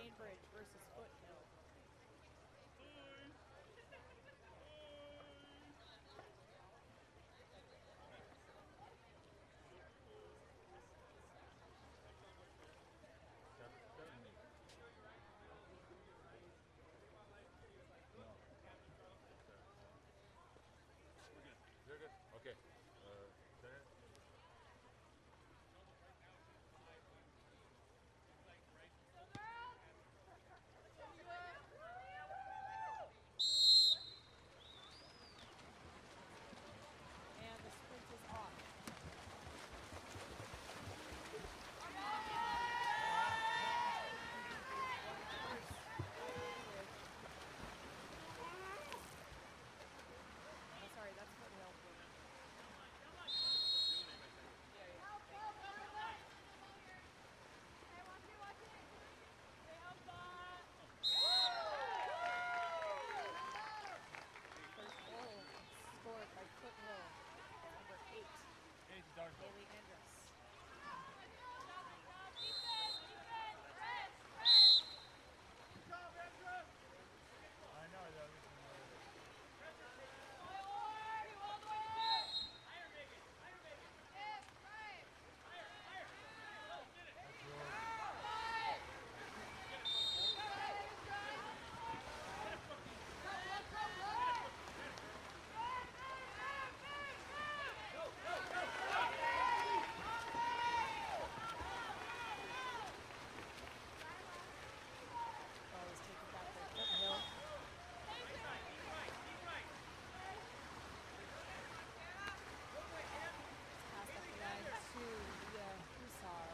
Bainbridge versus Foothill. You're good. Okay. And the sprint is off. Oh, sorry, that's Foothill. First goal scored by Foothill, number 8, Haley Andrus. I know that. Ball is taken back by Foothill. Pass up the line to Leah Hussar.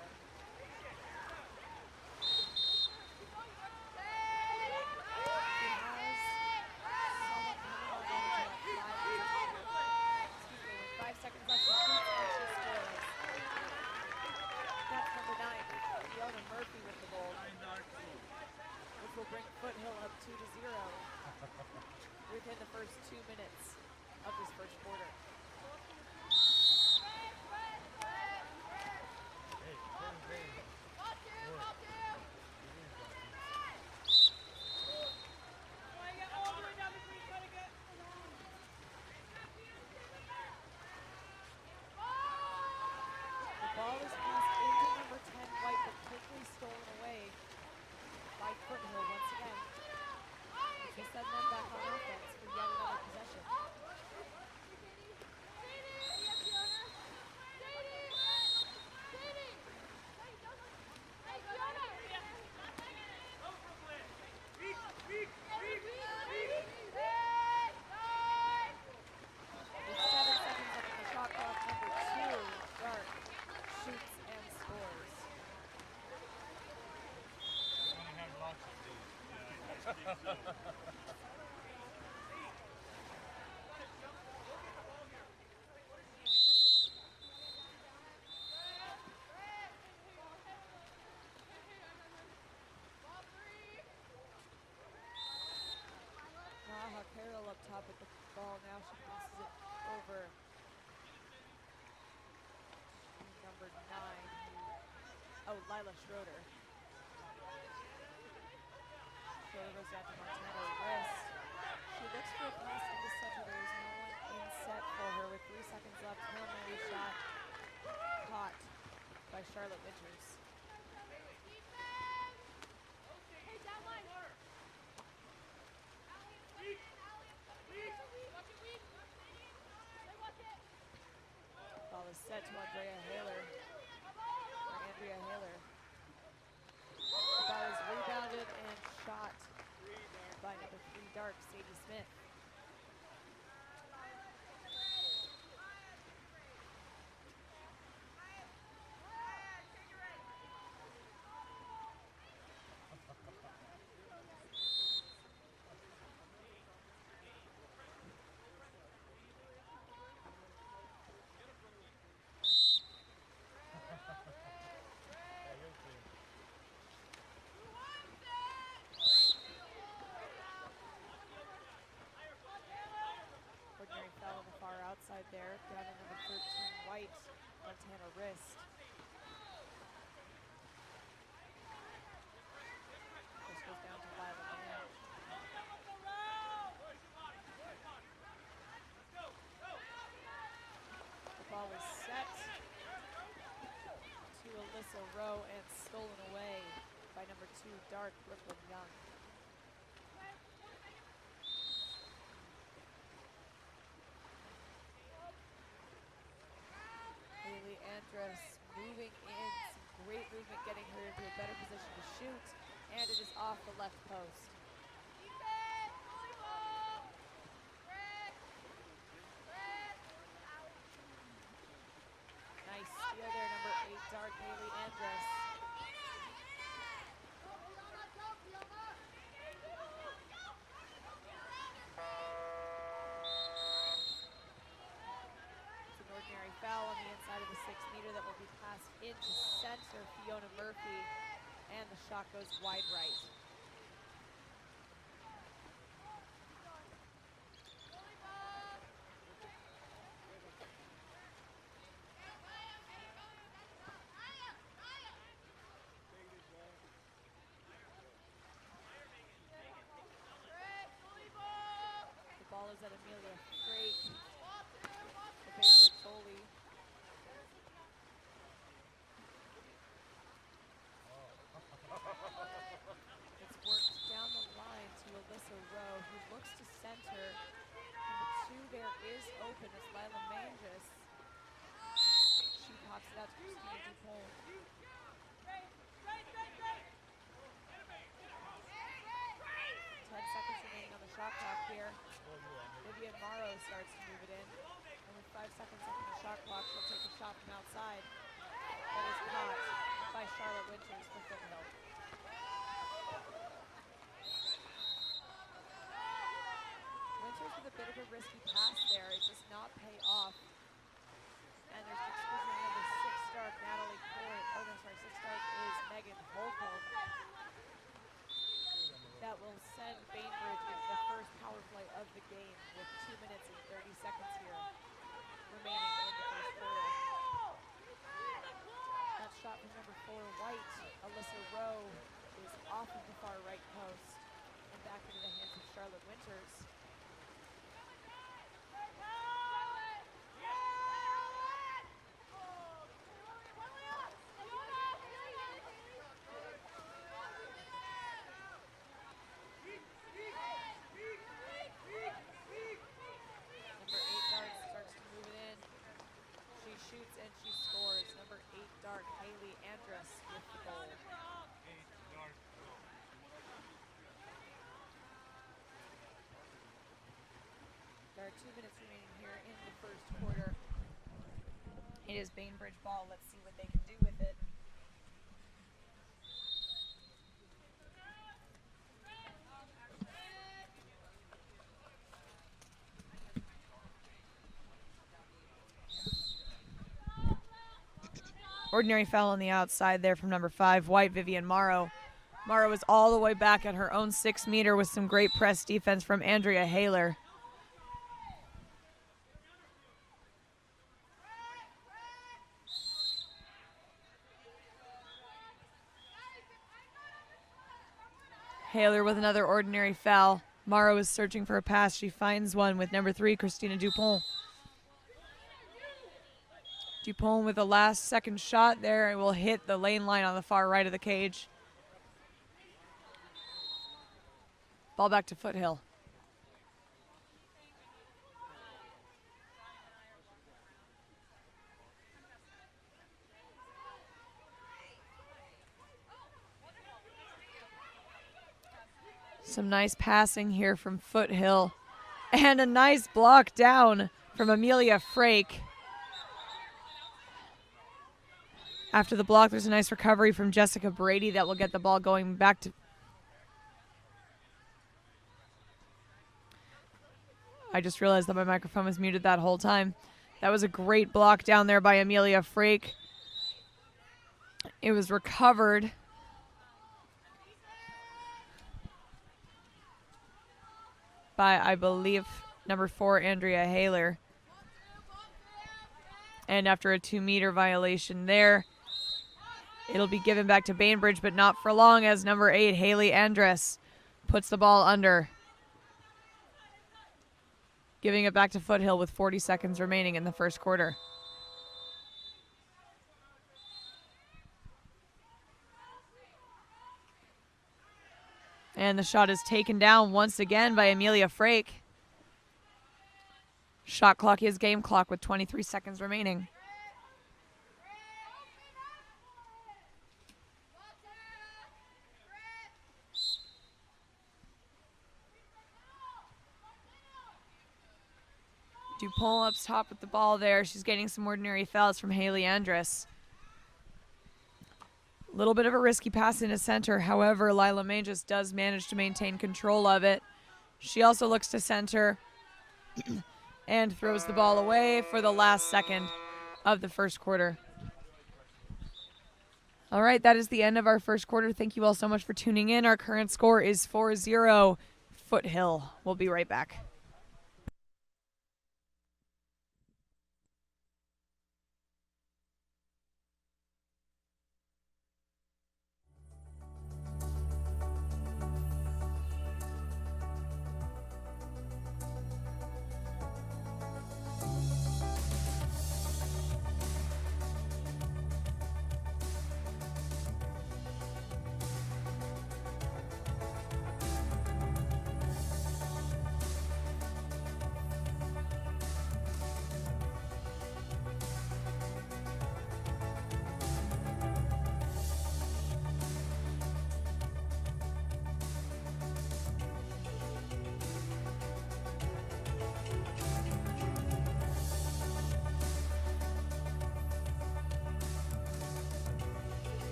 With 5 seconds left, she shoots and she scores. That's number 9, Fiona Murphy with the goal, which will bring Foothill up 2-0 within the first 2 minutes of this first quarter. The ball is passed into number 10, White, but quickly stolen away by Foothill once again, which will send them back on offense for yet another possession. With 7 seconds left on the shot clock, number 2, Dark, shoots and scores. We're going to have lots of these. Yeah, I think so. Maha Carroll up top with the ball. Now she passes it over to number 9. Oh, Lila Schroeder. Schroeder goes down to Montana wrist. She looks for a pass into center. There is no one in set for her with 3 seconds left. Hail Mary shot caught by Charlotte Winters. Ball is set to Andrea Haler. The ball is rebounded and shot by number 3, Dark, Sadie Smith. Ordinary foul on the far outside there, down to number 13, White, Montana wrist. row and stolen away by number 2, Dark Brooklyn Young. Haley Andress moving in, some great movement getting her into a better position to shoot, and it is off the left post. Nice steal there, number 8, Dark Haley Andress. Ordinary foul on the inside of the 6-meter that will be passed into center, Fiona Murphy, and the shot goes wide right. The ball is at Amelia Frake. Bainbridge goalie. It's worked down the line to Alyssa Rowe, who looks to center. Number 2 there is open as Lila Manges. She pops it out to Christina Dupont. 10 seconds remaining on the shot clock here. Vivian Morrow starts to move it in. And with 5 seconds left on the shot clock, she'll take a shot from outside. That is caught by Charlotte Winters for Foothill. Winters with a bit of a risky pass there. It does not pay off. And there's an exclusion on number 6 Dark, Natalie Court. Oh, no, sorry, 6 Dark is Megan Holcomb. That will send Bainbridge into the first power play of the game with 2 minutes and 30 seconds here remaining in the first quarter. That shot from number 4 White, Alyssa Rowe, is off of the far right post and back into the hands of Charlotte Winters. Shoots and she scores. Number 8 Dark, Haley Andress with the goal. There are 2 minutes remaining here in the first quarter. It is Bainbridge ball. Let's see what they can do with it. Ordinary foul on the outside there from number 5, White, Vivian Morrow. Morrow is all the way back at her own 6-meter with some great press defense from Andrea Haler. Haler with another ordinary foul. Morrow is searching for a pass. She finds one with number 3, Christina Dupont. Dupont with the last second shot there and will hit the lane line on the far right of the cage. Ball back to Foothill. Some nice passing here from Foothill. And a nice block down from Amelia Frake. After the block, there's a nice recovery from Jessica Brady that will get the ball going back to... I just realized that my microphone was muted that whole time. That was a great block down there by Amelia Frake. It was recovered by, I believe, number 4, Andrea Haler. And after a 2-meter violation there, it'll be given back to Bainbridge, but not for long as number 8, Haley Andress, puts the ball under. Giving it back to Foothill with 40 seconds remaining in the first quarter. And the shot is taken down once again by Amelia Frake. Shot clock is game clock with 23 seconds remaining. Dupont up top with the ball there. She's getting some ordinary fouls from Haley Andrus. A little bit of a risky pass into center. However, Lila May just does manage to maintain control of it. She also looks to center and throws the ball away for the last second of the first quarter. All right, that is the end of our first quarter. Thank you all so much for tuning in. Our current score is 4-0 Foothill. We'll be right back.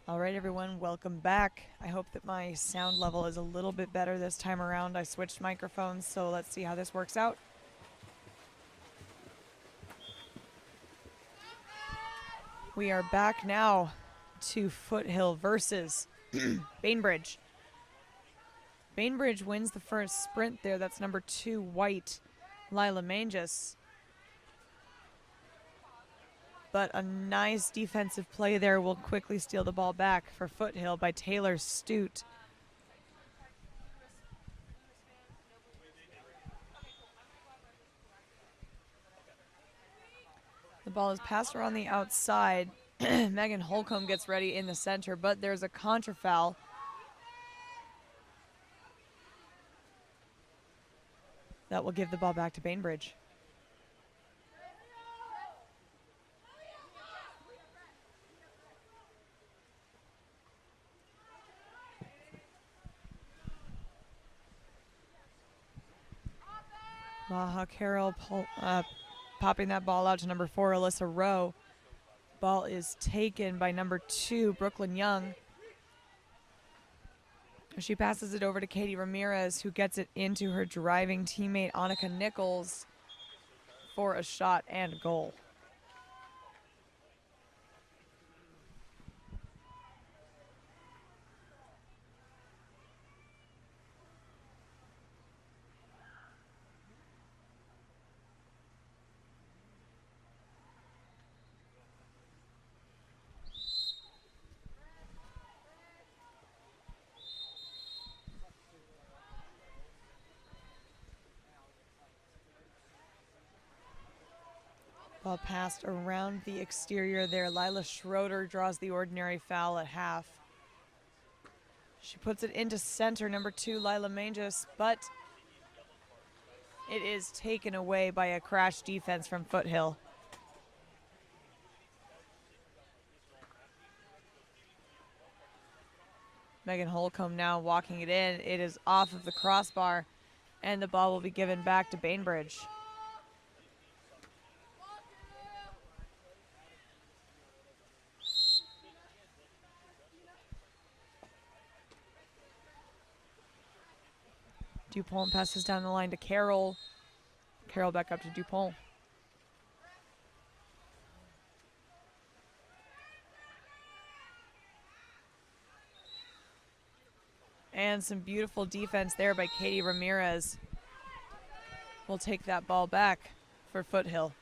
All right, everyone, welcome back. I hope that my sound level is a little bit better this time around. I switched microphones, so let's see how this works out. We are back now to Foothill versus Bainbridge. Bainbridge wins the first sprint there. That's number 2, White, Lila Mangus. But a nice defensive play there will quickly steal the ball back for Foothill by Taylor Stute. The ball is passed around the outside. Megan Holcomb gets ready in the center, but there's a contra foul. That will give the ball back to Bainbridge. Maha Carroll popping that ball out to number 4, Alyssa Rowe. Ball is taken by number 2, Brooklyn Young. She passes it over to Katie Ramirez, who gets it into her driving teammate Annika Nichols for a shot and goal. Ball passed around the exterior there. Lila Schroeder draws the ordinary foul at half. She puts it into center, number 2, Lila Manges, but it is taken away by a crash defense from Foothill. Megan Holcomb now walking it in. It is off of the crossbar, and the ball will be given back to Bainbridge. Dupont passes down the line to Carroll. Carroll back up to Dupont. And some beautiful defense there by Katie Ramirez. We'll take that ball back for Foothill.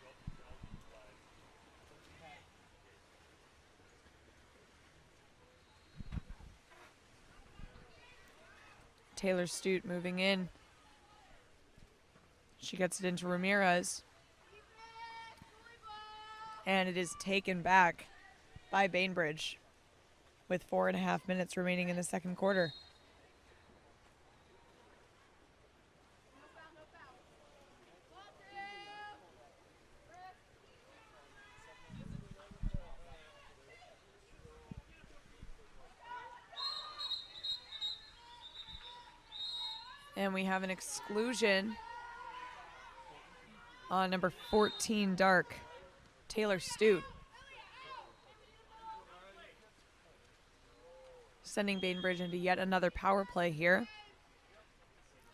Taylor Stute moving in. She gets it into Ramirez. And it is taken back by Bainbridge with 4.5 minutes remaining in the second quarter. And we have an exclusion on number 14, Dark, Taylor Stute. Sending Bainbridge into yet another power play here.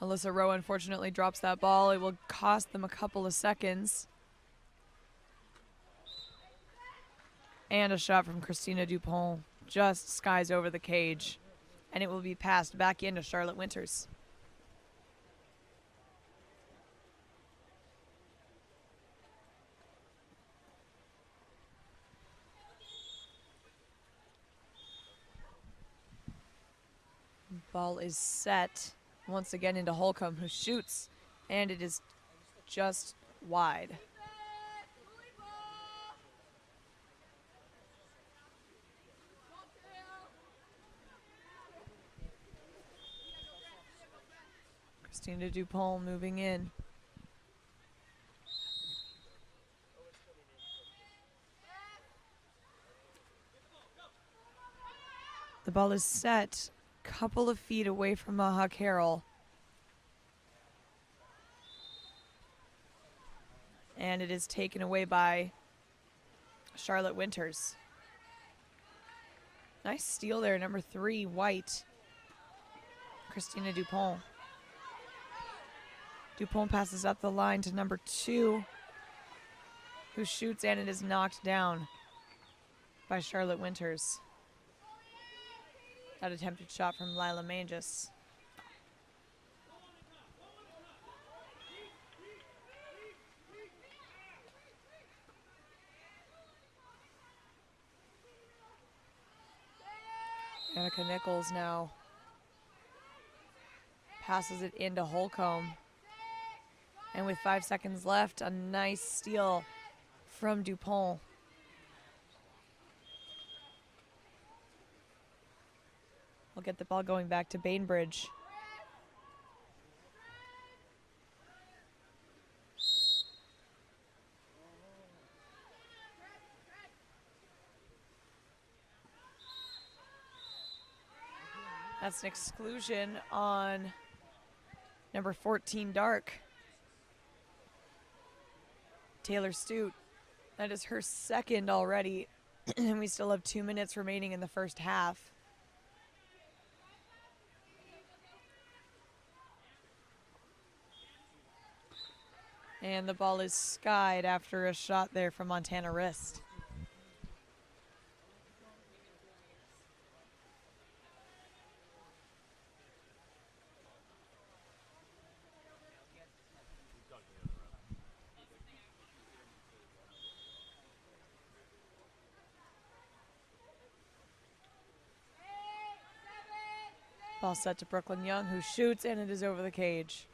Alyssa Rowe unfortunately drops that ball. It will cost them a couple of seconds. And a shot from Christina Dupont just skies over the cage. And it will be passed back into Charlotte Winters. Ball is set once again into Holcomb, who shoots, and it is just wide. Christina Dupont moving in. The ball is set. Couple of feet away from Maha Carroll. And it is taken away by Charlotte Winters. Nice steal there, number 3, White. Christina Dupont. Dupont passes up the line to number 2, who shoots, and it is knocked down by Charlotte Winters. That attempted shot from Lila Manges. Annika Nichols now passes it into Holcomb. And with 5 seconds left, a nice steal from Dupont. We'll get the ball going back to Bainbridge. That's an exclusion on number 14, Dark. Taylor Stute. That is her second already, and we still have 2 minutes remaining in the first half. And the ball is skied after a shot there from Montana wrist. Ball set to Brooklyn Young, who shoots, and it is over the cage.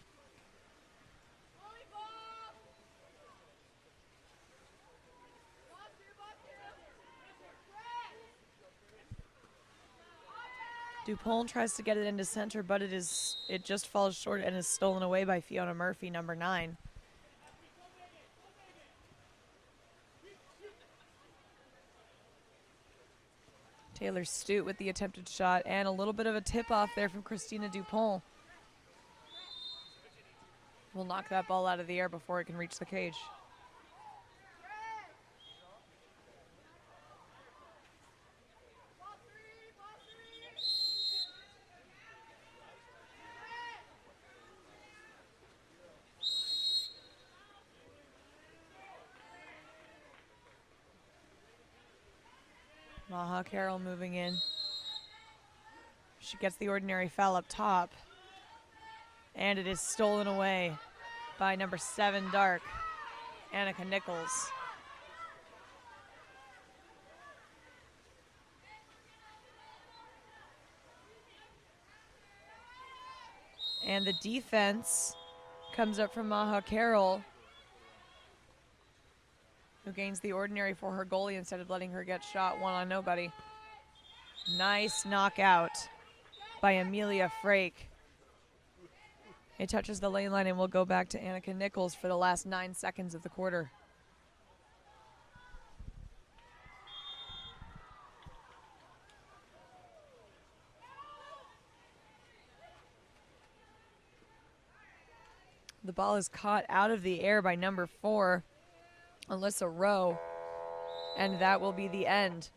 Dupont tries to get it into center, but it just falls short and is stolen away by Fiona Murphy, number 9. Taylor Stute with the attempted shot, and a little bit of a tip-off there from Christina Dupont. Will knock that ball out of the air before it can reach the cage. Maha Carroll moving in. She gets the ordinary foul up top. And it is stolen away by number 7 Dark, Annika Nichols. And the defense comes up from Maha Carroll, who gains the ordinary for her goalie instead of letting her get shot one on nobody. Nice knockout by Amelia Frake. It touches the lane line and will go back to Annika Nichols for the last 9 seconds of the quarter. The ball is caught out of the air by number 4, Alyssa Rowe, and that will be the end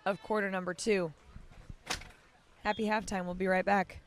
of quarter number 2. Happy halftime. We'll be right back.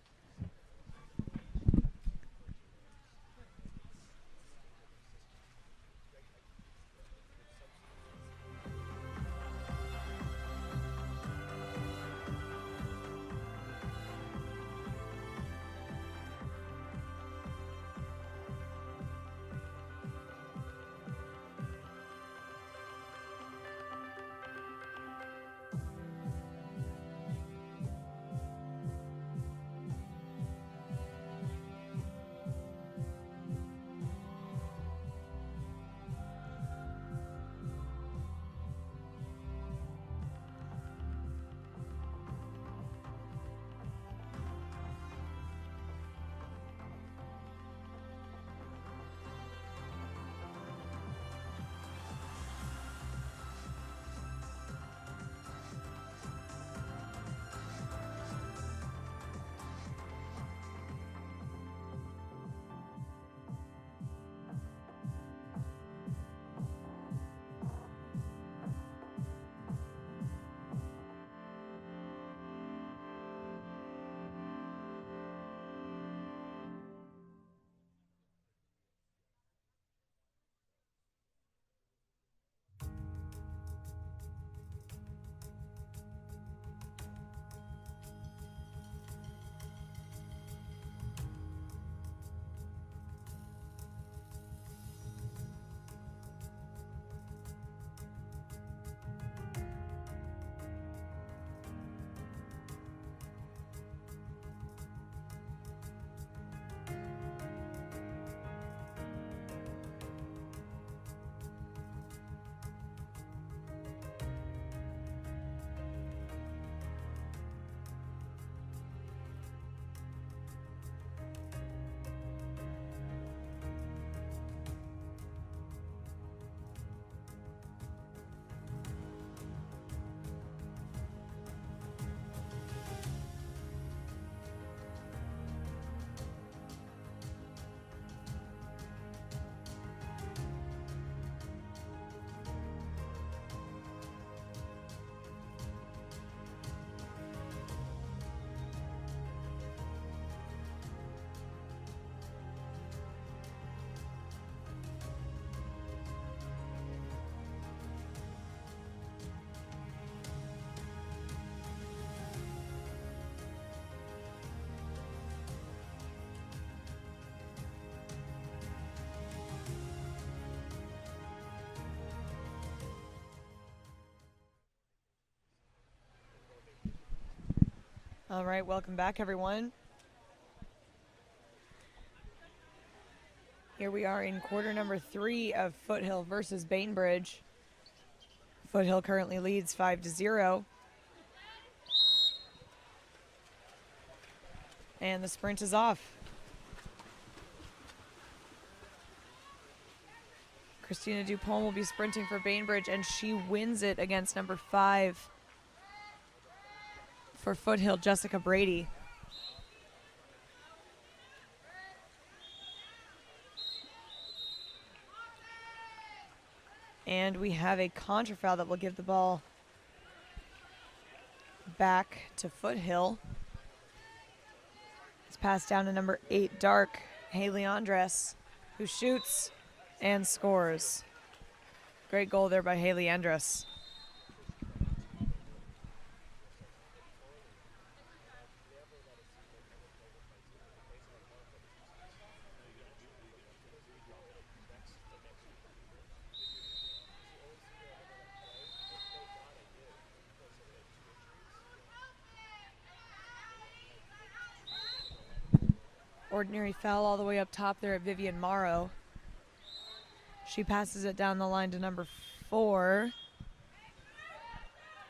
All right, welcome back, everyone. Here we are in quarter number 3 of Foothill versus Bainbridge. Foothill currently leads 5-0. And the sprint is off. Christina Dupont will be sprinting for Bainbridge, and she wins it against number 5 for Foothill, Jessica Brady. And we have a contra foul that will give the ball back to Foothill. It's passed down to number 8, Dark, Haley Andres, who shoots and scores. Great goal there by Haley Andres. Ordinary foul all the way up top there at Vivian Morrow. She passes it down the line to number 4.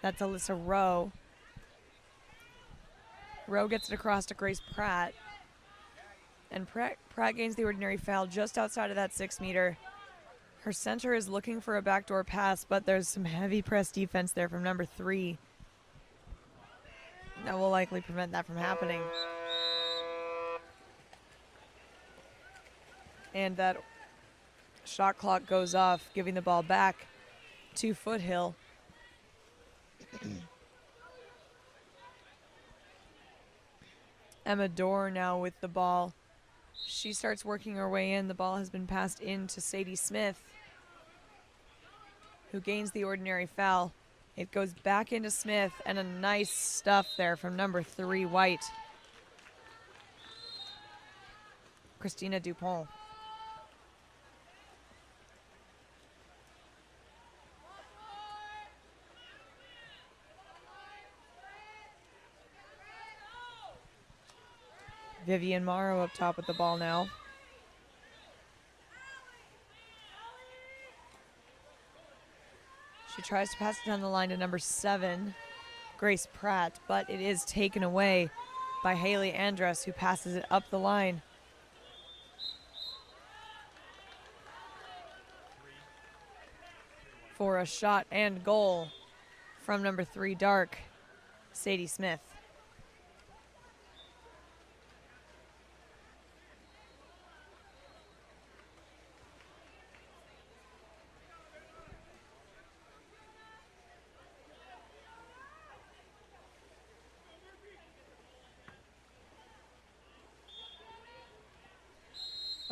That's Alyssa Rowe. Rowe gets it across to Grace Pratt. And Pratt gains the ordinary foul just outside of that 6 meter. Her center is looking for a backdoor pass, but there's some heavy press defense there from number 3. That will likely prevent that from happening. And that shot clock goes off, giving the ball back to Foothill. Emma Dorr now with the ball. She starts working her way in. The ball has been passed in to Sadie Smith, who gains the ordinary foul. It goes back into Smith, and a nice stuff there from number 3, White. Christina Dupont. Vivian Morrow up top with the ball now. She tries to pass it down the line to number 7, Grace Pratt, but it is taken away by Haley Andress, who passes it up the line. For a shot and goal from number 3, Dark, Sadie Smith.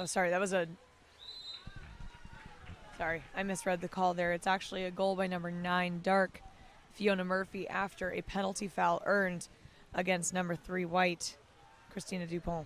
Oh, sorry, sorry, I misread the call there. It's actually a goal by number 9, Dark, Fiona Murphy, after a penalty foul earned against number 3, White, Christina Dupont.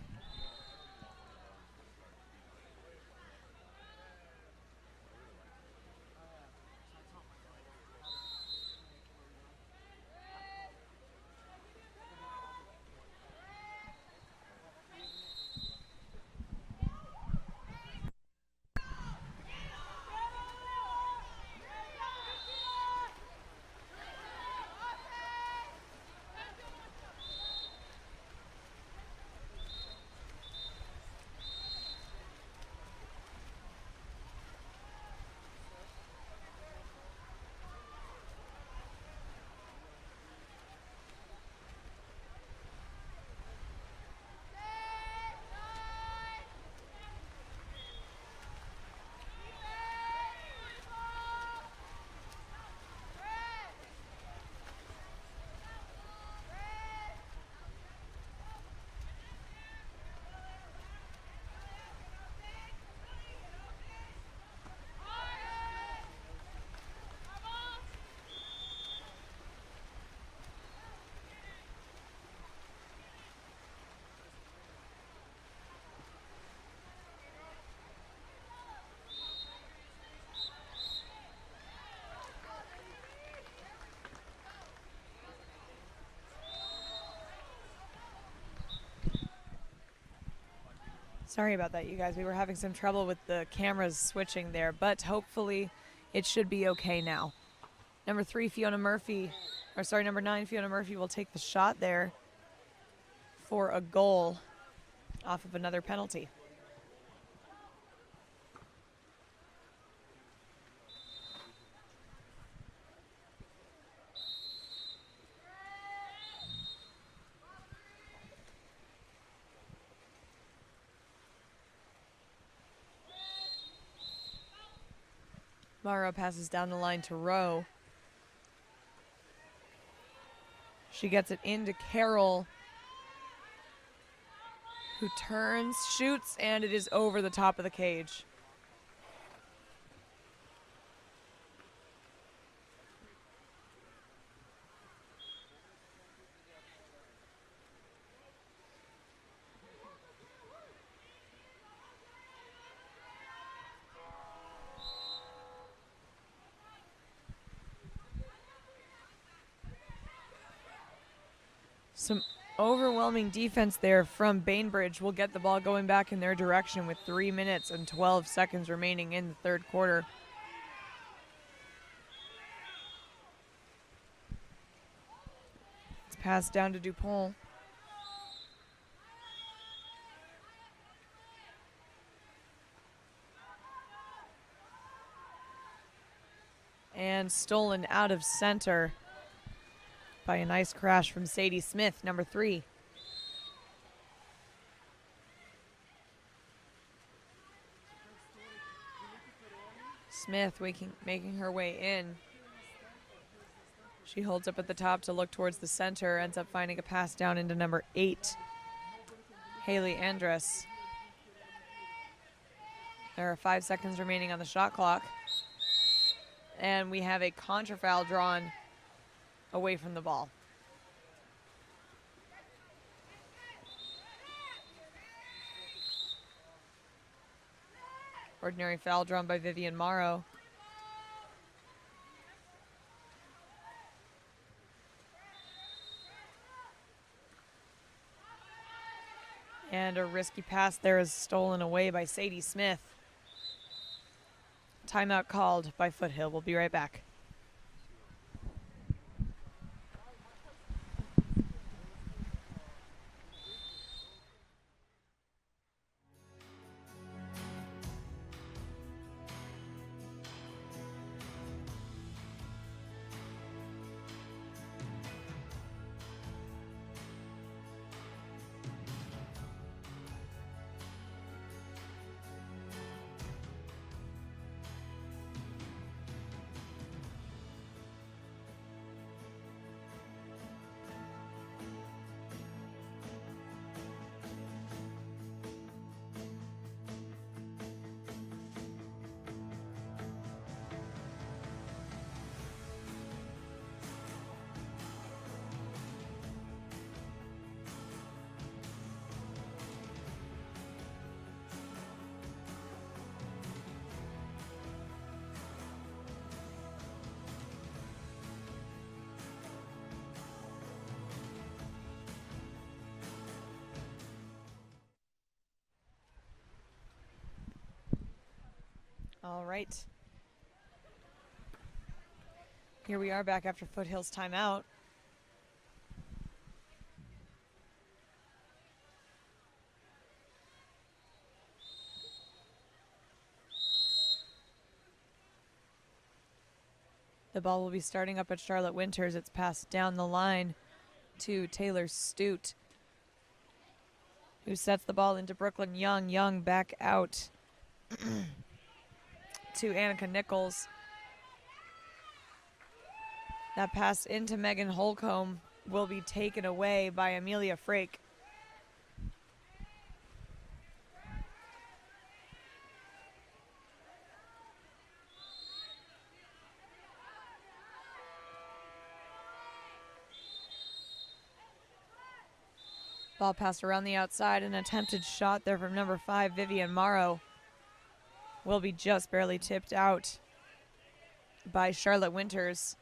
Sorry about that, you guys. We were having some trouble with the cameras switching there, but hopefully it should be okay now. Number 9, Fiona Murphy will take the shot there for a goal off of another penalty. Morrow passes down the line to Rowe. She gets it into Carroll, who turns, shoots, and it is over the top of the cage. Some overwhelming defense there from Bainbridge will get the ball going back in their direction with 3 minutes and 12 seconds remaining in the third quarter. It's passed down to Dupont. And stolen out of center by a nice crash from Sadie Smith, number 3. Smith making her way in. She holds up at the top to look towards the center, ends up finding a pass down into number 8, Haley Andress. There are 5 seconds remaining on the shot clock. And we have a contra foul drawn away from the ball. Ordinary foul drawn by Vivian Morrow. And a risky pass there is stolen away by Sadie Smith. Timeout called by Foothill. We'll be right back. All right. Here we are back after Foothill's timeout. The ball will be starting up at Charlotte Winters. It's passed down the line to Taylor Stute, who sets the ball into Brooklyn Young. Young back out to Annika Nichols. That pass into Megan Holcomb will be taken away by Amelia Frake. Ball passed around the outside. An attempted shot there from number 5, Vivian Morrow, will be just barely tipped out by Charlotte Winters.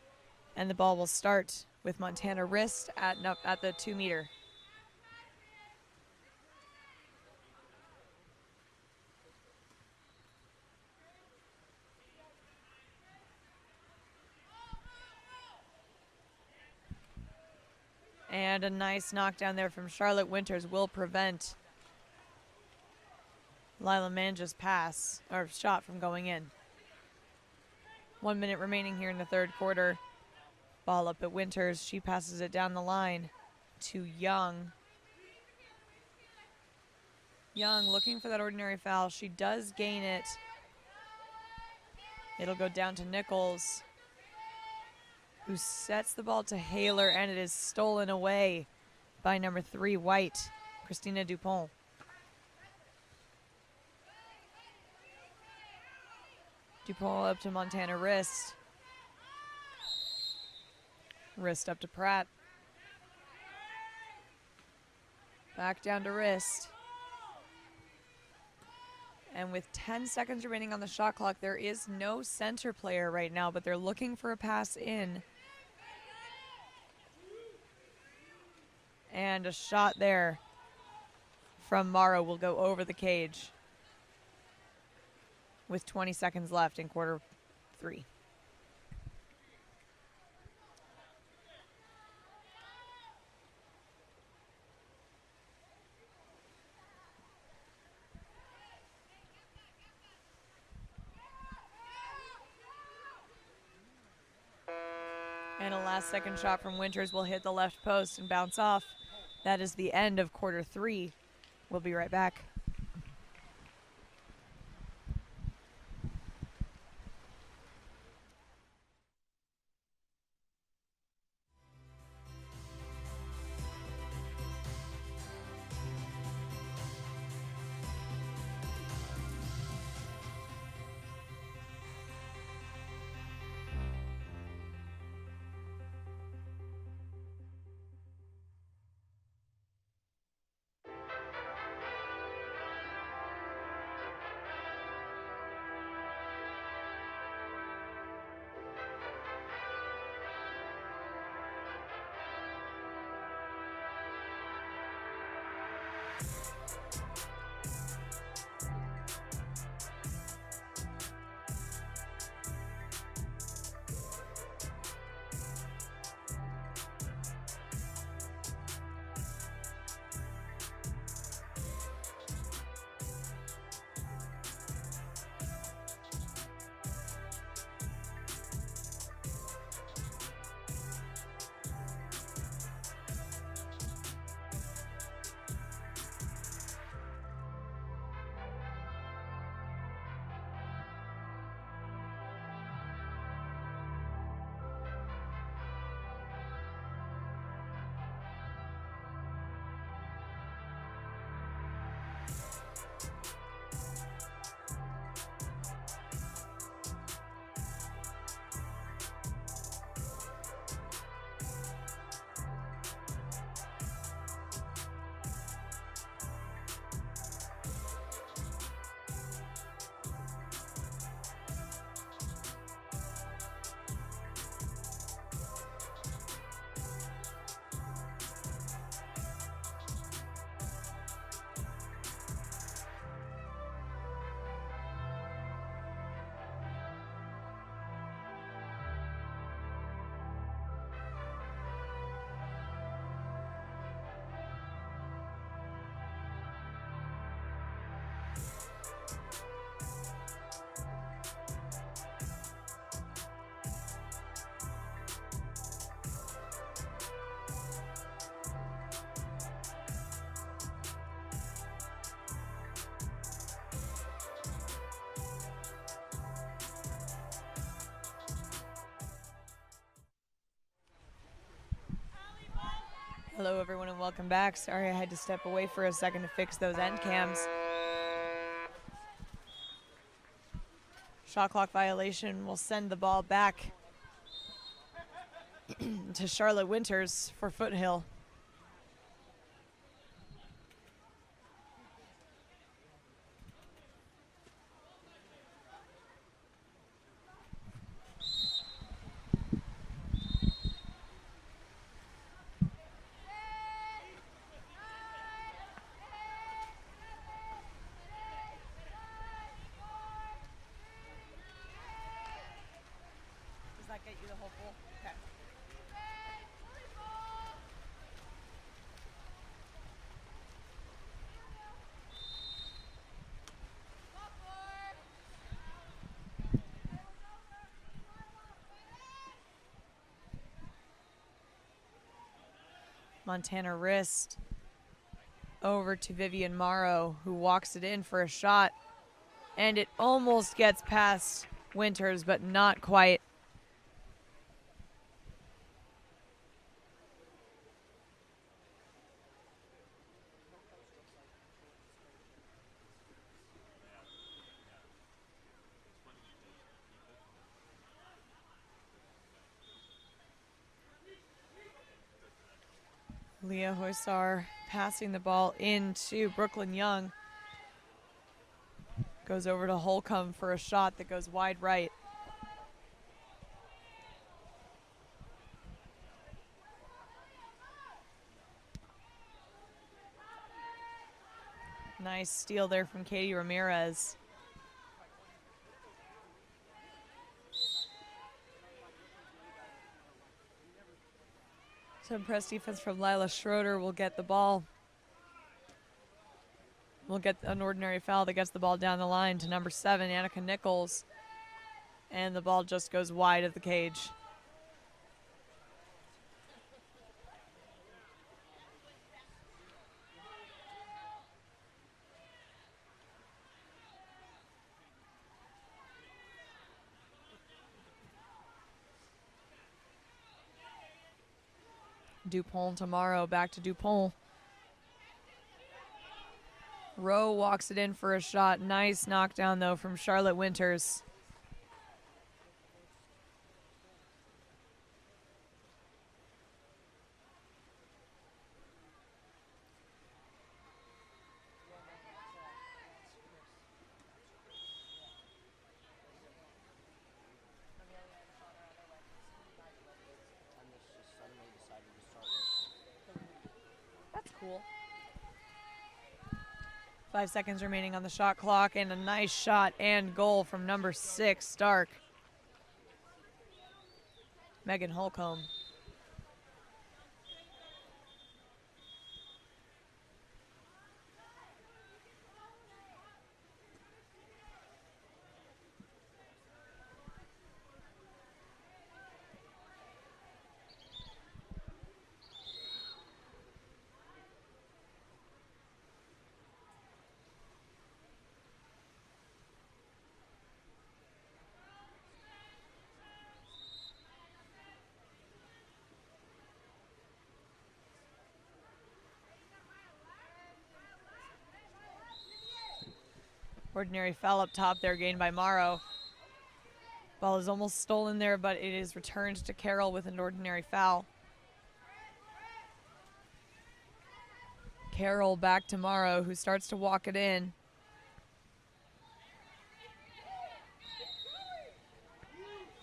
And the ball will start with Montana Wrist at the 2 meter. And a nice knockdown there from Charlotte Winters will prevent Lila Manja's pass, or shot, from going in. 1 minute remaining here in the third quarter. Ball up at Winters. She passes it down the line to Young. Young looking for that ordinary foul. She does gain it. It'll go down to Nichols, who sets the ball to Haler, and it is stolen away by number 3, White, Christina Dupont. Dupont up to Montana Wrist. Wrist up to Pratt. Back down to Wrist. And with 10 seconds remaining on the shot clock, there is no center player right now, but they're looking for a pass in. And a shot there from Morrow will go over the cage with 20 seconds left in quarter 3. And a last-second shot from Winters will hit the left post and bounce off. That is the end of quarter 3. We'll be right back. Hello, everyone, and welcome back. Sorry I had to step away for a second to fix those end cams. Shot clock violation will send the ball back to Charlotte Winters for Foothill. Get you the whole pool? Okay. Montana wrist over to Vivian Morrow, who walks it in for a shot. And it almost gets past Winters, but not quite. Leah Hoysar passing the ball into Brooklyn Young. Goes over to Holcomb for a shot that goes wide right. Nice steal there from Katie Ramirez. Some press defense from Lila Schroeder will get the ball. We'll get an ordinary foul that gets the ball down the line to number 7, Annika Nichols. And the ball just goes wide of the cage. Dupont tomorrow, back to Dupont. Rowe walks it in for a shot. Nice knockdown, though, from Charlotte Winters. That's cool. 5 seconds remaining on the shot clock, and a nice shot and goal from number 6, Stark. Megan Holcomb. Ordinary foul up top there, gained by Morrow. Ball is almost stolen there, but it is returned to Carroll with an ordinary foul. Carroll back to Morrow, who starts to walk it in.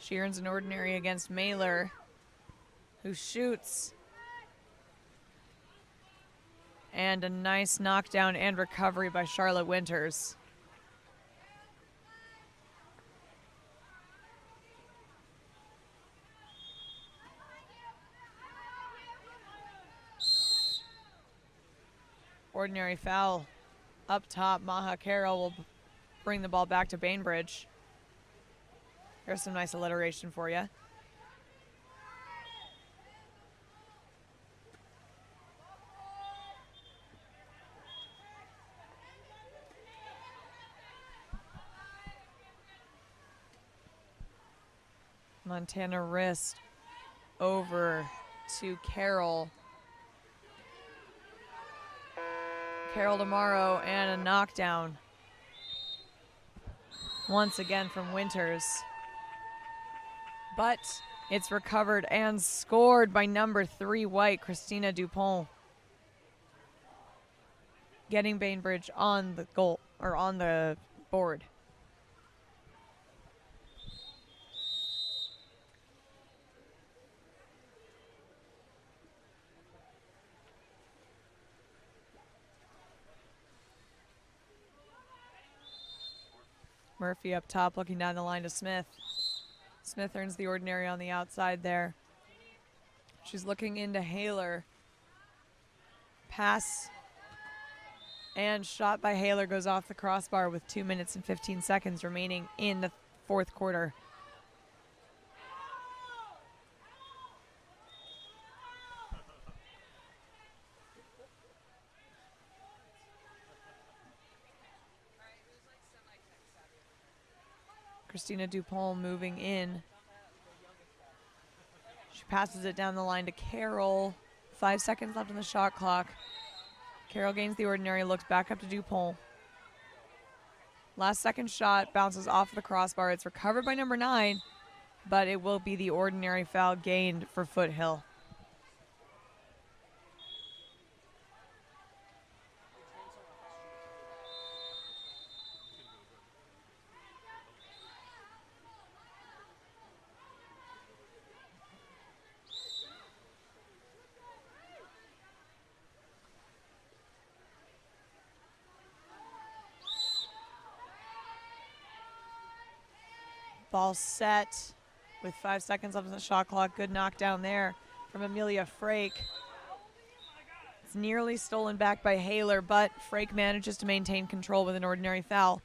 She earns an ordinary against Mailer, who shoots. And a nice knockdown and recovery by Charlotte Winters. Ordinary foul up top. Maha Carroll will bring the ball back to Bainbridge. There's some nice alliteration for you. Montana wrist over to Carroll. Carroll tomorrow, and a knockdown. Once again from Winters. But it's recovered and scored by number 3 White, Christina Dupont. Getting Bainbridge on the goal, or on the board. Murphy up top, looking down the line to Smith. Smith earns the ordinary on the outside there. She's looking into Haler. Pass and shot by Haler goes off the crossbar with 2 minutes and 15 seconds remaining in the fourth quarter. Christina Dupont moving in. She passes it down the line to Carroll. 5 seconds left on the shot clock. Carroll gains the ordinary, looks back up to Dupont. Last second shot bounces off the crossbar. It's recovered by number 9, but it will be the ordinary foul gained for Foothill. Ball set with 5 seconds left on the shot clock. Good knockdown there from Amelia Frake. It's nearly stolen back by Haler, but Frake manages to maintain control with an ordinary foul.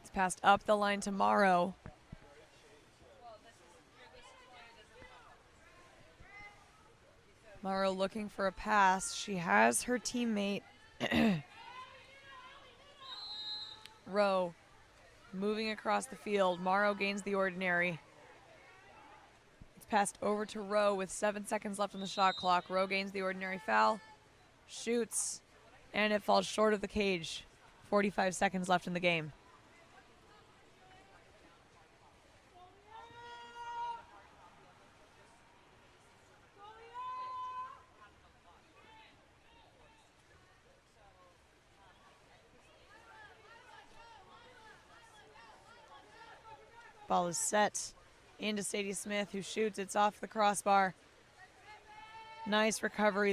It's passed up the line to Morrow. Morrow looking for a pass. She has her teammate Rowe moving across the field. Morrow gains the ordinary. It's passed over to Rowe with 7 seconds left on the shot clock. Rowe gains the ordinary foul, shoots, and it falls short of the cage. 45 seconds left in the game. Ball is set into Sadie Smith, who shoots. It's off the crossbar. Nice recovery.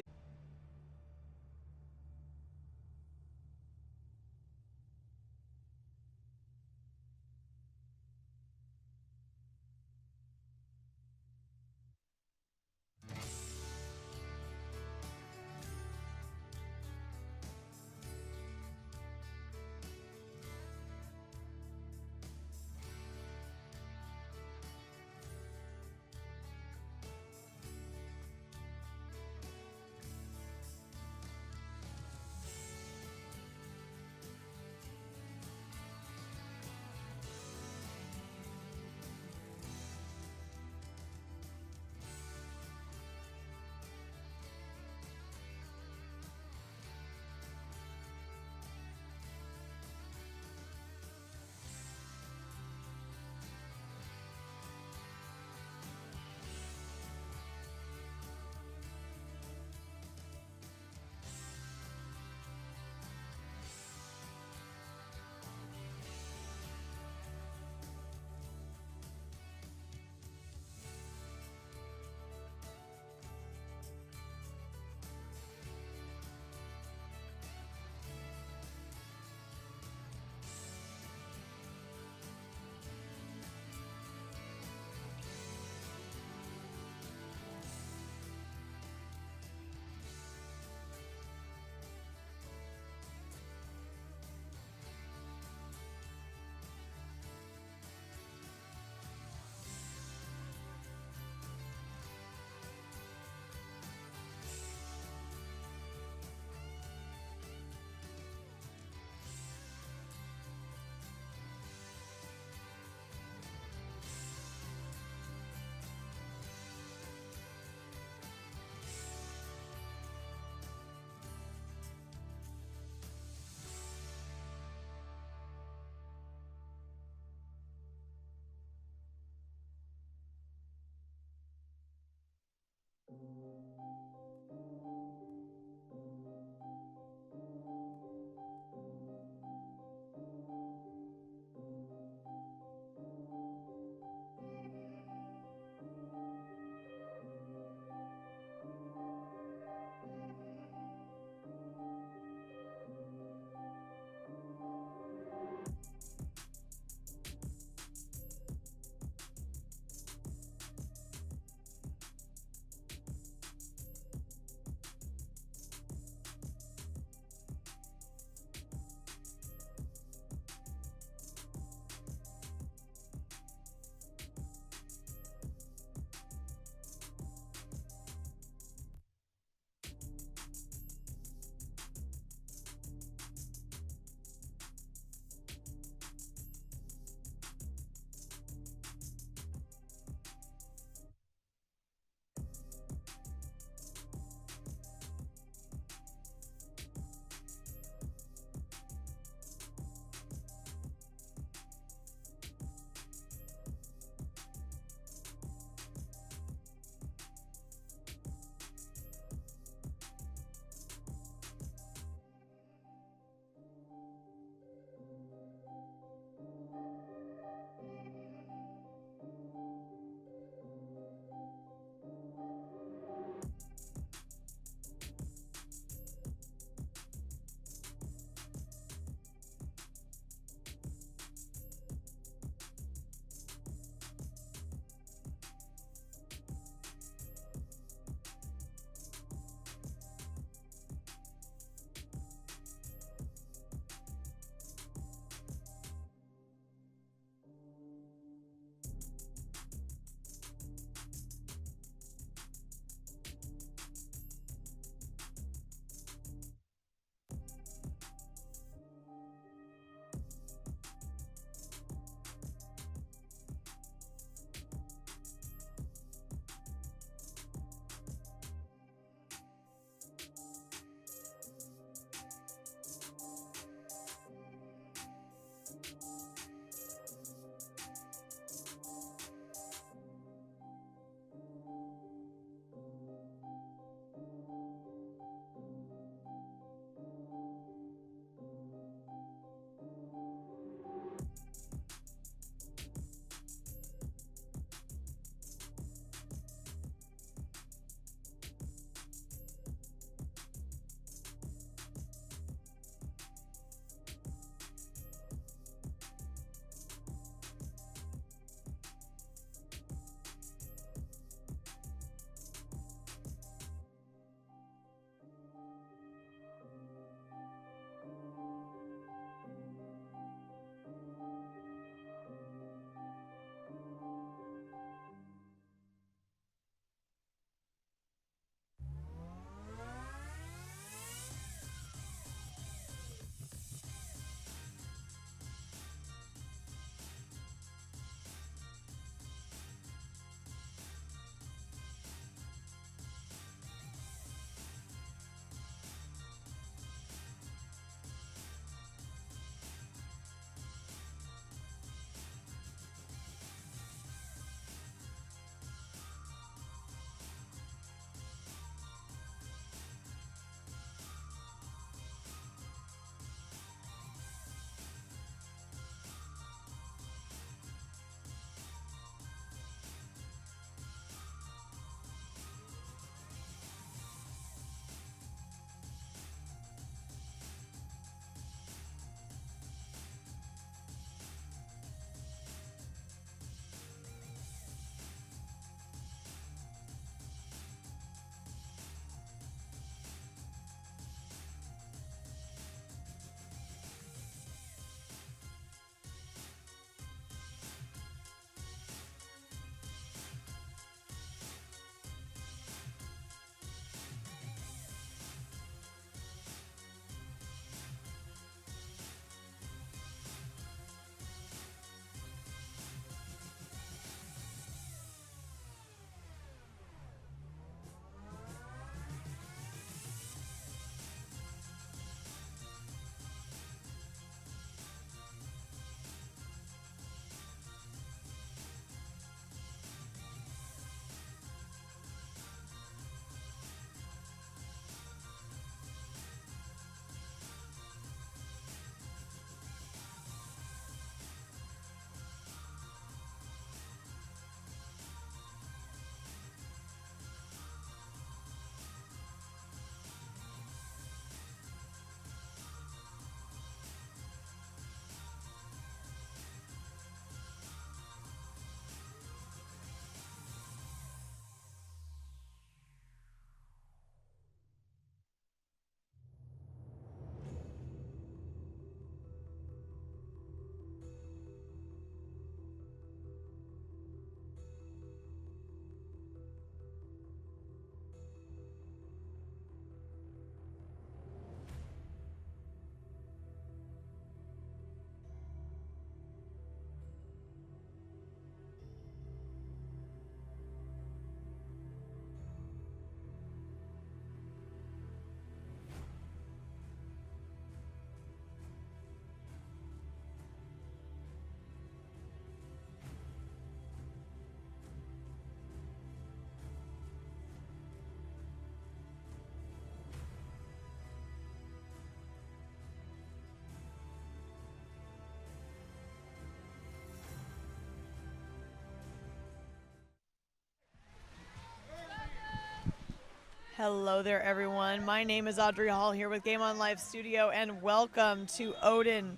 Hello there, everyone. My name is Audrey Hall here with Game On Live Studio, and welcome to Odin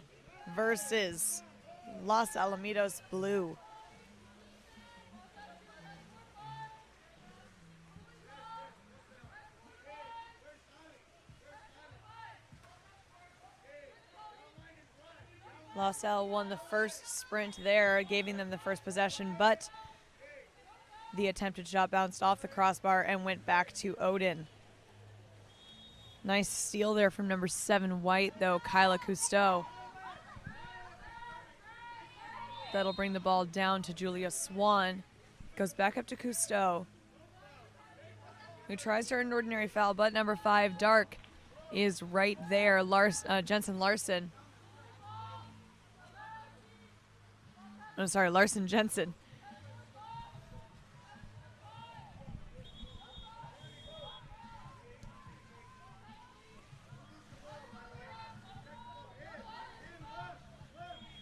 versus Los Alamitos Blue. Los Al won the first sprint there, giving them the first possession, but the attempted shot bounced off the crossbar and went back to Odin. Nice steal there from number 7 White, though, Kyla Cousteau. That'll bring the ball down to Julia Swan. Goes back up to Cousteau, who tries to earn an ordinary foul, but number 5, Dark, is right there. Jensen Larson. I'm sorry, Larson Jensen.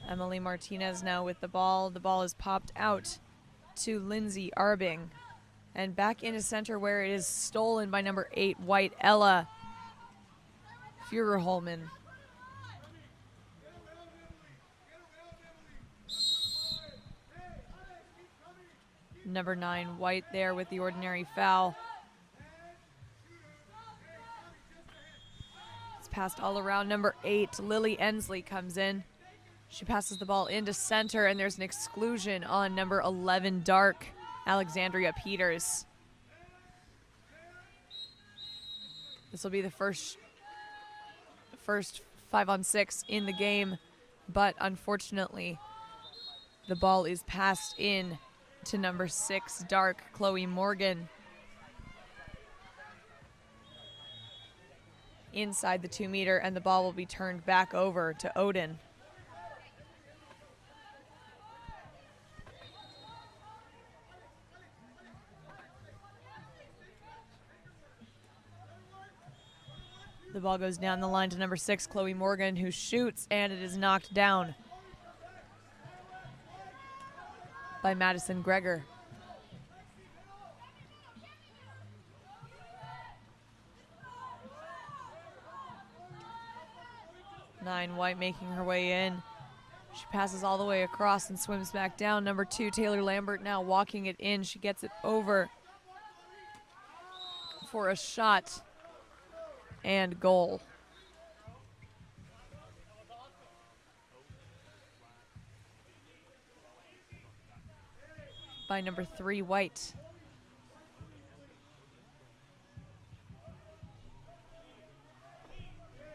Emily Martinez now with the ball. The ball is popped out to Lindsay Arbing. And back into center where it is stolen by number 8, White, Ella Fuhrerholman. Number 9, White there with the ordinary foul. It's passed all around. Number 8, Lily Ensley comes in. She passes the ball into center, and there's an exclusion on number 11, Dark, Alexandria Peters. This will be the first 5-on-6 in the game, but unfortunately, the ball is passed in to number 6, Dark, Chloe Morgan. Inside the 2-meter, and the ball will be turned back over to Odin. The ball goes down the line to number 6, Chloe Morgan, who shoots, and it is knocked down by Madison Gregor. Nine, White making her way in. She passes all the way across and swims back down. Number 2, Taylor Lambert, now walking it in. She gets it over for a shot and goal. By number 3, White.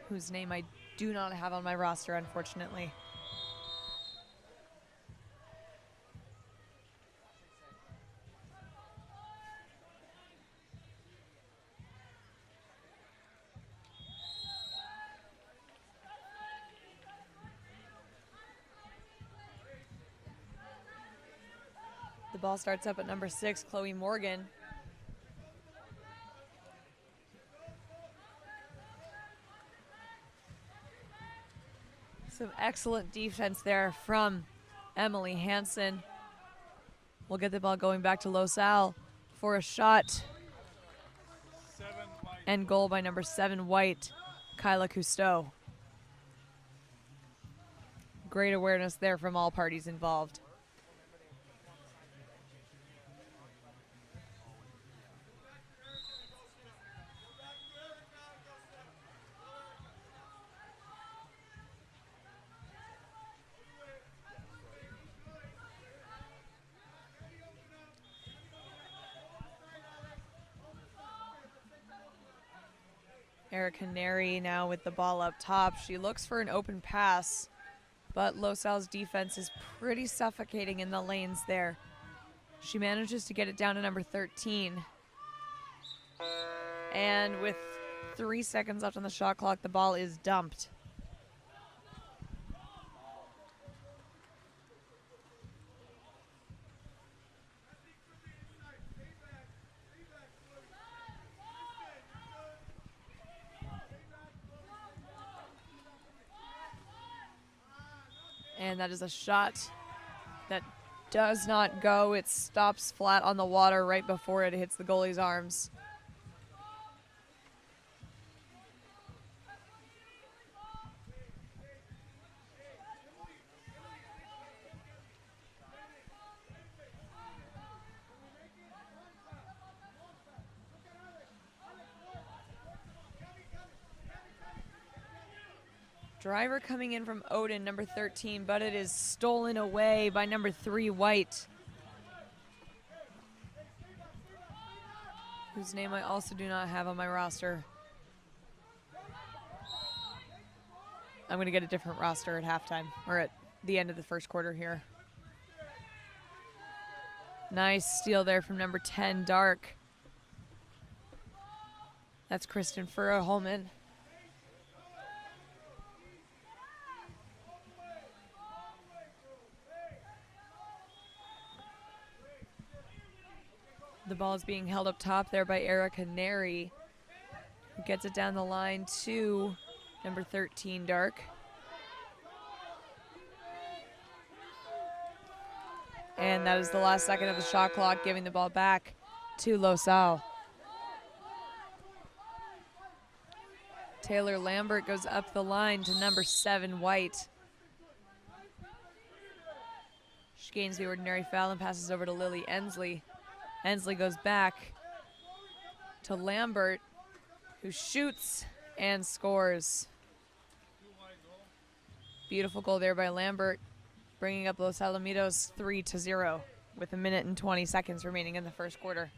Whose name I do not have on my roster, unfortunately. The ball starts up at number 6, Chloe Morgan. Some excellent defense there from Emily Hansen. We'll get the ball going back to Los Al for a shot. And goal by number 7, White, Kyla Cousteau. Great awareness there from all parties involved. Erica Neri now with the ball up top. She looks for an open pass, but Los Al's defense is pretty suffocating in the lanes there. She manages to get it down to number 13. And with 3 seconds left on the shot clock, the ball is dumped. And that is a shot that does not go. It stops flat on the water right before it hits the goalie's arms. Driver coming in from Odin, number 13, but it is stolen away by number 3, White, whose name I also do not have on my roster. I'm going to get a different roster at halftime, or at the end of the first quarter here. Nice steal there from number 10, Dark. That's Kristen Furra-Holman. The ball is being held up top there by Erica Neri, who gets it down the line to number 13, Dark. And that is the last second of the shot clock, giving the ball back to Los Al. Taylor Lambert goes up the line to number 7, White. She gains the ordinary foul and passes over to Lily Ensley. Ensley goes back to Lambert, who shoots and scores. Beautiful goal there by Lambert, bringing up Los Alamitos 3-0 with 1 minute and 20 seconds remaining in the first quarter.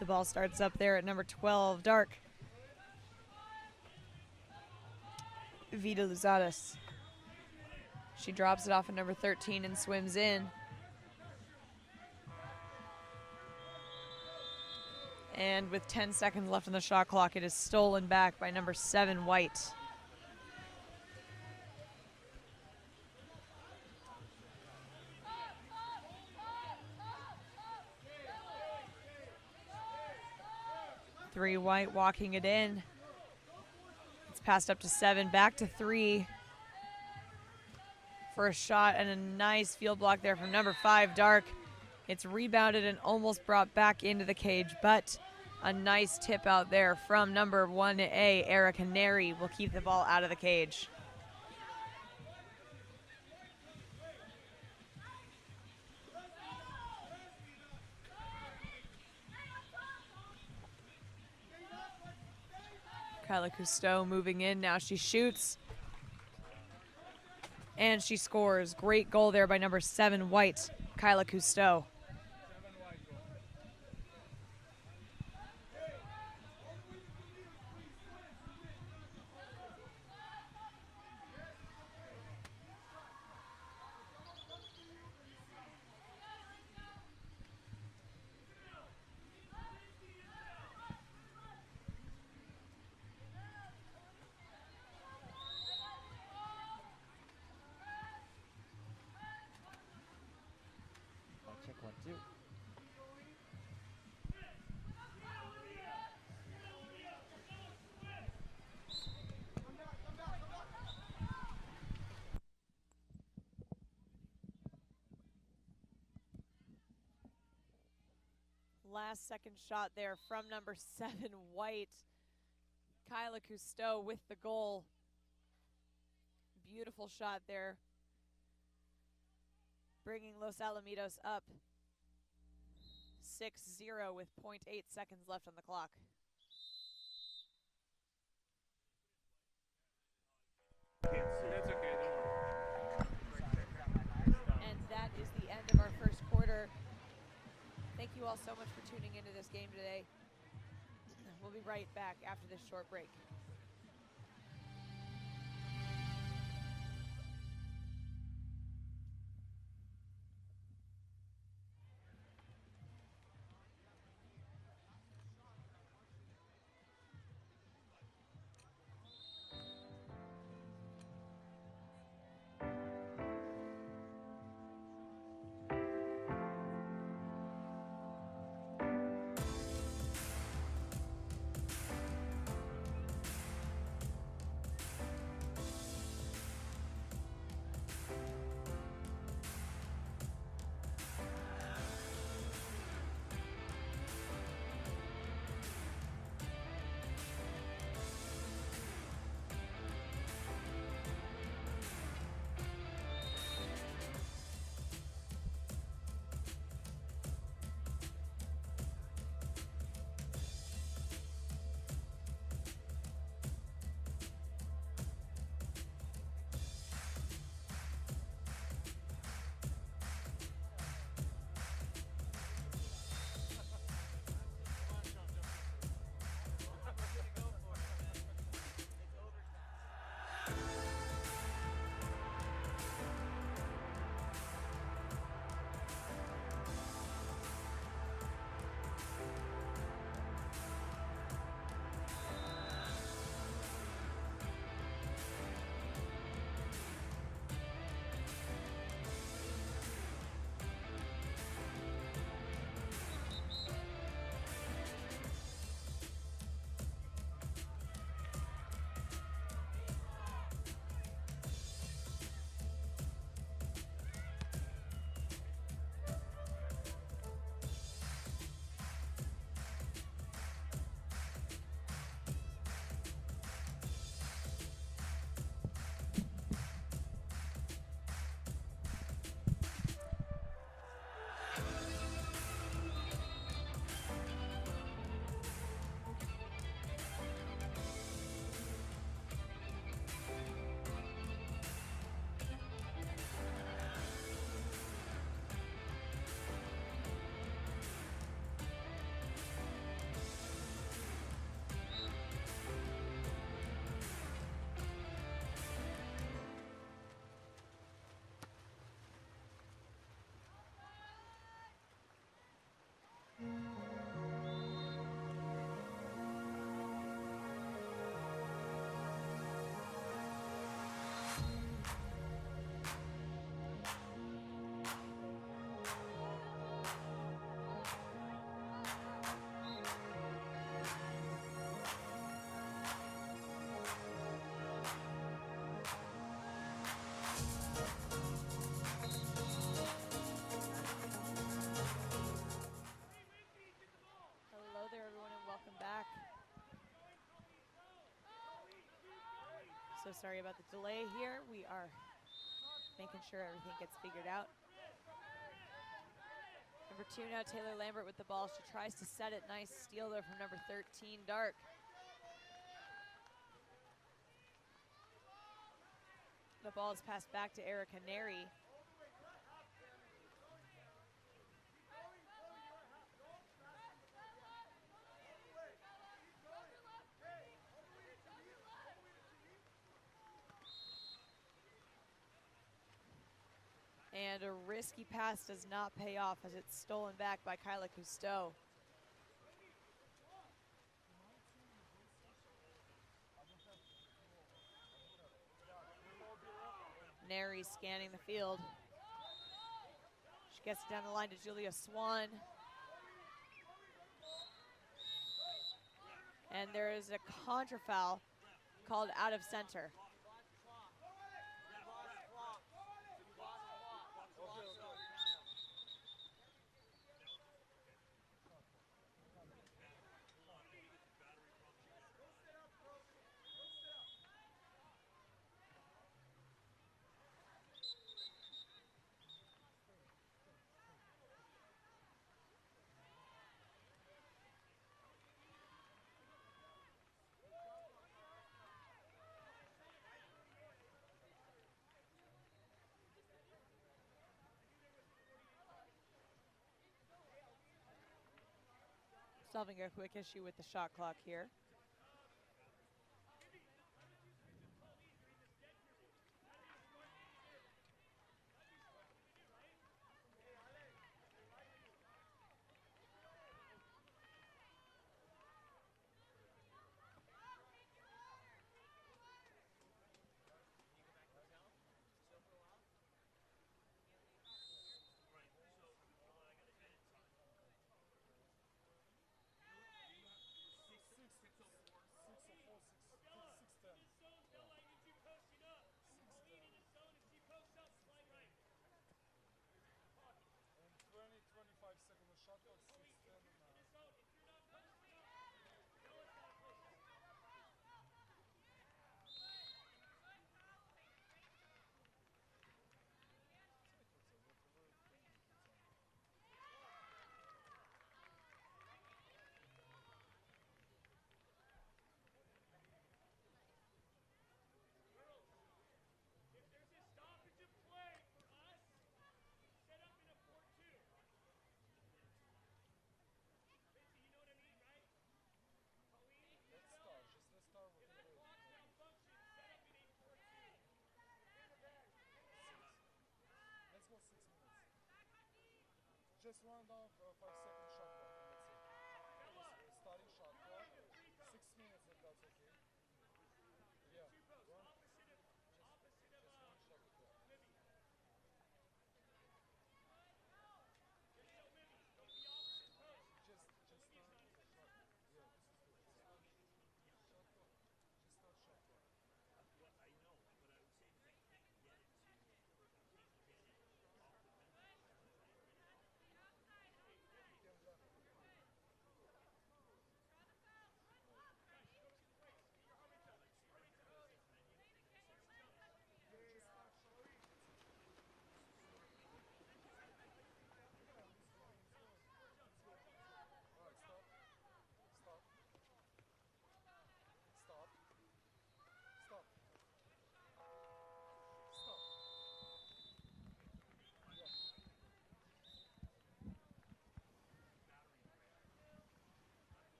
The ball starts up there at number 12, Dark. Vida Luzadas. She drops it off at number 13 and swims in. And with 10 seconds left on the shot clock, it is stolen back by number 7, White. Three White walking it in. It's passed up to 7, back to 3 for a shot, and a nice field block there from number 5, Dark. It's rebounded and almost brought back into the cage, but a nice tip out there from number 1A, Erica Neri, will keep the ball out of the cage. Kyla Cousteau moving in now. She shoots. And she scores. Great goal there by number 7, White, Kyla Cousteau. Check 1, 2. Last second shot there from number 7, White. Kyla Cousteau with the goal. Beautiful shot there, bringing Los Alamitos up 6-0 with 0.8 seconds left on the clock. That's okay, don't worry. And that is the end of our first quarter. Thank you all so much for tuning into this game today. We'll be right back after this short break. So sorry about the delay here. We are making sure everything gets figured out. Number 2 now, Taylor Lambert with the ball. She tries to set it. Nice steal there from number 13, Dark. The ball is passed back to Erica Neri. And a risky pass does not pay off as it's stolen back by Kyla Cousteau. Neri scanning the field. She gets it down the line to Julia Swan. And there is a contra foul called out of center. Solving a quick issue with the shot clock here. Just round off 5-second shot clock, and that's it. Starting shot clock, 6 minutes if that's okay. Yeah, just one shot clock.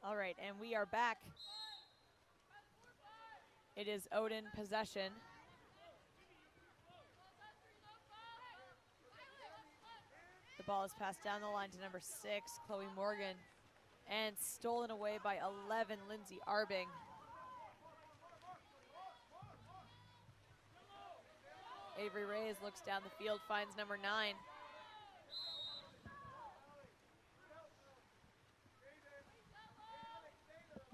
All right, and we are back. It is Odin possession. The ball is passed down the line to number 6, Chloe Morgan, and stolen away by 11, Lindsay Arbing. Avery Reyes looks down the field, finds number 9.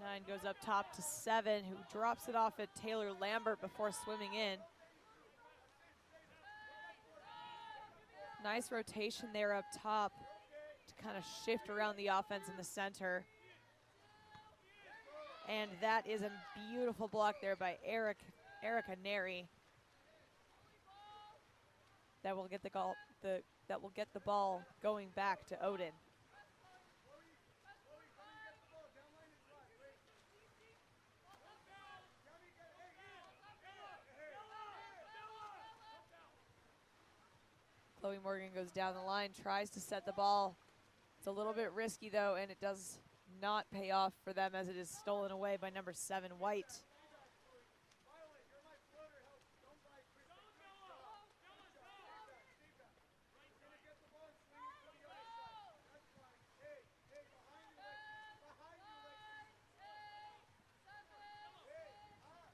Nine goes up top to 7, who drops it off at Taylor Lambert before swimming in. Nice rotation there up top to kind of shift around the offense in the center. And that is a beautiful block there by Erica Neri. That will get the ball going back to Odin. Chloe Morgan goes down the line, tries to set the ball. It's a little bit risky though, and it does not pay off for them as it is stolen away by number 7, White.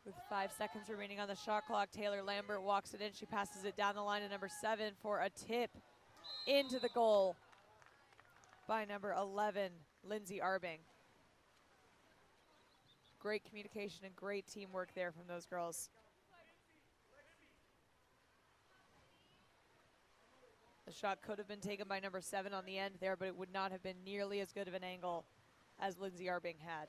With 5 seconds remaining on the shot clock, Taylor Lambert walks it in. She passes it down the line to number 7 for a tip into the goal by number 11, Lindsay Arbing. Great communication and great teamwork there from those girls. The shot could have been taken by number 7 on the end there, but it would not have been nearly as good of an angle as Lindsay Arbing had.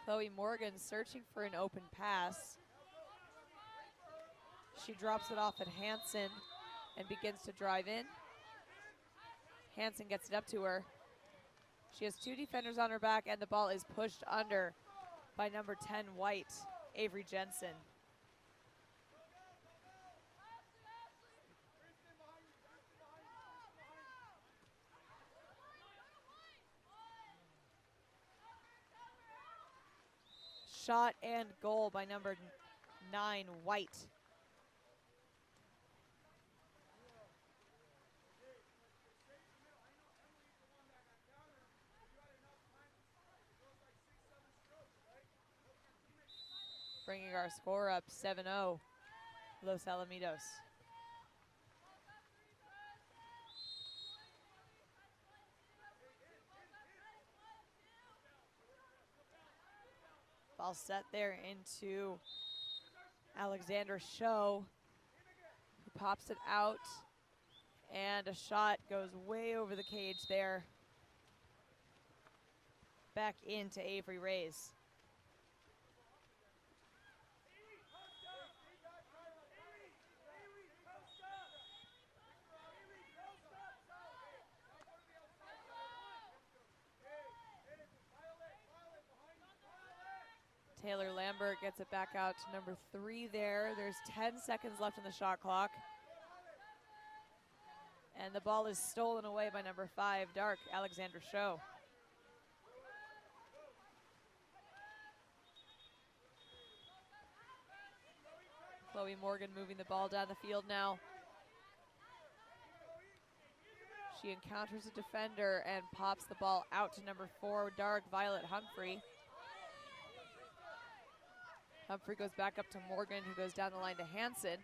Chloe Morgan searching for an open pass. She drops it off at Hansen and begins to drive in. Hansen gets it up to her. She has 2 defenders on her back, and the ball is pushed under by number 10, White, Avery Jensen. Shot and goal by number 9, White. Bringing our score up 7-0, Los Alamitos. Ball set there into Alexander Show, who pops it out, and a shot goes way over the cage there. Back into Avery Reyes. Taylor Lambert gets it back out to number 3 there. There's 10 seconds left on the shot clock. And the ball is stolen away by number 5, Dark Alexander Show. Chloe Morgan moving the ball down the field now. She encounters a defender and pops the ball out to number 4, Dark Violet Humphrey. Humphrey goes back up to Morgan, who goes down the line to Hansen.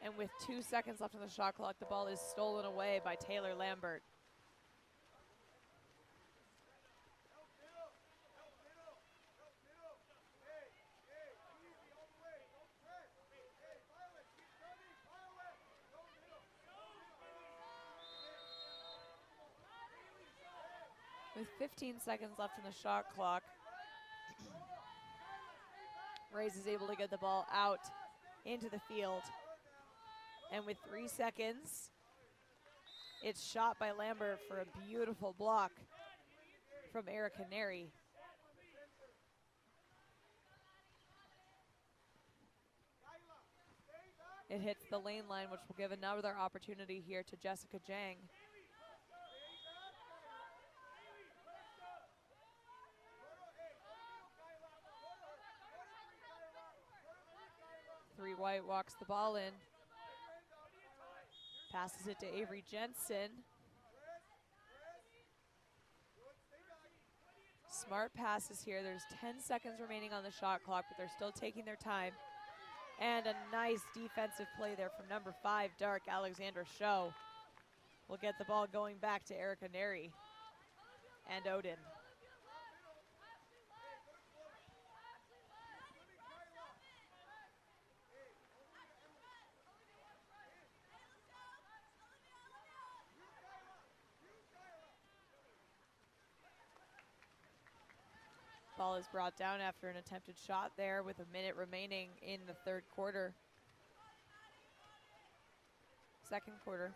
And with 2 seconds left on the shot clock, the ball is stolen away by Taylor Lambert. With 15 seconds left on the shot clock, Reyes is able to get the ball out into the field. And with 3 seconds, it's shot by Lambert for a beautiful block from Erica Neri. It hits the lane line, which will give another opportunity here to Jessica Jang. White walks the ball in, passes it to Avery Jensen. Smart passes here. There's 10 seconds remaining on the shot clock, but they're still taking their time. And a nice defensive play there from number 5, Dark Alexander Show. will get the ball going back to Erica Neri and Odin. Ball is brought down after an attempted shot there with a minute remaining in the third quarter. Second quarter.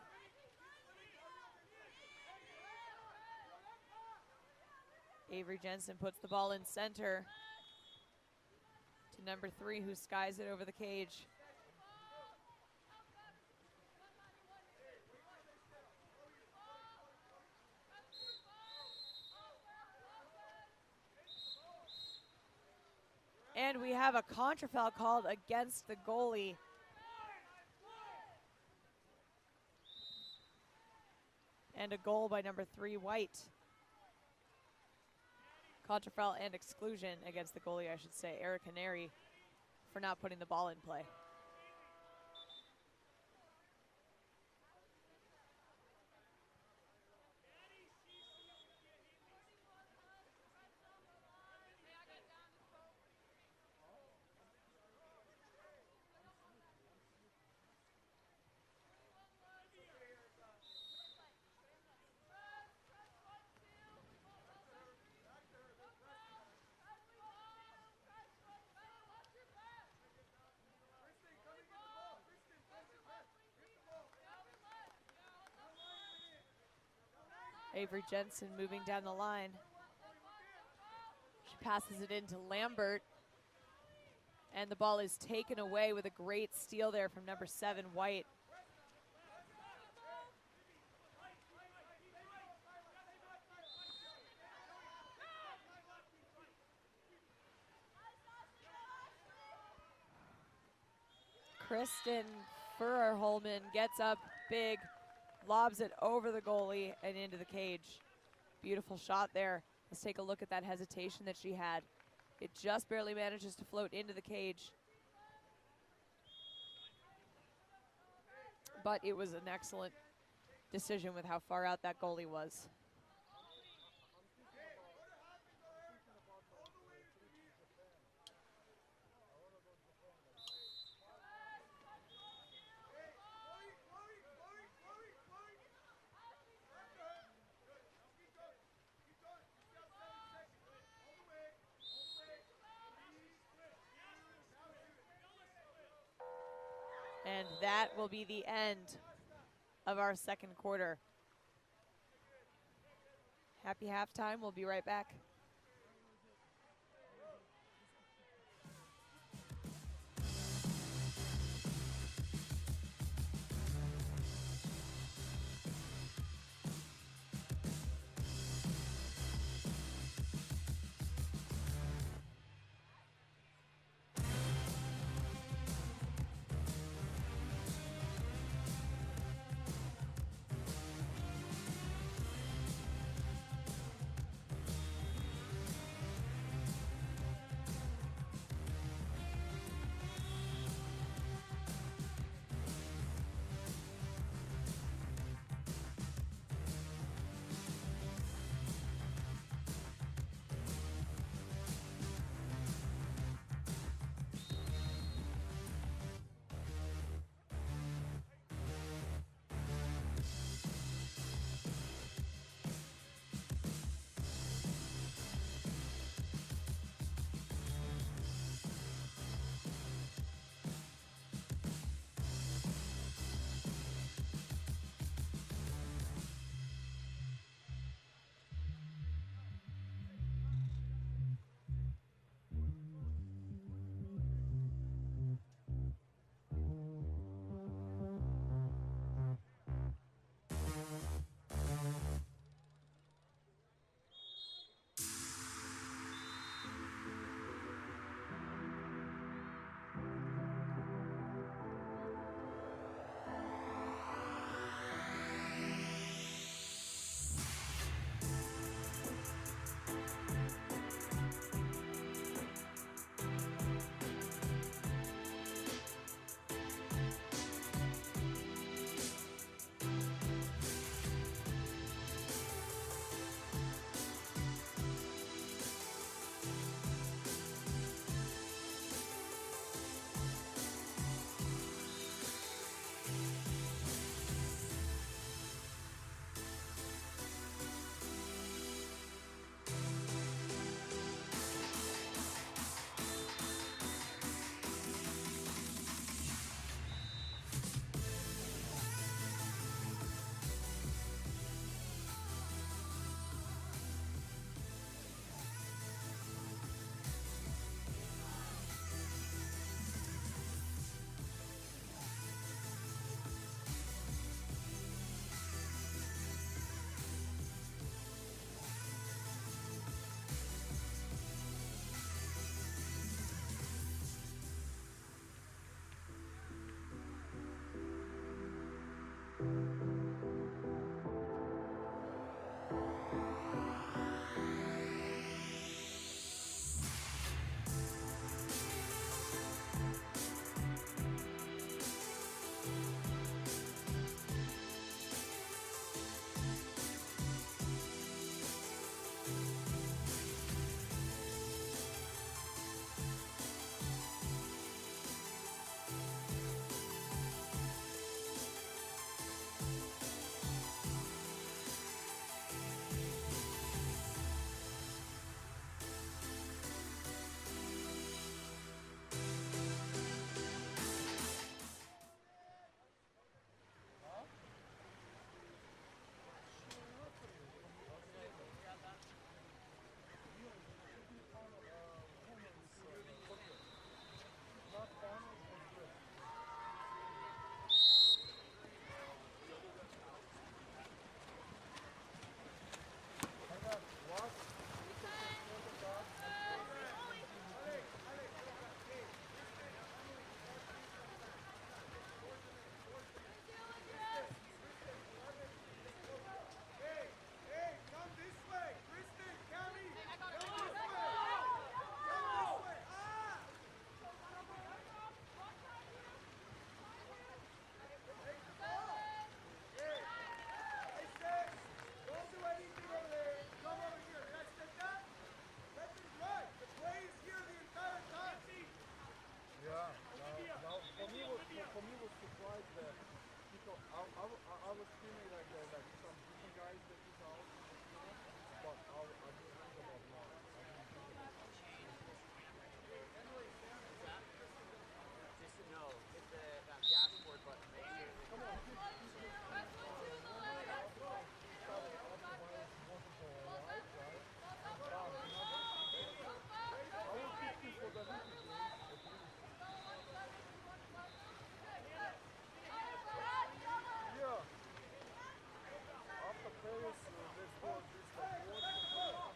Avery Jensen puts the ball in center to number 3, who skies it over the cage. And we have a contra foul called against the goalie. And a goal by number 3, White. Contra foul and exclusion against the goalie, I should say, Erica Neri, for not putting the ball in play. Avery Jensen moving down the line. She passes it into Lambert. And the ball is taken away with a great steal there from number 7, White. Kristen Furrer-Holman gets up big, lobs it over the goalie and into the cage. Beautiful shot there. Let's take a look at that hesitation that she had. It just barely manages to float into the cage. But it was an excellent decision with how far out that goalie was. And that will be the end of our second quarter. Happy halftime. We'll be right back. I was feeling like there like some different guys that is out in the field, but I didn't think about now. I didn't think about that. Just no, hit that dashboard button. Make sure that Come on, keep normally after she started optimize multiple right? I will keep this for the Olympic Games at least. Yeah. After Paris, let's go on this like what?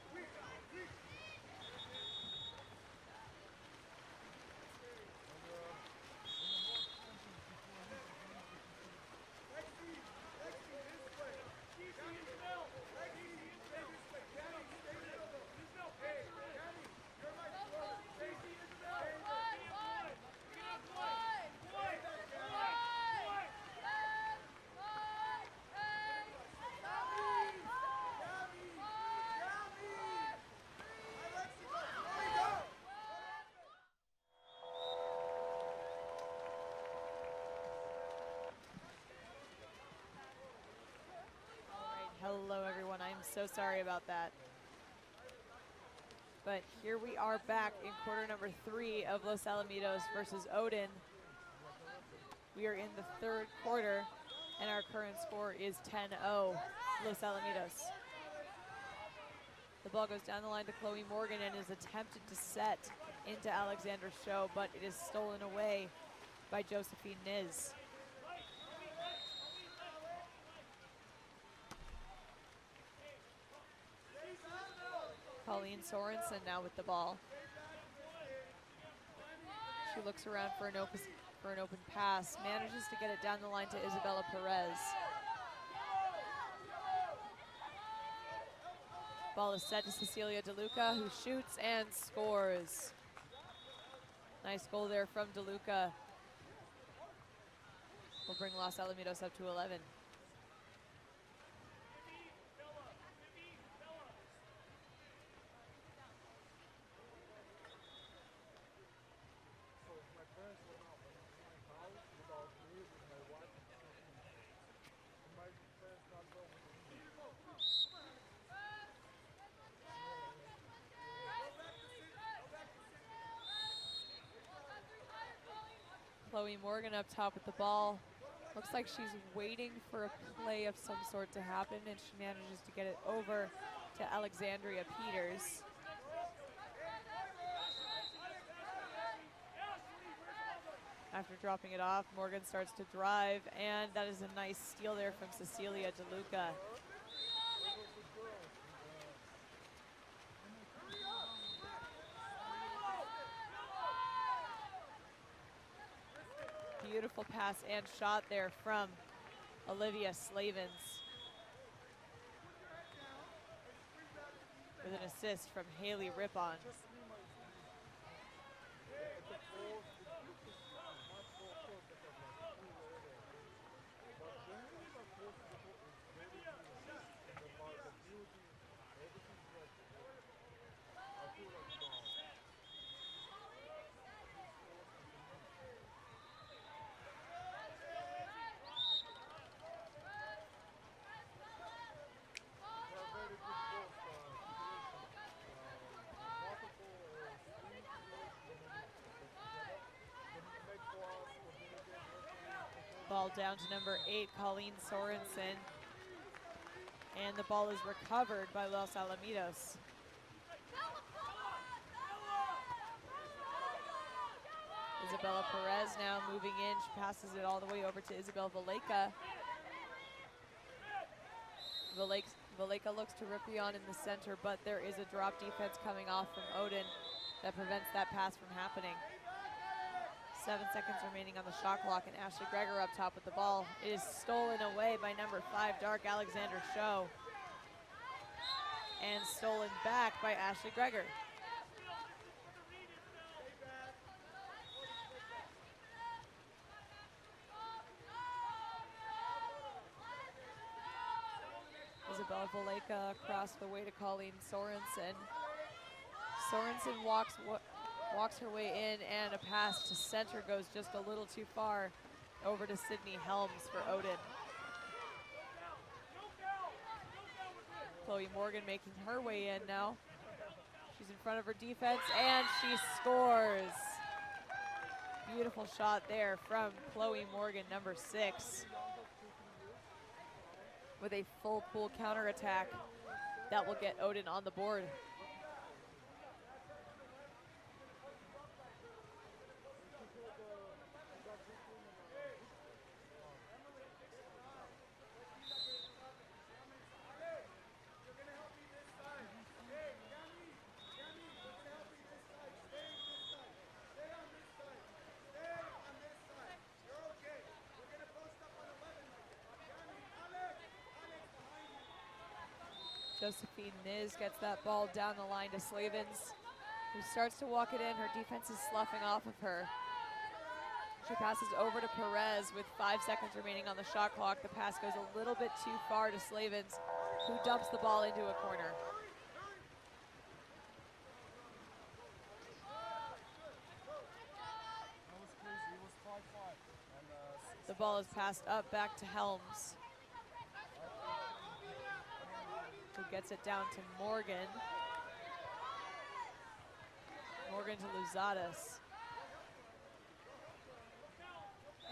Hello, everyone. I'm so sorry about that. But here we are back in quarter number 3 of Los Alamitos versus Odin. We are in the 3rd quarter, and our current score is 10-0, Los Alamitos. The ball goes down the line to Chloe Morgan and is attempted to set into Alexander's show, but it is stolen away by Josephine Niz. Colleen Sorensen now with the ball. She looks around for an open pass, manages to get it down the line to Isabella Perez. Ball is set to Cecilia DeLuca, who shoots and scores. Nice goal there from DeLuca. Will bring Los Alamitos up to 11. Chloe Morgan up top with the ball. Looks like she's waiting for a play of some sort to happen, and she manages to get it over to Alexandria Peters. After dropping it off, Morgan starts to drive, and that is a nice steal there from Cecilia DeLuca. Beautiful pass and shot there from Olivia Slavens, with an assist from Haley Rippon. Ball down to number 8, Colleen Sorensen. And the ball is recovered by Los Alamitos. Isabella Perez now moving in. She passes it all the way over to Isabel Valleca. Valleca looks to Ripion in the center, but there is a drop defense coming off from Odin that prevents that pass from happening. 7 seconds remaining on the shot clock, and Ashley Greger up top with the ball. It is stolen away by number 5, Dark Alexander Show. And stolen back by Ashley Greger. Isabel Valleca across the way to Colleen Sorensen. Sorensen walks her way in, and a pass to center goes just a little too far over to Sydney Helms for Odin. Chloe Morgan making her way in now. She's in front of her defense, and she scores. Beautiful shot there from Chloe Morgan, number 6, with a full pool counterattack that will get Odin on the board. Josephine Niz gets that ball down the line to Slavens, who starts to walk it in. Her defense is sloughing off of her. She passes over to Perez with 5 seconds remaining on the shot clock. The pass goes a little bit too far to Slavens, who dumps the ball into a corner. That was crazy. It was 5-5. And The ball is passed up back to Helms, who gets it down to Morgan. Morgan to Luzadas.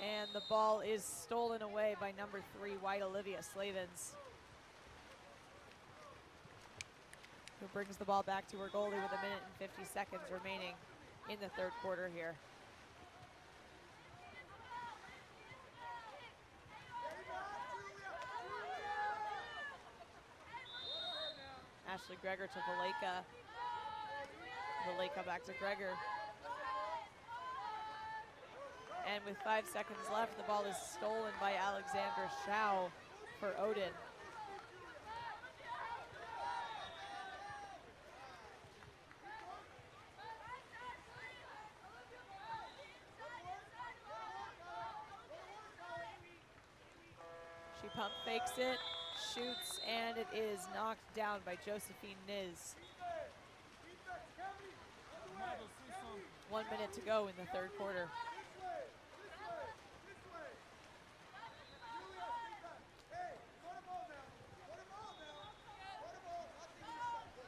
And the ball is stolen away by number 3, White Olivia Slavens, who brings the ball back to her goalie with 1 minute and 50 seconds remaining in the third quarter here. Ashley Gregor to Valeka. Valeka back to Gregor. And with 5 seconds left, the ball is stolen by Alexandra Shao for Odin. She pump fakes it, shoots, and it is knocked down by Josephine Niz. 1 minute to go in the third quarter.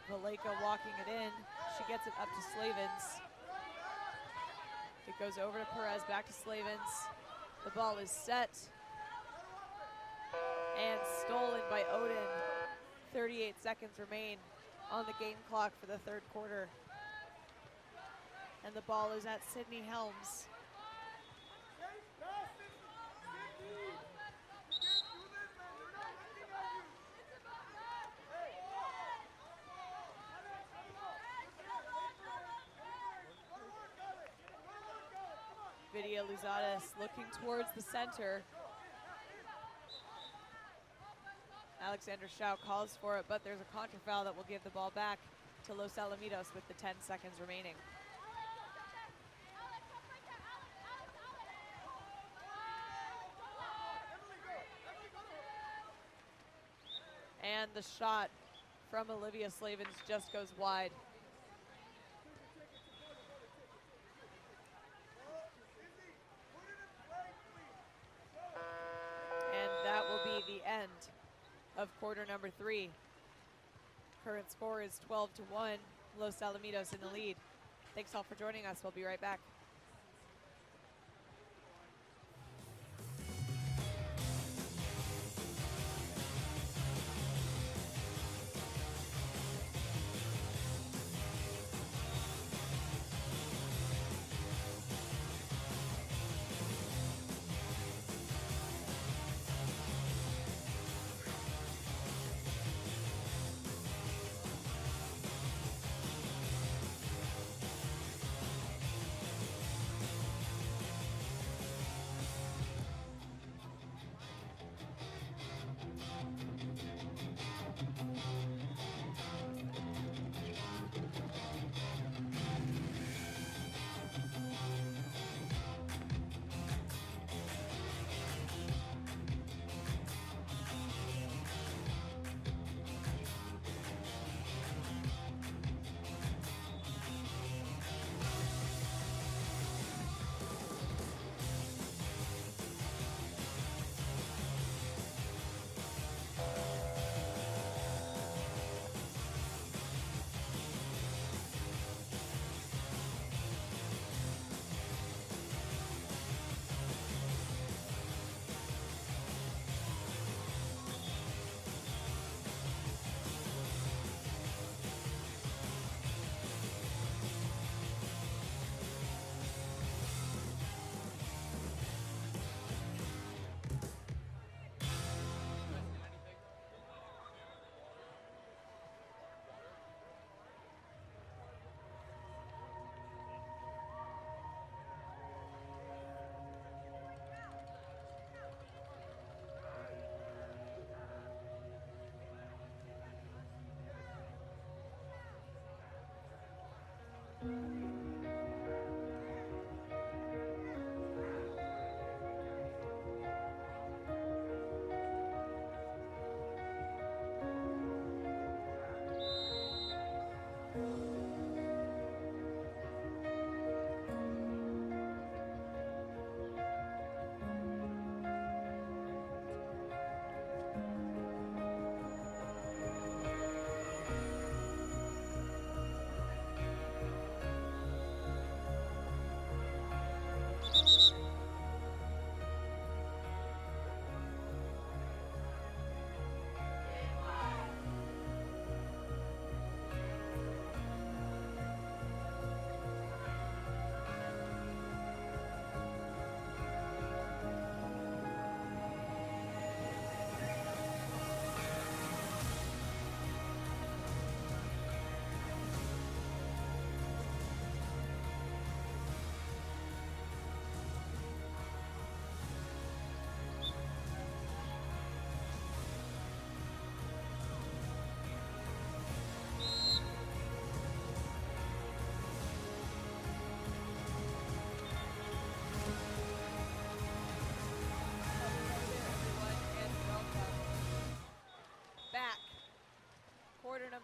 Valeka walking it in. She gets it up to Slavens. It goes over to Perez, back to Slavens. The ball is set and stolen by Odin. 38 seconds remain on the game clock for the third quarter. And the ball is at Sydney Helms. Vidia Luzadas looking towards the center. Alexander Shao calls for it, but there's a contra foul that will give the ball back to Los Alamitos with the 10 seconds remaining. And the shot from Olivia Slavens just goes wide. And that will be the end of quarter number 3. Current score is 12-1. Los Alamitos in the lead. Thanks all for joining us. We'll be right back.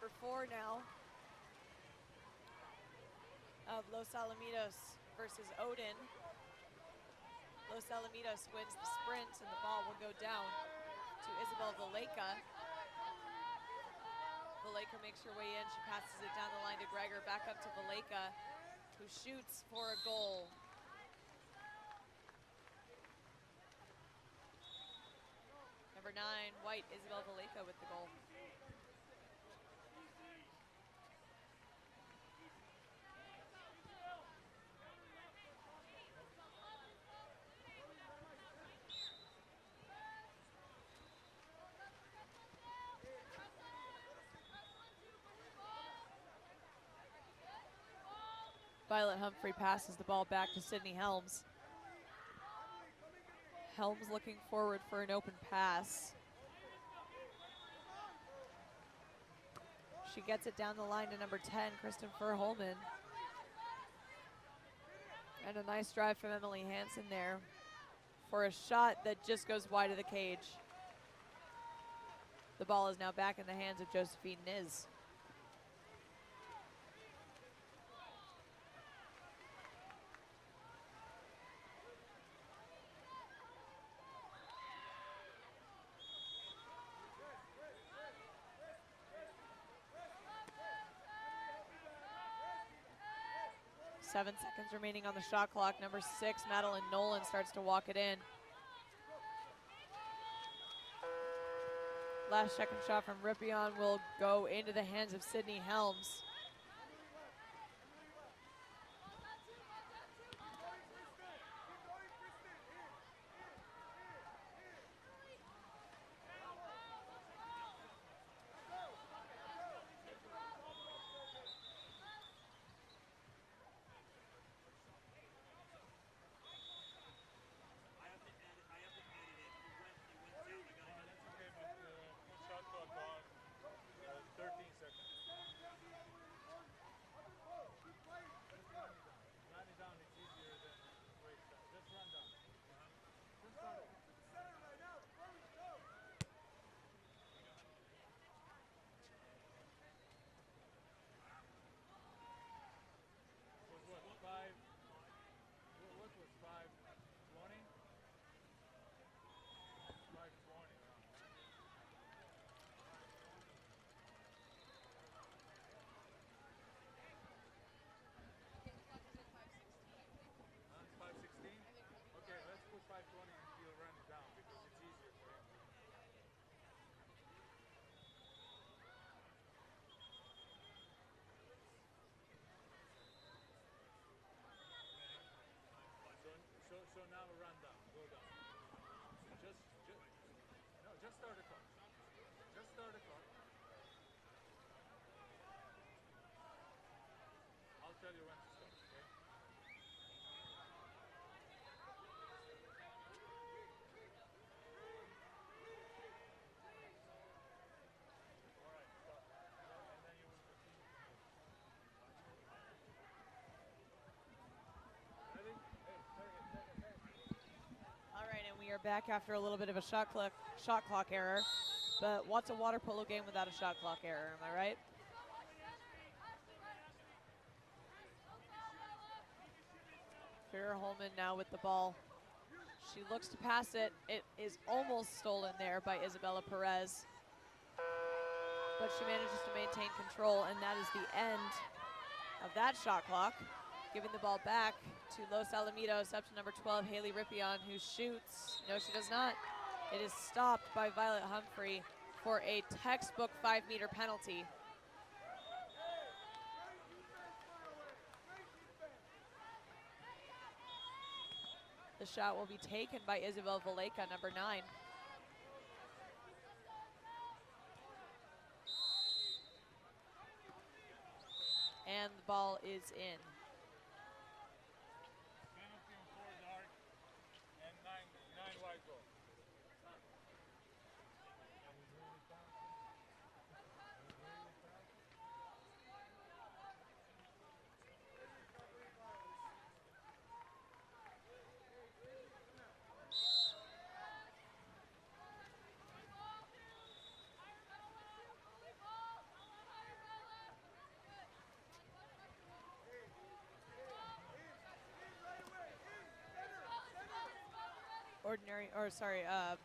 number 4 now of Los Alamitos versus Odin. Los Alamitos wins the sprint, and the ball will go down to Isabel Valleca. Valleca makes her way in. She passes it down the line to Gregor, back up to Valleca, who shoots for a goal. Number 9, White, Isabel Valleca with the goal. Violet Humphrey passes the ball back to Sydney Helms. Helms looking forward for an open pass. She gets it down the line to number 10, Kristen Furr-Holman. And a nice drive from Emily Hansen there for a shot that just goes wide of the cage. The ball is now back in the hands of Josephine Niz. Seven seconds remaining on the shot clock. Number 6, Madeline Nolan, starts to walk it in. Last second shot from Rippion will go into the hands of Sydney Helms. So now run down, go down. Just start the clock. Just start the clock. I'll tell you when to stop, okay? All right, stop. And then you will continue. Ready? Hey, All right, and we are back after a little bit of a shot clock error. But what's a water polo game without a shot clock error, am I right? Furr-Holman now with the ball. She looks to pass it. It is almost stolen there by Isabella Perez. But she manages to maintain control, and that is the end of that shot clock. Giving the ball back to Los Alamitos, up to number 12, Haley Rippion, who shoots. No, she does not. It is stopped by Violet Humphrey for a textbook 5-meter penalty. The shot will be taken by Isabel Valleca, number 9. And the ball is in. penalty on 4 dark and 9 wide goal.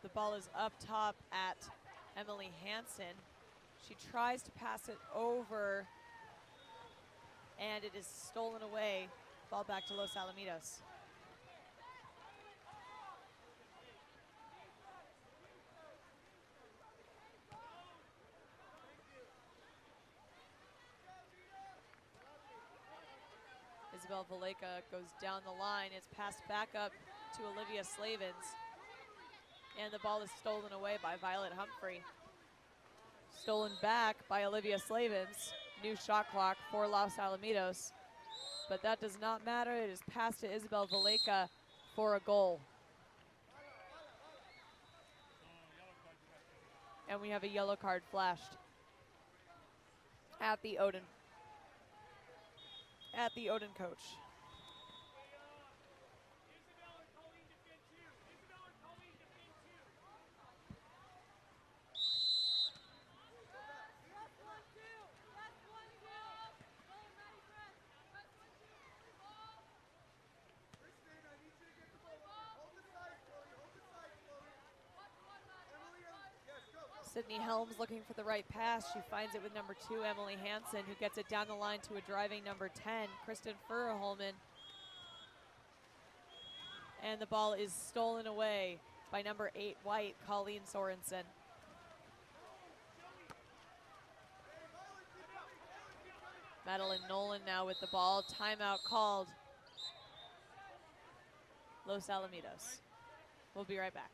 the ball is up top at Emily Hansen. She tries to pass it over, and it is stolen away. Ball back to Los Alamitos. Isabel Valleca goes down the line. It's passed back up to Olivia Slavens. And the ball is stolen away by Violet Humphrey. Stolen back by Olivia Slavens. New shot clock for Los Alamitos. But that does not matter. It is passed to Isabel Valleca for a goal. And we have a yellow card flashed at the Odin coach. Sydney Helms looking for the right pass. She finds it with number 2, Emily Hansen, who gets it down the line to a driving number 10, Kristen Furholman. And the ball is stolen away by number 8, White, Colleen Sorensen. Madeline Nolan now with the ball. Timeout called. Los Alamitos. We'll be right back.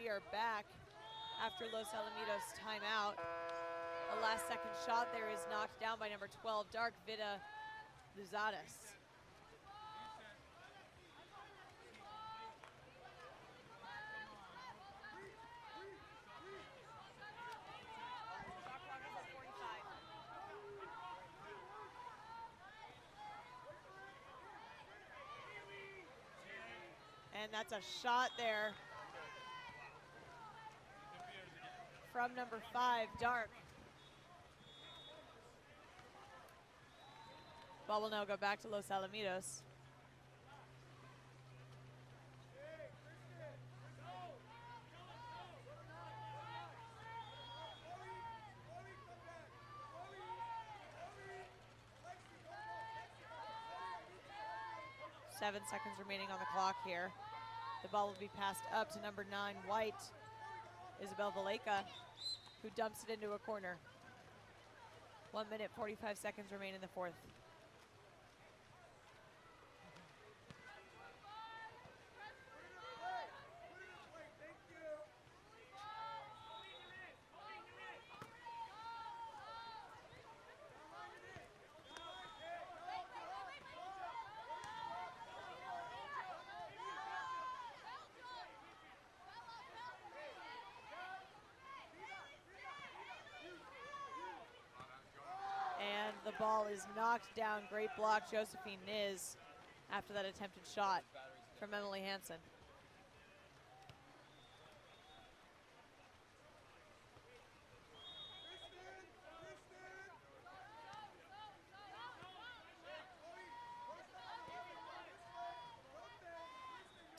We are back after Los Alamitos timeout. The last second shot there is knocked down by number 12, Dark Vida Luzadas. And that's a shot there from number 5, Dark. Ball will now go back to Los Alamitos. Seven seconds remaining on the clock here. The ball will be passed up to number 9, White, Isabel Valleca, who dumps it into a corner. 1 minute, 45 seconds remain in the fourth. The ball is knocked down. Great block, Josephine Niz, after that attempted shot from Emily Hansen.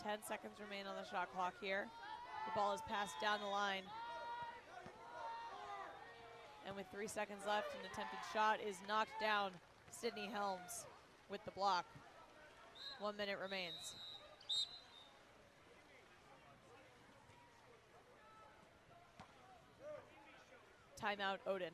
Ten seconds remain on the shot clock here. The ball is passed down the line. And with 3 seconds left, an attempted shot is knocked down. Sydney Helms with the block. 1 minute remains. Timeout, Odin.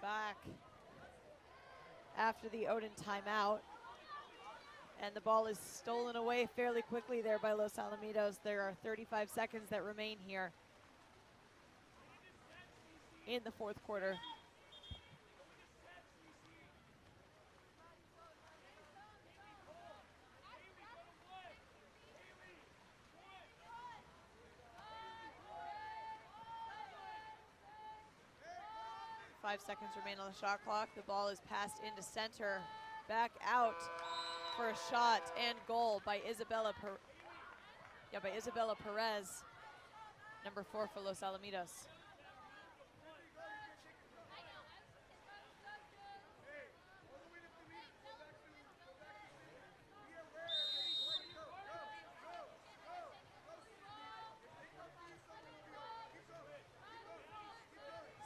back after the Odin timeout. And the ball is stolen away fairly quickly there by Los Alamitos. There are 35 seconds that remain here in the fourth quarter. Five seconds remain on the shot clock. The ball is passed into center. Back out for a shot and goal by Isabella Perez, number 4 for Los Alamitos.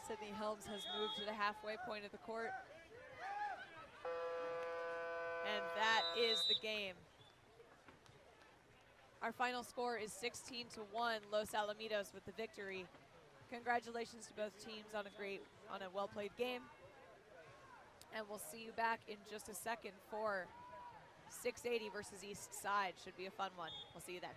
Sydney Helms has moved to the halfway point of the court. And that is the game. Our final score is 16-1, Los Alamitos with the victory. Congratulations to both teams on a well-played game. And we'll see you back in just a second for 680 versus East Side. Should be a fun one. We'll see you then.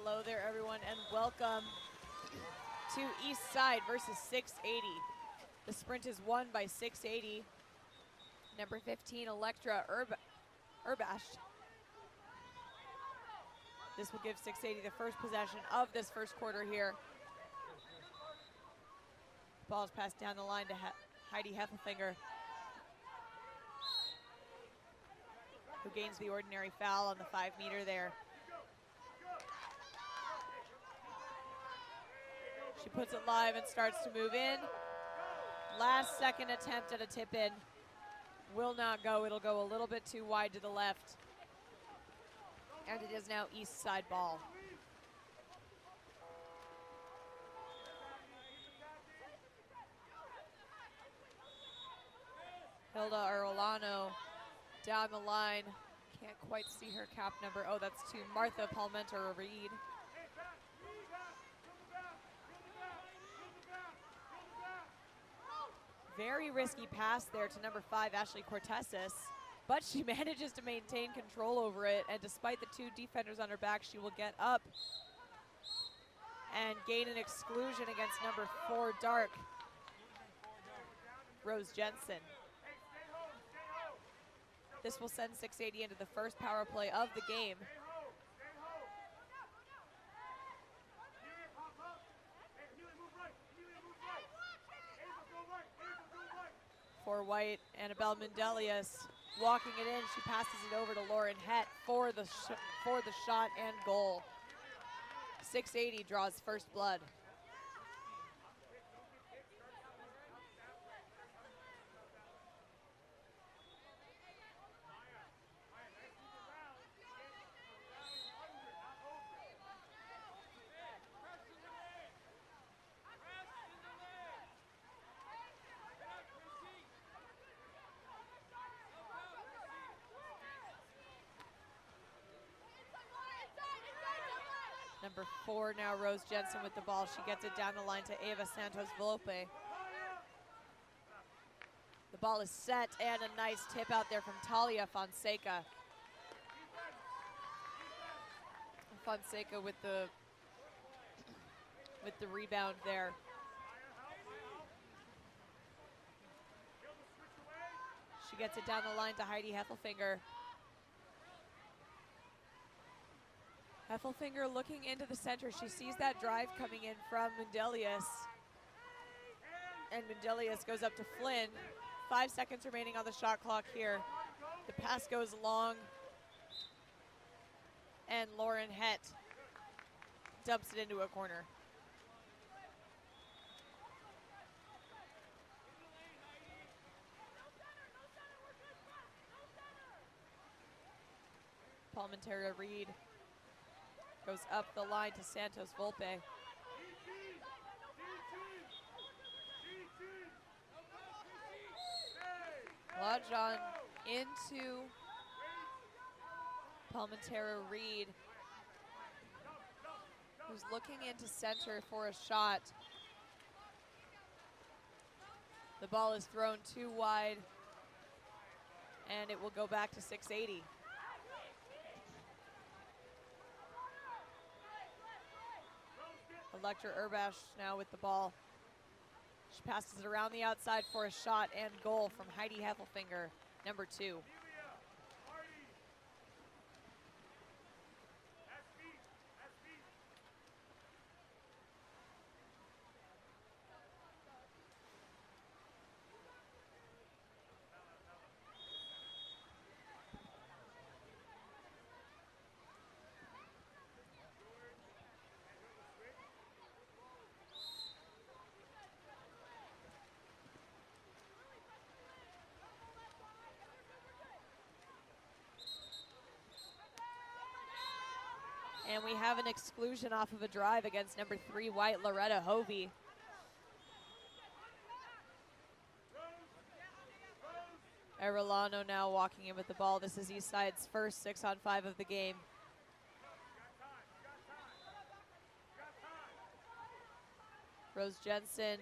Hello there, everyone, and welcome to East Side versus 680. The sprint is won by 680. Number 15, Electra Urbashed. This will give 680 the first possession of this first quarter here. Ball's passed down the line to Heidi Heffelfinger, who gains the ordinary foul on the 5-meter there. She puts it live and starts to move in. Last second attempt at a tip in. Will not go. It'll go a little bit too wide to the left. And it is now East Side ball. Hilda Arolano down the line. Can't quite see her cap number. Oh, that's to Martha Palmenter-Reed. Very risky pass there to number 5, Ashley Cortesis, but she manages to maintain control over it, and despite the 2 defenders on her back, she will get up and gain an exclusion against number 4, Dark, Rose Jensen. This will send 680 into the first power play of the game. For White, Annabelle Mendelius walking it in. She passes it over to Lauren Het for the shot and goal. 680 draws first blood. Number 4 now, Rose Jensen with the ball. She gets it down the line to Eva Santos-Volpe. The ball is set, and a nice tip out there from Talia Fonseca. Fonseca with the rebound there. She gets it down the line to Heidi Heffelfinger. Heffelfinger looking into the center. She sees that drive coming in from Mendelius. And Mendelius goes up to Flynn. 5 seconds remaining on the shot clock here. The pass goes long. And Lauren Het dumps it into a corner. Palmenter-Reed goes up the line to Santos Volpe. Lajon into Palmenter-Reed, who's looking into center for a shot. The ball is thrown too wide, and it will go back to 680. Electra Urbash now with the ball. She passes it around the outside for a shot and goal from Heidi Heffelfinger, number 2. And we have an exclusion off of a drive against number 3, White, Loretta Hovey. Arellano now walking in with the ball. This is Eastside's first 6-on-5 of the game. Rose Jensen,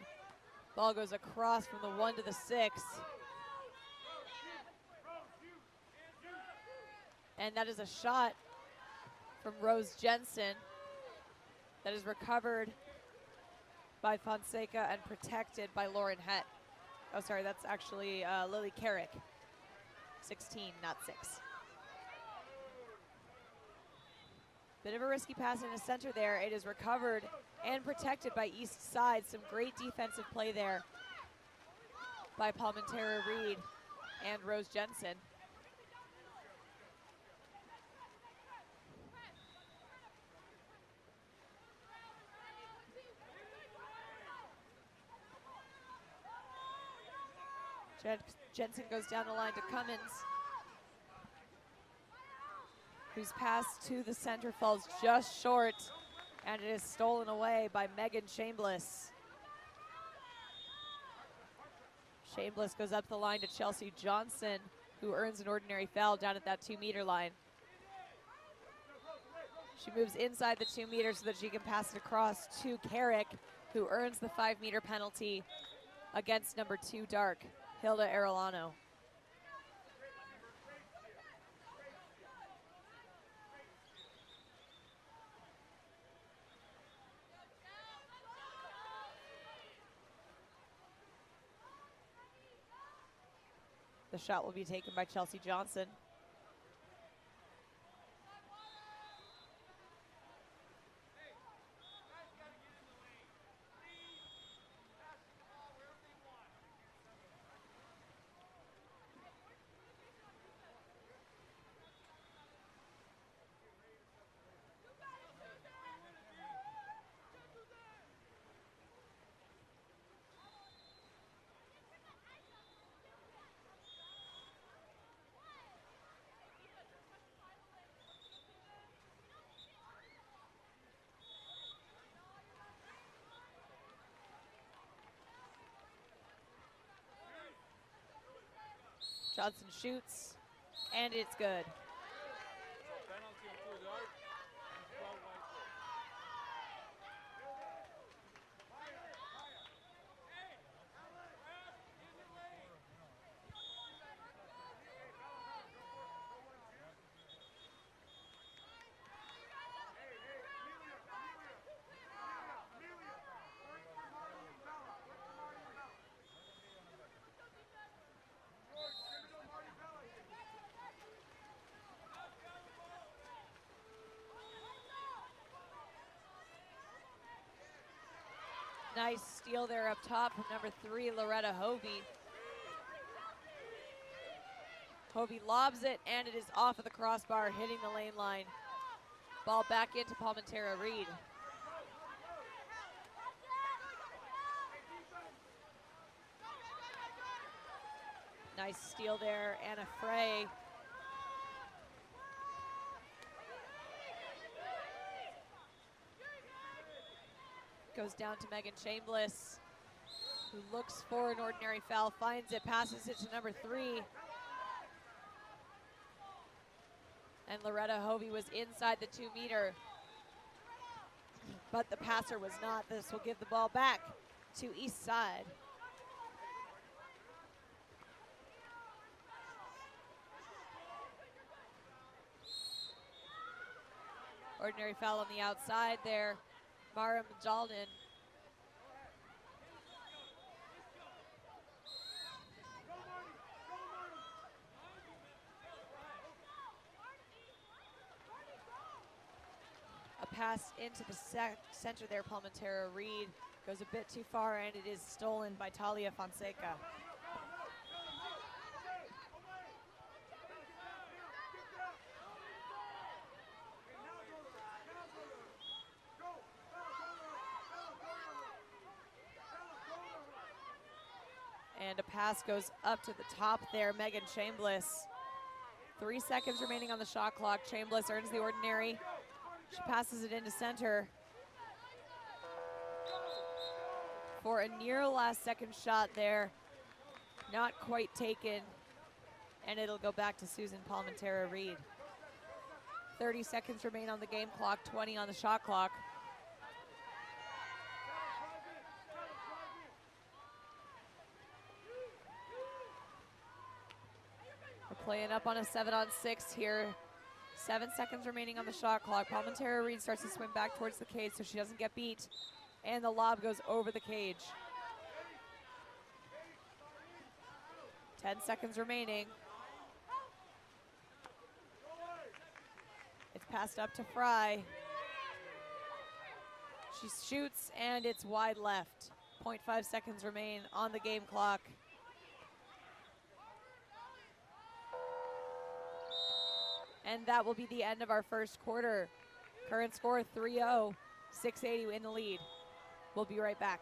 ball goes across from the 1 to the 6. And that is a shot from Rose Jensen. that is recovered by Fonseca and protected by Lauren Het. Oh, sorry, that's actually Lily Carrick. 16, not 6. Bit of a risky pass in the center there. It is recovered and protected by East Side. Some great defensive play there by Palmentera Reed and Rose Jensen. Jensen goes down the line to Cummins, whose pass to the center falls just short, and it is stolen away by Megan Shameless. Shameless goes up the line to Chelsea Johnson, who earns an ordinary foul down at that 2-meter line. She moves inside the 2 meters so that she can pass it across to Carrick, who earns the 5-meter penalty against number 2 Dark, Hilda Arellano. The shot will be taken by Chelsea Johnson. Johnson shoots, and it's good. Penalty on 2 Dark and 12 white. Nice steal there up top from number 3, Loretta Hovey. Hovey lobs it, and it is off of the crossbar, hitting the lane line. Ball back into Palmentera Reed. Nice steal there, Anna Frey. Goes down to Megan Shameless, who looks for an ordinary foul, finds it, passes it to number 3. And Loretta Hovey was inside the 2-meter, but the passer was not. This will give the ball back to East Side. Ordinary foul on the outside there. Mara Majalden. A pass into the center there, Palmentera Reed goes a bit too far, and it is stolen by Talia Fonseca. And a pass goes up to the top there, Megan Shameless. 3 seconds remaining on the shot clock. Shameless earns the ordinary. She passes it into center for a near last second shot there. Not quite taken, and it'll go back to Susan Palmentera Reed. 30 seconds remain on the game clock, 20 on the shot clock. We're playing up on a 7-on-6 here. 7 seconds remaining on the shot clock. Palmentara Reed starts to swim back towards the cage so she doesn't get beat. And the lob goes over the cage. 10 seconds remaining. It's passed up to Fry. She shoots and it's wide left. 0.5 seconds remain on the game clock. And that will be the end of our first quarter. Current score 3-0, 680 in the lead. We'll be right back.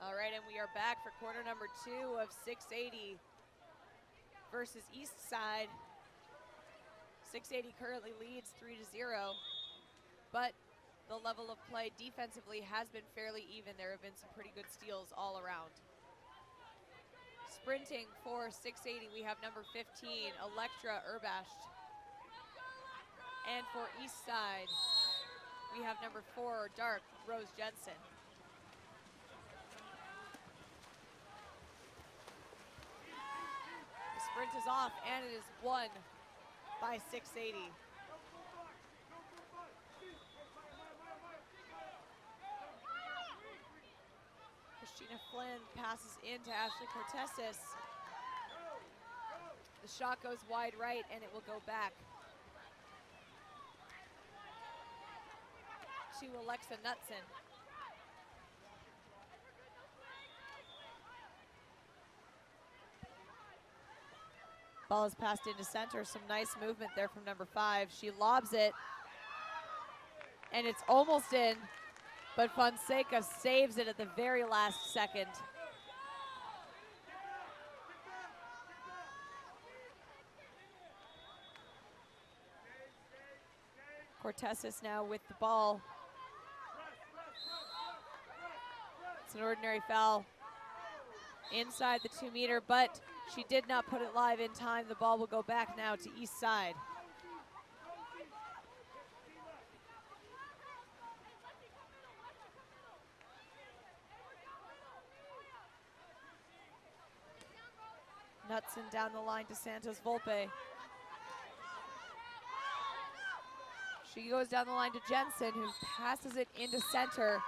All right, and we are back for quarter number 2 of 680 versus East Side. 680 currently leads 3-0, but the level of play defensively has been fairly even. There have been some pretty good steals all around. Sprinting for 680, we have number 15, Electra Urbasht. And for East Side, we have number 4, Dark Rose Jensen. The sprint is off, and it is won by 680. Christina Flynn passes into Ashley Cortezis. The shot goes wide right, and it will go back to Alexa Knutson. Ball is passed into center. Some nice movement there from number 5. She lobs it, and it's almost in, but Fonseca saves it at the very last second. Cortezis now with the ball. It's an ordinary foul inside the 2-meter, but she did not put it live in time. The ball will go back now to East Side. Knutson down the line to Santos Volpe. She goes down the line to Jensen, who passes it into center.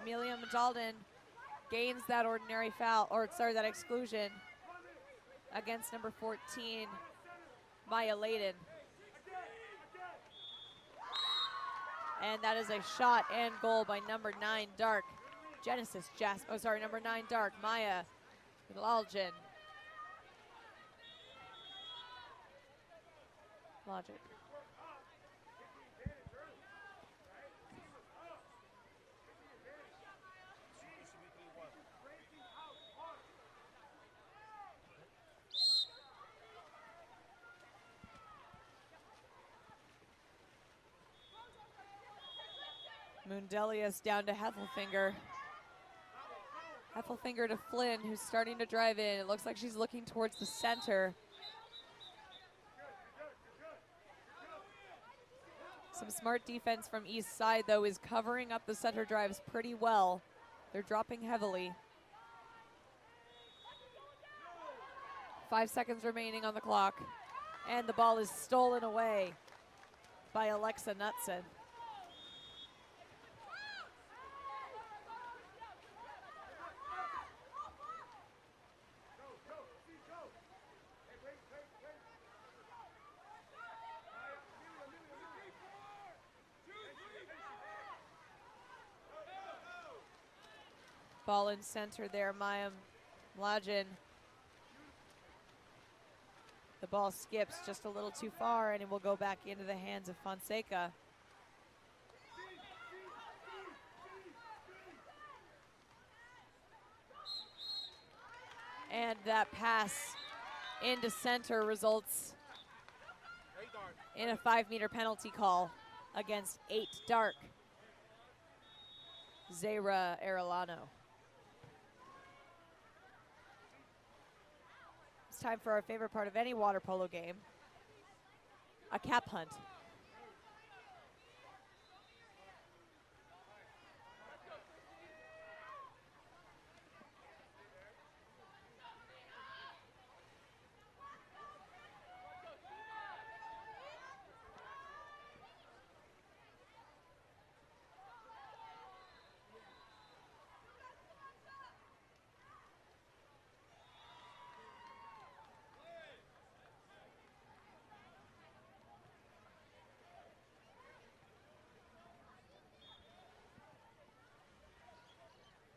Amelia Madalden gains that ordinary foul, or sorry, that exclusion against number 14, Maya Layden. And that is a shot and goal by number 9, Dark. Number 9, Dark, Maya Laljan. Logic. This should be 3-1. Mundelius down to Heffelfinger. Heffelfinger to Flynn, who's starting to drive in. It looks like she's looking towards the center. Some smart defense from east side, though, is covering up the center drives pretty well. They're dropping heavily. 5 seconds remaining on the clock. And the ball is stolen away by Alexa Knutson. Ball in center there, Maya Mladen. The ball skips just a little too far, and it will go back into the hands of Fonseca. And that pass into center results in a 5-meter penalty call against 8 dark Zayra Arellano. It's time for our favorite part of any water polo game, a cap hunt.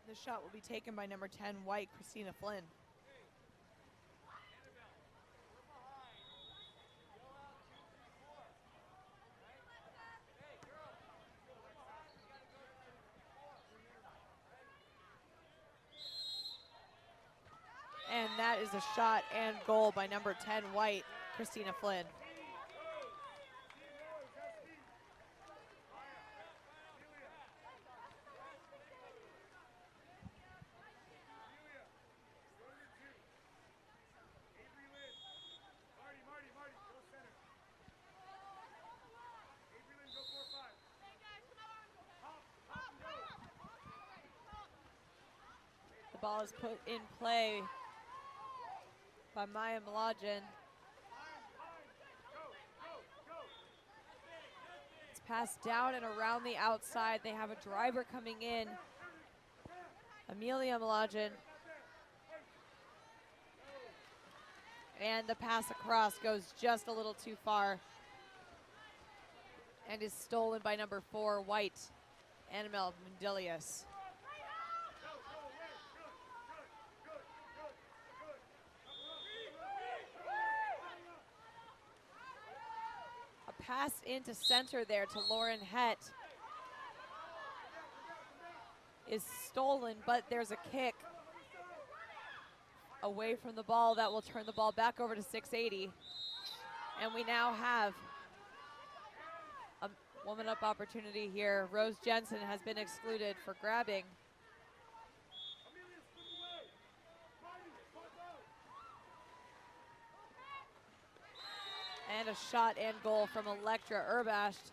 The shot will be taken by number 10 white, Christina Flynn. And that is a shot and goal by number 10 white, Christina Flynn. The ball is put in play by Maya Mladen. It's passed down and around the outside. They have a driver coming in, Amelia Mladen. And the pass across goes just a little too far and is stolen by number 4, white, Annabelle Mundelius. Pass into center there to Lauren Het is stolen, but there's a kick away from the ball that will turn the ball back over to 680. And we now have a woman up opportunity here. Rose Jensen has been excluded for grabbing. And a shot and goal from Electra Urbasht.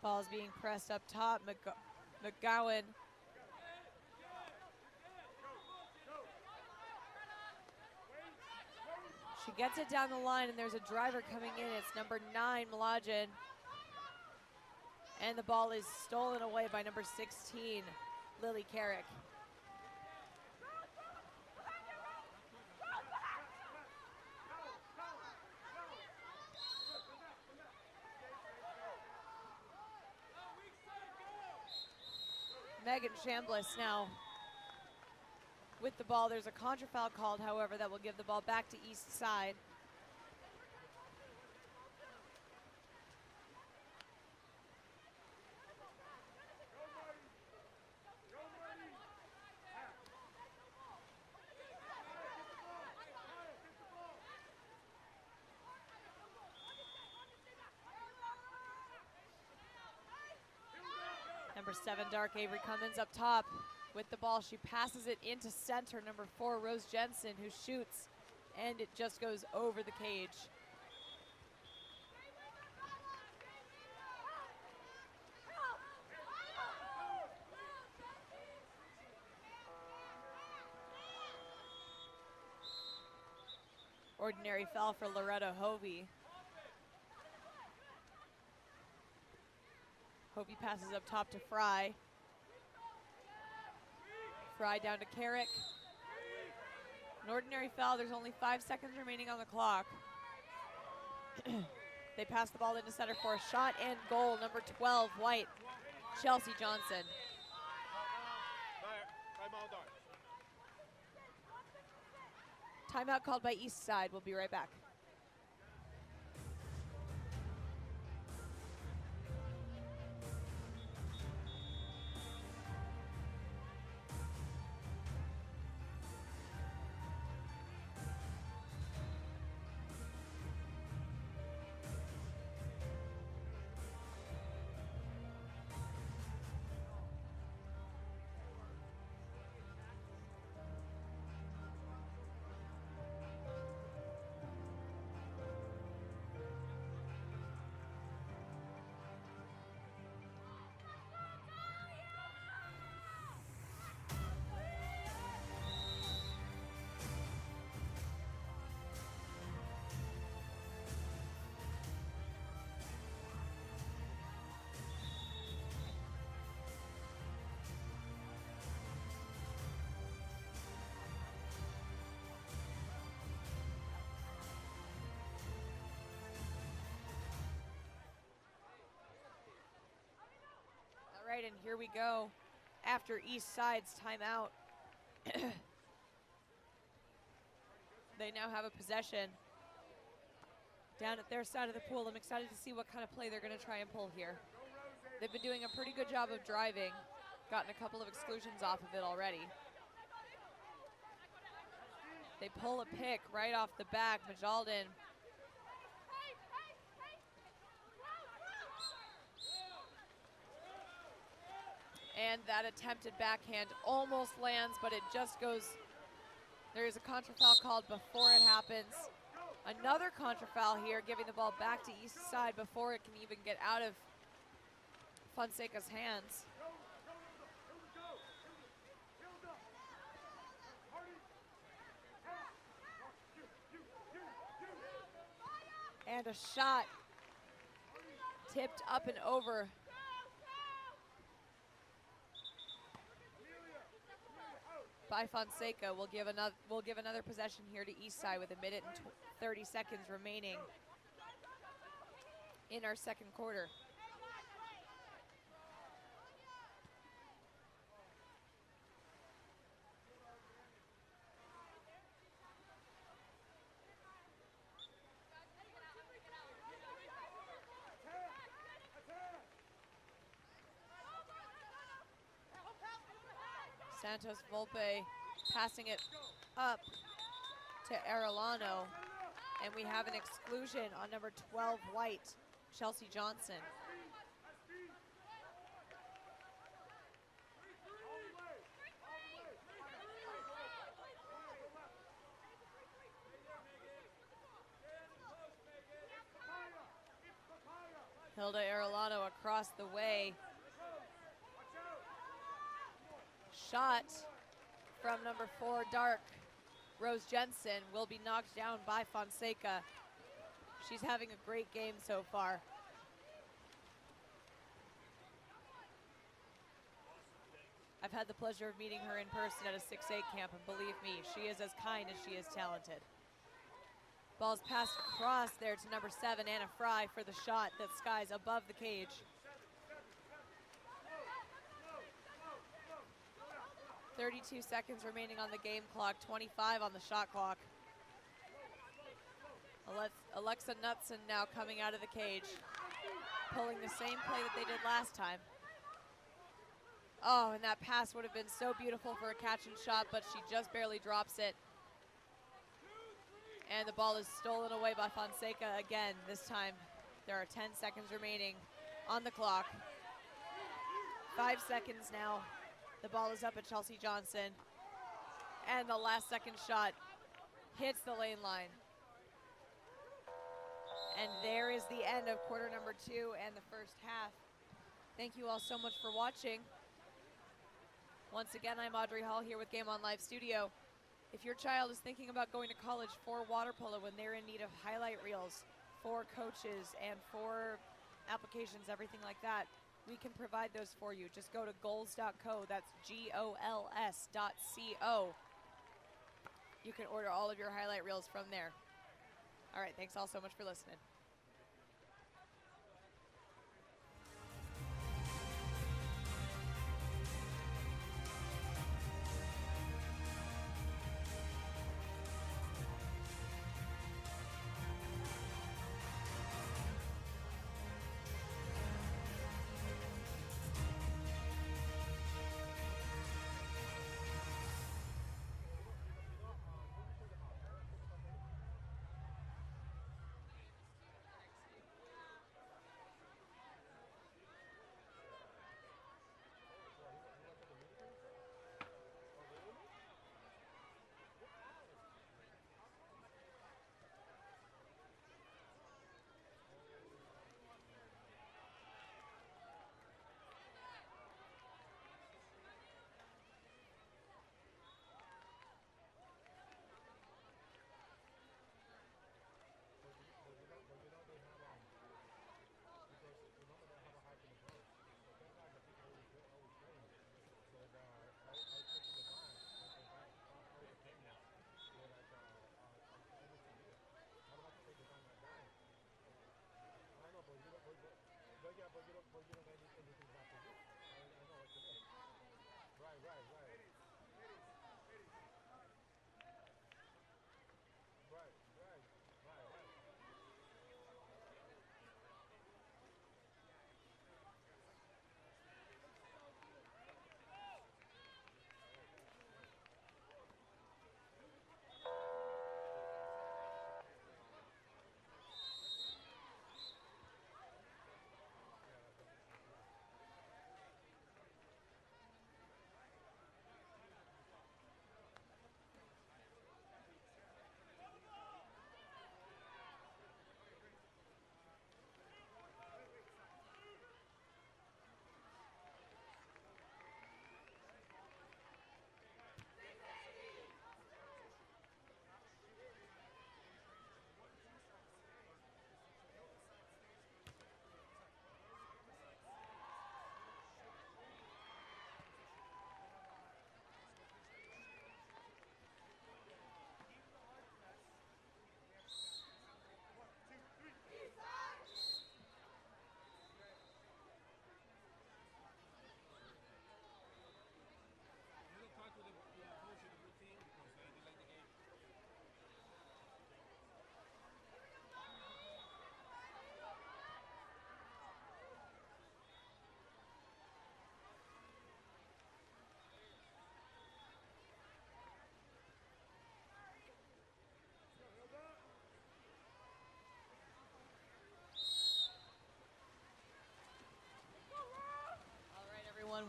Ball's being pressed up top. McGowan She gets it down the line, and there's a driver coming in. It's number 9, Malajin. And the ball is stolen away by number 16, Lily Carrick. Megan Chambliss now with the ball. There's a contra foul called, however, that will give the ball back to East Side. Number 7, Dark Avery Cummins up top with the ball. She passes it into center. Number 4, Rose Jensen, who shoots, and it just goes over the cage. Ordinary foul for Loretta Hovey. Hovey passes up top to Fry. Fry down to Carrick. An ordinary foul. There's only 5 seconds remaining on the clock. They pass the ball into center for a shot and goal. Number 12, White, Chelsea Johnson. Timeout called by East Side. We'll be right back. All right, and here we go after East Side's timeout. They now have a possession down at their side of the pool. I'm excited to see what kind of play they're going to try and pull here. They've been doing a pretty good job of driving, gotten a couple of exclusions off of it already. They pull a pick right off the back. Majalden and that attempted backhand almost lands, but it just goes. There is a contra foul called before it happens. Another contra foul here, giving the ball back to East Side before it can even get out of Fonseca's hands. And a shot tipped up and over. By Fonseca. We'll give another possession here to East Side with 1 minute and 30 seconds remaining in our second quarter. Santos Volpe passing it up to Arellano, and we have an exclusion on number 12, White, Chelsea Johnson. Hilda Arellano across the way. Shot from number 4, Dark Rose Jensen will be knocked down by Fonseca. She's having a great game so far. I've had the pleasure of meeting her in person at a 6'8" camp, and believe me, she is as kind as she is talented. Ball's passed across there to number 7, Anna Fry, for the shot that skies above the cage. .32 seconds remaining on the game clock, 25 on the shot clock. Alexa Knutson now coming out of the cage, pulling the same play that they did last time. Oh, and that pass would have been so beautiful for a catch and shot, but she just barely drops it. And the ball is stolen away by Fonseca again. This time, there are 10 seconds remaining on the clock. 5 seconds now. The ball is up at Chelsea Johnson. And the last second shot hits the lane line. And there is the end of quarter number 2 and the first half. Thank you all so much for watching. Once again, I'm Audrey Hall here with Game On Live Studio. If your child is thinking about going to college for water polo and they're in need of highlight reels for coaches and for applications, everything like that, we can provide those for you. Just go to goals.co, that's GOLS.co. You can order all of your highlight reels from there. All right, thanks all so much for listening.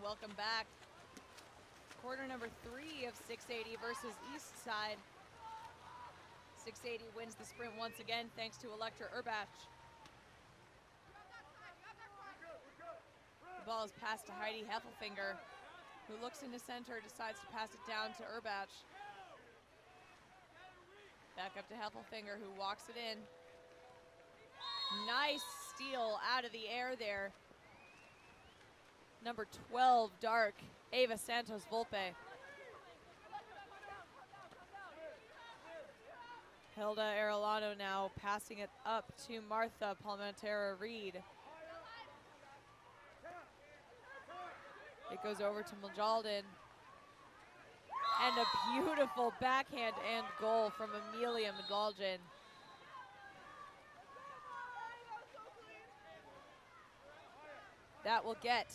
Welcome back. Quarter number 3 of 680 versus East Side. 680 wins the sprint once again thanks to Electra Urbach. The ball is passed to Heidi Heffelfinger, who looks into center, decides to pass it down to Urbach. Back up to Heffelfinger, who walks it in. Nice steal out of the air there. Number 12, Dark, Ava Santos Volpe. Hilda Arellano now passing it up to Martha Palmentera Reed. It goes over to Majalden. And a beautiful backhand and goal from Amelia Majalden. That will get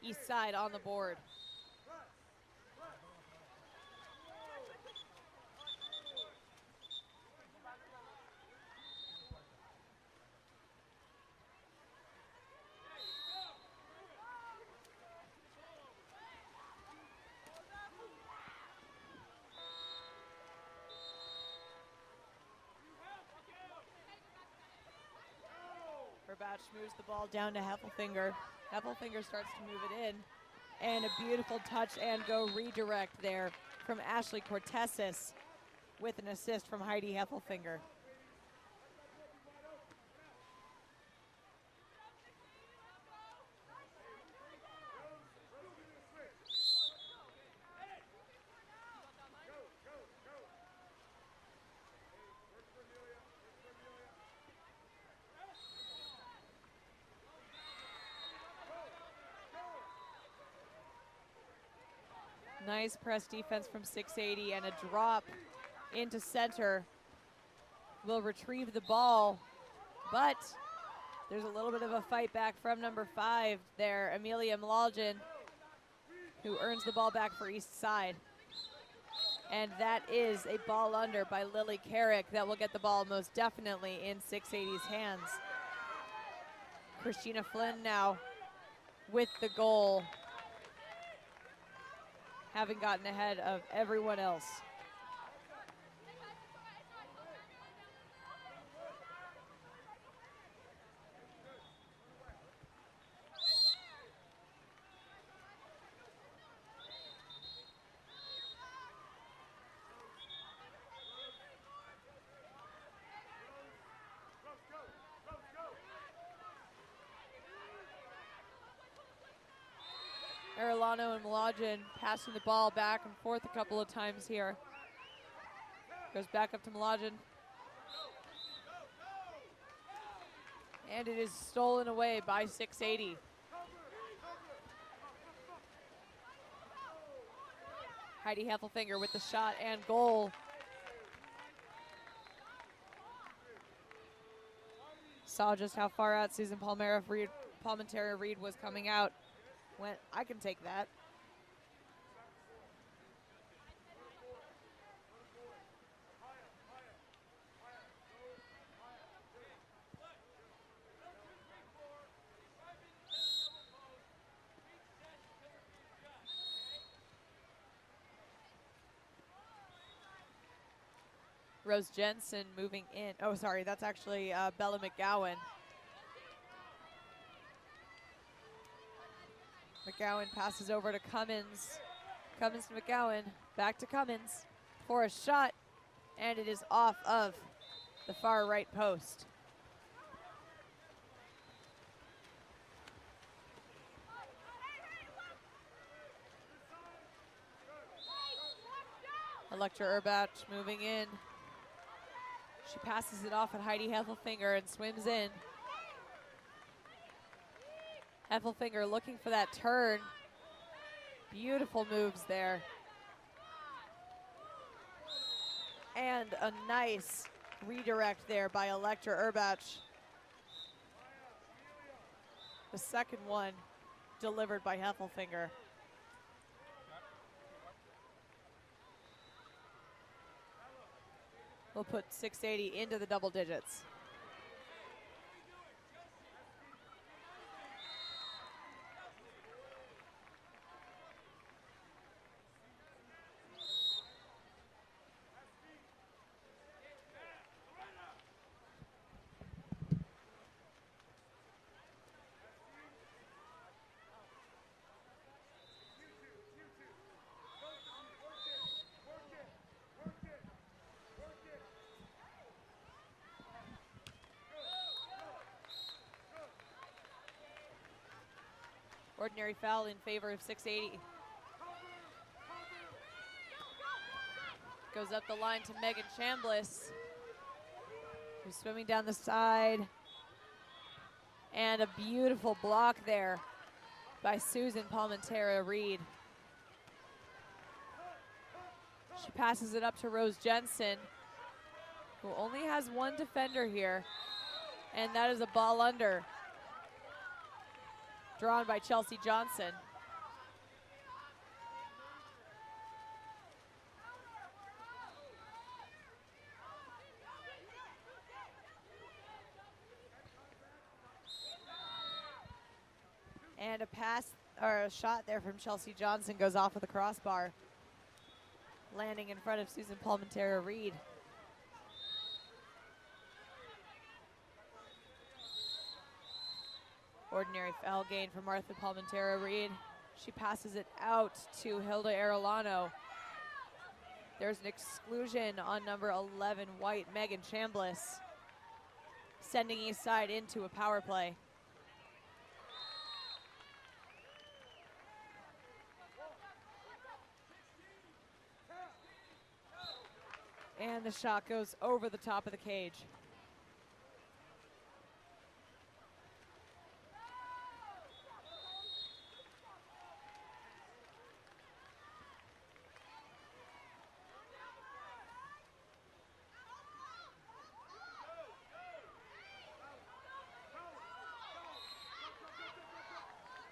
East Side on the board. Batch moves the ball down to Heffelfinger. Heffelfinger starts to move it in. And a beautiful touch and go redirect there from Ashley Cortesis with an assist from Heidi Heffelfinger. Nice press defense from 680 and a drop into center. Will retrieve the ball, but there's a little bit of a fight back from number 5 there, Amelia Malaljan, who earns the ball back for East Side. And that is a ball under by Lily Carrick that will get the ball most definitely in 680's hands. Christina Flynn now with the goal, having gotten ahead of everyone else. Arellano and Malajin passing the ball back and forth a couple of times here. Goes back up to Malajin. And it is stolen away by 680. Heidi Heffelfinger with the shot and goal. Saw just how far out Susan Palmentera Reed was coming out. Went, I can take that. Rose Jensen moving in. Oh, sorry, that's actually Bella McGowan. McGowan passes over to Cummins. Cummins to McGowan. Back to Cummins for a shot. And it is off of the far right post. Electra Urbach moving in. She passes it off at Heidi Heffelfinger and swims in. Heffelfinger looking for that turn. Beautiful moves there. And a nice redirect there by Electra Urbach. The second one delivered by Heffelfinger. We'll put 680 into the double digits. Ordinary foul in favor of 680. Goes up the line to Megan Chambliss, who's swimming down the side. And a beautiful block there by Susan Palmentera-Reed. She passes it up to Rose Jensen, who only has one defender here, and that is a ball under, drawn by Chelsea Johnson. And a pass, or a shot there from Chelsea Johnson goes off of the crossbar, landing in front of Susan Palmentera-Reed. Ordinary foul gain for Martha Palmentera-Reed. She passes it out to Hilda Arellano. There's an exclusion on number 11, white, Megan Chambliss, sending East Side into a power play. And the shot goes over the top of the cage.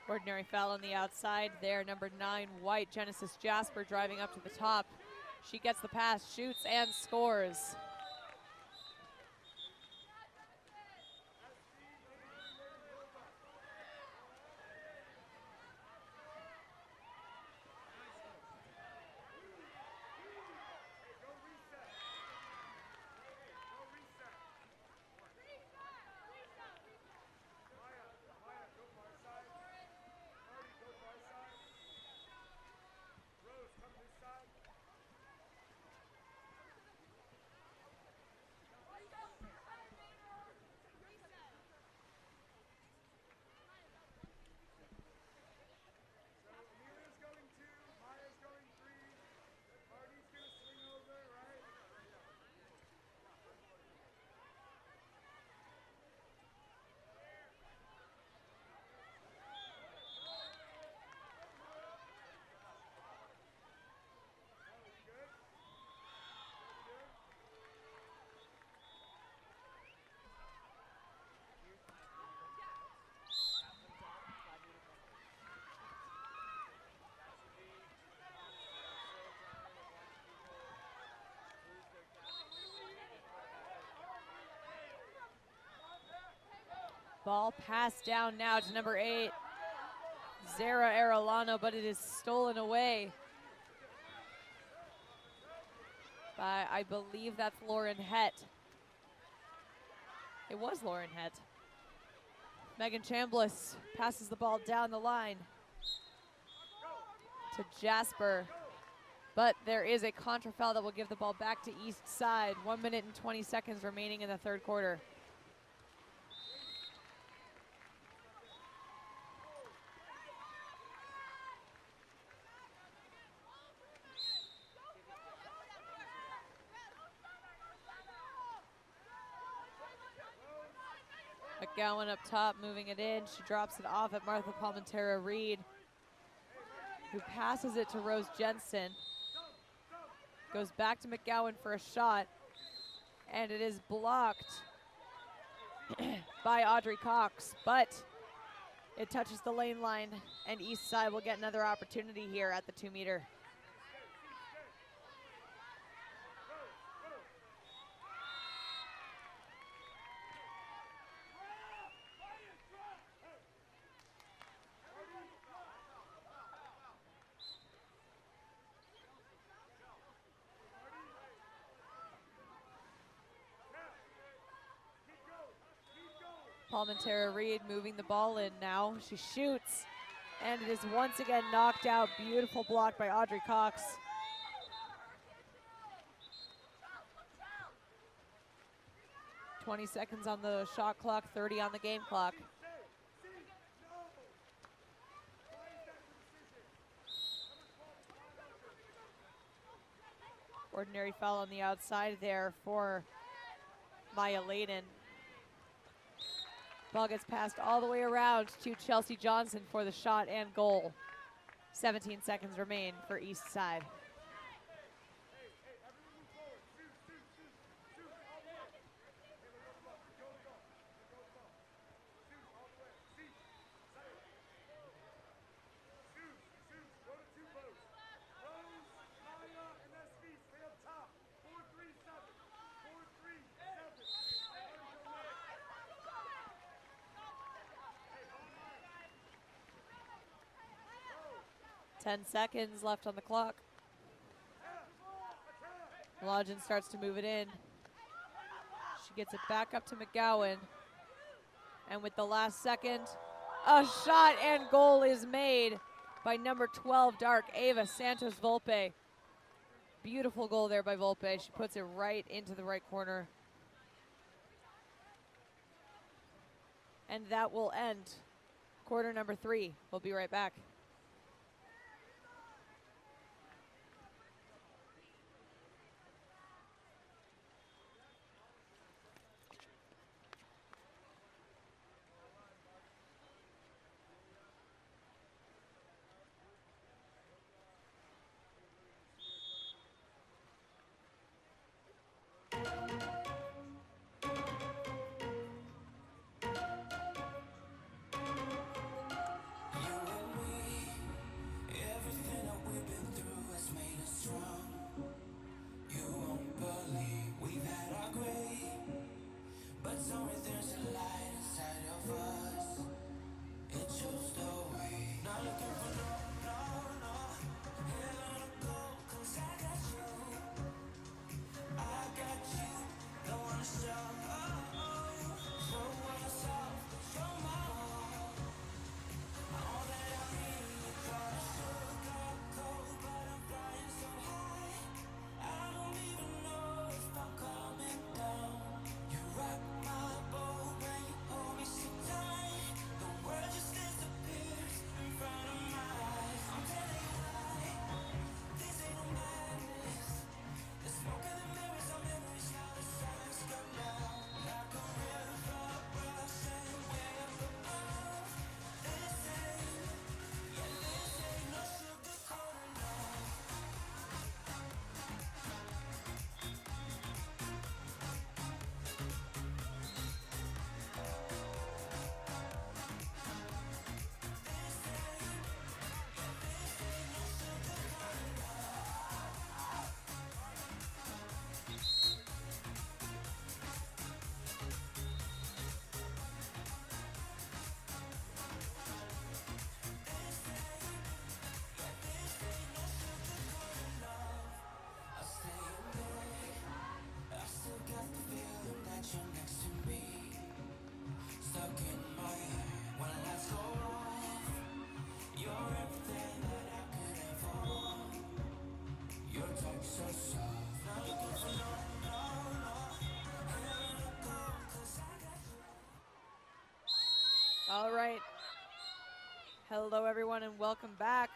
Ordinary foul on the outside there. Number 9, white, Genesis Jasper, driving up to the top. She gets the pass, shoots, and scores. Ball passed down now to number 8, Zara Arellano, but it is stolen away by, I believe that's Lauren Hett. It was Lauren Hett. Megan Chambliss passes the ball down the line to Jasper, but there is a contra foul that will give the ball back to East Side. 1 minute and 20 seconds remaining in the third quarter. McGowan up top, moving it in. She drops it off at Martha Palmentera-Reed, who passes it to Rose Jensen. Goes back to McGowan for a shot, and it is blocked by Audrey Cox, but it touches the lane line, and East Side will get another opportunity here at the 2-meter. Palmentera-Reed moving the ball in now. She shoots, and it is once again knocked out. Beautiful block by Audrey Cox. .20 on the shot clock, 30 on the game clock. Ordinary foul on the outside there for Maya Layden. Ball gets passed all the way around to Chelsea Johnson for the shot and goal. 17 seconds remain for East Side. Ten seconds left on the clock. Lodgen starts to move it in. She gets it back up to McGowan. And with the last second, a shot and goal is made by number 12 Dark, Ava Santos Volpe. Beautiful goal there by Volpe. She puts it right into the right corner. And that will end quarter number 3. We'll be right back. All right. Hello, everyone, and welcome back.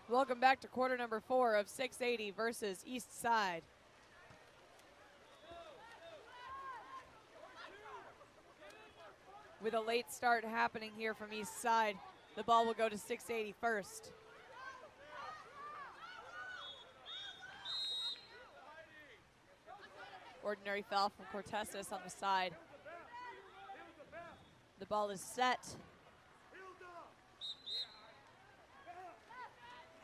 Welcome back to quarter number 4 of 680 versus East Side. With a late start happening here from East Side, the ball will go to 680 first. Ordinary foul from Cortesas on the side. The ball is set.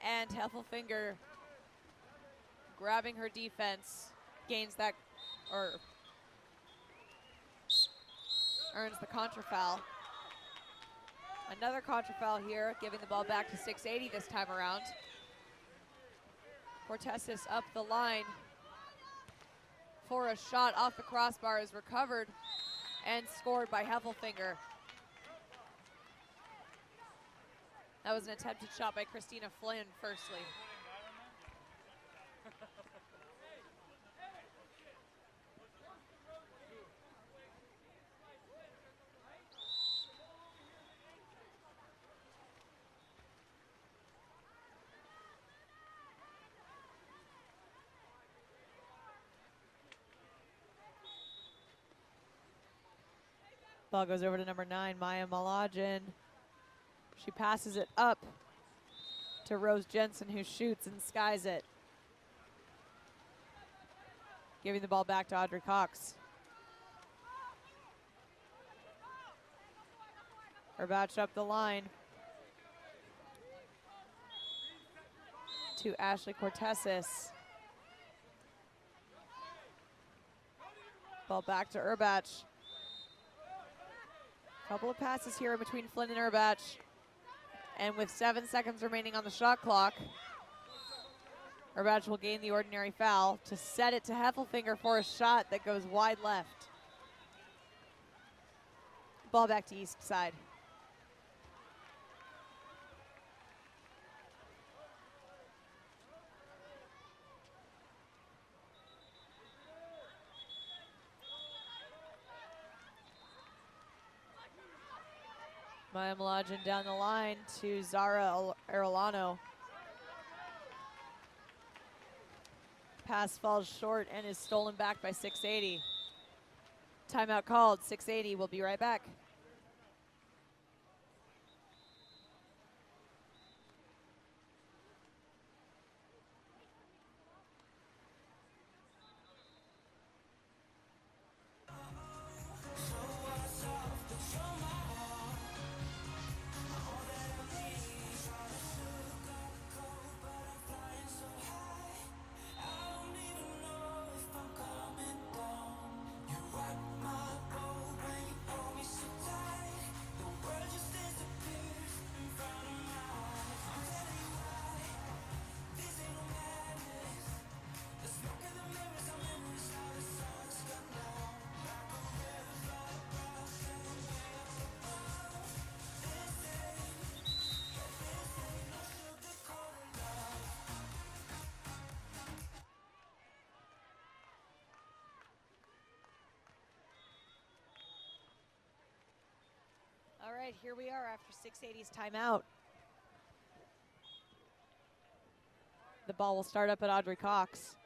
And Heffelfinger, grabbing her defense, gains that, or earns the contra foul. Another contra foul here, giving the ball back to 680 this time around. Cortesas up the line for a shot off the crossbar, is recovered and scored by Heffelfinger. That was an attempted shot by Christina Flynn, firstly. Ball goes over to number 9, Maya Malajan. She passes it up to Rose Jensen, who shoots and skies it. Giving the ball back to Audrey Cox. Erbach up the line to Ashley Cortesis. Ball back to Erbach. Couple of passes here in between Flynn and Erbach. And with 7 seconds remaining on the shot clock, Erbach will gain the ordinary foul to set it to Heffelfinger for a shot that goes wide left. Ball back to east side. Maya Malajan down the line to Zara Arellano. Pass falls short and is stolen back by 680. Timeout called, 680. We'll be right back. All right, here we are after 680's timeout. The ball will start up at Audrey Cox.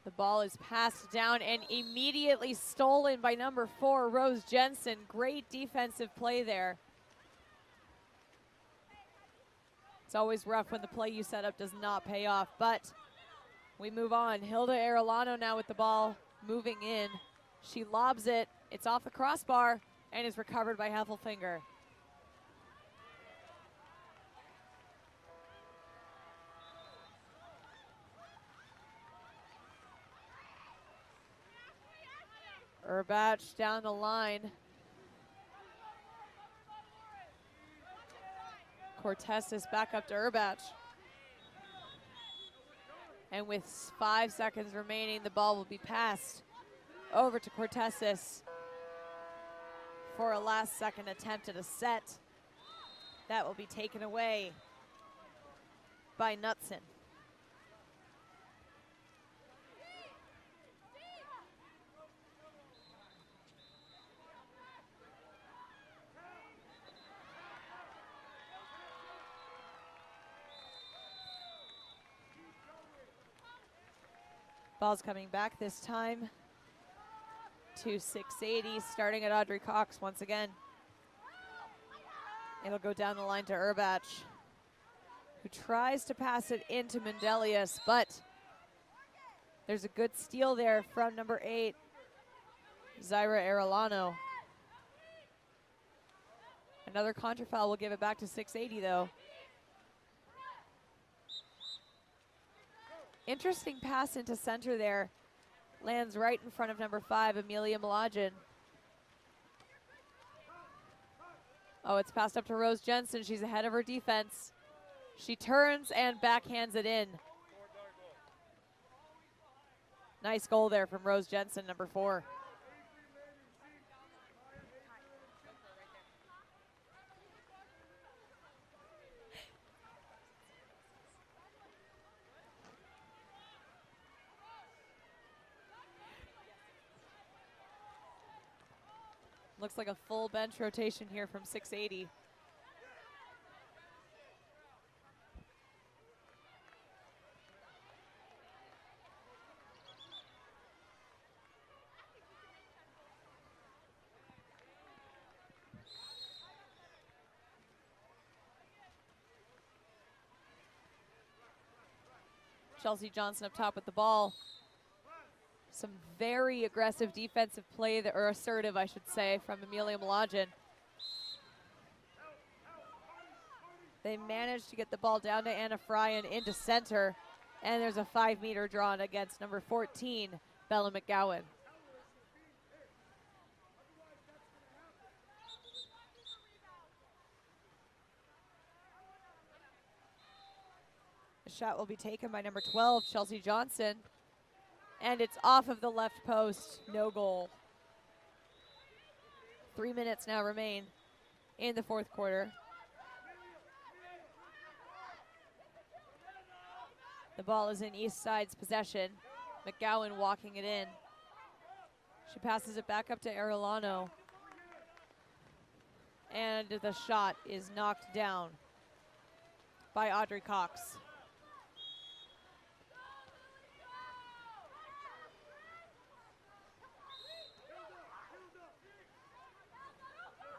The ball is passed down and immediately stolen by number 4, Rose Jensen. Great defensive play there. It's always rough when the play you set up does not pay off, but we move on. Hilda Arellano now with the ball moving in. She lobs it. It's off the crossbar and is recovered by Heffelfinger. Erbach down the line. Cortesis back up to Erbach. And with 5 seconds remaining, the ball will be passed over to Cortesis for a last second attempt at a set. That will be taken away by Knutson. Ball's coming back this time to 680, starting at Audrey Cox once again. It'll go down the line to Erbach, who tries to pass it into Mendelius, but there's a good steal there from number 8, Zaira Arellano. Another contrafoul will give it back to 680 though. Interesting pass into center there. Lands right in front of number 5, Amelia Malajan. Oh, it's passed up to Rose Jensen. She's ahead of her defense. She turns and backhands it in. Nice goal there from Rose Jensen, number 4. Looks like a full bench rotation here from 680. Chelsea Johnson up top with the ball. Some very aggressive defensive play, or assertive, I should say, from Amelia Malajan. They managed to get the ball down to Anna Fry and into center, and there's a 5-meter drawn against number 14, Bella McGowan. The shot will be taken by number 12, Chelsea Johnson, and it's off of the left post, no goal. 3 minutes now remain in the fourth quarter. The ball is in East Side's possession. McGowan walking it in. She passes it back up to Arellano. And the shot is knocked down by Audrey Cox.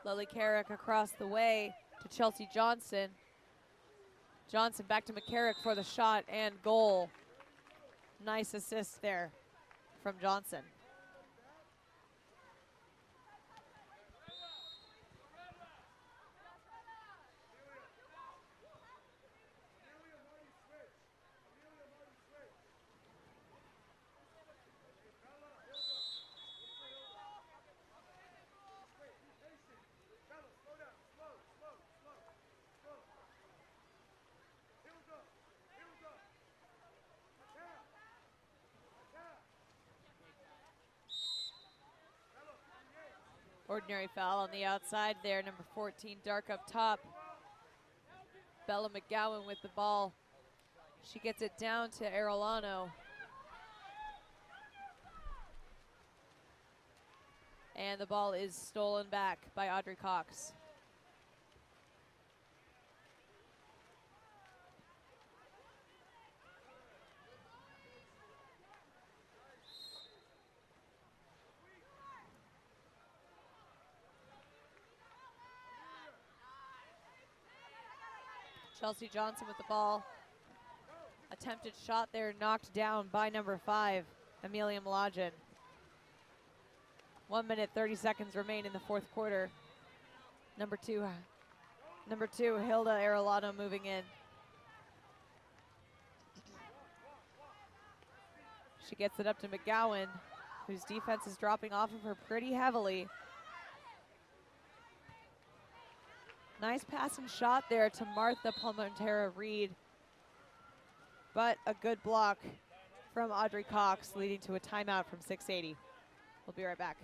Lily Carrick across the way to Chelsea Johnson. Johnson back to McCarrick for the shot and goal. Nice assist there from Johnson. Ordinary foul on the outside there, number 14, Dark up top. Bella McGowan with the ball. She gets it down to Arellano. And the ball is stolen back by Audrey Cox. Chelsea Johnson with the ball. Attempted shot there, knocked down by number 5, Amelia Malajan. 1 minute, 30 seconds remain in the fourth quarter. Number two, Hilda Arellano moving in. She gets it up to McGowan, whose defense is dropping off of her pretty heavily. Nice pass and shot there to Martha Palmentera Reed, but a good block from Audrey Cox, leading to a timeout from 680. We'll be right back.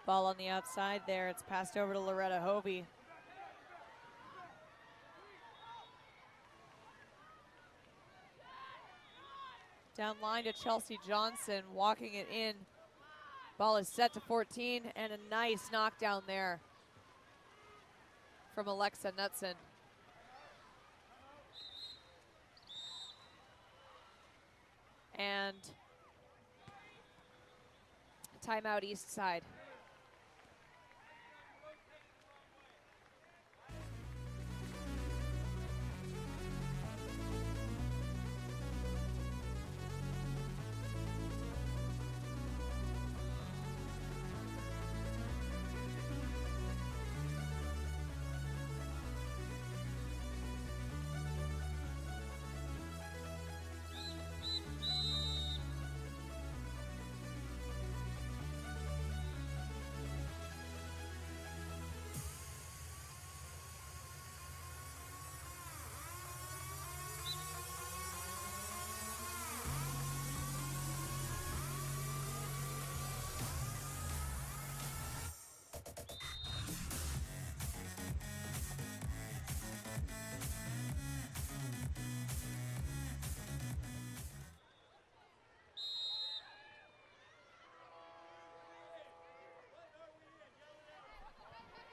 Ball on the outside there. It's passed over to Loretta Hovey. Down line to Chelsea Johnson, walking it in. Ball is set to 14, and a nice knockdown there from Alexa Knutson. And timeout East Side.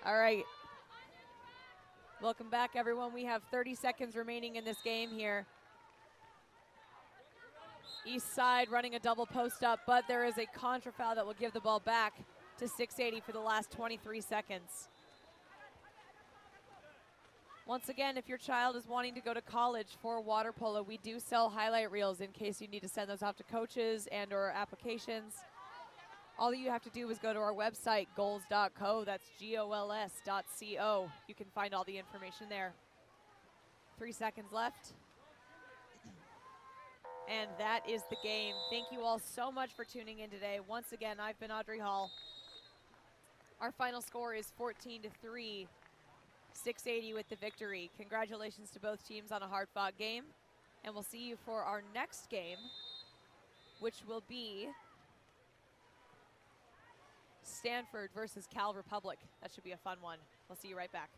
All right. Welcome back, everyone. We have 30 seconds remaining in this game here. East side running a double post up, but there is a contra foul that will give the ball back to 680 for the last 23 seconds. Once again, if your child is wanting to go to college for water polo, we do sell highlight reels in case you need to send those off to coaches and or applications. All you have to do is go to our website, goals.co. That's GOLS.co. You can find all the information there. 3 seconds left. And that is the game. Thank you all so much for tuning in today. Once again, I've been Audrey Hall. Our final score is 14-3, 680 with the victory. Congratulations to both teams on a hard-fought game. And we'll see you for our next game, which will be Stanford versus Cal Republic. That should be a fun one. We'll see you right back.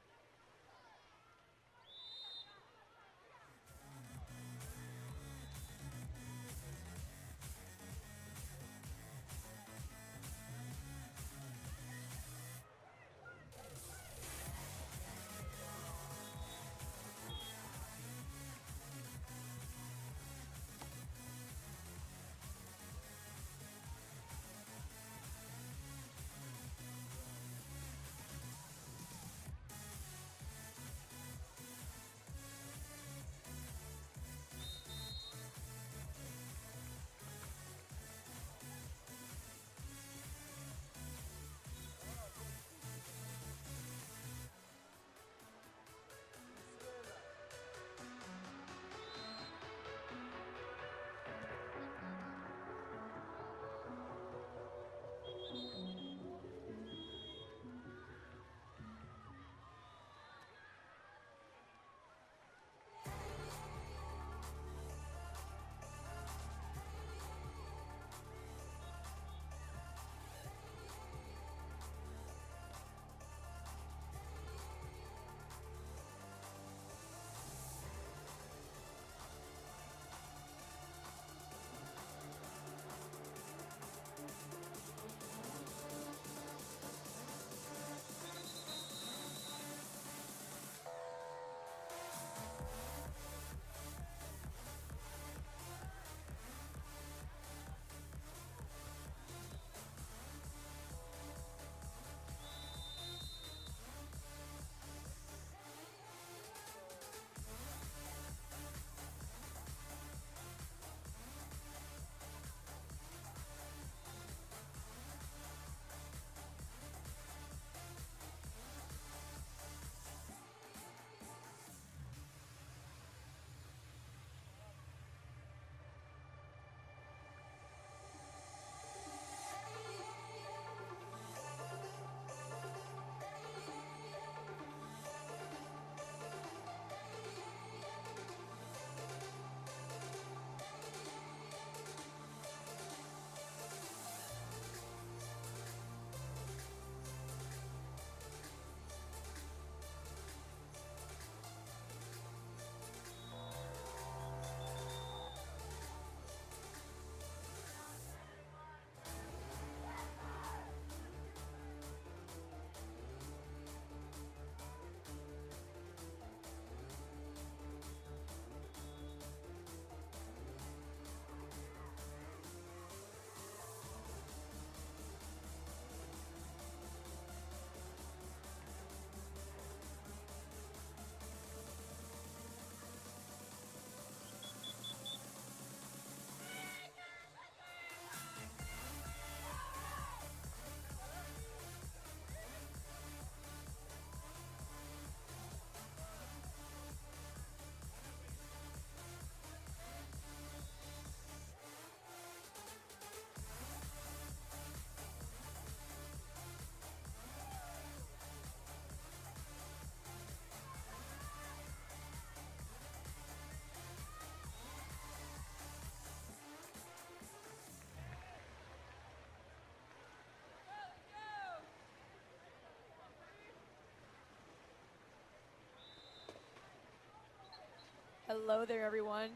Hello there, everyone.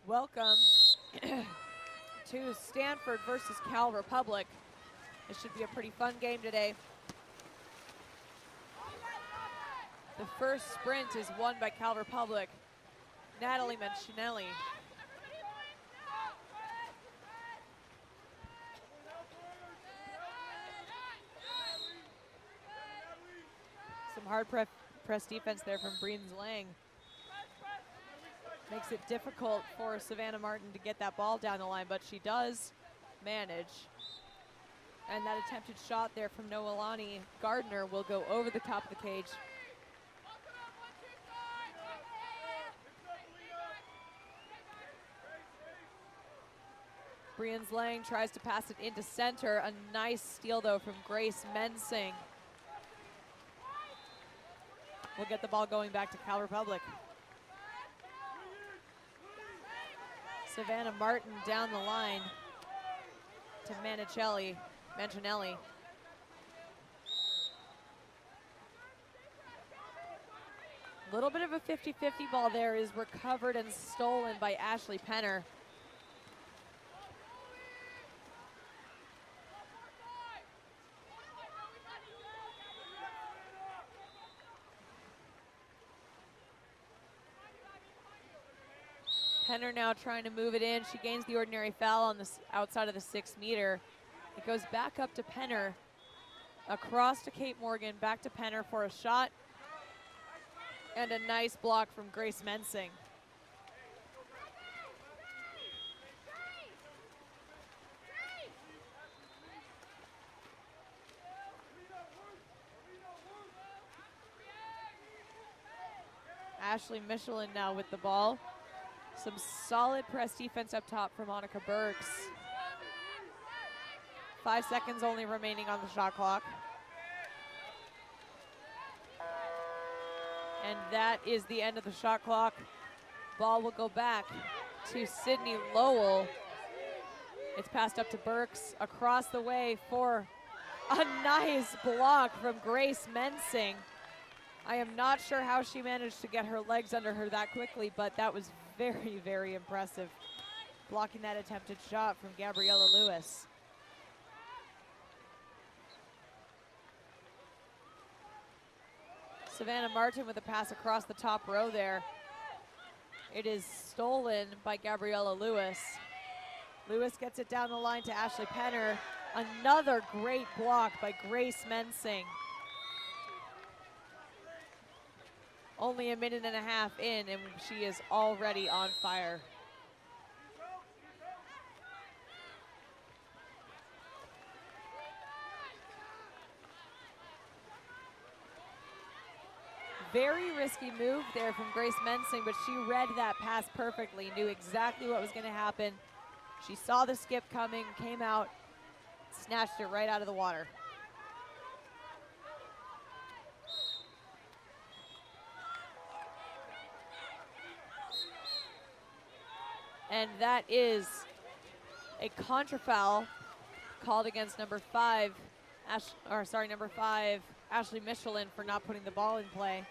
Welcome to Stanford versus Cal Republic. This should be a pretty fun game today. The first sprint is won by Cal Republic, Natalie Mancinelli. Some hard press defense there from Breens Lang. Makes it difficult for Savannah Martin to get that ball down the line, but she does manage. And that attempted shot there from Noelani Gardner will go over the top of the cage. Breens Lang tries to pass it into center. A nice steal though from Grace Mensing. We'll get the ball going back to Cal Republic. Savannah Martin down the line to Mancinelli. A little bit of a 50-50 ball there is recovered and stolen by Ashley Penner. Penner now trying to move it in. She gains the ordinary foul on the outside of the 6 meter. It goes back up to Penner, across to Kate Morgan, back to Penner for a shot. And a nice block from Grace Mensing. Ashley Michelin now with the ball. Some solid press defense up top for Monica Burks. 5 seconds only remaining on the shot clock. And that is the end of the shot clock. Ball will go back to Sydney Lowell. It's passed up to Burks across the way for a nice block from Grace Mensing. I am not sure how she managed to get her legs under her that quickly, but that was very, very impressive. Blocking that attempted shot from Gabriella Lewis. Savannah Martin with a pass across the top row there. It is stolen by Gabriella Lewis. Lewis gets it down the line to Ashley Penner. Another great block by Grace Mensing. Only a minute and a half in, and she is already on fire. Very risky move there from Grace Mensing, but she read that pass perfectly, knew exactly what was going to happen. She saw the skip coming, came out, snatched it right out of the water. And that is a contra foul called against number 5, Ashley Michelin, for not putting the ball in play.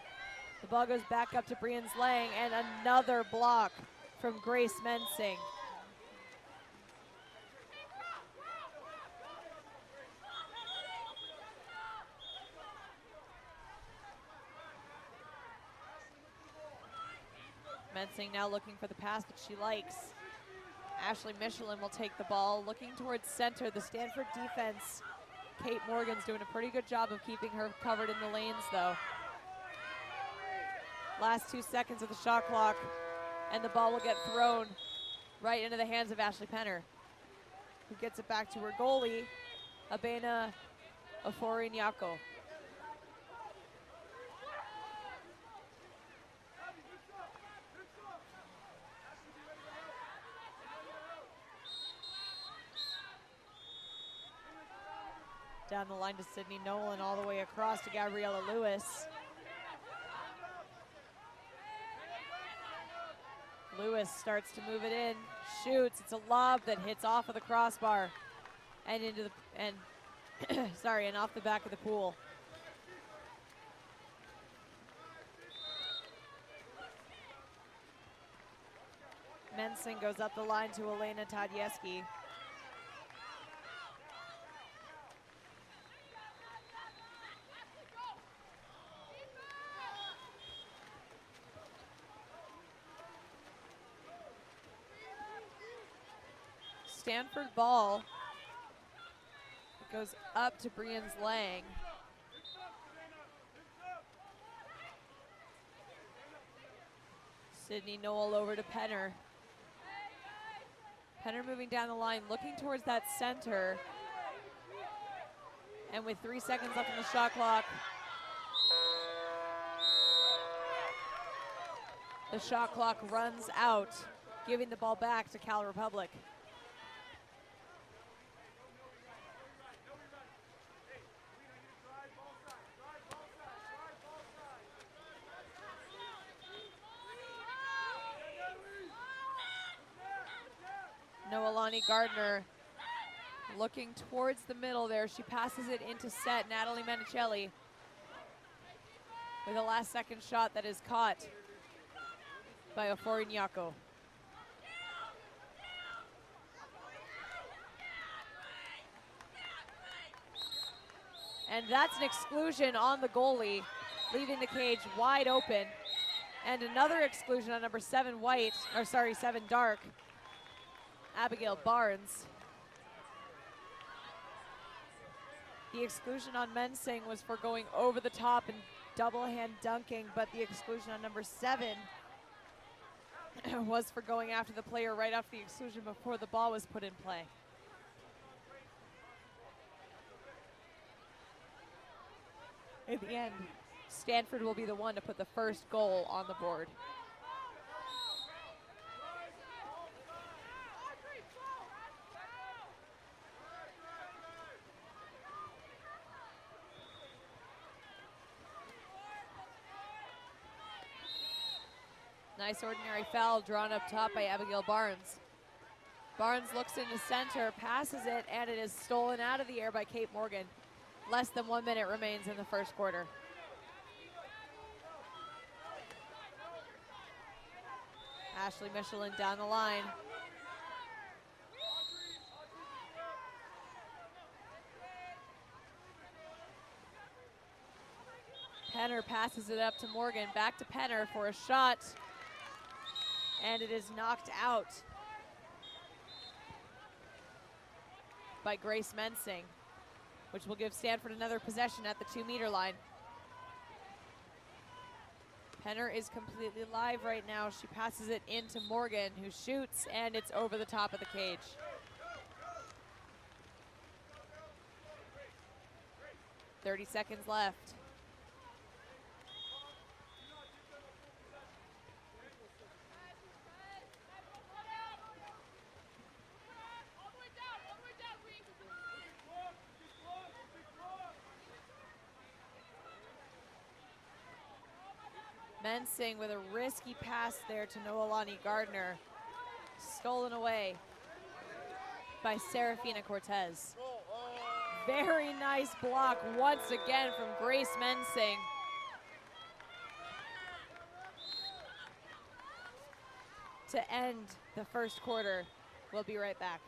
The ball goes back up to Breens Lang, and another block from Grace Mensing. Mensing now looking for the pass that she likes. Ashley Michelin will take the ball, looking towards center. The Stanford defense, Kate Morgan's doing a pretty good job of keeping her covered in the lanes though. Last 2 seconds of the shot clock, and the ball will get thrown right into the hands of Ashley Penner, who gets it back to her goalie, Abena Oforinyako. Down the line to Sydney Nolan, all the way across to Gabriella Lewis. Lewis starts to move it in, shoots. It's a lob that hits off of the crossbar and into the and off the back of the pool. Mensing goes up the line to Elena Tadieski. Stanford ball. It goes up to Brian's Lang. Sydney Noel over to Penner. Penner moving down the line, looking towards that center. And with 3 seconds left on the shot clock, the shot clock runs out, giving the ball back to Cal Republic. Noelani Gardner looking towards the middle there. She passes it into set. Natalie Menicelli with a last second shot that is caught by Oforinyako. And that's an exclusion on the goalie, leaving the cage wide open. And another exclusion on number 7 dark, Abigail Barnes. The exclusion on Mensing was for going over the top and double hand dunking, but the exclusion on number 7 was for going after the player right off the exclusion before the ball was put in play. In the end, Stanford will be the one to put the first goal on the board. Nice ordinary foul drawn up top by Abigail Barnes. Barnes looks into center, passes it, and it is stolen out of the air by Kate Morgan. Less than 1 minute remains in the first quarter. Ashley Michelin down the line. Penner passes it up to Morgan, back to Penner for a shot. And it is knocked out by Grace Mensing, which will give Stanford another possession at the 2-meter line. Penner is completely live right now. She passes it into Morgan, who shoots, and it's over the top of the cage. .30 seconds left. Mensing with a risky pass there to Noelani Gardner. Stolen away by Serafina Cortez. Very nice block once again from Grace Mensing. To end the first quarter. We'll be right back.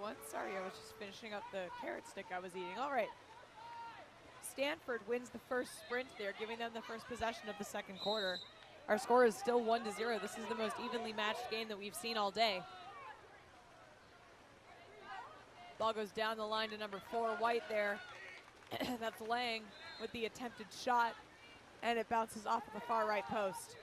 everyone. Sorry, I was just finishing up the carrot stick I was eating. All right. Stanford wins the first sprint there, giving them the first possession of the second quarter. Our score is still 1-0. This is the most evenly matched game that we've seen all day. Ball goes down the line to number 4, White there. That's Lang with the attempted shot, and it bounces off of the far right post.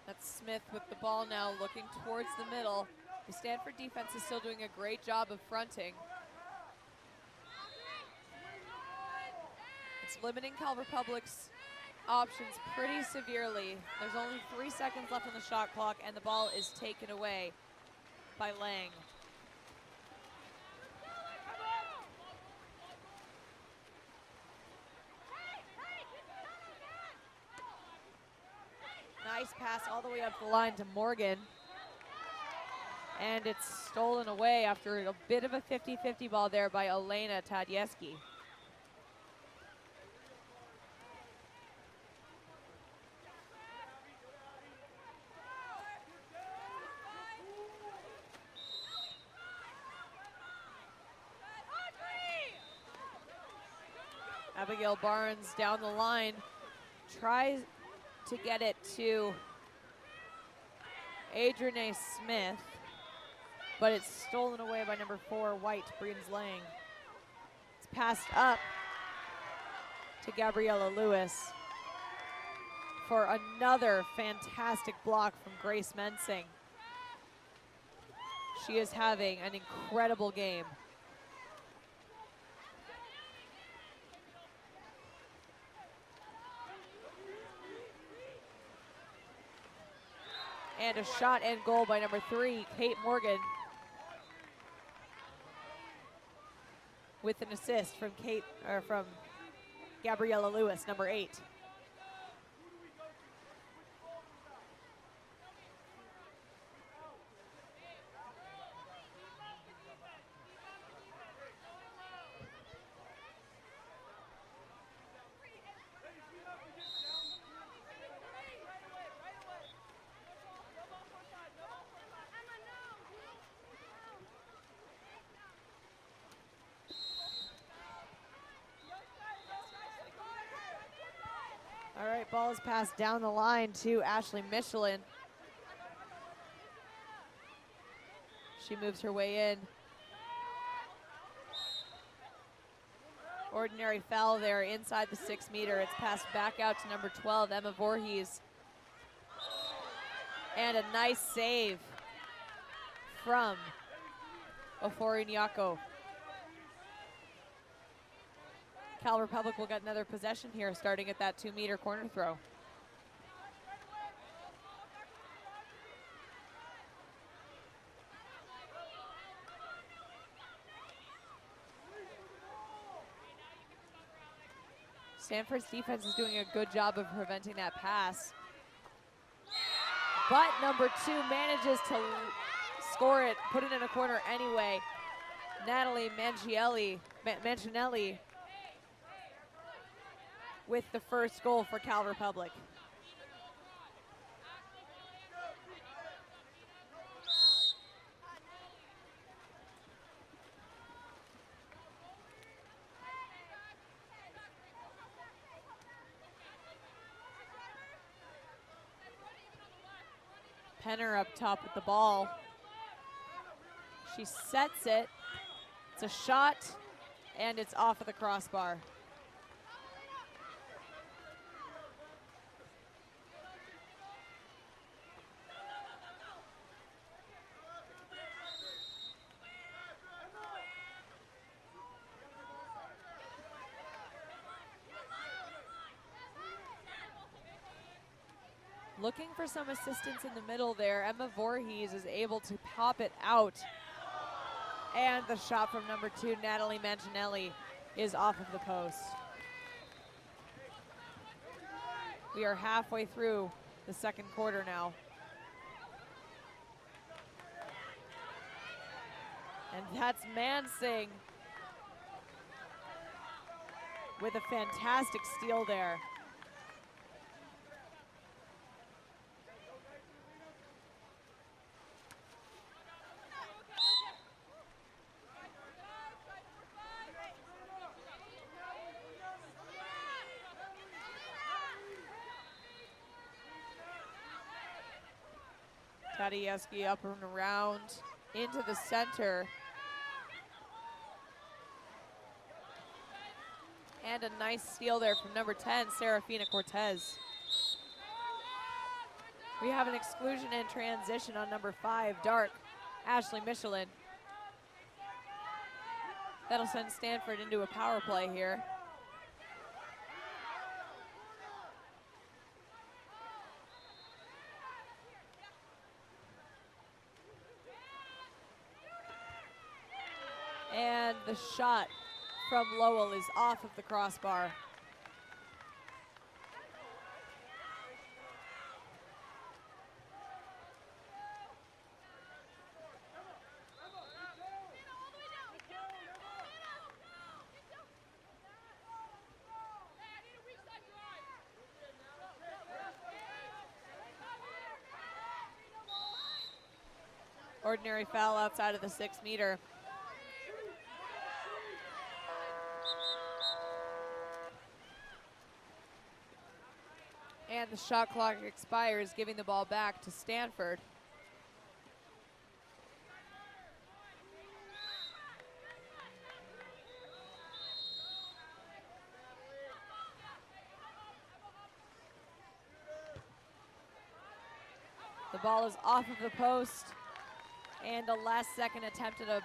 That's Smith with the ball now looking towards the middle. The Stanford defense is still doing a great job of fronting. It's limiting Cal Republic's options pretty severely. There's only 3 seconds left on the shot clock, and the ball is taken away by Lang. Nice pass all the way up the line to Morgan. And it's stolen away after a bit of a 50-50 ball there by Elena Tadieski. Abigail Barnes down the line, tries to get it to Adrienne Smith, but it's stolen away by number 4, White, Breens Lang. It's passed up to Gabriella Lewis for another fantastic block from Grace Mensing. She is having an incredible game. And a shot and goal by number 3, Kate Morgan, with an assist from Gabriella Lewis, number 8. All right, ball is passed down the line to Ashley Michelin. She moves her way in. Ordinary foul there inside the 6 meter. It's passed back out to number 12, Emma Voorhees. And a nice save from Ofori Nyako. Cal Republic will get another possession here, starting at that 2 meter corner throw. Stanford's defense is doing a good job of preventing that pass. But number 2 manages to score it, put it in a corner anyway. Natalie Mancinelli with the first goal for Cal Republic. Penner up top with the ball. She sets it. It's a shot, and it's off of the crossbar. Looking for some assistance in the middle there. Emma Voorhees is able to pop it out. And the shot from number 2, Natalie Mancinelli, is off of the post. We are halfway through the second quarter now. And that's Mansing with a fantastic steal there. Tadieski up and around into the center. And a nice steal there from number 10, Serafina Cortez. We have an exclusion in transition on number 5, Dark, Ashley Michelin. That'll send Stanford into a power play here. And the shot from Lowell is off of the crossbar. Ordinary foul outside of the 6 meter. And the shot clock expires, giving the ball back to Stanford. The ball is off of the post, and a last-second attempt at a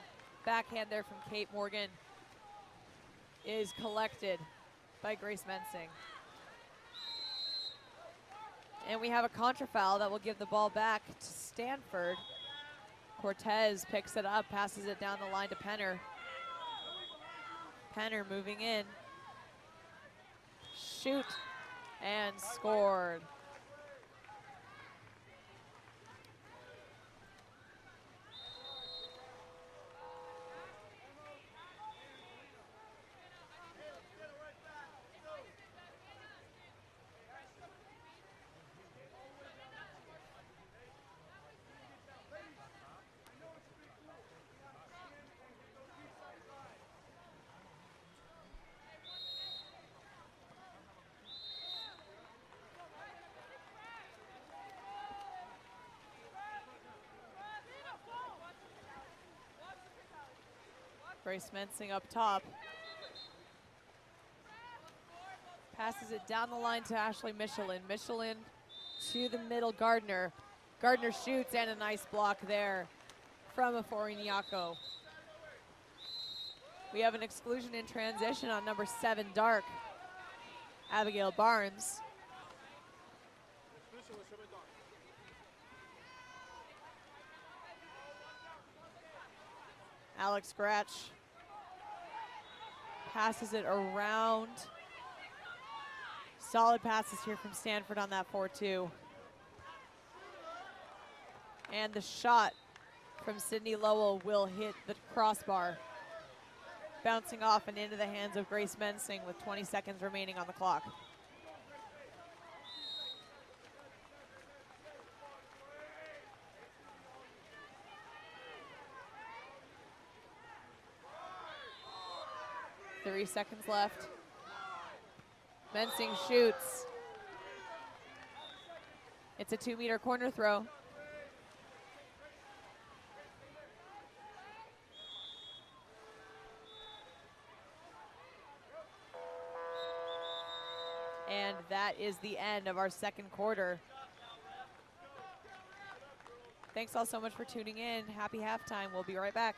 backhand there from Kate Morgan is collected by Grace Mensing. And we have a contra foul that will give the ball back to Stanford. Cortez picks it up, passes it down the line to Penner. Penner moving in. Shoot, and scored. Grace Mensing up top. Passes it down the line to Ashley Michelin. Michelin to the middle, Gardner. Gardner shoots, and a nice block there from Aforinyako. We have an exclusion in transition on number 7, Dark, Abigail Barnes. Alex Gratch passes it around. Solid passes here from Stanford on that 4-2. And the shot from Sydney Lowell will hit the crossbar, bouncing off and into the hands of Grace Mensing with 20 seconds remaining on the clock. Three seconds left. Mensing shoots. It's a 2-meter corner throw. And that is the end of our second quarter. Thanks all so much for tuning in. Happy halftime. We'll be right back.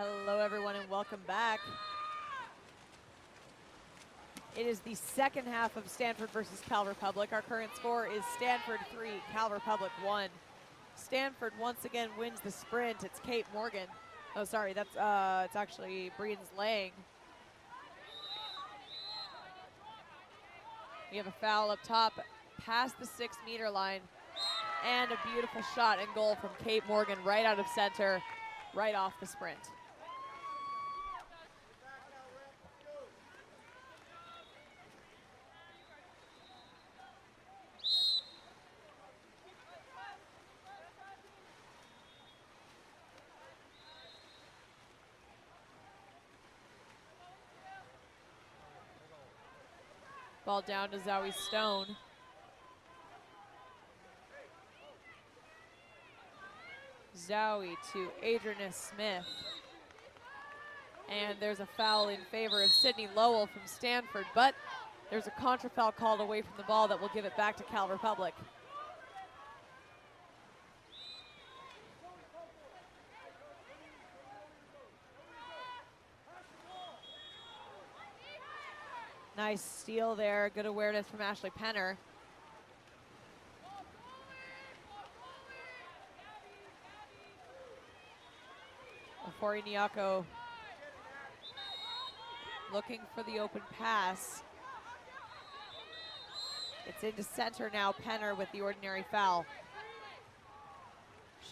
Hello, everyone, and welcome back. It is the second half of Stanford versus Cal Republic. Our current score is Stanford 3, Cal Republic 1. Stanford once again wins the sprint. It's Kate Morgan. Oh, sorry, that's it's actually Brien's Lang. We have a foul up top, past the 6-meter line, and a beautiful shot and goal from Kate Morgan right out of center, right off the sprint. Ball down to Zoe Stone. Zoe to Adriana Smith. And there's a foul in favor of Sydney Lowell from Stanford, but there's a contra foul called away from the ball that will give it back to Cal Republic. Nice steal there, good awareness from Ashley Penner. Afori Nyako looking for the open pass. It's into center now, Penner with the ordinary foul.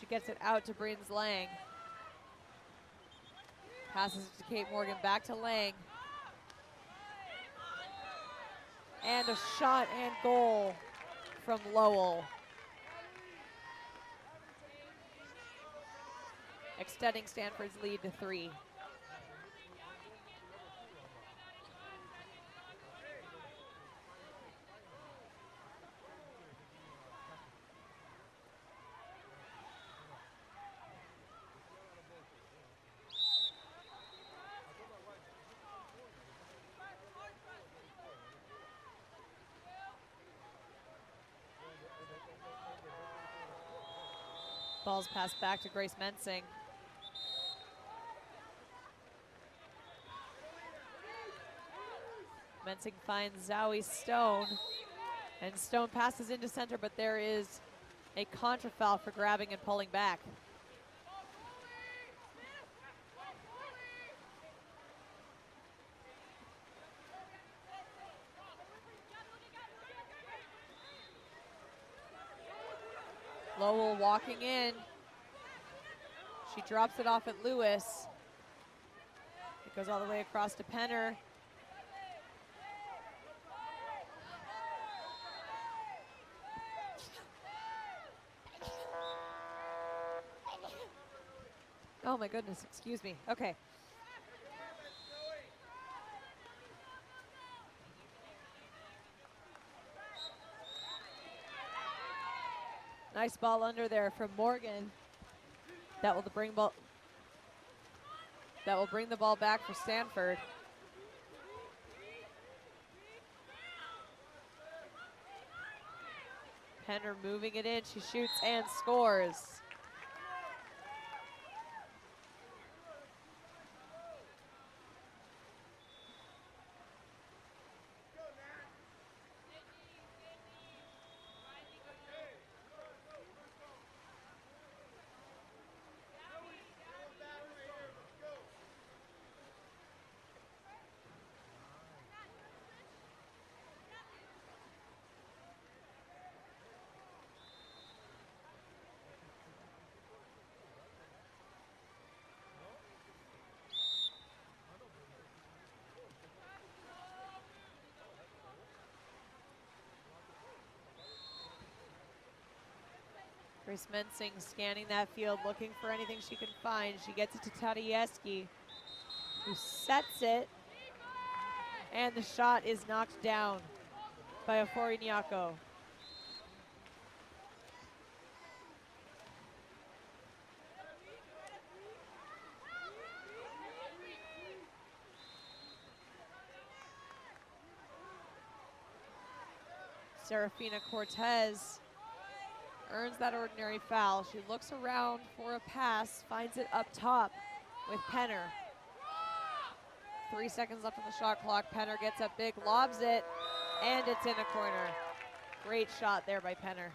She gets it out to Brien's Lang. Passes it to Kate Morgan, back to Lang. And a shot and goal from Lowell. Extending Stanford's lead to 3. Ball's passed back to Grace Mensing. Mensing finds Zoe Stone, and Stone passes into center, but there is a contra foul for grabbing and pulling back. Lowell walking in. She drops it off at Lewis. It goes all the way across to Penner. Oh my goodness, excuse me. Okay. Nice ball under there from Morgan. That will bring the ball back for Stanford. Penner moving it in. She shoots and scores. Grace Mensing scanning that field, looking for anything she can find. She gets it to Tadieski, who sets it, and the shot is knocked down by Afori Nyako. Serafina Cortez earns that ordinary foul. She looks around for a pass, finds it up top with Penner. 3 seconds left on the shot clock. Penner gets up big, lobs it, and it's in the corner. Great shot there by Penner.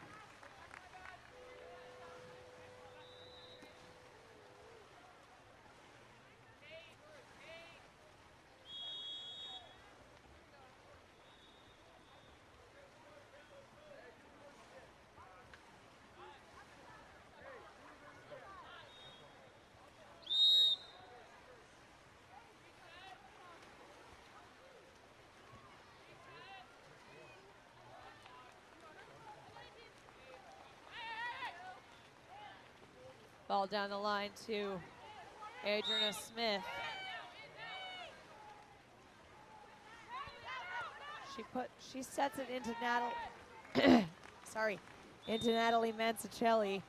Ball down the line to Adriana Smith. She sets it into Natalie. Sorry, into Natalie Mansicelli.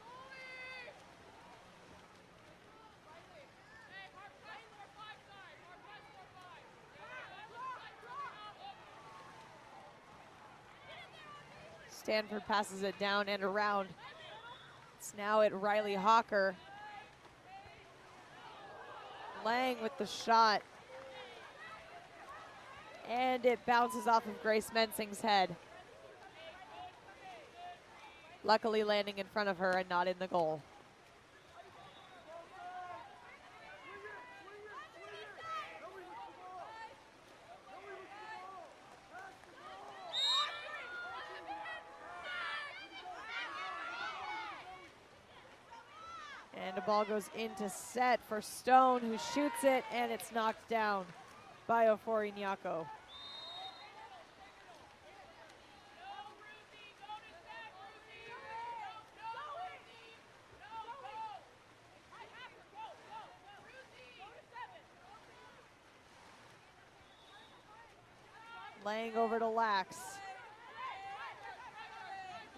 Stanford passes it down and around. It's now at Riley Hawker. Lang with the shot. And it bounces off of Grace Mensing's head. Luckily landing in front of her and not in the goal. And the ball goes into set for Stone, who shoots it, and it's knocked down by Ofori Nyako. Laying over to Lax.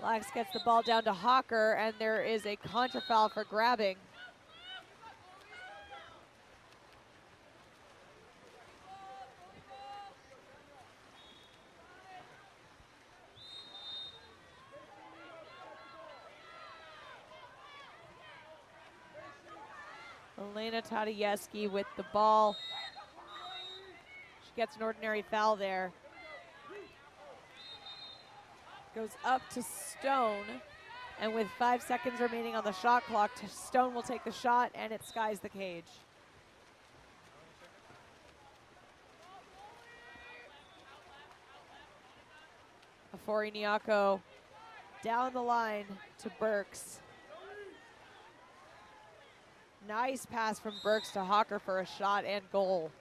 Lax gets the ball down to Hawker, and there is a contra foul for grabbing. Elena Tadajewski with the ball. She gets an ordinary foul there. Goes up to Stone, and with 5 seconds remaining on the shot clock, Stone will take the shot, and it skies the cage. Ofori Nyako down the line to Burks. Nice pass from Burks to Hawker for a shot and goal.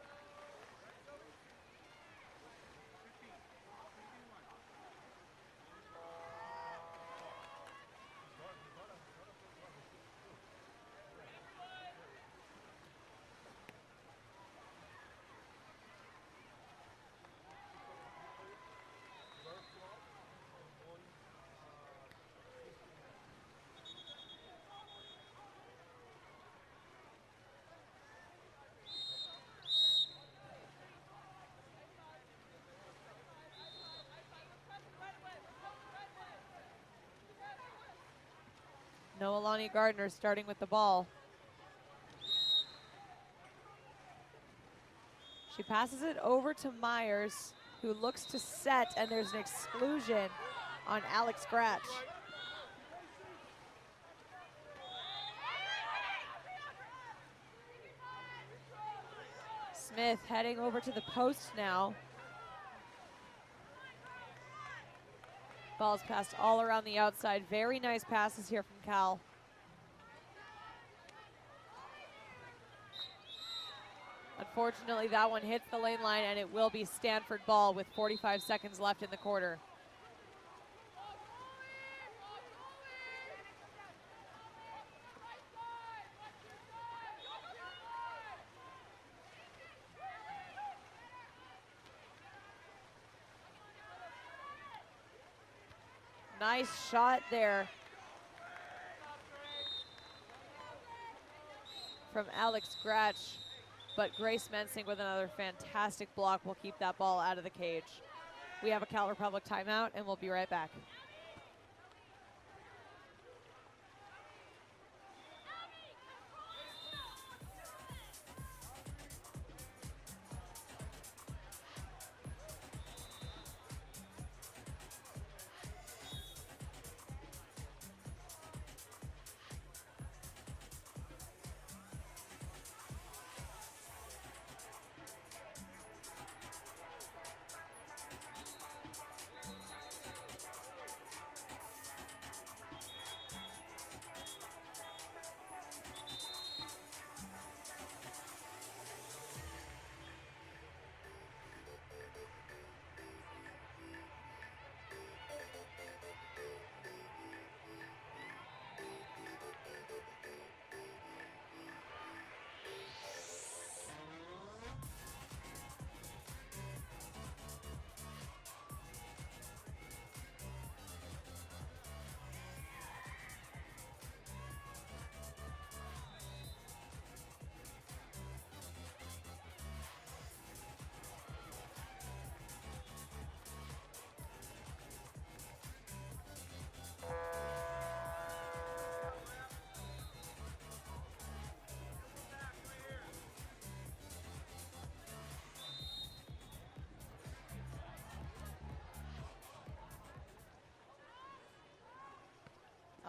Noelani Gardner starting with the ball. She passes it over to Myers, who looks to set, and there's an exclusion on Alex Gratch. Smith heading over to the post now. Ball's passed all around the outside. Very nice passes here from Cal. Unfortunately, that one hits the lane line, and it will be Stanford ball with 45 seconds left in the quarter. Nice shot there from Alex Gratch, but Grace Mensing with another fantastic block will keep that ball out of the cage. We have a Cal Republic timeout, and we'll be right back.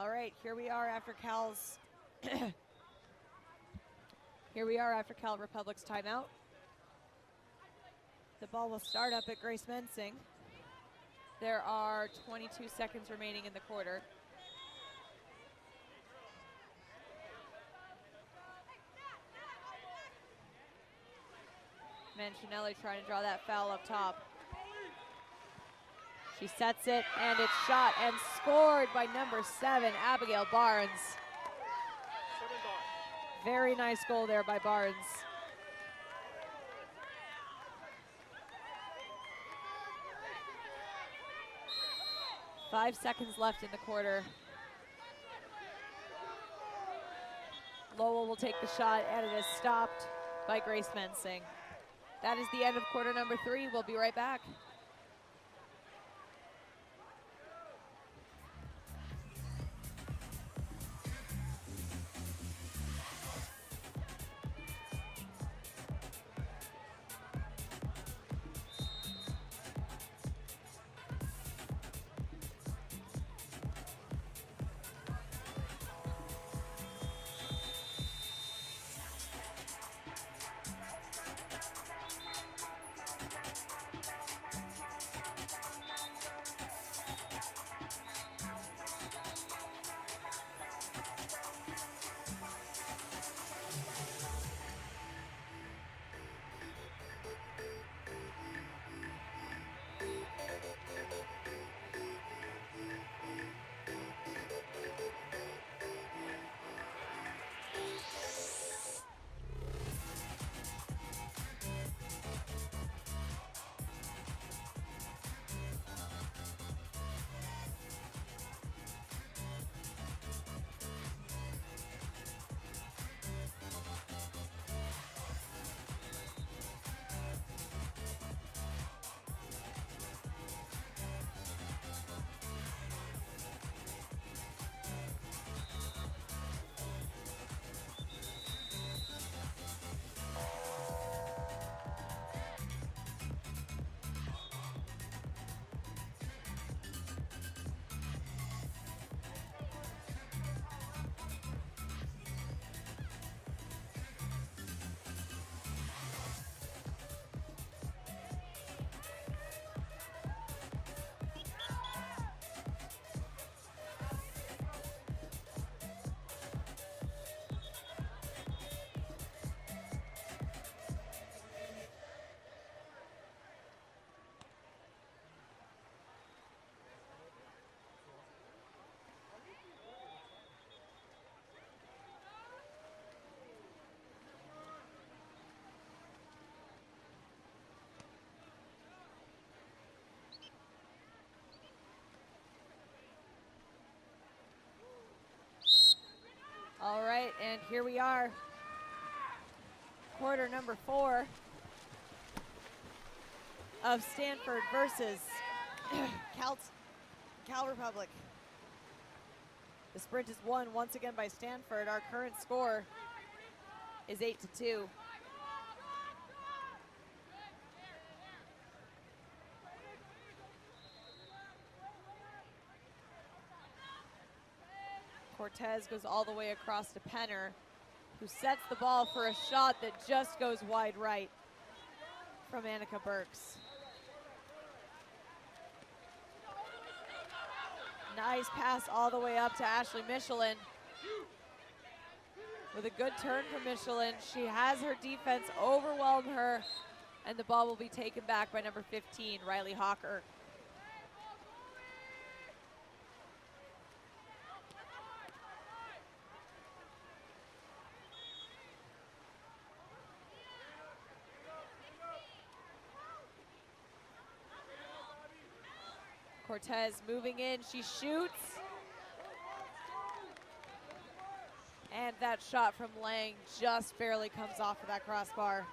All right, here we are after Cal's here we are after Cal Republic's timeout. The ball will start up at Grace Mensing. There are 22 seconds remaining in the quarter. Mancinelli trying to draw that foul up top. She sets it, and it's shot and scored by number 7, Abigail Barnes. Very nice goal there by Barnes. Five seconds left in the quarter. Lowell will take the shot, and it is stopped by Grace Mensing. That is the end of quarter number 3. We'll be right back. All right, and here we are. Quarter number 4 of Stanford versus Cal Republic. The sprint is won once again by Stanford. Our current score is 8-2. Cortez goes all the way across to Penner, who sets the ball for a shot that just goes wide right from Annika Burks. Nice pass all the way up to Ashley Michelin. With a good turn from Michelin, she has her defense overwhelm her, and the ball will be taken back by number 15, Riley Hawker. Cortez moving in, she shoots. And that shot from Lang just barely comes off of that crossbar.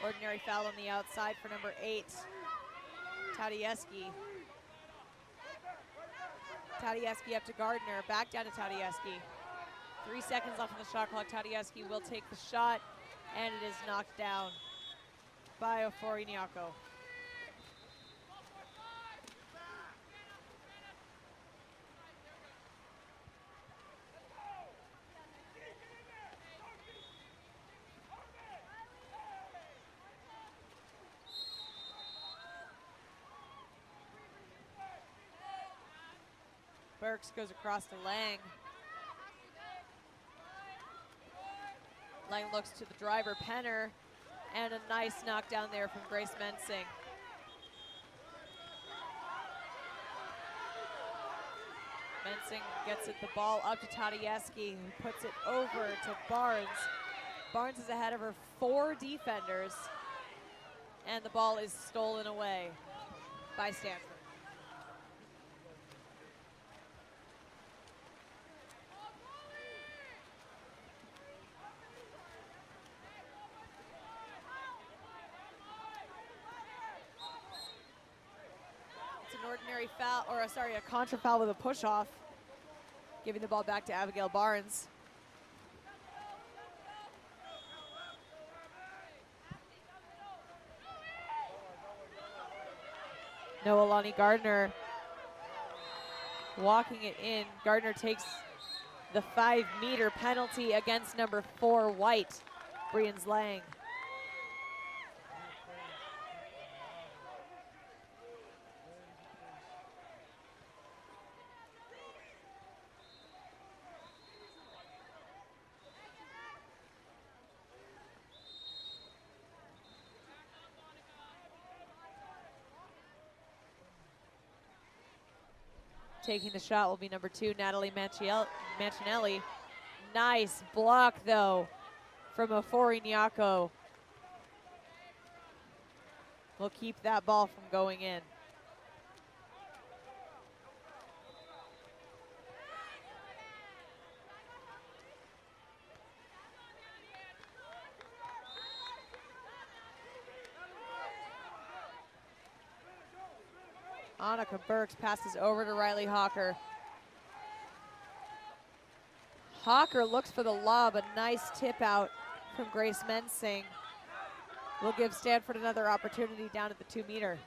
Ordinary foul on the outside for number 8, Tadieski. Tadieski up to Gardner, back down to Tadieski. 3 seconds left on the shot clock. Tadieski will take the shot, And it is knocked down by Ofori-Nyako. Burks goes across to Lang. Lang looks to the driver, Penner, and a nice knockdown there from Grace Mensing. Mensing gets it, the ball up to Tadieski, who puts it over to Barnes. Barnes is ahead of her 4 defenders, and the ball is stolen away by Stanford. Ordinary foul, or a contra foul with a push off, giving the ball back to Abigail Barnes. Noelani Gardner walking it in. Gardner takes the 5-meter penalty against number 4 White, Brian's Lang. Taking the shot will be number 2, Natalie Mancinelli. Nice block, though, from Ofori-Nyako. Will keep that ball from going in. Annika Burks passes over to Riley Hawker. Hawker looks for the lob, a nice tip out from Grace Mensing. Will give Stanford another opportunity down at the 2-meter.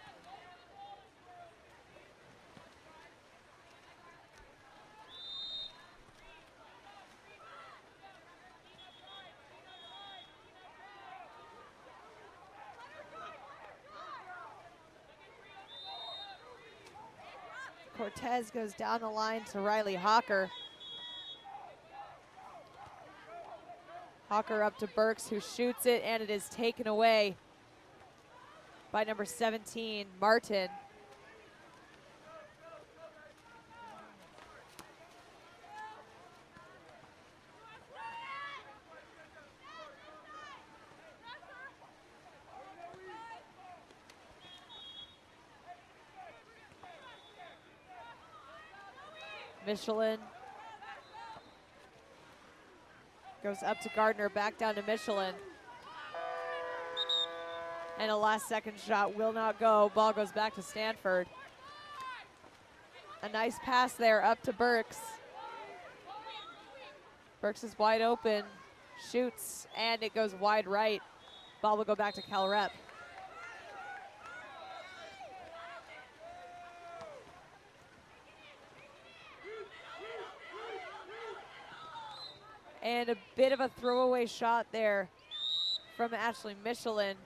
Cortez goes down the line to Riley Hawker. Hawker up to Burks, who shoots it, and it is taken away by number 17, Martin. Michelin goes up to Gardner, back down to Michelin. And a last-second shot will not go. Ball goes back to Stanford. A nice pass there up to Burks. Burks is wide open, shoots, and it goes wide right. Ball will go back to Cal Rep. And a bit of a throwaway shot there from Ashley Michelin.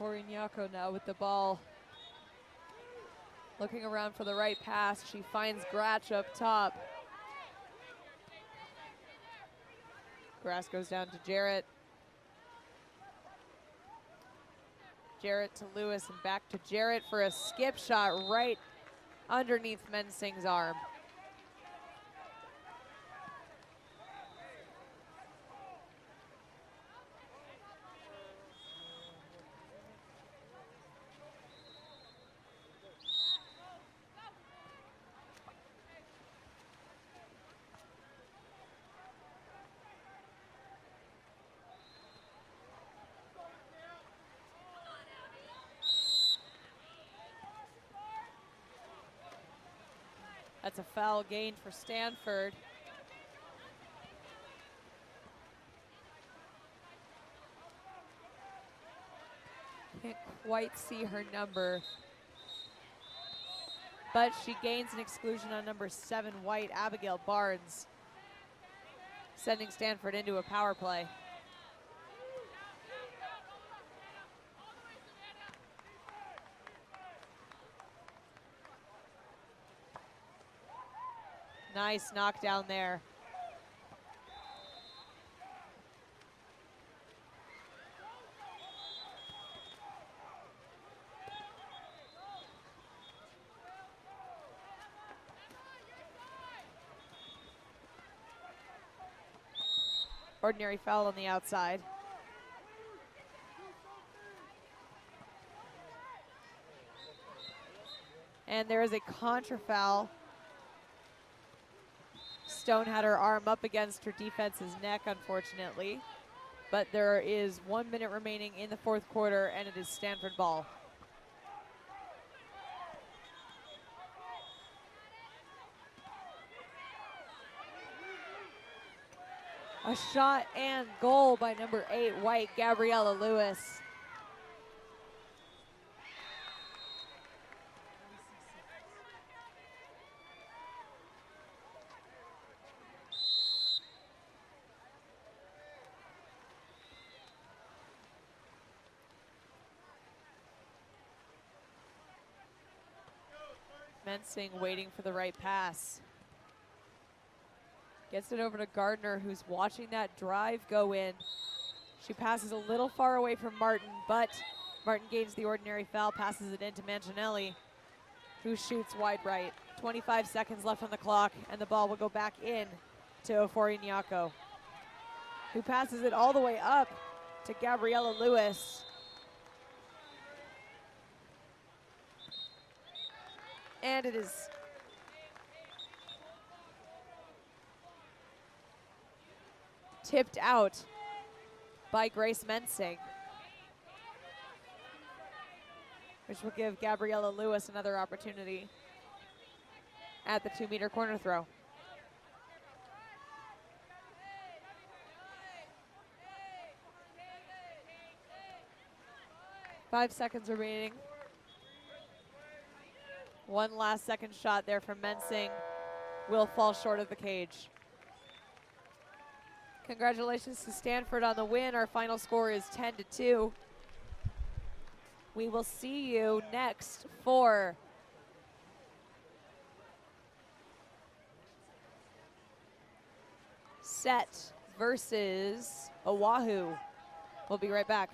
Ofori-Nyako now with the ball. Looking around for the right pass. She finds Gratch up top. Grass goes down to Jarrett. Jarrett to Lewis and back to Jarrett for a skip shot right underneath Mensing's arm. That's a foul gain for Stanford. Can't quite see her number, but she gains an exclusion on number 7, White, Abigail Barnes, sending Stanford into a power play. Nice knockdown there. Ordinary foul on the outside. And there is a contra foul. Stone had her arm up against her defense's neck, unfortunately. But there is 1 minute remaining in the fourth quarter, and it is Stanford ball. A shot and goal by number 8, White, Gabriella Lewis. Mensing waiting for the right pass. Gets it over to Gardner, who's watching that drive go in. She passes a little far away from Martin, but Martin gains the ordinary foul, passes it into Manginelli, who shoots wide right. 25 seconds left on the clock, and the ball will go back in to Ofori-Nyako, who passes it all the way up to Gabriella Lewis. And it is tipped out by Grace Mensing, which will give Gabriella Lewis another opportunity at the 2-meter corner throw. Five seconds remaining. One last second shot there from Mensing will fall short of the cage. Congratulations to Stanford on the win. Our final score is 10-2. We will see you next for Set versus Oahu. We'll be right back.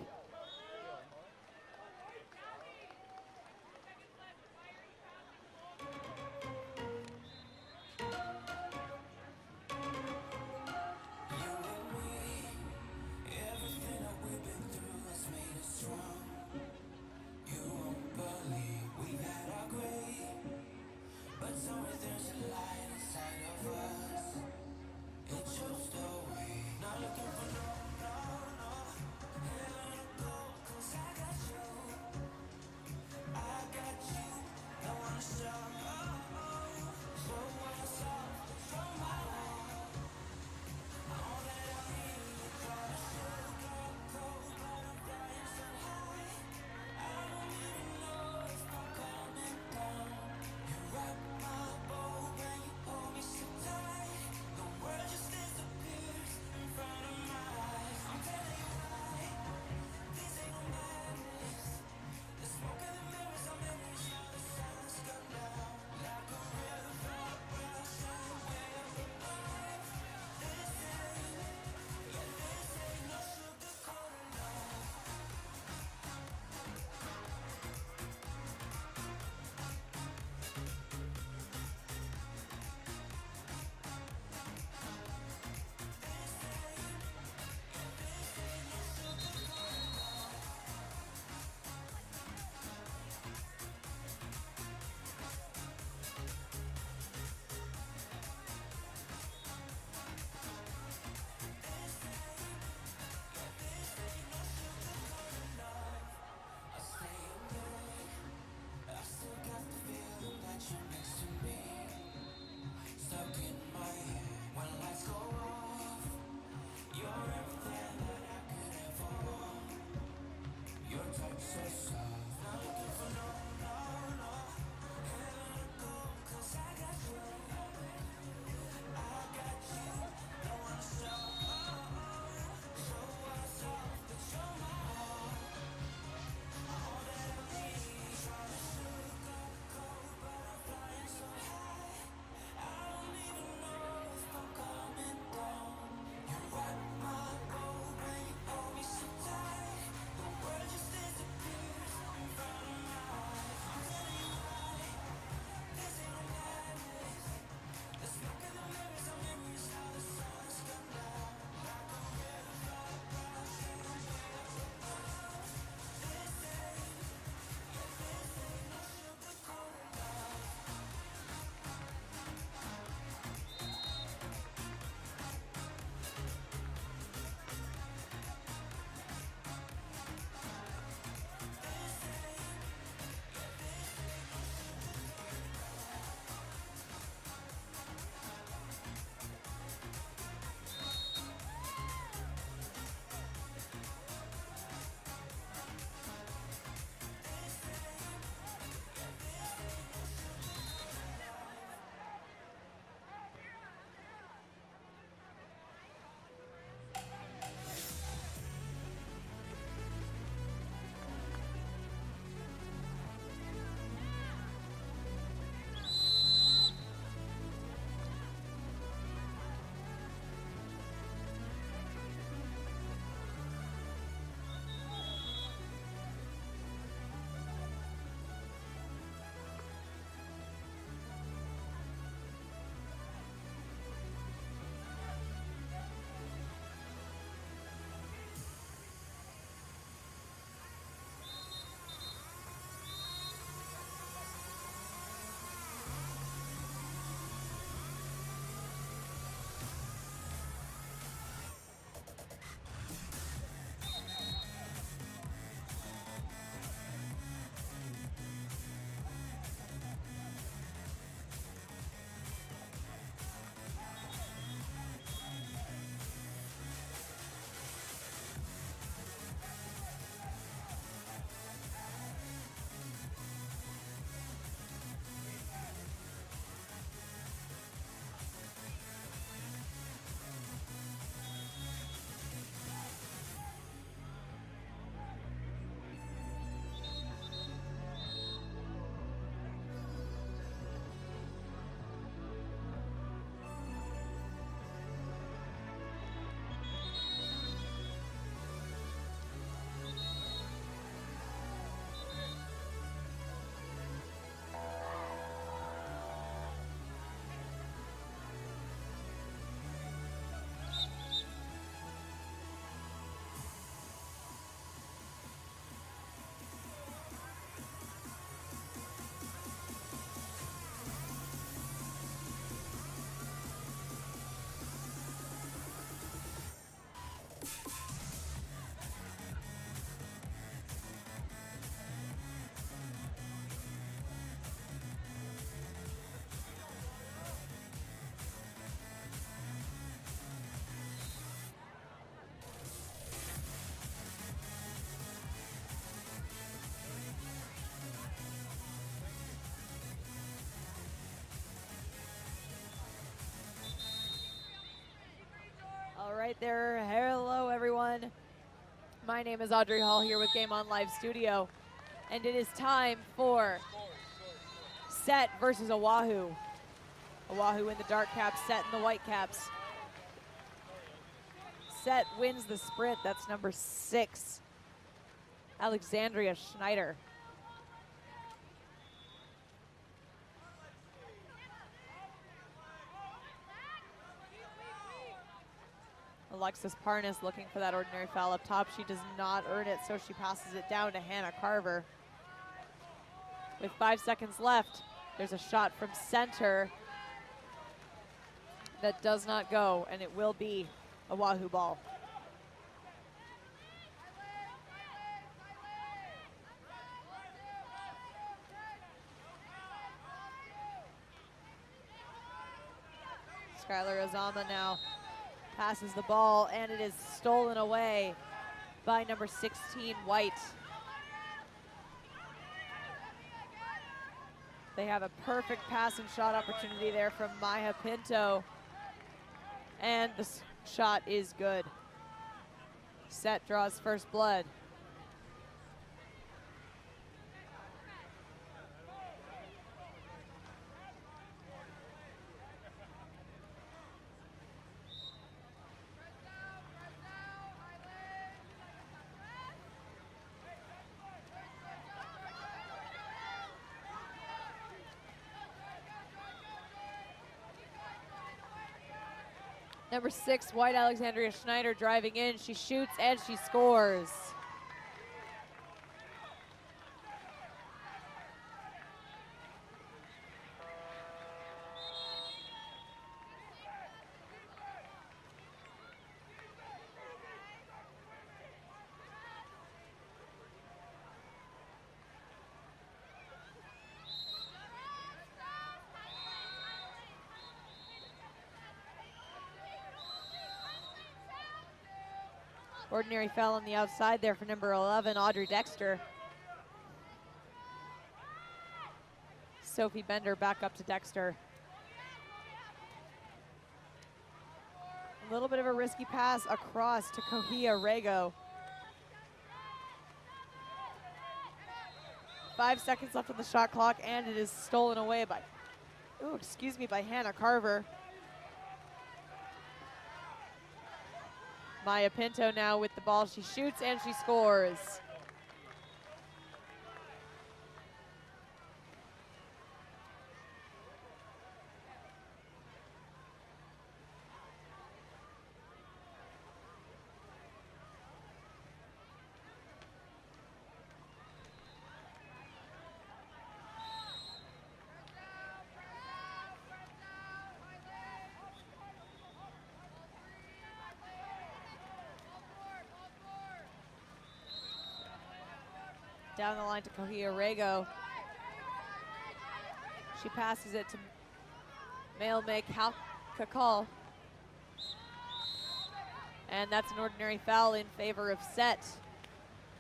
there. Hello, everyone. My name is Audrey Hall here with Game On Live Studio, and it is time for Set versus Oahu. Oahu in the dark caps, Set in the white caps. Set wins the sprint. That's number 6, Alexandria Schneider. Alexis Parnas looking for that ordinary foul up top. She does not earn it, so she passes it down to Hannah Carver. With 5 seconds left, there's a shot from center that does not go, and it will be a Oahu ball. Skylar Azama now passes the ball, and it is stolen away by number 16, White. They have a perfect pass and shot opportunity there from Maya Pinto, and the shot is good. Set draws first blood. Number 6, White Alexandria Schneider driving in. She shoots and she scores. Ordinary foul on the outside there for number 11, Audrey Dexter. Sophie Bender back up to Dexter. A little bit of a risky pass across to Kohia Rego. 5 seconds left on the shot clock, and it is stolen away by, by Hannah Carver. Maya Pinto now with the ball. She shoots and she scores. Down the line to Kohia Rego. She passes it to Mailme Kakal. And that's an ordinary foul in favor of Set.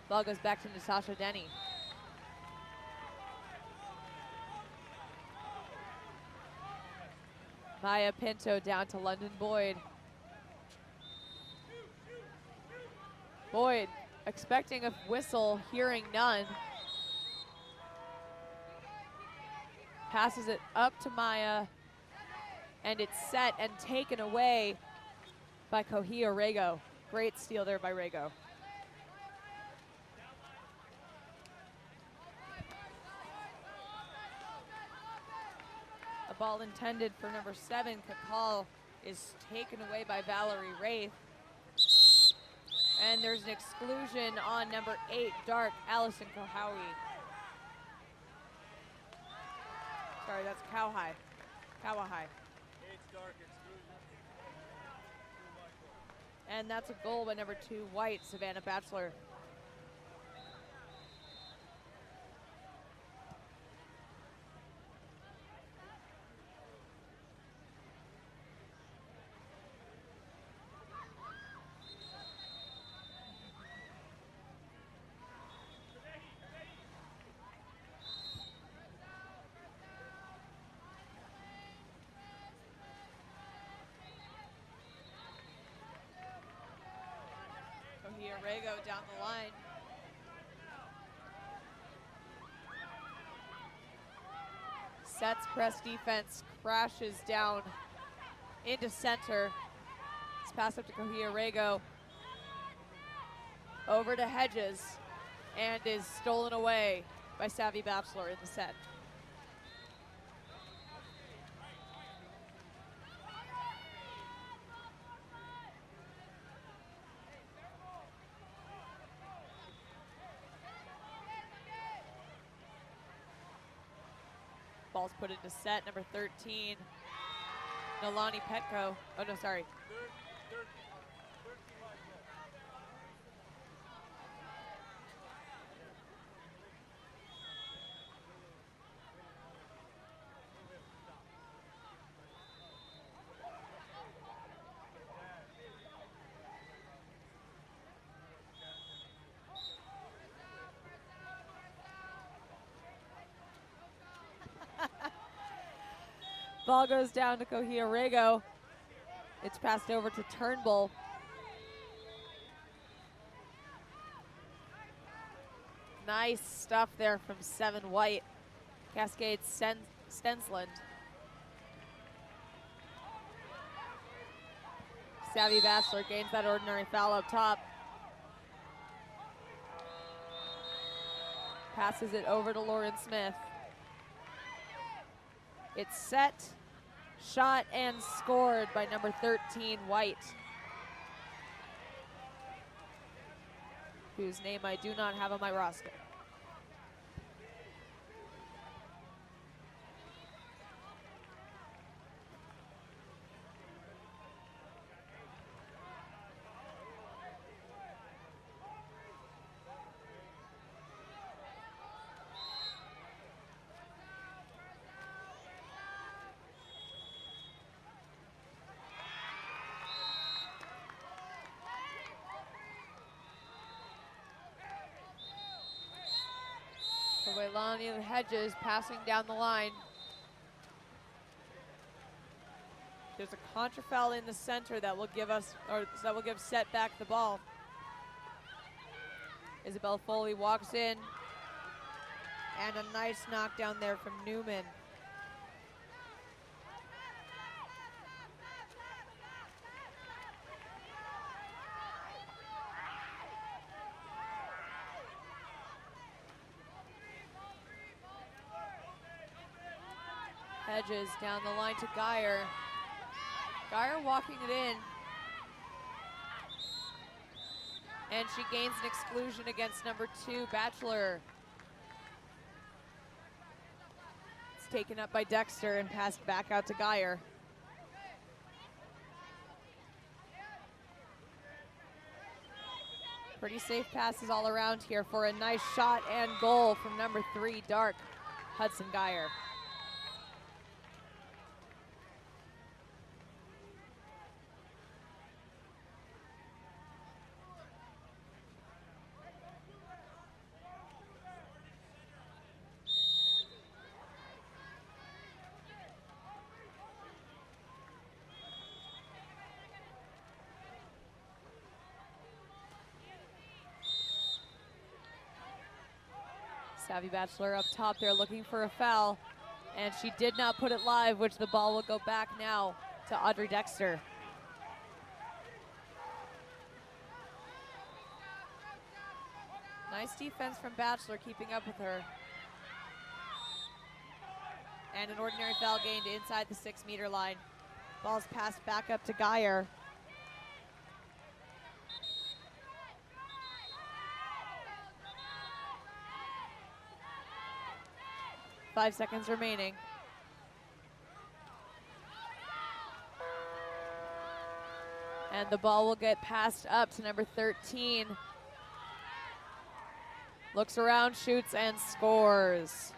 Ball goes back to Natasha Denny. Maya Pinto down to London Boyd. Boyd expecting a whistle, hearing none. Passes it up to Maya, and it's set and taken away by Kohia Rego. Great steal there by Rego. A ball intended for number 7, Kakal, is taken away by Valerie Wraith. And there's an exclusion on number 8, Dark, Allison Kohawi. Sorry, that's Kawahai. Kawahai. 8 dark exclusion. And that's a goal by number 2, White, Savannah Batchelor. Rego down the line. Sets press defense, crashes down into center. It's passed up to Rego. Over to Hedges, and is stolen away by Savvy Bachelor in the set. Ball's put into set, number 13, Nalani Petko. Oh no, sorry. Ball goes down to Rego. It's passed over to Turnbull. Nice stuff there from 7 White. Cascade Stensland. Savvy Bachelor gains that ordinary foul up top. Passes it over to Lauren Smith. It's set, shot, and scored by number 13, White, whose name I do not have on my roster. Waylani Hedges passing down the line. There's a contra foul in the center that will give us, or that will give Set back the ball. Isabel Foley walks in, and a nice knockdown there from Newman. Hedges down the line to Geyer. Geyer walking it in. And she gains an exclusion against number 2, Bachelor. It's taken up by Dexter and passed back out to Geyer. Pretty safe passes all around here for a nice shot and goal from number 3, Dark, Hudson Geyer. Savvy Bachelor up top there looking for a foul, and she did not put it live, which the ball will go back now to Audrey Dexter. Nice defense from Bachelor, keeping up with her. And an ordinary foul gained inside the 6-meter line. Ball's passed back up to Geyer. 5 seconds remaining. And the ball will get passed up to number 13. Looks around, shoots, and scores.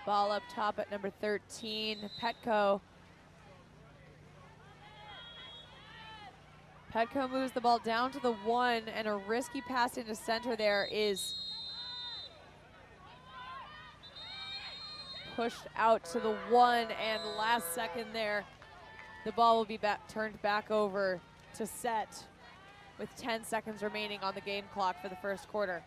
Ball up top at number 13, Petco. Petco moves the ball down to the 1, and a risky pass into center there is pushed out to the 1, and last second there, the ball will be turned back over to set with 10 seconds remaining on the game clock for the first quarter.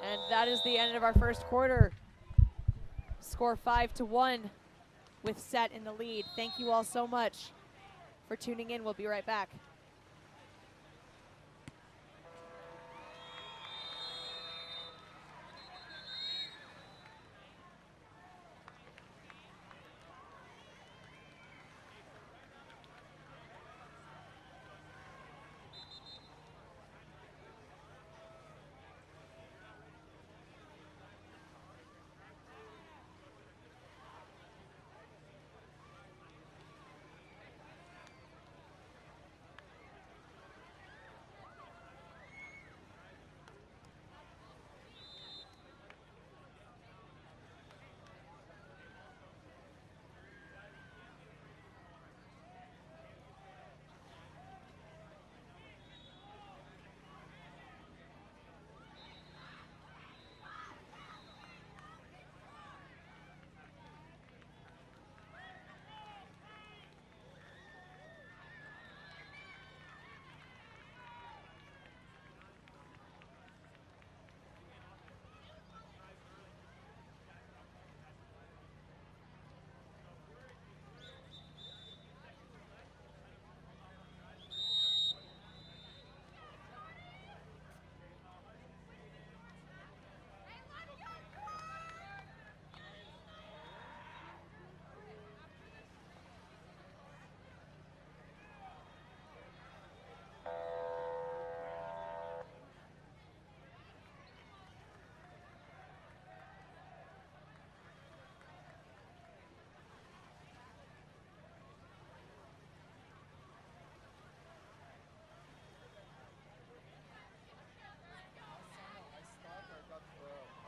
And that is the end of our first quarter. Score 5-1 with set in the lead. Thank you all so much for tuning in. We'll be right back.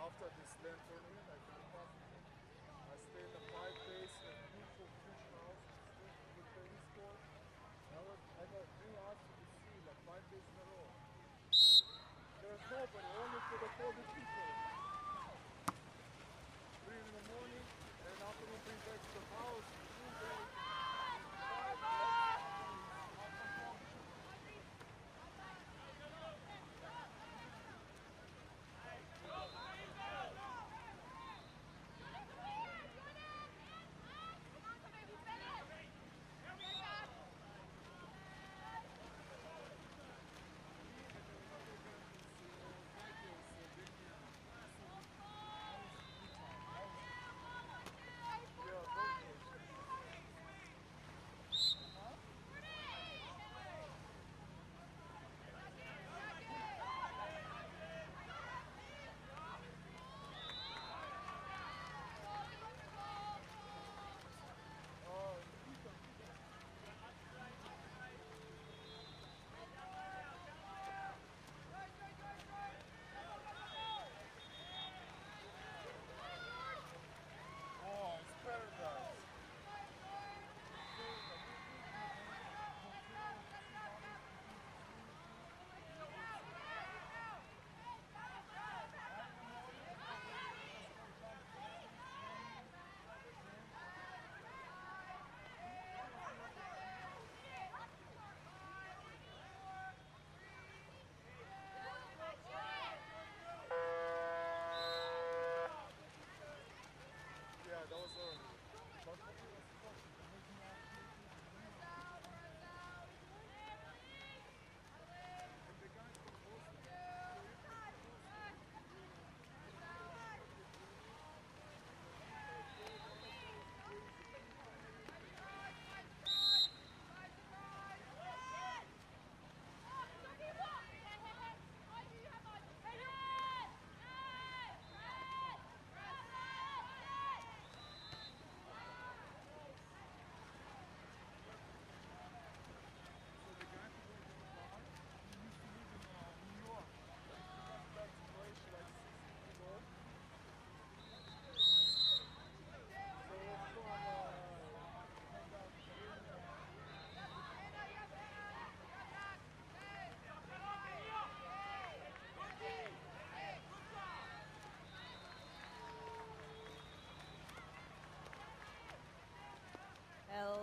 After this land tournament, I came back. I stayed in 5 days in a beautiful fish house with tennis court. I got new house to the sea like 5 days in a row. There's nobody, only for the 40 people. 3 in the morning, and afternoon bring back to the house. 2 days. 5 days.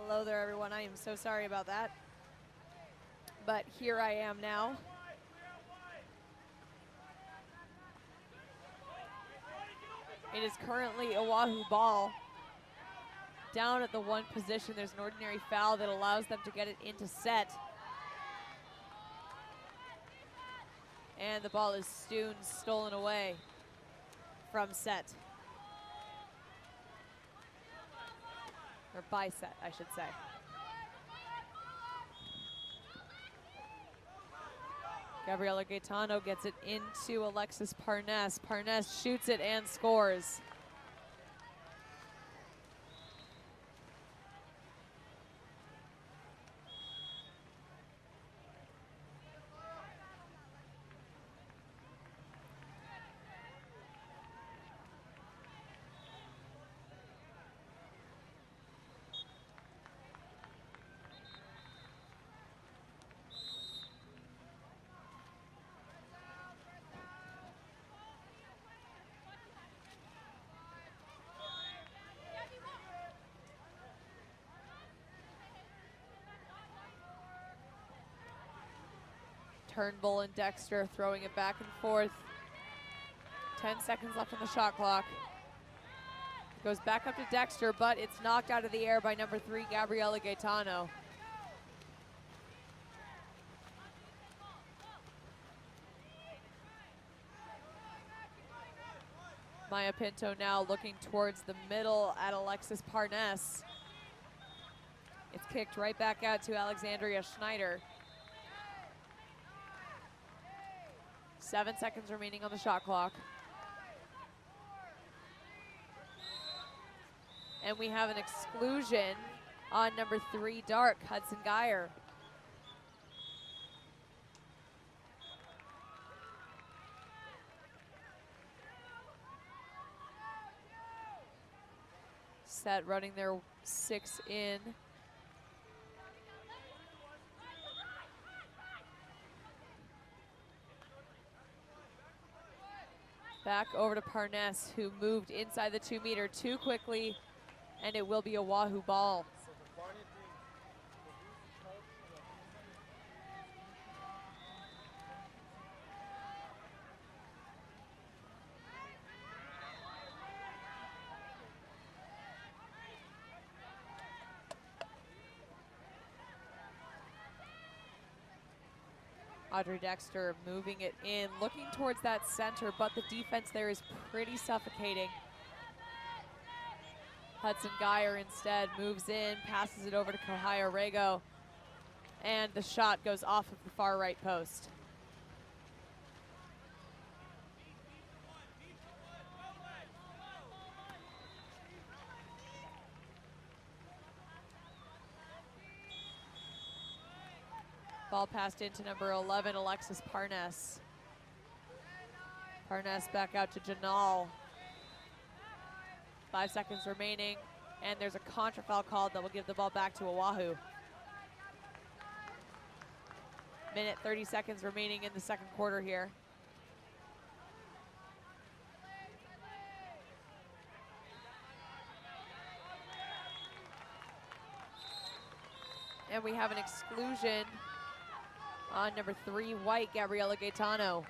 Hello there, everyone. I am so sorry about that. But here I am now. It is currently Oahu ball. Down at the 1 position, there's an ordinary foul that allows them to get it into set. And the ball is soon stolen away from set. Or by set, I should say. Gabriela Gaetano gets it into Alexis Parnes. Parnes shoots it and scores. Turnbull and Dexter throwing it back and forth. 10 seconds left on the shot clock. Goes back up to Dexter, but it's knocked out of the air by number 3, Gabriela Gaetano. Maya Pinto now looking towards the middle at Alexis Parnes. It's kicked right back out to Alexandria Schneider. 7 seconds remaining on the shot clock. And we have an exclusion on number 3, Dark, Hudson Geyer. Set running their 6 in. Back over to Parnes, who moved inside the 2 meter too quickly, and it will be a Oahu ball. So the funny thing, Audrey Dexter moving it in, looking towards that center, but the defense there is pretty suffocating. Hudson Geyer instead moves in, passes it over to Kohaya Rego, and the shot goes off of the far right post. Ball passed into number 11, Alexis Parnes. Parnes back out to Janal. 5 seconds remaining, and there's a contra foul called that will give the ball back to Oahu. Minute 30 seconds remaining in the second quarter here. And we have an exclusion on number 3, White, Gabriela Gaetano.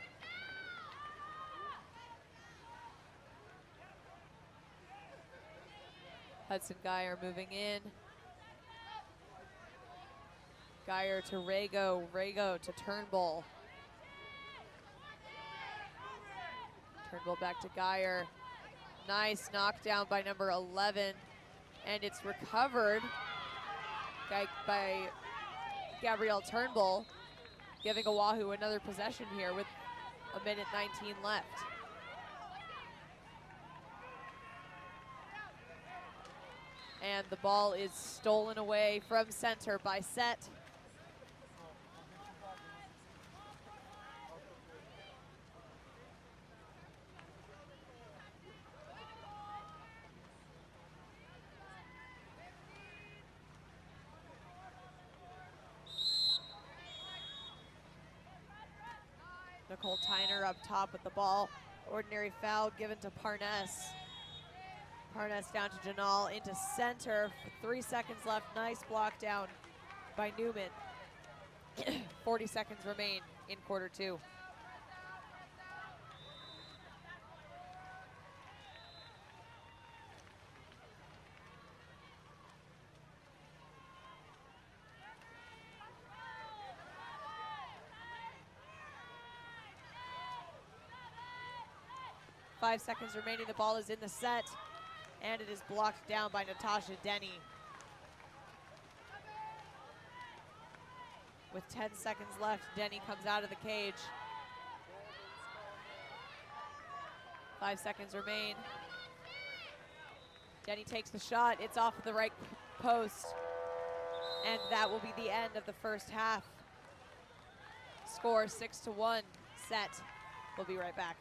Hudson Geyer moving in. Geyer to Rego, Rego to Turnbull. Turnbull back to Geyer. Nice knockdown by number 11, and it's recovered by Gabrielle Turnbull, giving Oahu another possession here with a minute 19 left. And the ball is stolen away from center by Set. Nicole Tyner up top with the ball. Ordinary foul given to Parnes. Parnas down to Janal into center. 3 seconds left. Nice block down by Newman. 40 seconds remain in quarter 2. Five seconds remaining. The ball is in the set, and it is blocked down by Natasha Denny. With 10 seconds left, Denny comes out of the cage. 5 seconds remain. Denny takes the shot. It's off the right post, and that will be the end of the first half. Score 6-1 set. We'll be right back.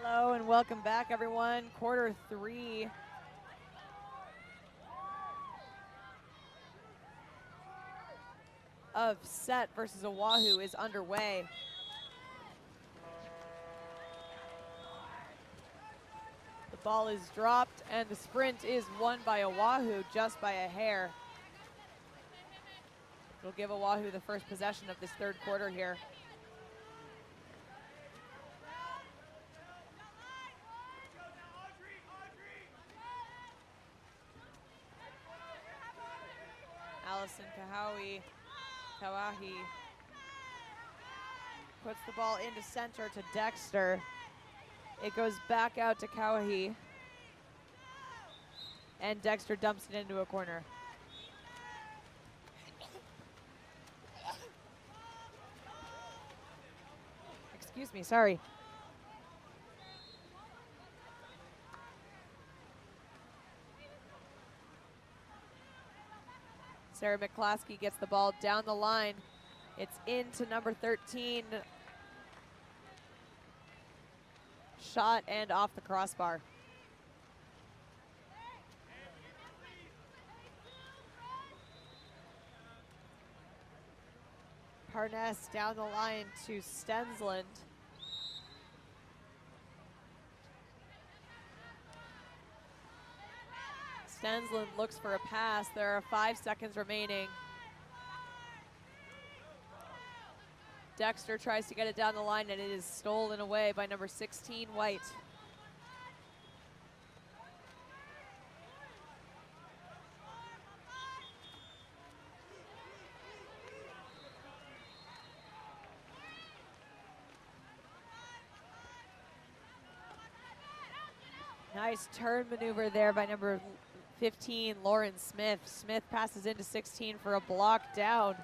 Hello and welcome back, everyone. Quarter 3. Of set versus Oahu is underway. The ball is dropped and the sprint is won by Oahu just by a hair. It'll give Oahu the first possession of this third quarter here. Allison Kawahi puts the ball into center to Dexter. It goes back out to Kawahi. And Dexter dumps it into a corner. Excuse me, sorry. Sarah McClaskey gets the ball down the line. It's into number 13. Shot and off the crossbar. Parnas down the line to Stensland. Stensland looks for a pass. There are 5 seconds remaining. Dexter tries to get it down the line, and it is stolen away by number 16, White. Nice turn maneuver there by number 15, Lauren Smith. Smith passes into 16 for a block down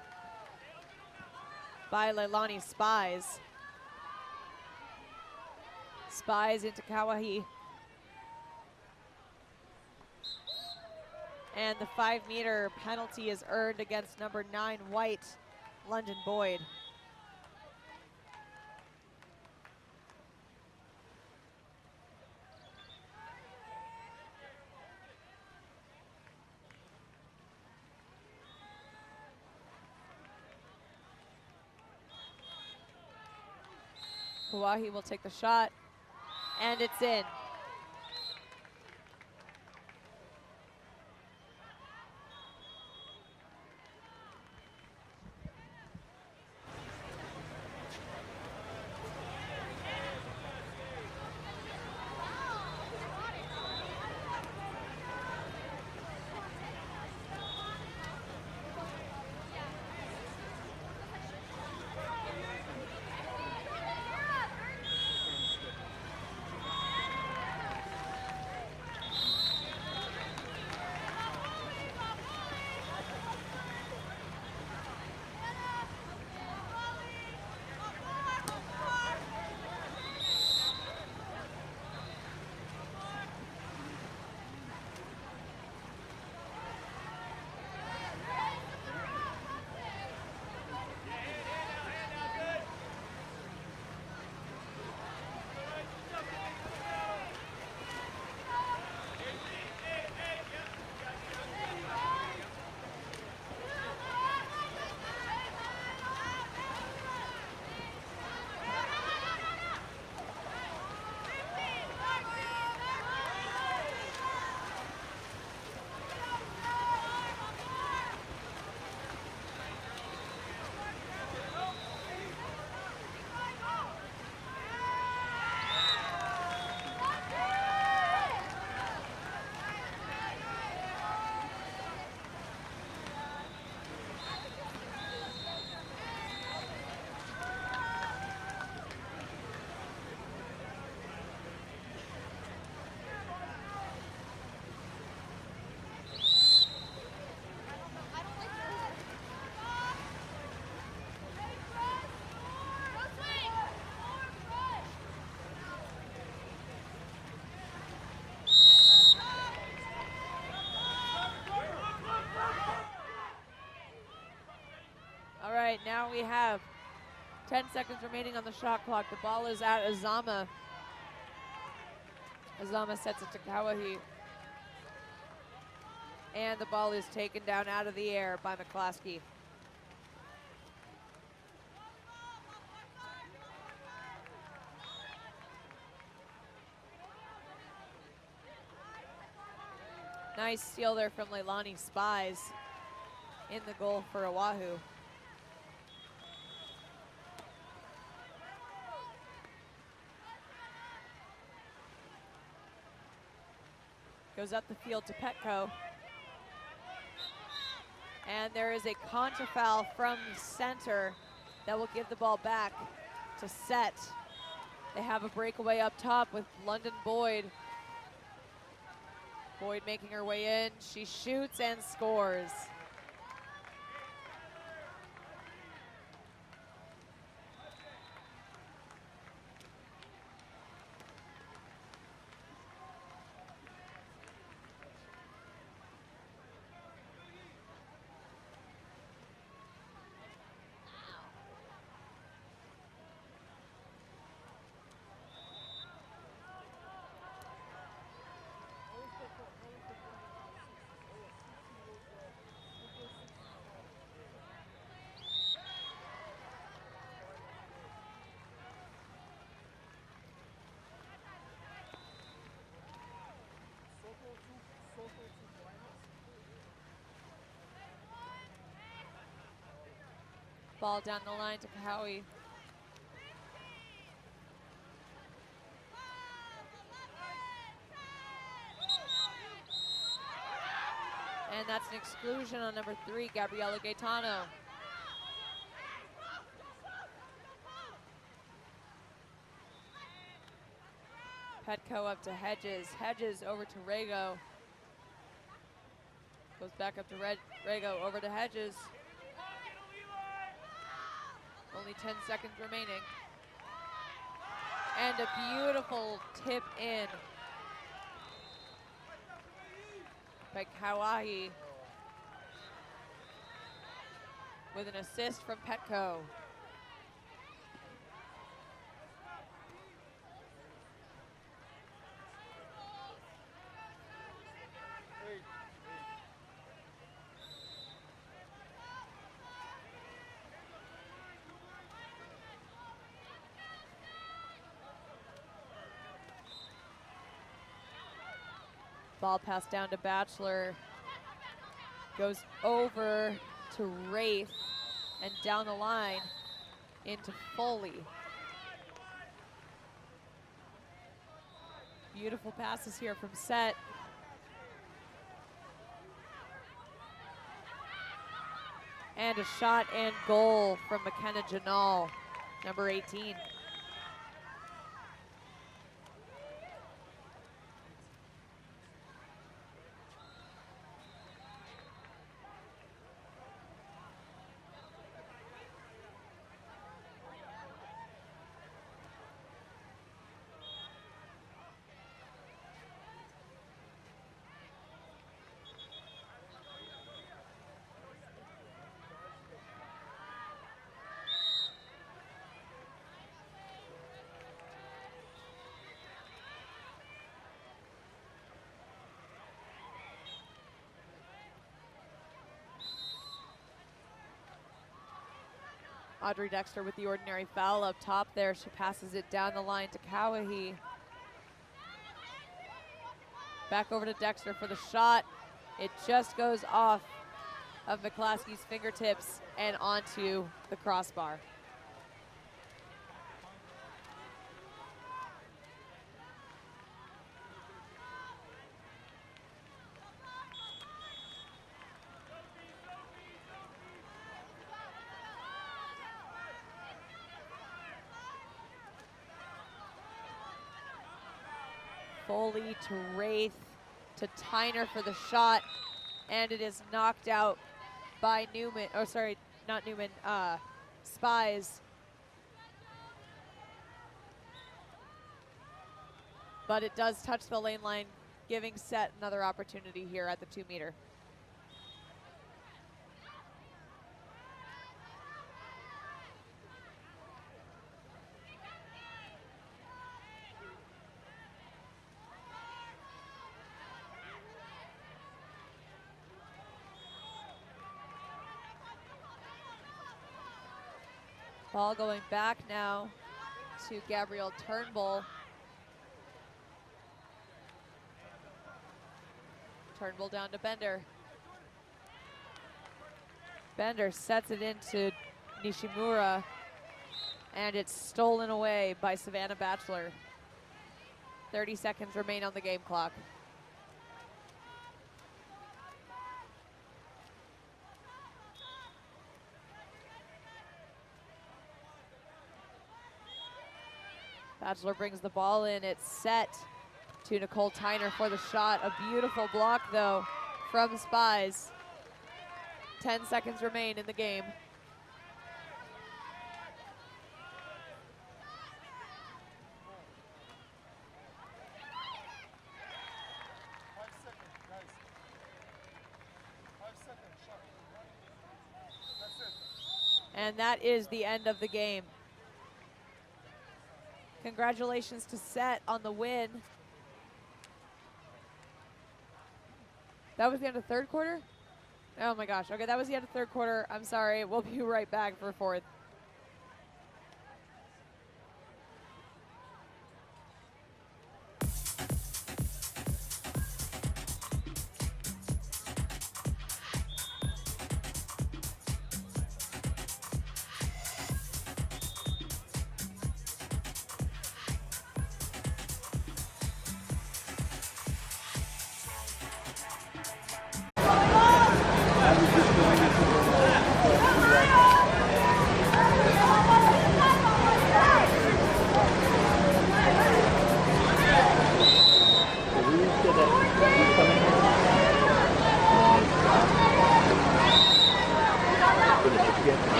by Leilani Spies. Spies into Kauai. And the 5-meter penalty is earned against number 9, White, London Boyd. Kauai will take the shot, and it's in. All right, now we have 10 seconds remaining on the shot clock. The ball is at Azama. Azama sets it to Kauai. And the ball is taken down out of the air by McClaskey. Nice steal there from Leilani Spies in the goal for Oahu. Goes up the field to Petco. And there is a contra foul from center that will give the ball back to Set. They have a breakaway up top with London Boyd. Boyd making her way in. She shoots and scores. Ball down the line to Kahoui. And that's an exclusion on number 3, Gabriela Gaetano. Petco up to Hedges. Hedges over to Rego. Goes back up to Rego, over to Hedges. Only 10 seconds remaining. And a beautiful tip in by Kauai with an assist from Petco. Ball pass down to Batchelor. Goes over to Wraith and down the line into Foley. Beautiful passes here from Set. And a shot and goal from McKenna Janal, number 18. Audrey Dexter with the ordinary foul up top there. She passes it down the line to Kauai. Back over to Dexter for the shot. It just goes off of McClaskey's fingertips and onto the crossbar. Foley to Wraith to Tyner for the shot, and it is knocked out by Newman, oh sorry, not Newman, Spies. But it does touch the lane line, giving Set another opportunity here at the 2 meter. Ball going back now to Gabrielle Turnbull. Turnbull down to Bender. Bender sets it into Nishimura, and it's stolen away by Savannah Batchelor. 30 seconds remain on the game clock. Batchelor brings the ball in. It's Set to Nicole Tyner for the shot. A beautiful block, though, from Spies. 10 seconds remain in the game. And that is the end of the game. Congratulations to Set on the win. That was the end of third quarter? Oh my gosh. Okay, that was the end of third quarter. I'm sorry. We'll be right back for fourth.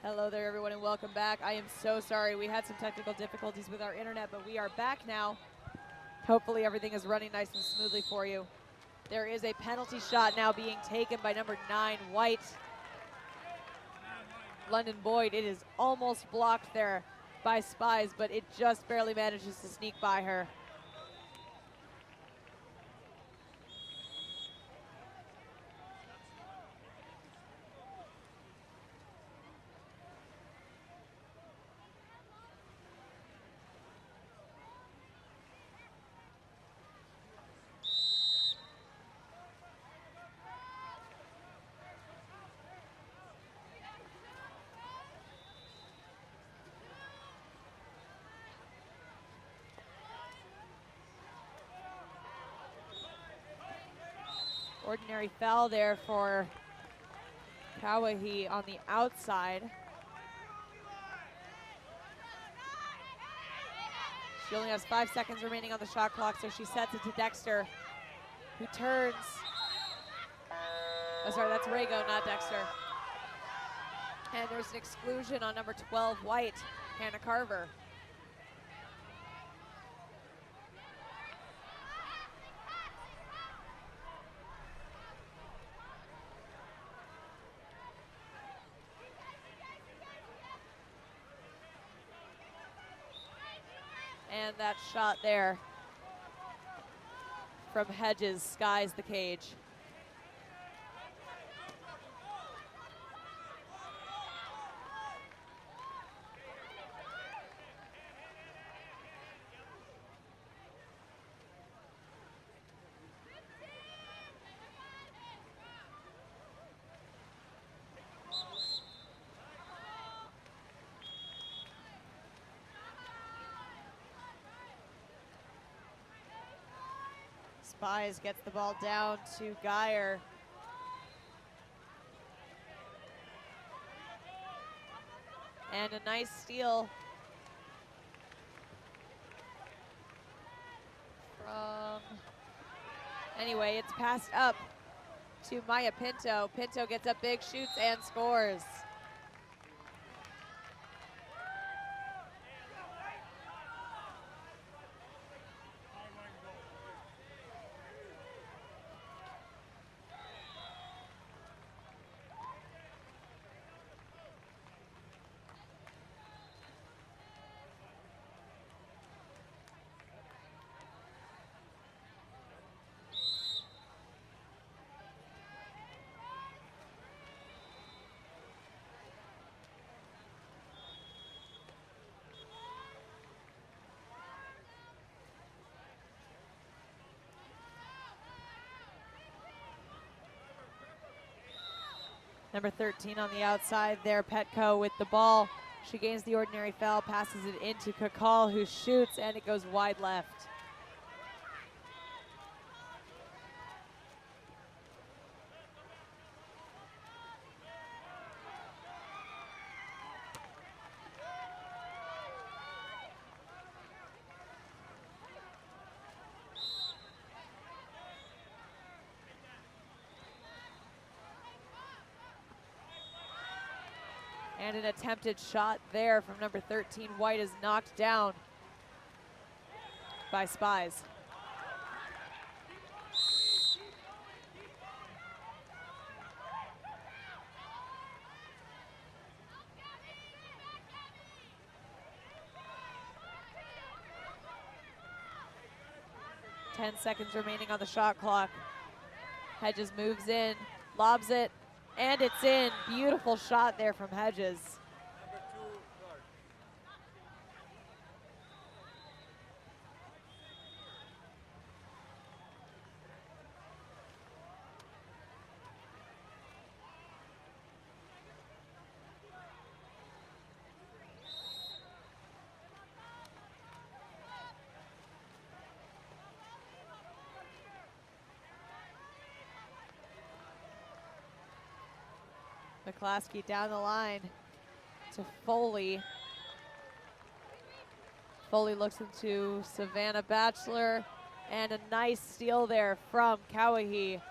Hello there, everyone, and welcome back. I am so sorry. We had some technical difficulties with our internet, but we are back now. Hopefully everything is running nice and smoothly for you. There is a penalty shot now being taken by number 9, White. London Boyd, it is almost blocked there by Spies, but it just barely manages to sneak by her. Ordinary foul there for Kauahi on the outside. She only has 5 seconds remaining on the shot clock, so she sets it to Dexter, who turns. Oh, sorry, that's Rago, not Dexter. And there's an exclusion on number 12, White, Hannah Carver. And that shot there from Hedges skies the cage. Spies gets the ball down to Geyer. And a nice steal from, anyway, it's passed up to Maya Pinto. Pinto gets up big, shoots, and scores. Number 13 on the outside there, Petco with the ball. She gains the ordinary foul, passes it into Kakal, who shoots, and it goes wide left. And an attempted shot there from number 13, White, is knocked down by Spies. Ten seconds remaining on the shot clock. Hedges moves in, lobs it, and it's in. Beautiful shot there from Hedges. Number 2, guard. McClaskey down the line to Foley. Foley looks into Savannah Batchelor, and a nice steal there from Kauahi.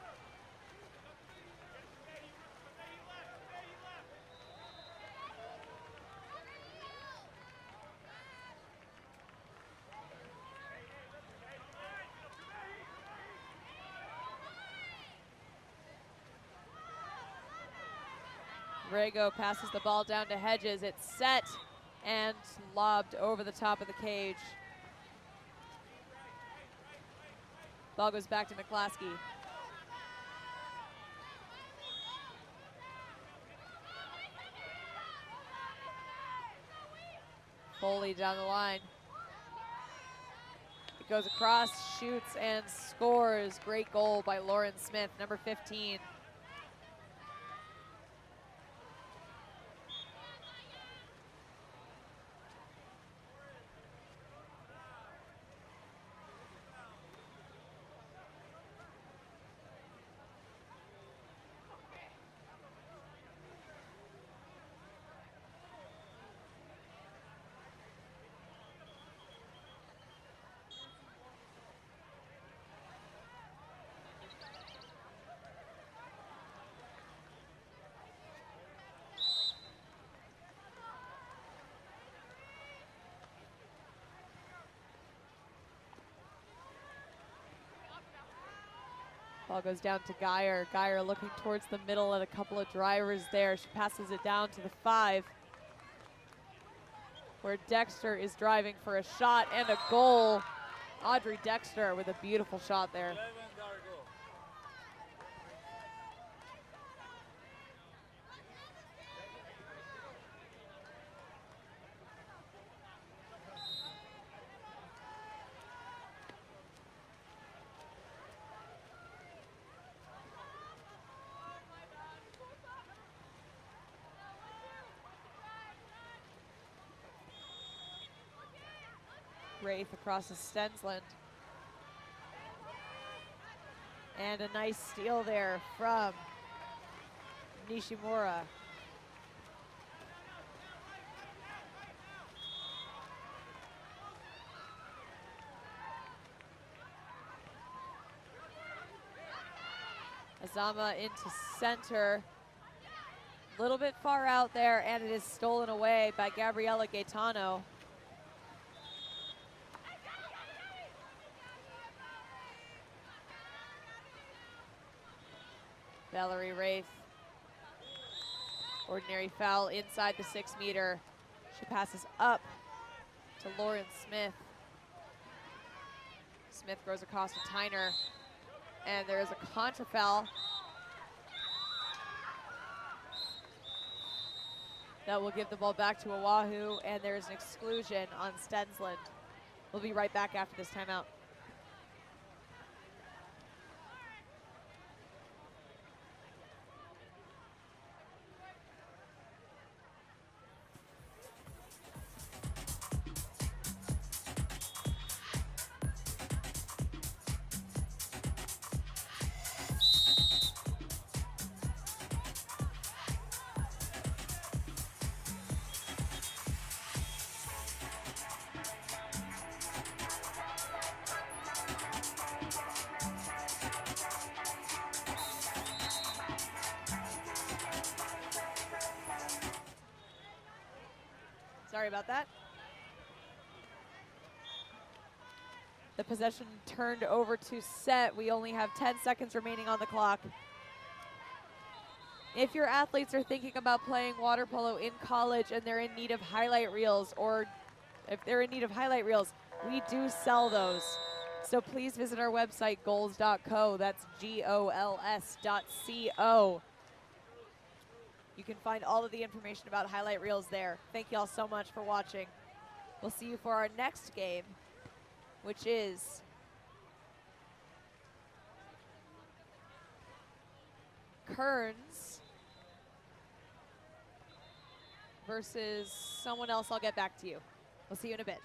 Rago passes the ball down to Hedges. It's set and lobbed over the top of the cage. Ball goes back to McClaskey. Foley down the line. It goes across, shoots, and scores. Great goal by Lauren Smith, number 15. Ball goes down to Geyer. Geyer looking towards the middle at a couple of drivers there. She passes it down to the 5, where Dexter is driving for a shot and a goal. Audrey Dexter with a beautiful shot there. 11 Dargo. Wraith across to Stensland. And a nice steal there from Nishimura. Azama into center. A little bit far out there, and it is stolen away by Gabriela Gaetano. Valerie Wraith. Ordinary foul inside the 6 meter. She passes up to Lauren Smith. Smith goes across to Tyner. And there is a contra foul. That will give the ball back to Oahu, and there is an exclusion on Stensland. We'll be right back after this timeout. Sorry about that. The possession turned over to set. We only have 10 seconds remaining on the clock. If your athletes are thinking about playing water polo in college and they're in need of highlight reels, or if they're in need of highlight reels, we do sell those. So please visit our website, goals.co. That's GOLS.co. You can find all of the information about highlight reels there. Thank you all so much for watching. We'll see you for our next game, which is Kearns versus someone else. I'll get back to you. We'll see you in a bit.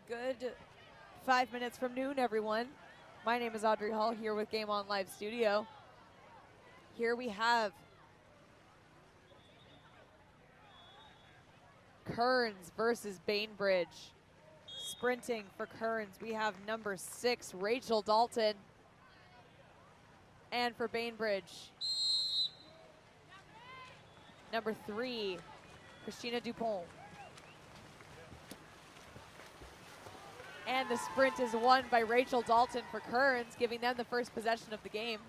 Good 5 minutes from noon, everyone. My name is Audrey Hall here with Game On Live Studio. Here we have Kearns versus Bainbridge. Sprinting for Kearns, we have number 6, Rachel Dalton. And for Bainbridge, number 3, Christina Dupont. And the sprint is won by Rachel Dalton for Kearns, giving them the first possession of the game.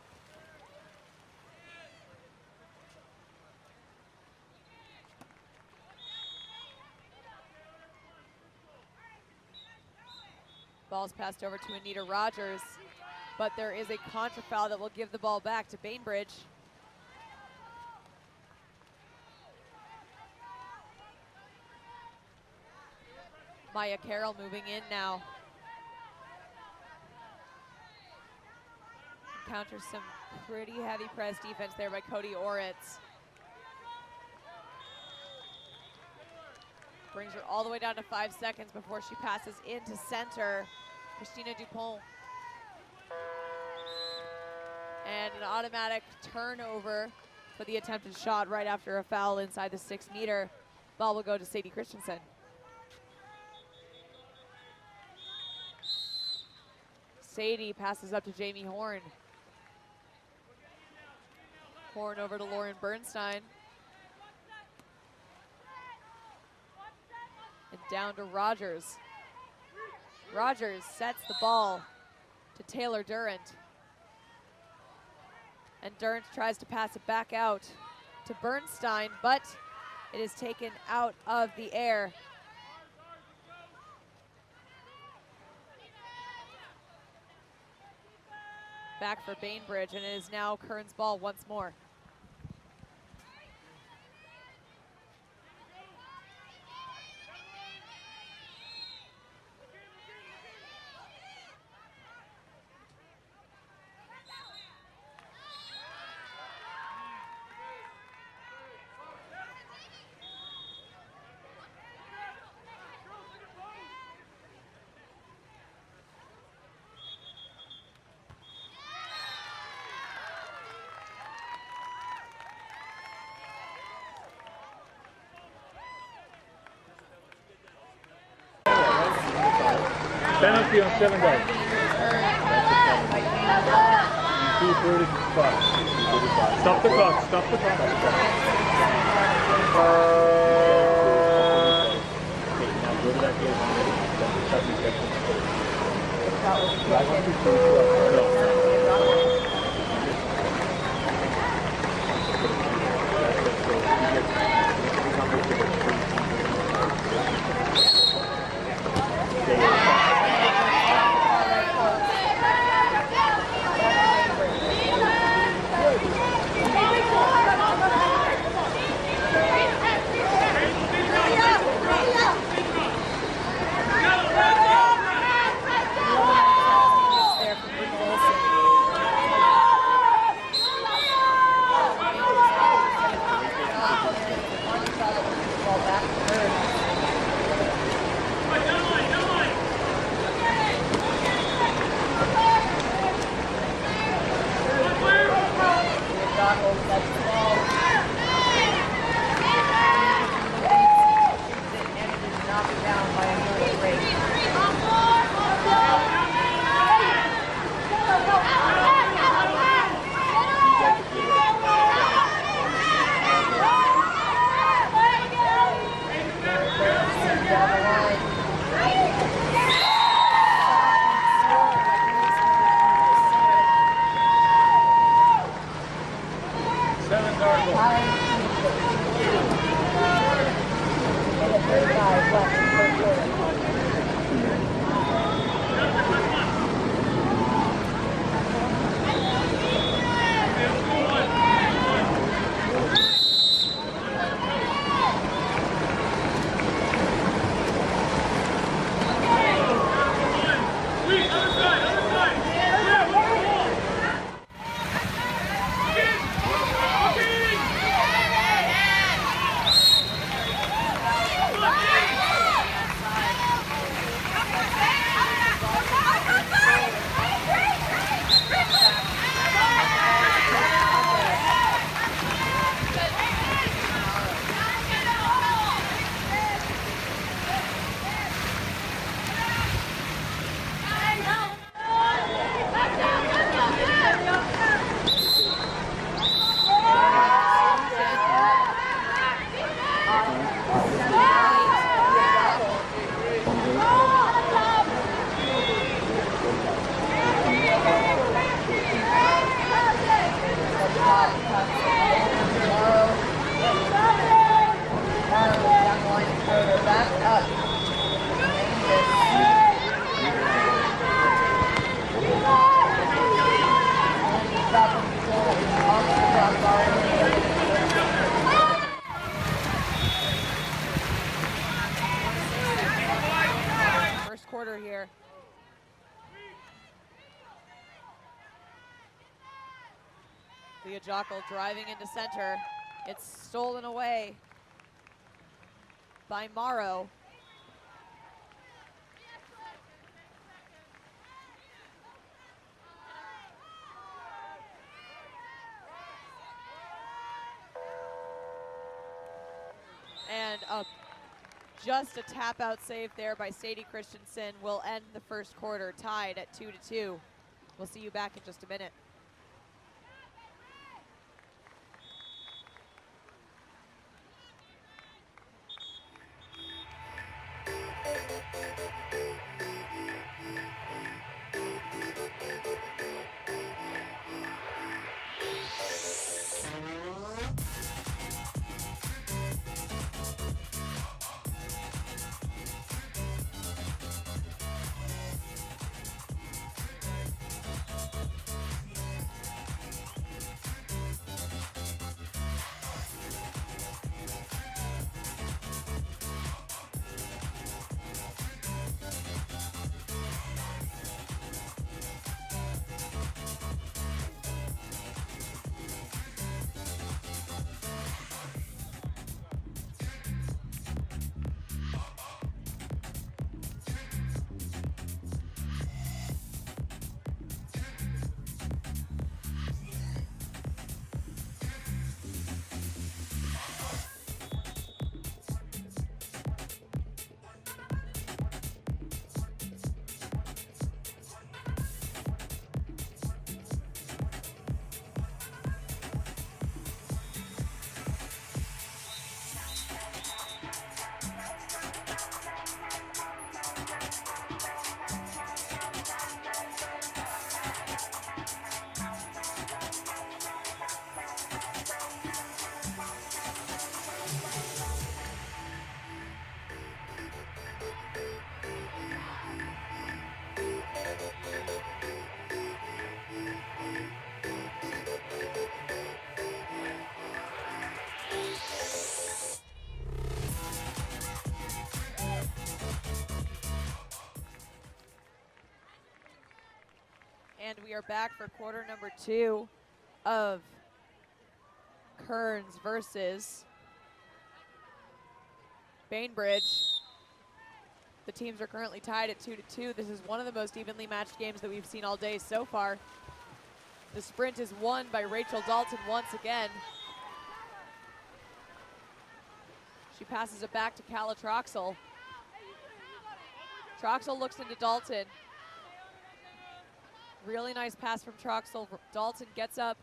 Ball's passed over to Anita Rogers, but there is a contra foul that will give the ball back to Bainbridge. Maya Carroll moving in now. Encounters some pretty heavy press defense there by Cody Oritz. Brings her all the way down to 5 seconds before she passes into center. Christina Dupont. And an automatic turnover for the attempted shot right after a foul inside the 6 meter. Ball will go to Sadie Christensen. Sadie passes up to Jamie Horn. Horn over to Lauren Bernstein. And down to Rogers. Rogers sets the ball to Taylor Durant. And Durant tries to pass it back out to Bernstein, but it is taken out of the air. Back for Bainbridge, and it is now Kearns' ball once more. Penalty on 7 guys. 2:35. Stop the clock. Stop the clock. Okay, now go to that gate. First quarter here. The Ajacal driving into center. It's stolen away by Morrow. And just a tap out save there by Sadie Christensen will end the first quarter tied at 2-2. We'll see you back in just a minute. And we are back for quarter number 2 of Kearns versus Bainbridge. The teams are currently tied at 2-2. This is one of the most evenly matched games that we've seen all day so far. The sprint is won by Rachel Dalton once again. She passes it back to Calla Troxel. Troxel looks into Dalton. Really nice pass from Troxel. Dalton gets up,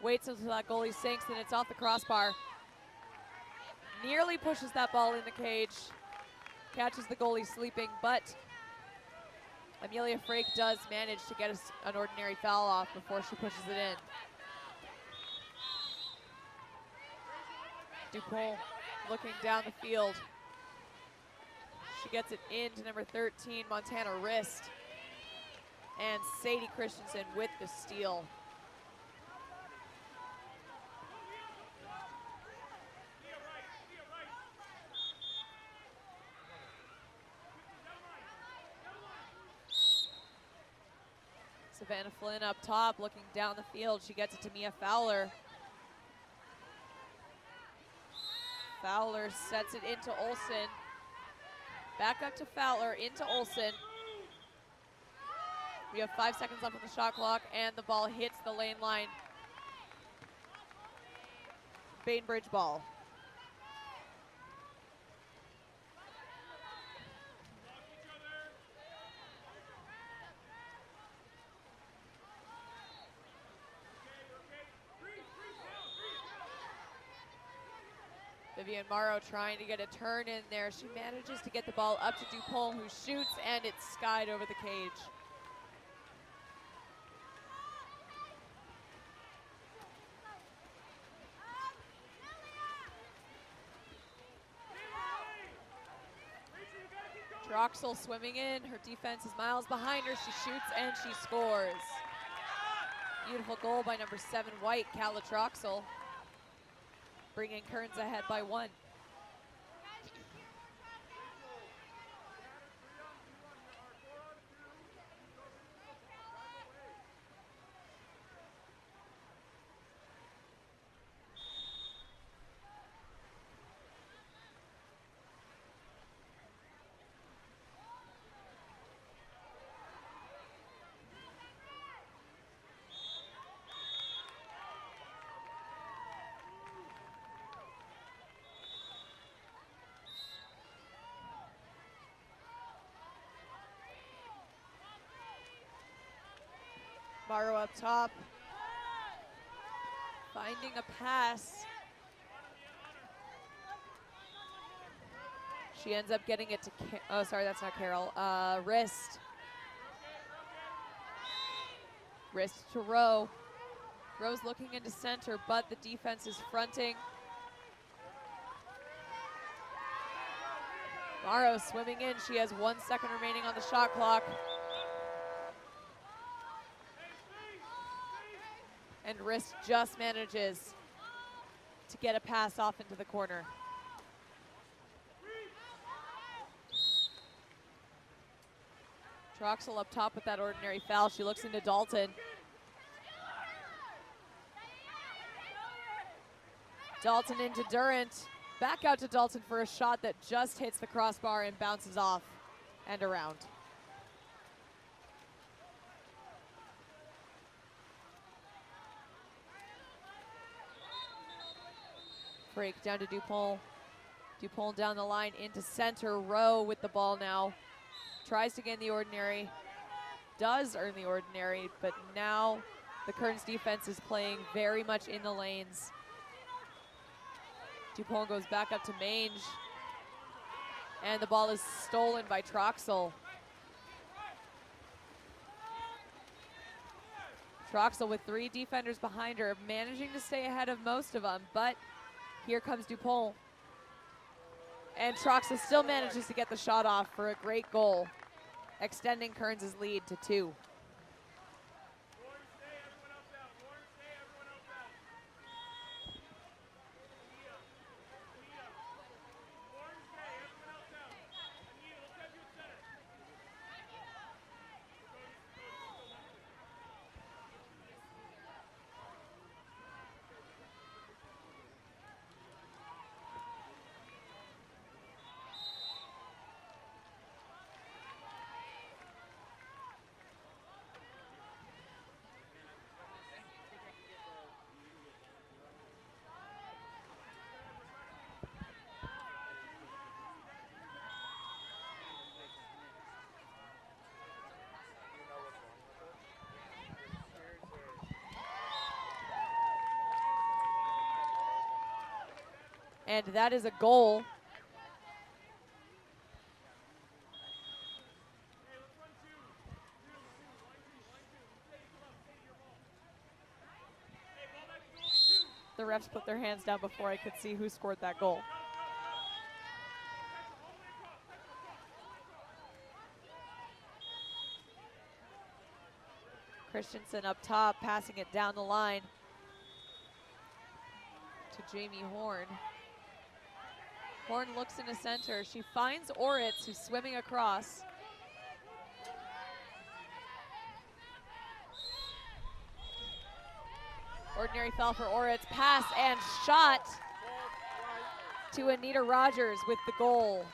waits until that goalie sinks, and it's off the crossbar. Nearly pushes that ball in the cage. Catches the goalie sleeping, but Amelia Frake does manage to get an ordinary foul off before she pushes it in. Dupont looking down the field. She gets it into number 13, Montana Wrist. And Sadie Christensen with the steal. Savannah Flynn up top, looking down the field. She gets it to Mia Fowler. Fowler sets it into Olsen. Back up to Fowler, into Olsen. We have 5 seconds left on the shot clock, and the ball hits the lane line. Bainbridge ball. Vivian Morrow trying to get a turn in there. She manages to get the ball up to Dupont, who shoots, and it's skied over the cage. Troxel swimming in. Her defense is miles behind her. She shoots and she scores. Beautiful goal by number 7 White, Calla Troxel, bringing Kearns ahead by 1. Morrow up top, finding a pass. She ends up getting it to, oh sorry, that's not Carol, Wrist. Wrist to Rowe. Rowe's looking into center, but the defense is fronting. Morrow swimming in, she has 1 second remaining on the shot clock. And Wrist just manages to get a pass off into the corner. Troxel up top with that ordinary foul. She looks into Dalton. Dalton into Durant. Back out to Dalton for a shot that just hits the crossbar and bounces off and around. Break down to Dupont. Dupont down the line into center. Rowe with the ball now. Tries to gain the ordinary. Does earn the ordinary, but now the Kearns defense is playing very much in the lanes. Dupont goes back up to Mange. And the ball is stolen by Troxel. Troxel with 3 defenders behind her, managing to stay ahead of most of them, but here comes Dupont. And Troxel still manages to get the shot off for a great goal, extending Kearns' lead to 2. And that is a goal. The refs put their hands down before I could see who scored that goal. Christensen up top, passing it down the line to Jamie Horn. Horn looks into center. She finds Oritz, who's swimming across. Ordinary foul for Oritz. Pass and shot to Anita Rogers with the goal.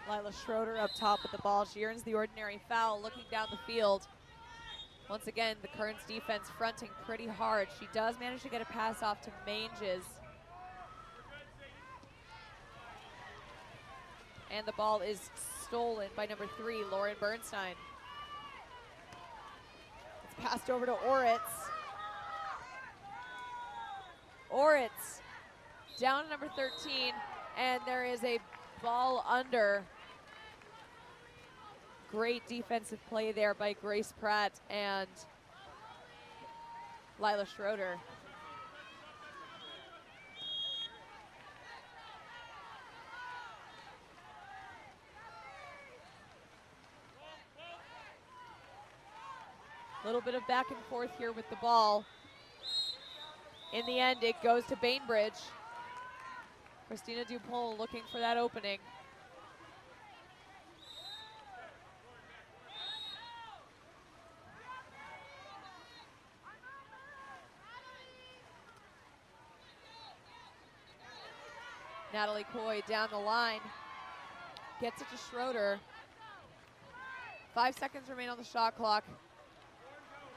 Lila Schroeder up top with the ball. She earns the ordinary foul, looking down the field. Once again, the Kearns defense fronting pretty hard. She does manage to get a pass off to Manges. And the ball is stolen by number 3, Lauren Bernstein. It's passed over to Oritz. Oritz down to number 13, and there is a ball under. Great defensive play there by Grace Pratt and Lila Schroeder. A little bit of back and forth here with the ball. In the end, it goes to Bainbridge. Christina Dupont looking for that opening. Natalie Coy down the line. Gets it to Schroeder. 5 seconds remain on the shot clock.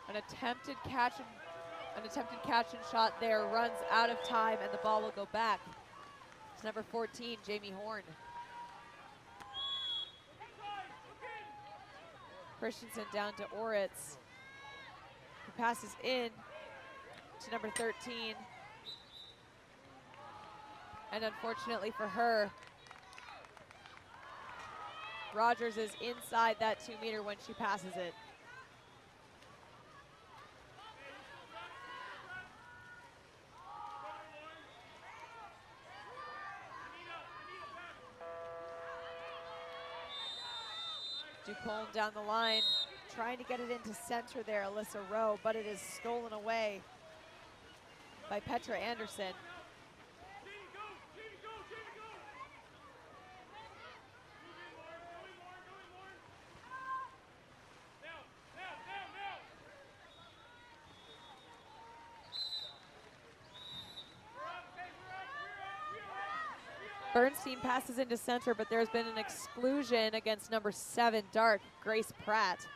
An attempted catch and shot there runs out of time, and the ball will go back. It's number 14, Jamie Horn. Christensen down to Oritz, who passes in to number 13. And unfortunately for her, Rogers is inside that 2 meter when she passes it. Dupont down the line, trying to get it into center there, Alyssa Rowe, but it is stolen away by Petra Anderson. Bernstein passes into center, but there's been an exclusion against number 7, Dark, Grace Pratt.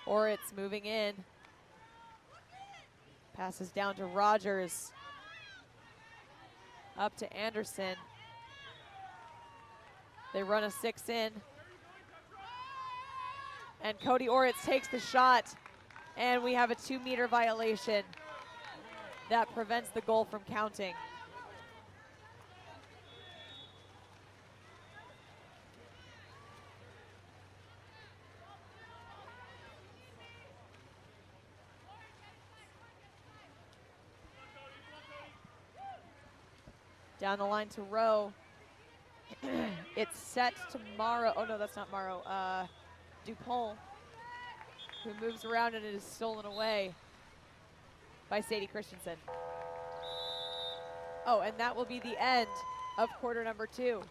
Oritz moving in. Passes down to Rogers. Up to Anderson. They run a 6 in. And Cody Oritz takes the shot, and we have a 2 meter violation that prevents the goal from counting. Down the line to Rowe. It's set to Morrow. Oh no, that's not Morrow. Dupont, who moves around, and it is stolen away by Sadie Christensen. Oh, and that will be the end of quarter number 2.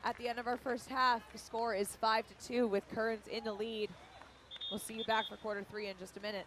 At the end of our first half, the score is 5-2 with Kearns in the lead. We'll see you back for quarter 3 in just a minute.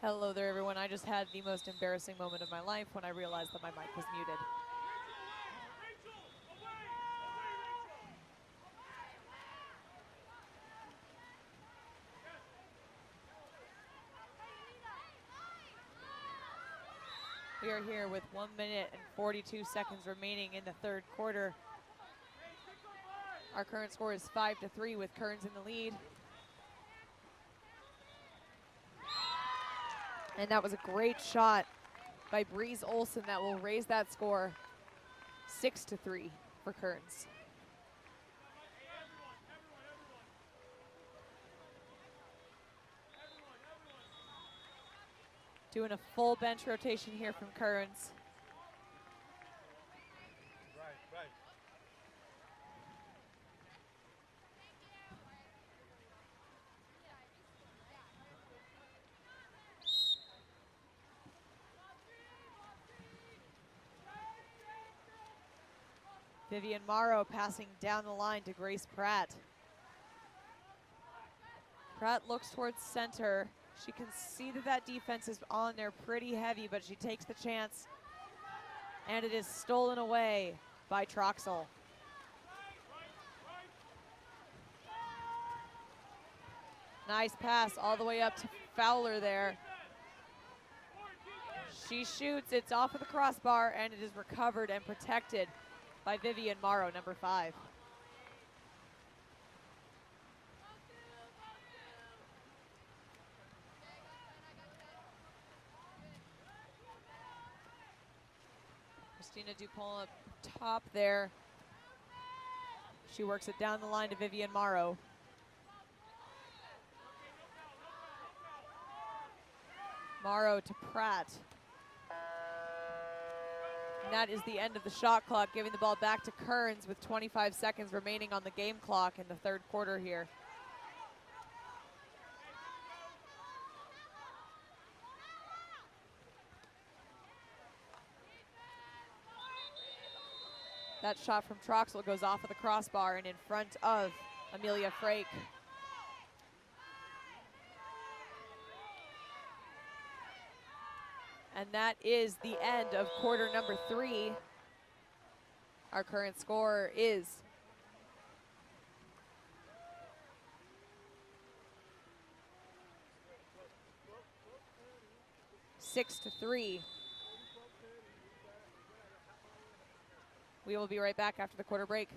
Hello there, everyone. I just had the most embarrassing moment of my life when I realized that my mic was muted. We are here with 1 minute and 42 seconds remaining in the third quarter. Our current score is 5-3 with Kearns in the lead. And that was a great shot by Breeze Olson that will raise that score 6-3 for Kearns. Doing a full bench rotation here from Kearns. Right. Vivian Morrow passing down the line to Grace Pratt. Pratt looks towards center. She can see that that defense is on there pretty heavy, but she takes the chance. And it is stolen away by Troxel. Nice pass all the way up to Fowler there. She shoots, it's off of the crossbar, and it is recovered and protected by Vivian Morrow, number 5. Christina Dupont up top there. She works it down the line to Vivian Morrow. Morrow to Pratt. And that is the end of the shot clock, giving the ball back to Kearns with 25 seconds remaining on the game clock in the third quarter here. That shot from Troxel goes off of the crossbar and in front of Amelia Frake. And that is the end of quarter number 3. Our current score is 6-3. We will be right back after the quarter break.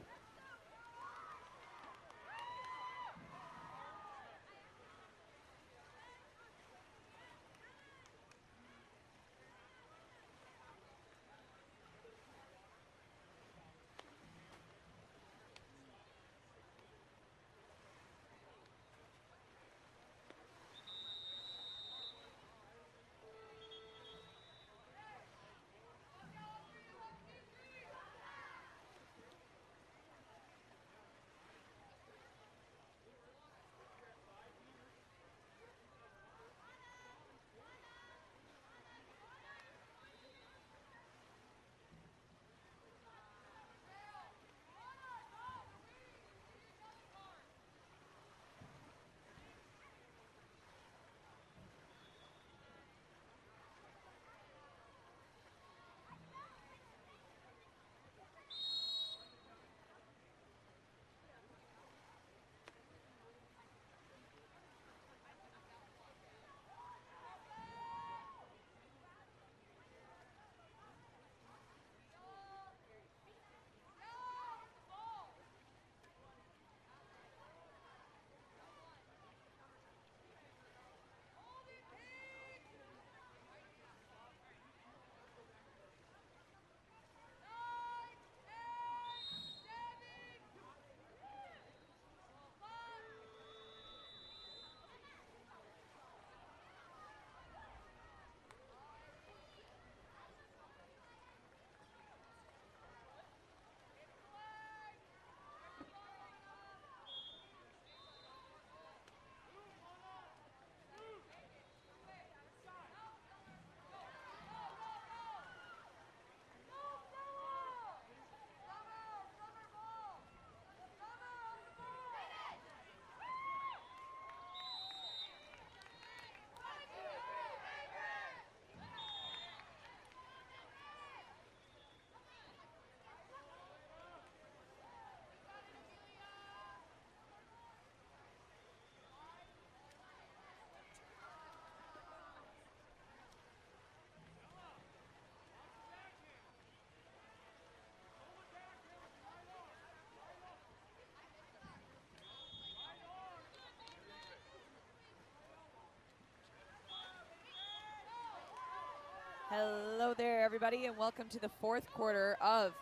Hello there, everybody, and welcome to the fourth quarter of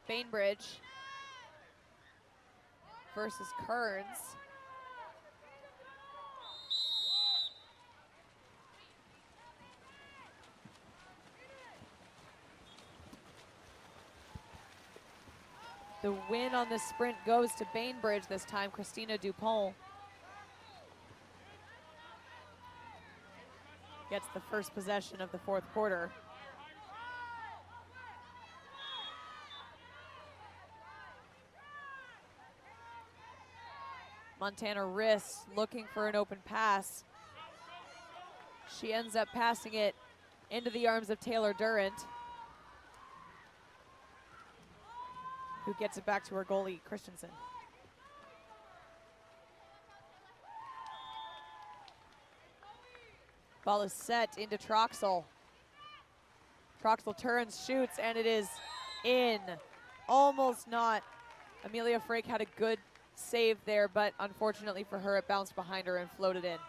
Bainbridge versus Kearns. The win on the sprint goes to Bainbridge this time, Christina Dupont. Gets the first possession of the fourth quarter. Montana Riss looking for an open pass. She ends up passing it into the arms of Taylor Durant, who gets it back to her goalie, Christensen. Ball is set into Troxel. Troxel turns, shoots, and it is in. Almost not. Amelia Frake had a good save there, but unfortunately for her, it bounced behind her and floated in.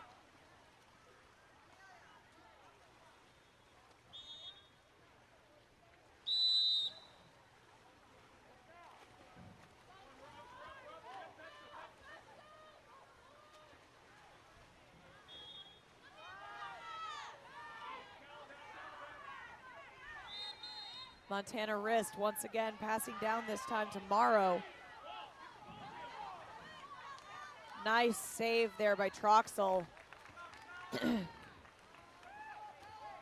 Montana Wrist once again passing down, this time to Morrow. Nice save there by Troxel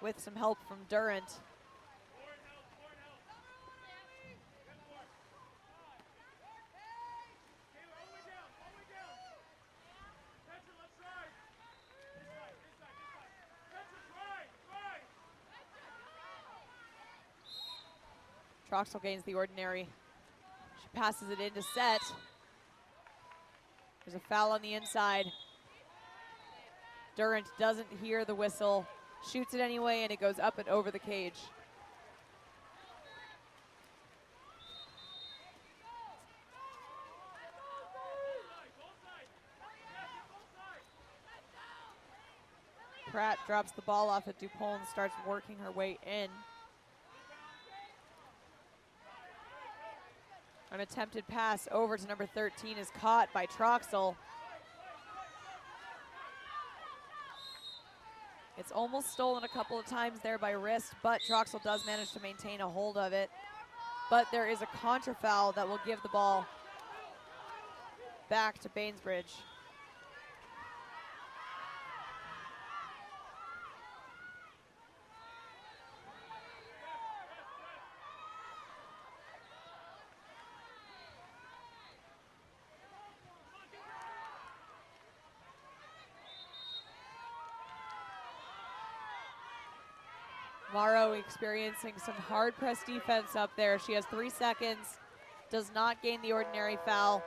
with some help from Durant. Troxel gains the ordinary. She passes it into set. There's a foul on the inside. Durant doesn't hear the whistle, shoots it anyway, and it goes up and over the cage. Pratt drops the ball off at Dupont and starts working her way in. An attempted pass over to number 13 is caught by Troxel. It's almost stolen a couple of times there by Wrist, but Troxel does manage to maintain a hold of it. But there is a contra foul that will give the ball back to Bainbridge. Morrow experiencing some hard press defense up there. She has 3 seconds, does not gain the ordinary foul.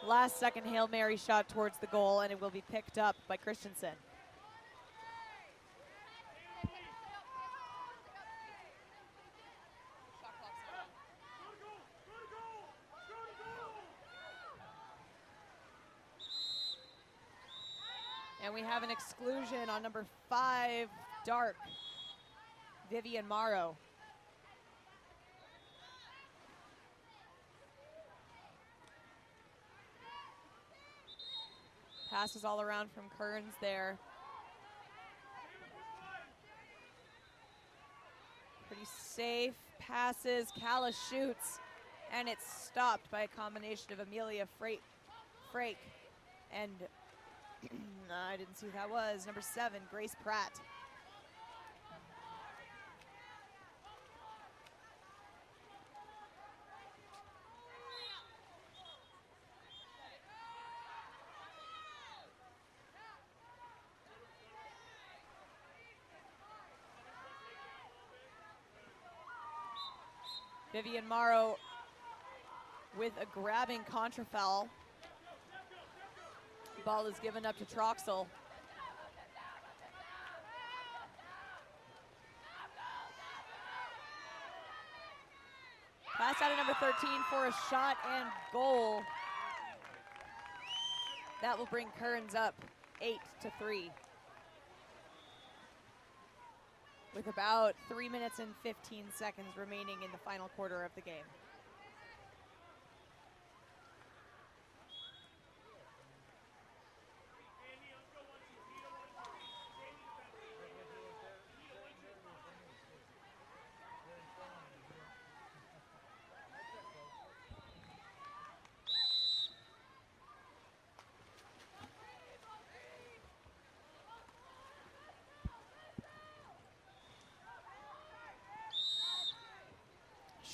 Last second Hail Mary shot towards the goal, and it will be picked up by Christensen. And we have an exclusion on number 5, Dark. Vivian Morrow. Passes all around from Kearns there. Pretty safe passes. Calla shoots, and it's stopped by a combination of Amelia Frake and I didn't see who that was. Number 7, Grace Pratt. Vivian Morrow with a grabbing contra foul. Ball is given up to Troxel. Pass out of number 13 for a shot and goal. That will bring Kearns up 8-3. with about 3 minutes and 15 seconds remaining in the final quarter of the game.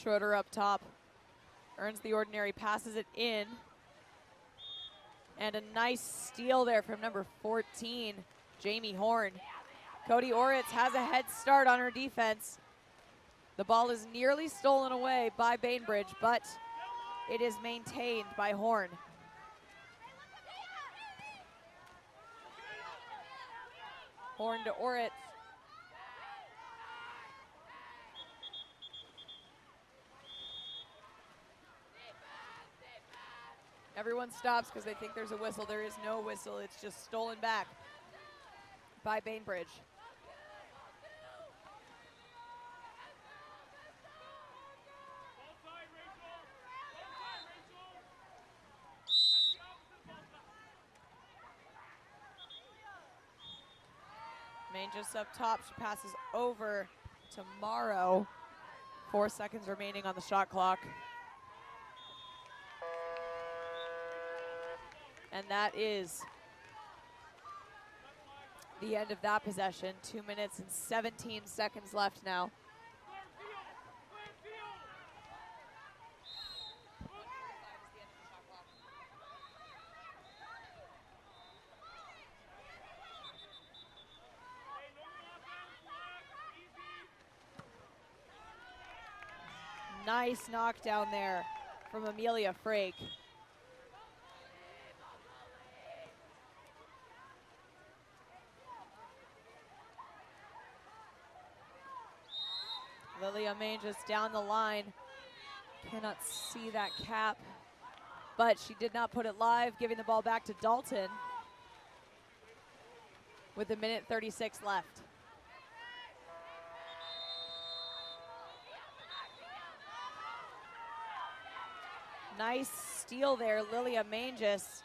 Schroeder up top, earns the ordinary, passes it in. And a nice steal there from number 14, Jamie Horn. Cody Oritz has a head start on her defense. The ball is nearly stolen away by Bainbridge, but it is maintained by Horn. Horn to Oritz. Everyone stops because they think there's a whistle. There is no whistle. It's just stolen back by Bainbridge. Main just up top. She passes over to Morrow. 4 seconds remaining on the shot clock. And that is the end of that possession. 2 minutes and 17 seconds left now. Nice knockdown there from Amelia Frake. Lilia Main just down the line. Cannot see that cap, but she did not put it live, giving the ball back to Dalton with 1:36 left. Nice steal there, Lilia Mangus.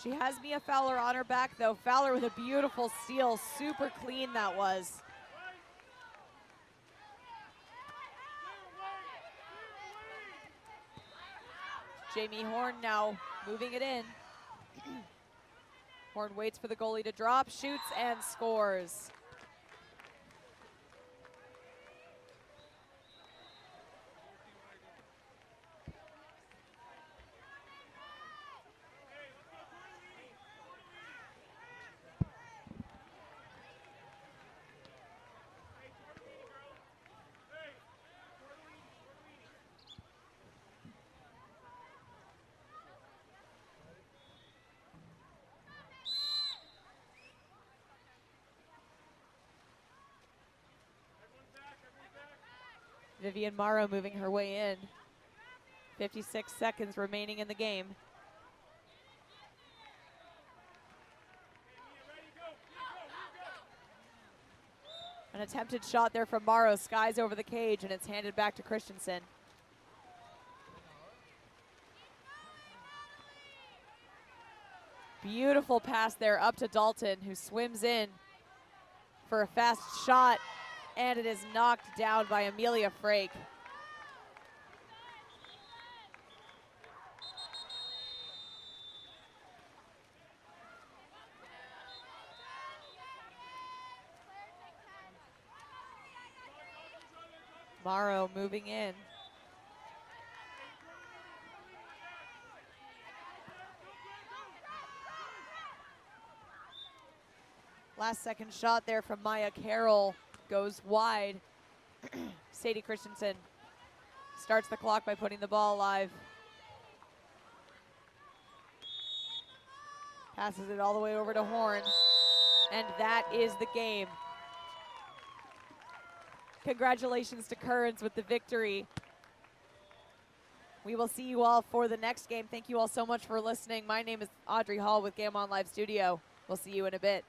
She has Mia Fowler on her back though. Fowler with a beautiful steal, super clean that was. Jamie Horn now moving it in. Horn waits for the goalie to drop, shoots and scores. Vivian Morrow moving her way in. 56 seconds remaining in the game. An attempted shot there from Morrow, skies over the cage, and it's handed back to Christensen. Beautiful pass there up to Dalton, who swims in for a fast shot. And it is knocked down by Amelia Frake. Morrow moving in. Last second shot there from Maya Carroll. Goes wide. Sadie Christensen starts the clock by putting the ball live. Passes it all the way over to Horn. And that is the game. Congratulations to Kearns with the victory. We will see you all for the next game. Thank you all so much for listening. My name is Audrey Hall with Game On Live Studio. We'll see you in a bit.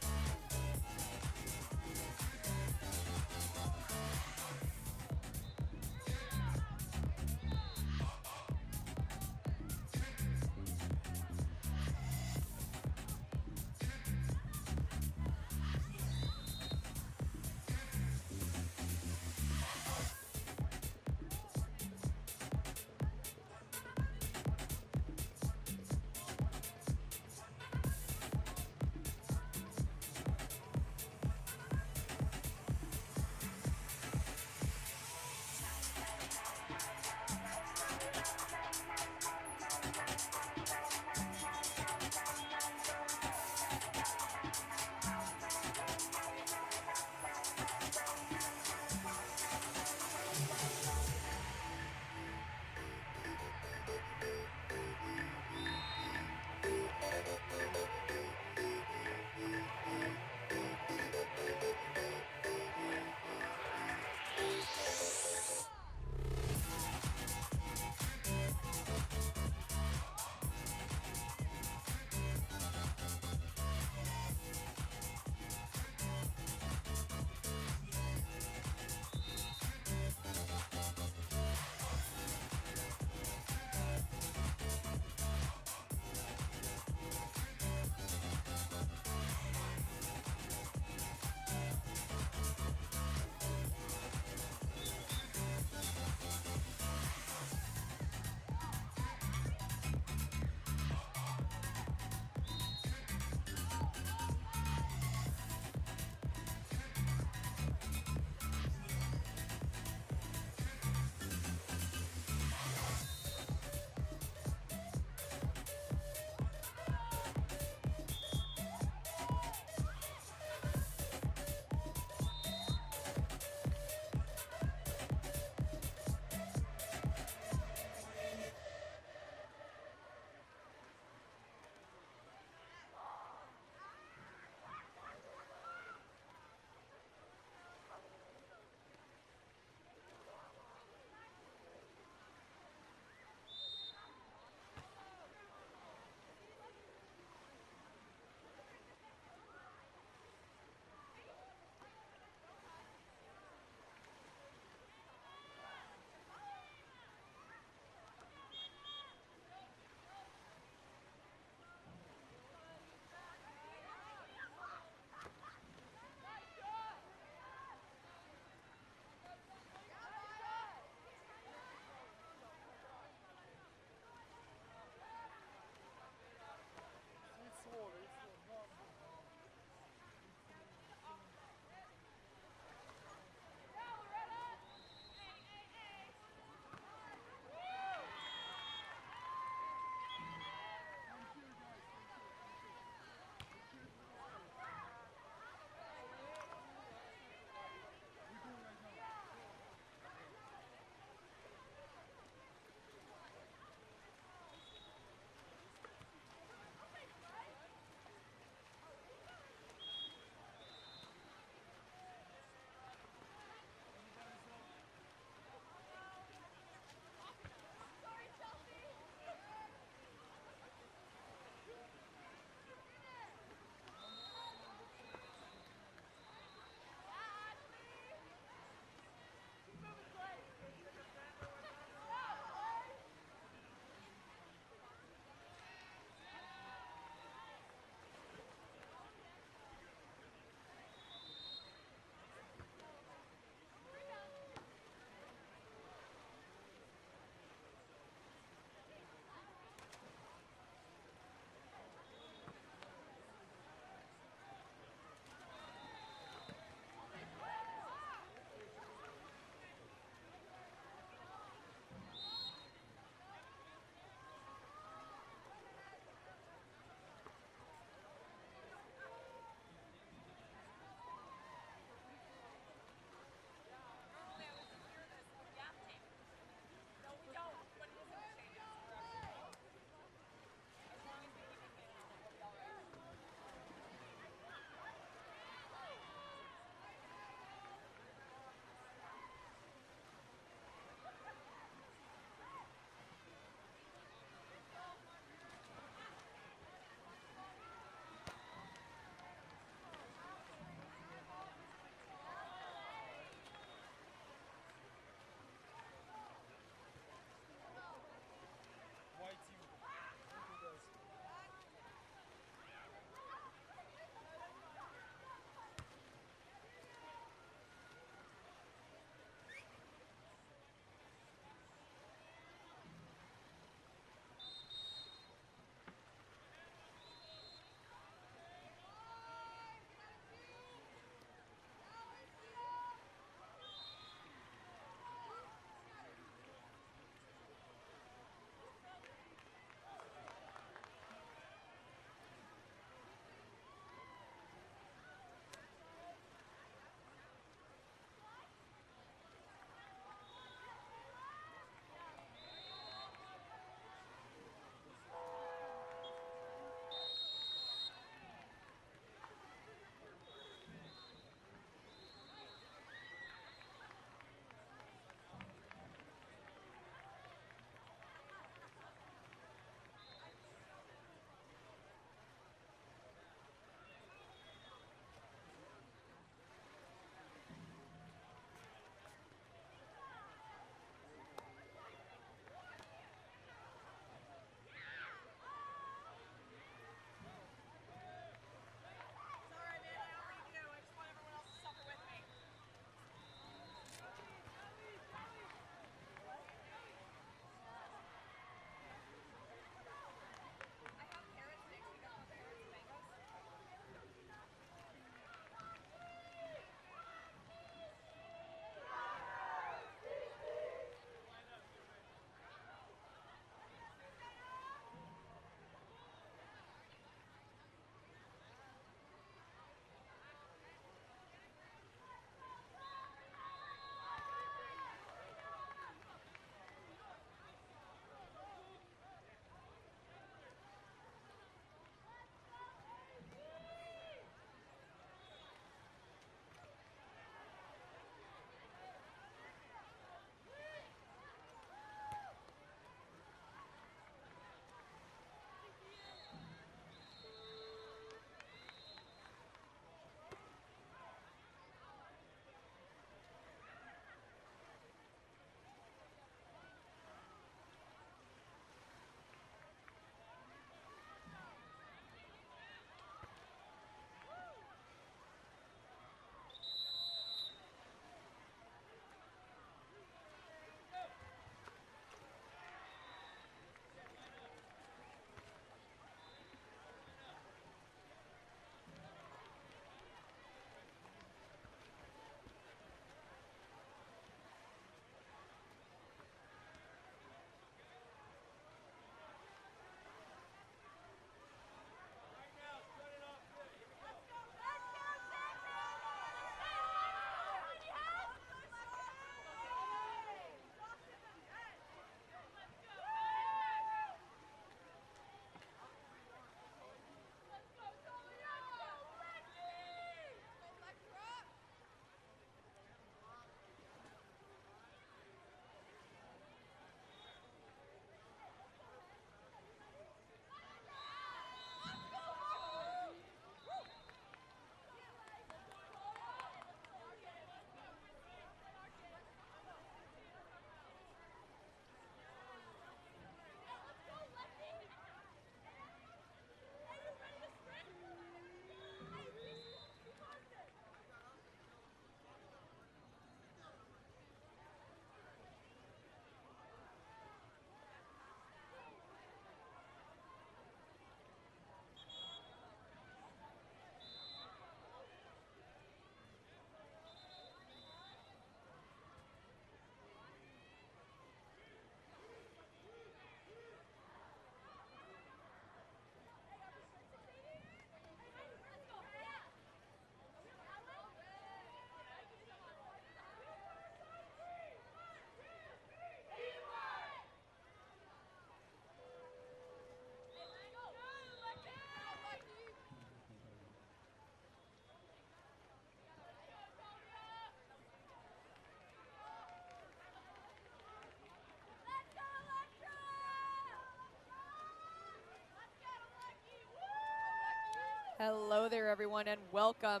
Hello there, everyone, and welcome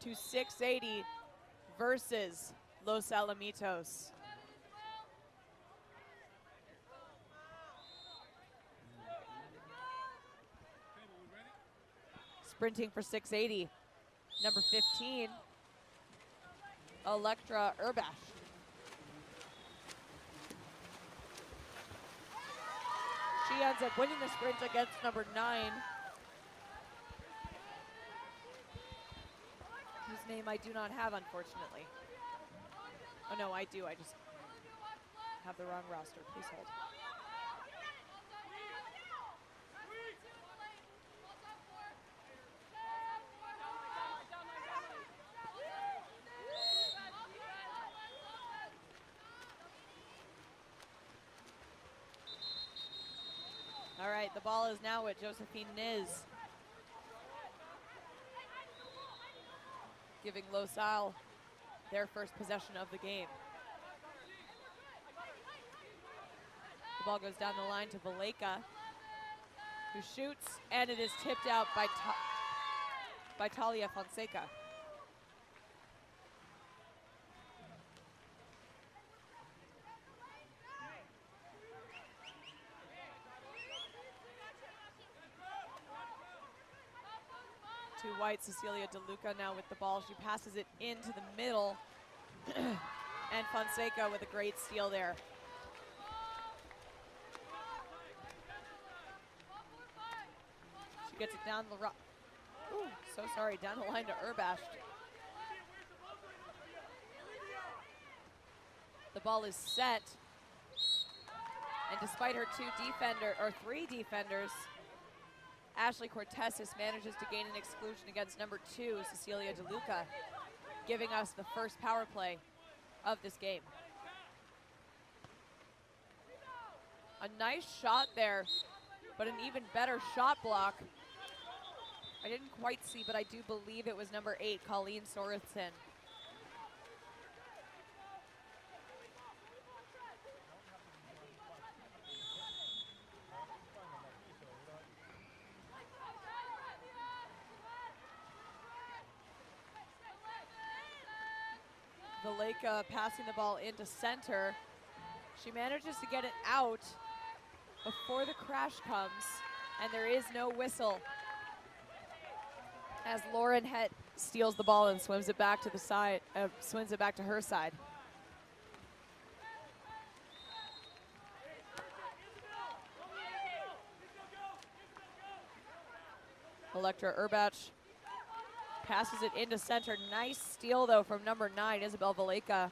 to 680 versus Los Alamitos. Sprinting for 680, number 15, Electra Urbash. She ends up winning the sprint against number 9, whose name I do not have, unfortunately. Oh no, I do, I just have the wrong roster. Please hold. All right, the ball is now with Josephine Niz, giving Los Al their first possession of the game. The ball goes down the line to Valeka, who shoots, and it is tipped out by Talia Fonseca. To white, Cecilia DeLuca now with the ball. She passes it into the middle, and Fonseca with a great steal there. She gets it down the down the line to Urbash. The ball is set, and despite her three defenders, Ashley Cortesis manages to gain an exclusion against number 2, Cecilia DeLuca, giving us the first power play of this game. A nice shot there, but an even better shot block. I didn't quite see, but I do believe it was number 8, Colleen Sorensen. Valeka passing the ball into center. She manages to get it out before the crash comes, and there is no whistle as Lauren Het steals the ball and swims it back to the side, swims it back to her side. Electra Urbach passes it into center. Nice steal, though, from number 9, Isabel Valeka.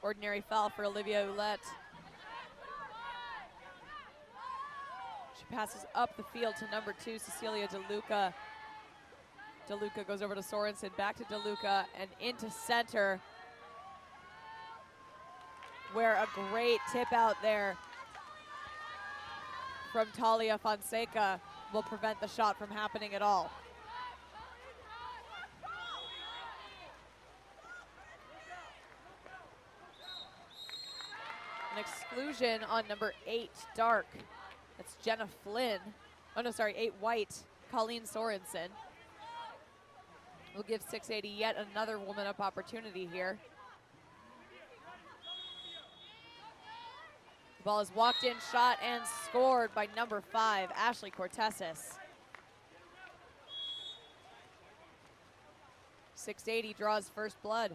Ordinary foul for Olivia Ouellette. She passes up the field to number 2, Cecilia DeLuca. DeLuca goes over to Sorensen, back to DeLuca, and into center, where a great tip out there from Talia Fonseca will prevent the shot from happening at all. An exclusion on number 8, Dark. That's Jenna Flynn. Oh no, sorry, 8 White, Colleen Sorensen. We'll give 680 yet another woman up opportunity here. The ball is walked in, shot, and scored by number 5, Ashley Cortesis. 680 draws first blood.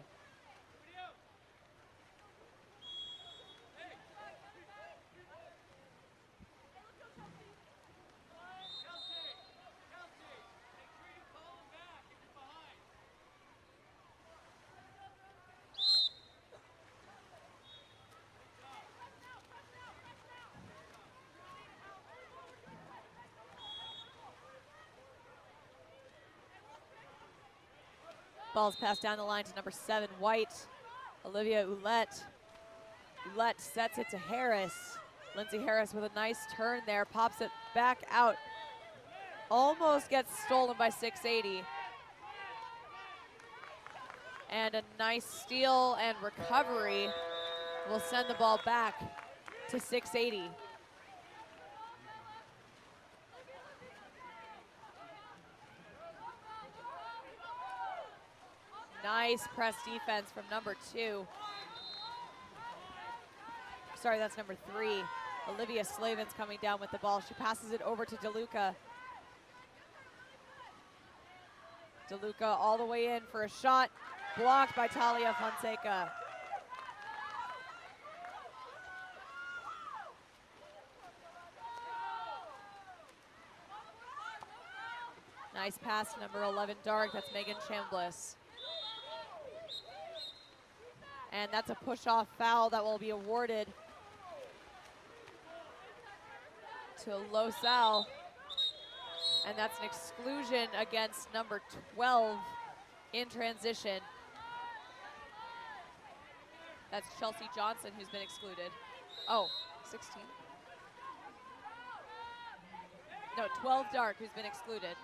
Ball's passed down the line to number 7, White, Olivia Ouellette. Ouellette sets it to Harris. Lindsay Harris with a nice turn there, pops it back out. Almost gets stolen by 680. And a nice steal and recovery will send the ball back to 680. Nice press defense from number 2. Sorry, that's number 3. Olivia Slavin's coming down with the ball. She passes it over to DeLuca. DeLuca all the way in for a shot. Blocked by Talia Fonseca. Nice pass to number 11, Dark. That's Megan Chambliss. And that's a push-off foul that will be awarded to Los Al. And that's an exclusion against number 12 in transition. That's Chelsea Johnson who's been excluded. Oh, 16. No, 12 Dark who's been excluded.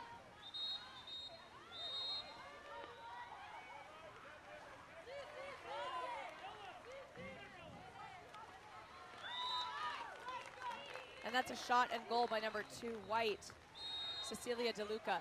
And that's a shot and goal by number 2, White, Cecilia DeLuca.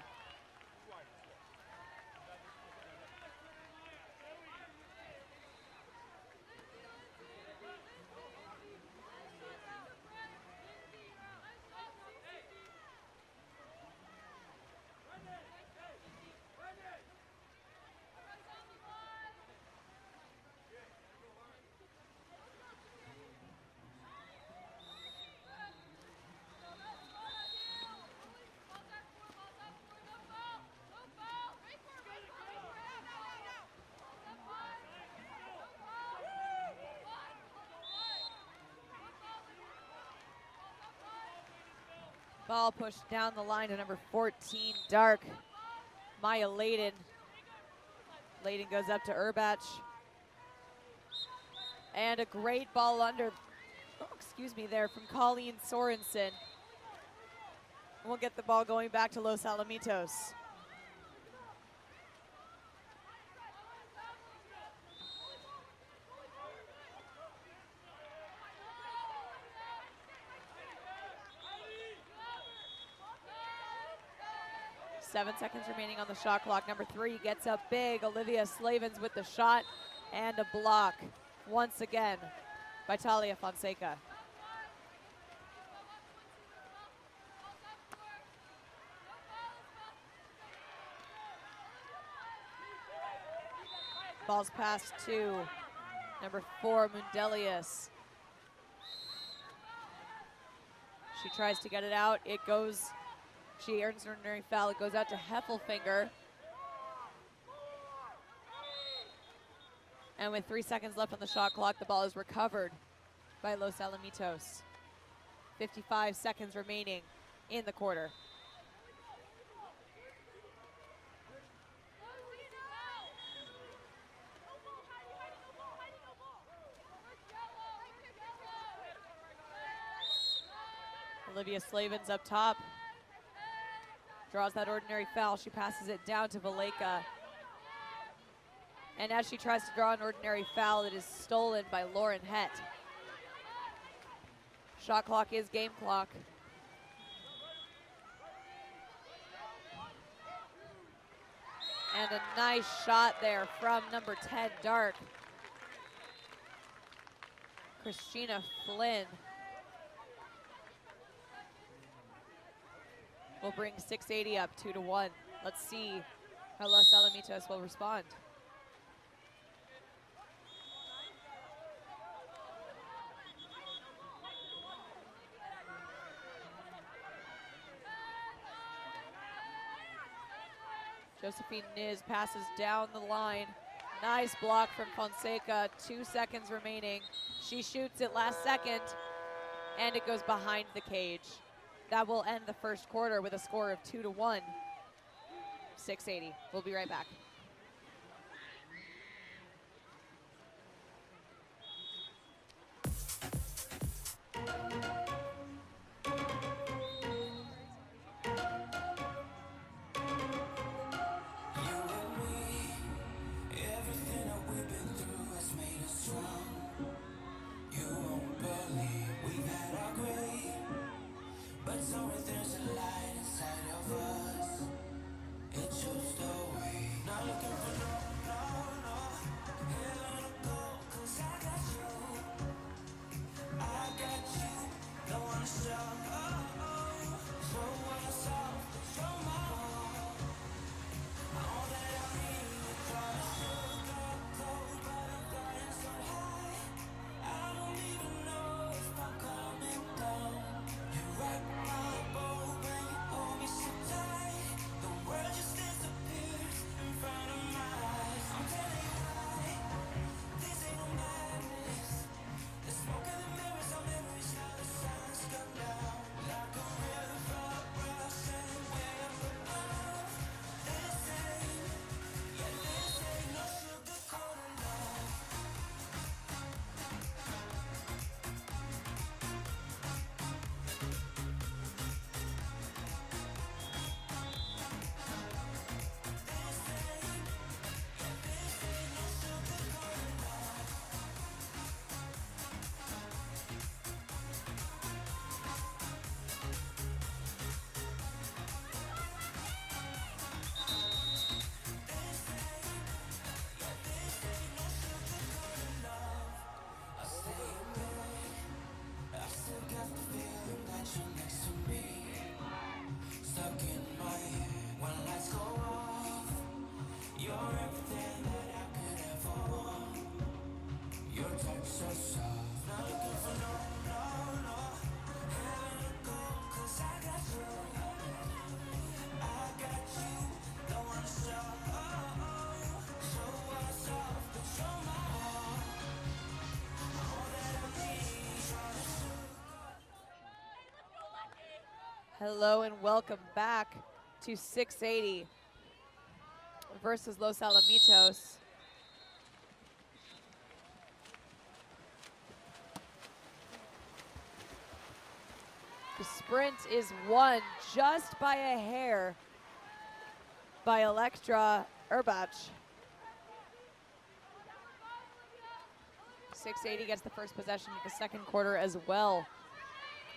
'Ball pushed down the line to number 14, Dark. Maya Layden. Layden goes up to Urbach. And a great ball under, there from Colleen Sorensen. We'll get the ball going back to Los Alamitos. Seven seconds remaining on the shot clock. Number 3 gets up big. Olivia Slavens with the shot and a block once again by Talia Fonseca. Ball's passed to number 4, Mundelius. She tries to get it out. It goes. She earns an ordinary foul. It goes out to Heffelfinger. And with 3 seconds left on the shot clock, the ball is recovered by Los Alamitos. 55 seconds remaining in the quarter. Olivia Slavens up top. Draws that ordinary foul. She passes it down to Valeka. And as she tries to draw an ordinary foul, it is stolen by Lauren Hett. Shot clock is game clock. And a nice shot there from number 10, Dark. Christina Flynn will bring 680 up 2-1. Let's see how Los Alamitos will respond. Josephine Niz passes down the line. Nice block from Fonseca. 2 seconds remaining. She shoots it last second, and it goes behind the cage. That will end the first quarter with a score of 2-1. 680. We'll be right back. Everything Hello and welcome back to 680 versus Los Alamitos. The sprint is won just by a hair by Elektra Urbach. 680 gets the first possession of the second quarter as well.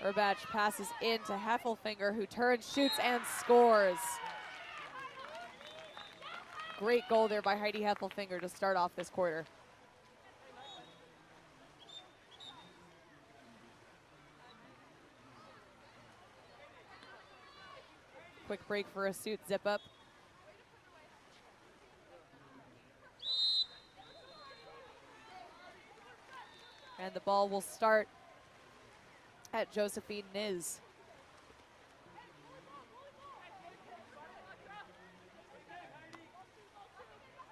Urbach passes in to Heffelfinger, who turns, shoots, and scores. Great goal there by Heidi Heffelfinger to start off this quarter. Quick break for a suit zip-up. And the ball will start at Josephine Niz.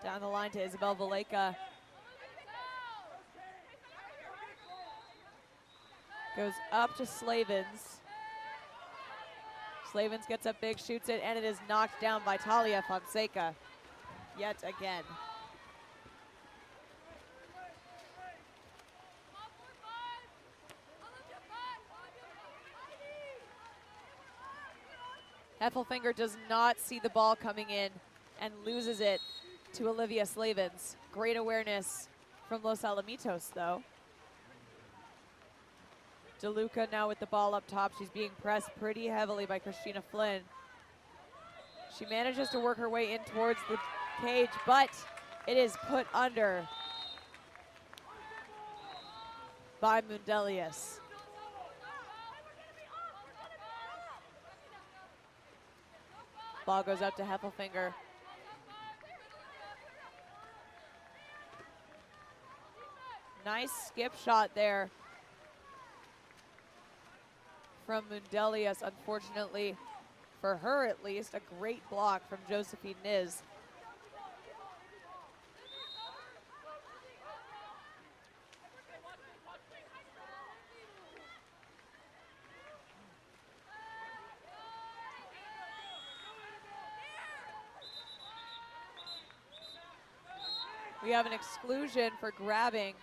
Down the line to Isabel Valleca. Goes up to Slavens. Slavens gets up big, shoots it, and it is knocked down by Talia Fonseca yet again. Heffelfinger does not see the ball coming in and loses it to Olivia Slavens. Great awareness from Los Alamitos, though. DeLuca now with the ball up top. She's being pressed pretty heavily by Christina Flynn. She manages to work her way in towards the cage, but it is put under by Mundelius. Ball goes up to Heffelfinger. Nice skip shot there from Mundelius. Unfortunately, for her at least, a great block from Josephine Niz. We have an exclusion for grabbing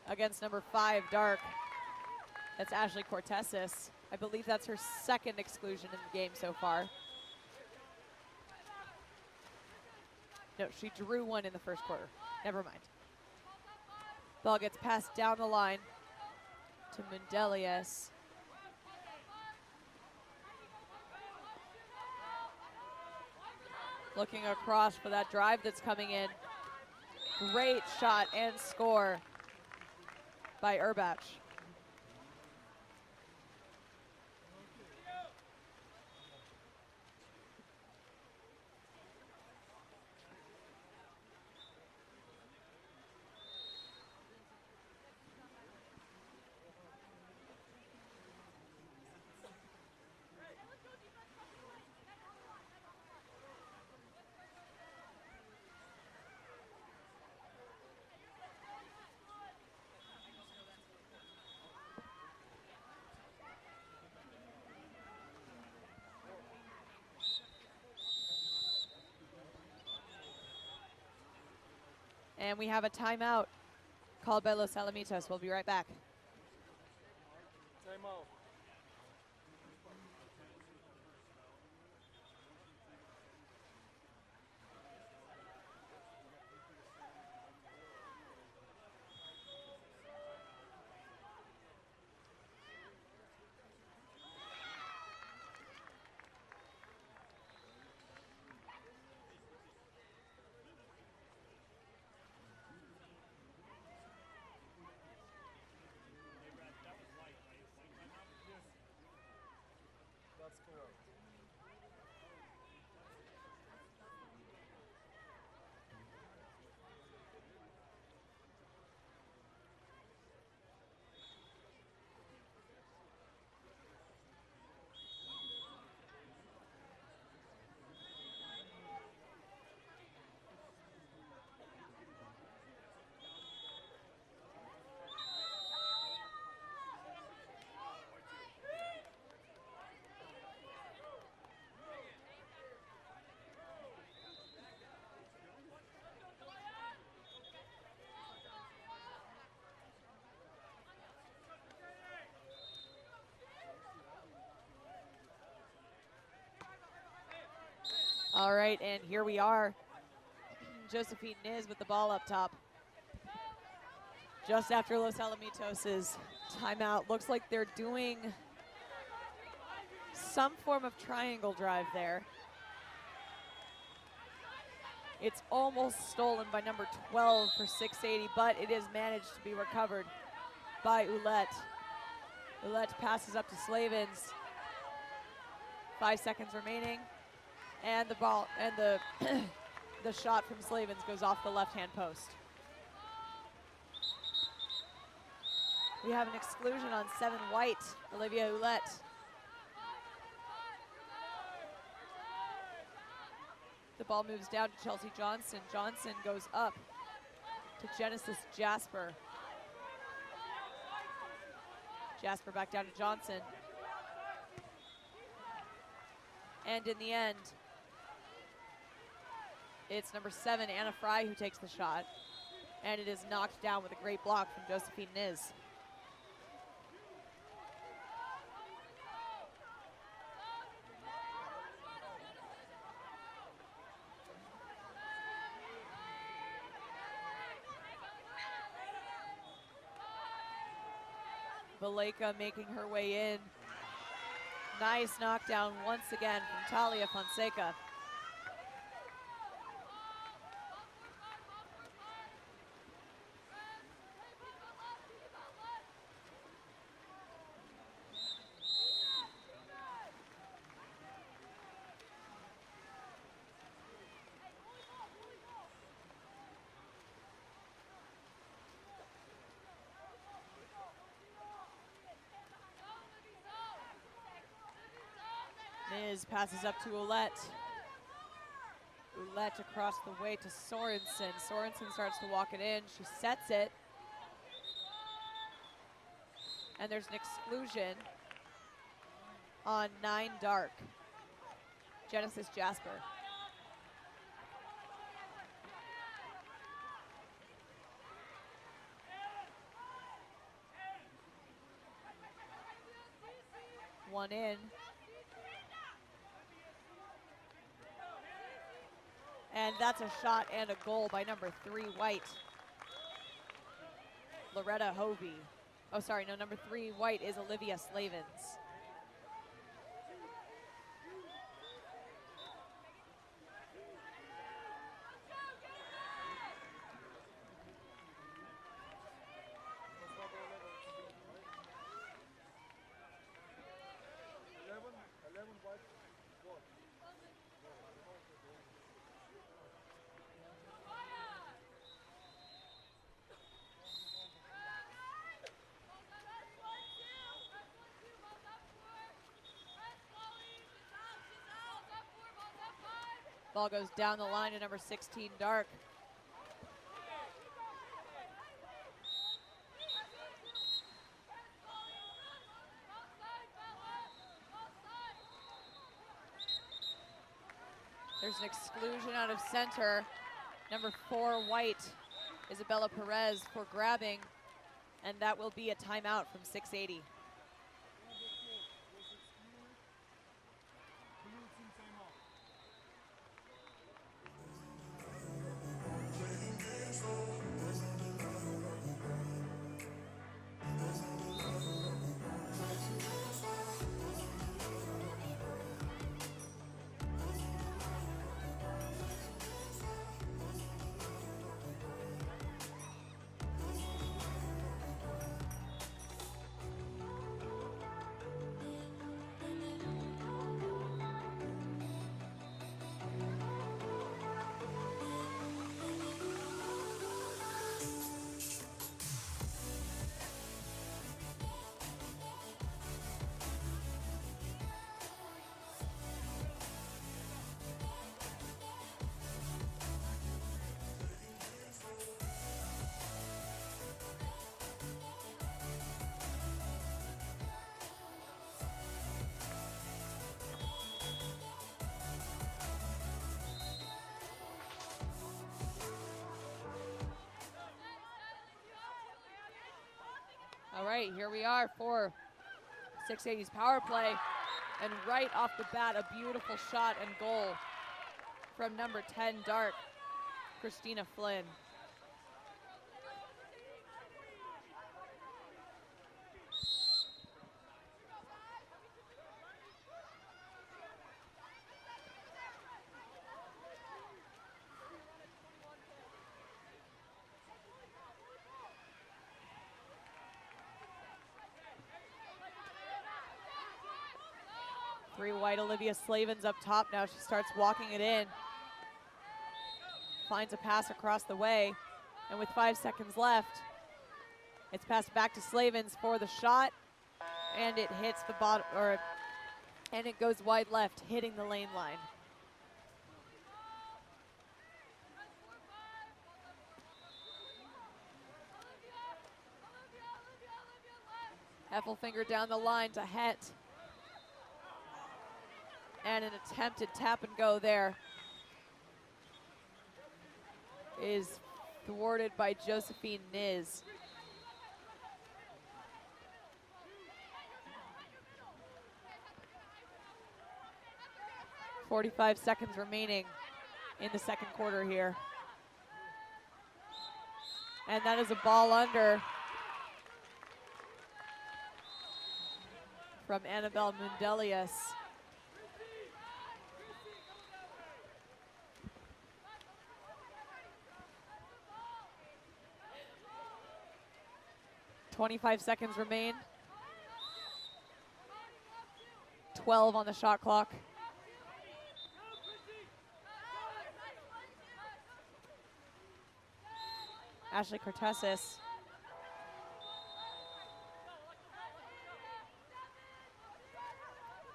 against number 5, Dark. That's Ashley Cortesis. I believe that's her second exclusion in the game so far. No, she drew one in the first quarter. Never mind. Ball gets passed down the line to Mundelius. Looking across for that drive that's coming in. Great shot and score by Urbach. And we have a timeout called by Los Alamitos. We'll be right back. Time out. That's correct. All right, and here we are. Josephine Niz with the ball up top. Just after Los Alamitos' timeout. Looks like they're doing some form of triangle drive there. It's almost stolen by number 12 for 680, but it is managed to be recovered by Ouellette. Ouellette passes up to Slavens. 5 seconds remaining. And the ball and the the shot from Slavens goes off the left-hand post. We have an exclusion on 7 white, Olivia Ouellette. The ball moves down to Chelsea Johnson. Johnson goes up to Genesis Jasper. Jasper back down to Johnson. And in the end, it's number 7, Anna Fry, who takes the shot. And it is knocked down with a great block from Josephine Niz. Valeka making her way in. Nice knockdown once again from Talia Fonseca. Niz passes up to Ouellette. Ouellette across the way to Sorensen. Sorensen starts to walk it in. She sets it. And there's an exclusion on 9 dark. Genesis Jasper. One in. And that's a shot and a goal by number 3 white, Loretta Hovey. Oh, sorry, no, number 3 white is Olivia Slavens. Ball goes down the line to number 16, Dark. There's an exclusion out of center. Number 4, White, Isabella Perez, for grabbing, and that will be a timeout from 680. All right, here we are for 680's power play. And right off the bat, a beautiful shot and goal from number 10, Dark, Christina Flynn. Three White, Olivia Slavin's up top now. She starts walking it in. Finds a pass across the way. And with 5 seconds left, it's passed back to Slavins for the shot. And it hits the bottom, and it goes wide left, hitting the lane line. Heffelfinger down the line to Het. And an attempted tap and go there is thwarted by Josephine Niz. .45 seconds remaining in the second quarter here. And that is a ball under from Annabelle Mundelius. .25 seconds remain. 12 on the shot clock. Ashley Cortesis.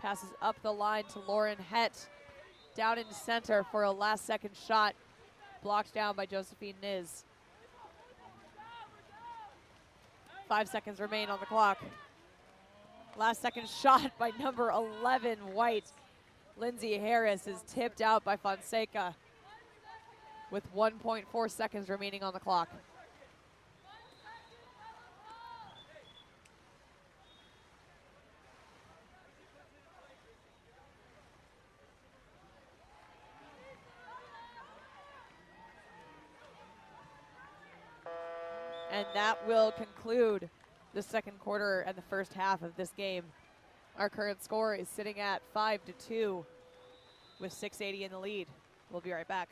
Passes up the line to Lauren Het. Down into center for a last second shot. Blocked down by Josephine Niz. 5 seconds remain on the clock. Last second shot by number 11, White. Lindsay Harris is tipped out by Fonseca with 1.4 seconds remaining on the clock. And that will conclude the second quarter and the first half of this game. Our current score is sitting at 5-2 with 680 in the lead. We'll be right back.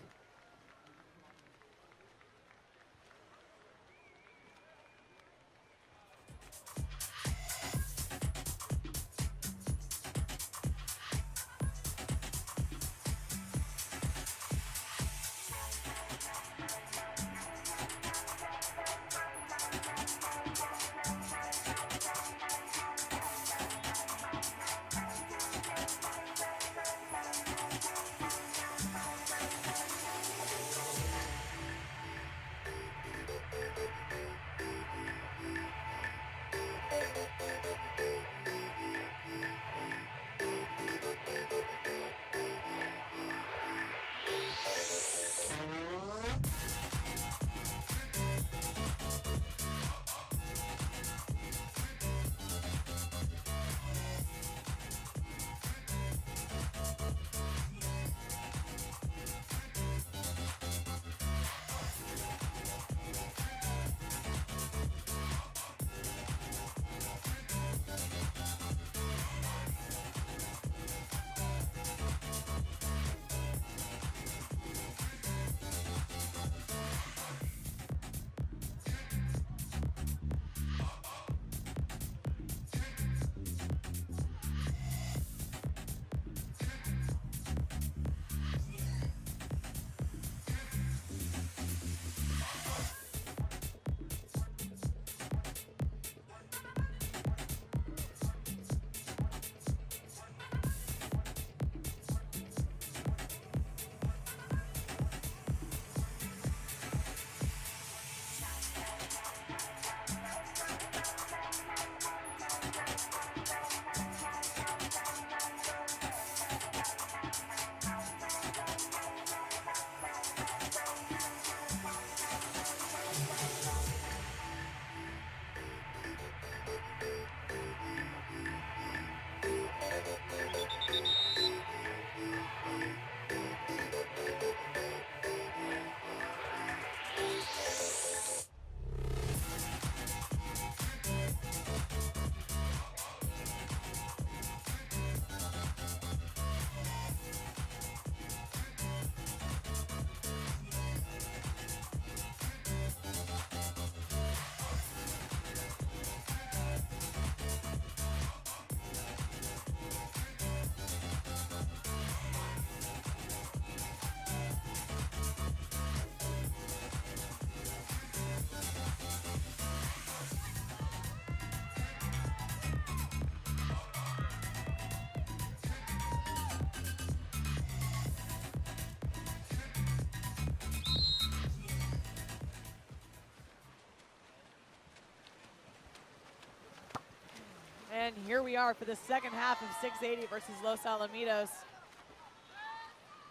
And here we are for the second half of 680 versus Los Alamitos.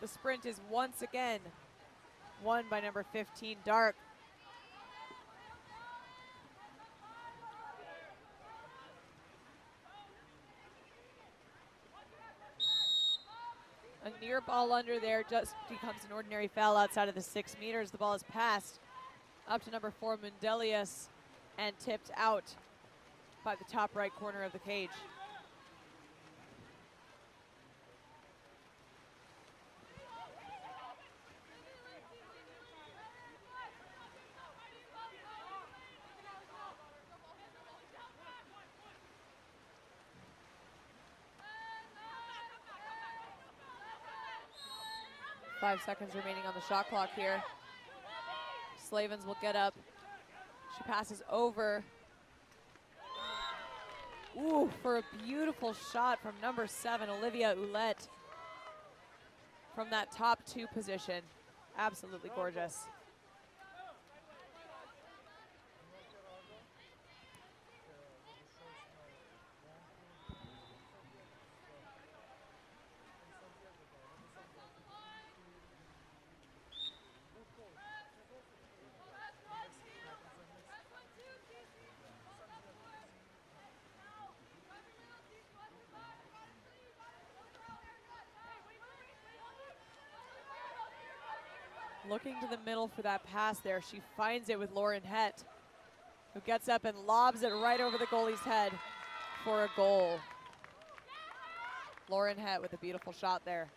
The sprint is once again won by number 15, Dark. A near ball under there just becomes an ordinary foul outside of the 6 meters. The ball is passed up to number 4, Mundelius, and tipped out by the top right corner of the cage. Five seconds remaining on the shot clock here. Slavens will get up. She passes over. Ooh, for a beautiful shot from number 7, Olivia Ouellette, from that top 2 position. Absolutely gorgeous. Looking to the middle for that pass there. She finds it with Lauren Hett, who gets up and lobs it right over the goalie's head for a goal. Lauren Hett with a beautiful shot there.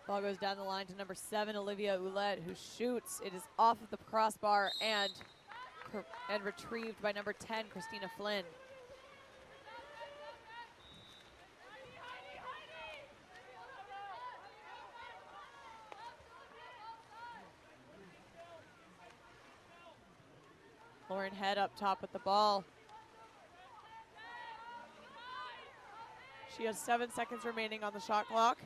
Ball goes down the line to number 7, Olivia Ouellette, who shoots. It is off of the crossbar and retrieved by number 10, Christina Flynn. Lauren Head up top with the ball. She has 7 seconds remaining on the shot clock.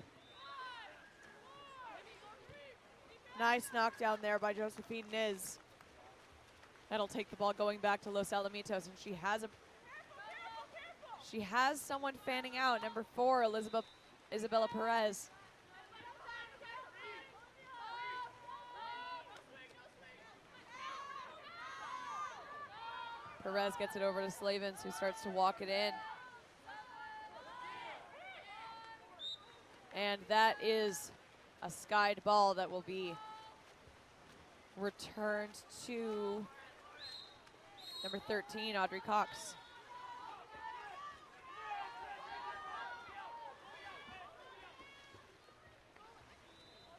Nice knockdown there by Josephine Niz. That'll take the ball going back to Los Alamitos, and she has someone fanning out. Number 4, Isabella Perez. Perez gets it over to Slavens, who starts to walk it in. And that is a skied ball that will be returned to number 13, Audrey Cox.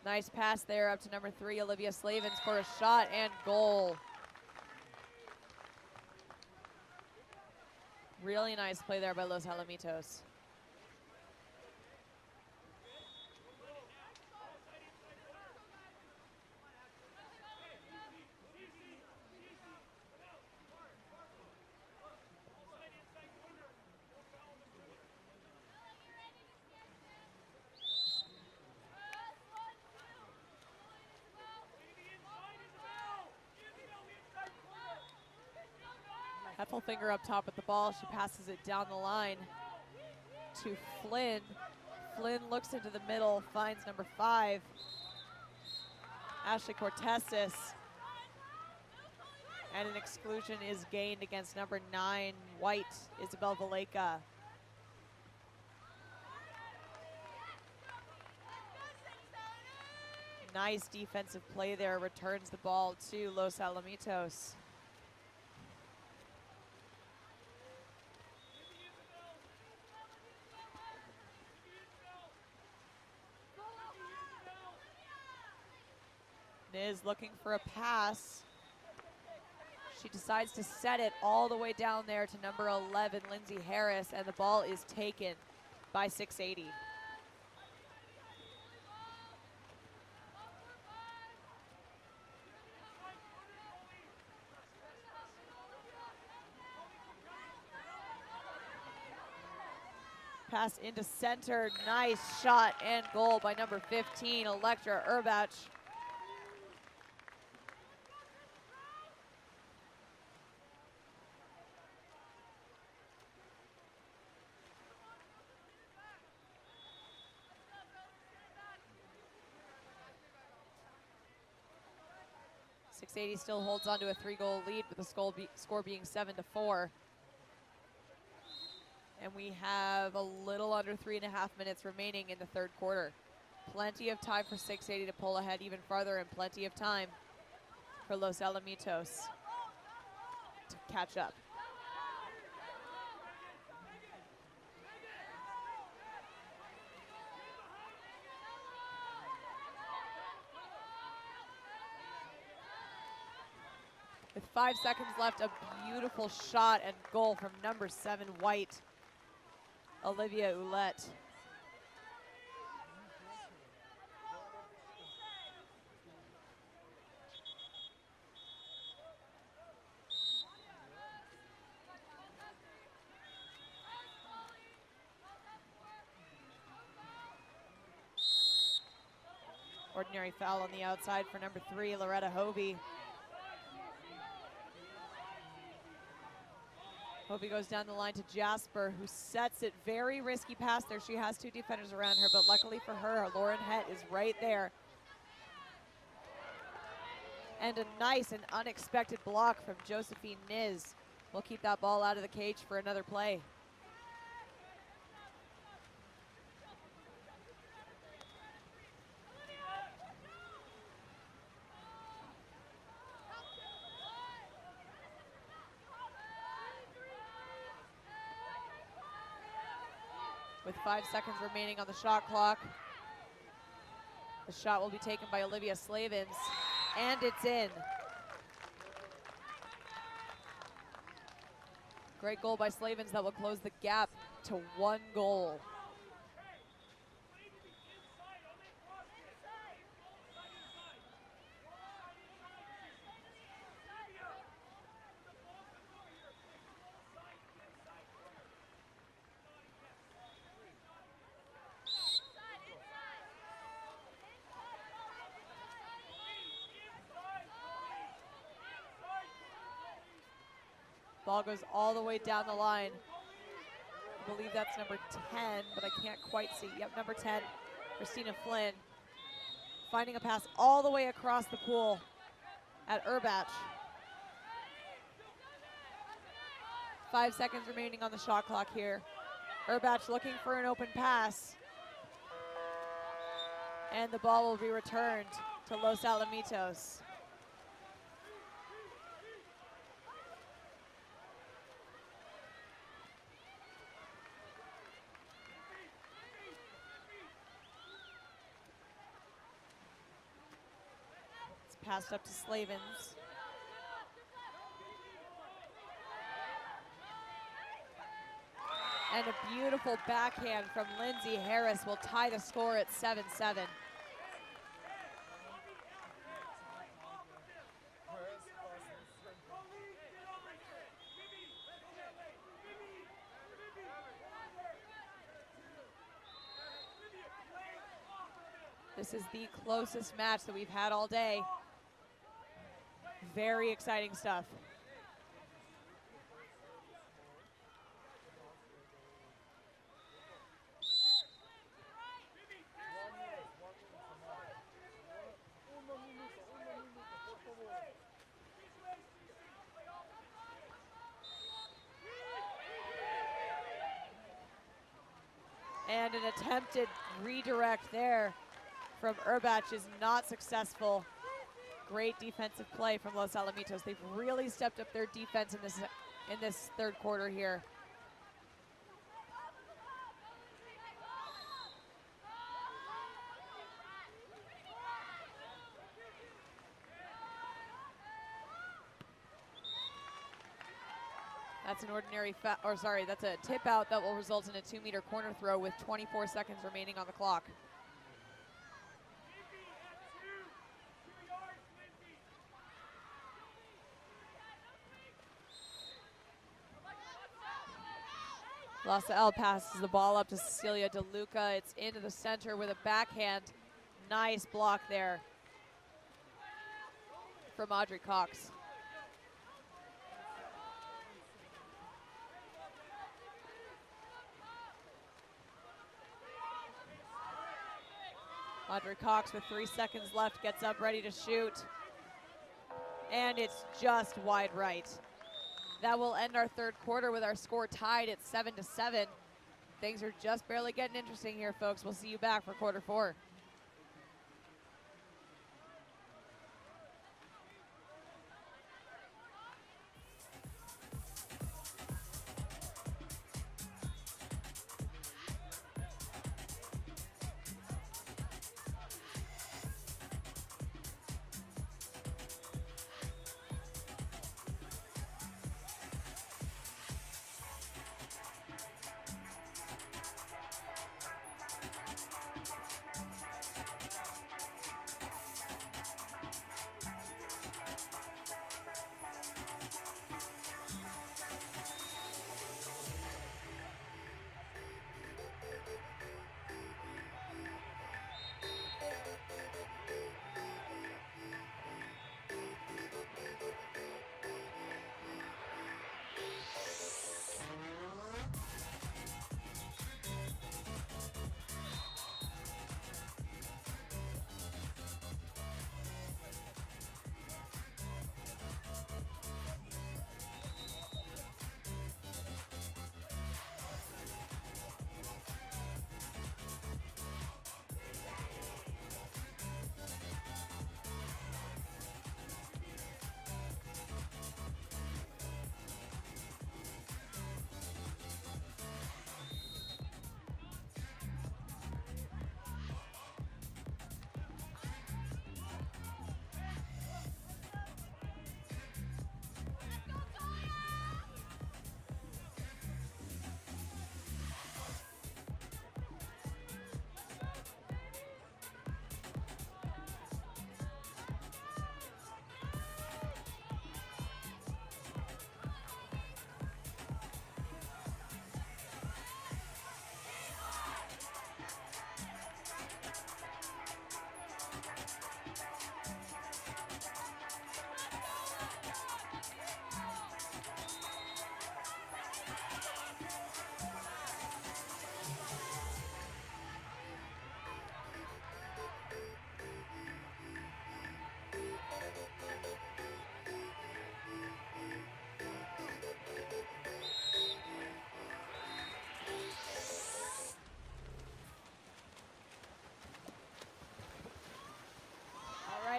Nice pass there up to number 3, Olivia Slavens, for a shot and goal. Really nice play there by Los Alamitos. Heffelfinger up top with the ball. She passes it down the line to Flynn. Flynn looks into the middle, finds number 5, Ashley Cortesis. And an exclusion is gained against number 9, White, Isabel Valleca. Nice defensive play there, returns the ball to Los Alamitos. Niz looking for a pass. She decides to set it all the way down there to number 11, Lindsay Harris, and the ball is taken by 680. Pass into center, nice shot and goal by number 15, Electra Urbach. .680 still holds on to a 3-goal lead with the score being 7-4. And we have a little under 3.5 minutes remaining in the third quarter. Plenty of time for 680 to pull ahead even farther, and plenty of time for Los Alamitos to catch up. With 5 seconds left, a beautiful shot and goal from number 7, White, Olivia Ouellette. Ordinary foul on the outside for number 3, Loretta Hovey. Hovey goes down the line to Jasper, who sets it. Very risky pass there. She has 2 defenders around her, but luckily for her, Lauren Het is right there. And a nice and unexpected block from Josephine Niz. We'll keep that ball out of the cage for another play. With 5 seconds remaining on the shot clock. The shot will be taken by Olivia Slavins, and it's in. Great goal by Slavins that will close the gap to 1 goal. Ball goes all the way down the line. I believe that's number 10, but I can't quite see. Yep, number 10, Christina Flynn. Finding a pass all the way across the pool at Urbach. 5 seconds remaining on the shot clock here. Urbach looking for an open pass. And the ball will be returned to Los Alamitos. Passed up to Slavins. And a beautiful backhand from Lindsay Harris will tie the score at 7-7. This is the closest match that we've had all day. Very exciting stuff. And an attempted redirect there from Urbach is not successful. Great defensive play from Los Alamitos. They've really stepped up their defense in this third quarter here. That's an ordinary, that's a tip out that will result in a 2-meter corner throw with 24 seconds remaining on the clock. Los Al passes the ball up to Cecilia DeLuca. It's into the center with a backhand. Nice block there from Audrey Cox. Audrey Cox with 3 seconds left gets up ready to shoot. And it's just wide right. That will end our third quarter with our score tied at 7-7. Things are just barely getting interesting here, folks. We'll see you back for quarter 4.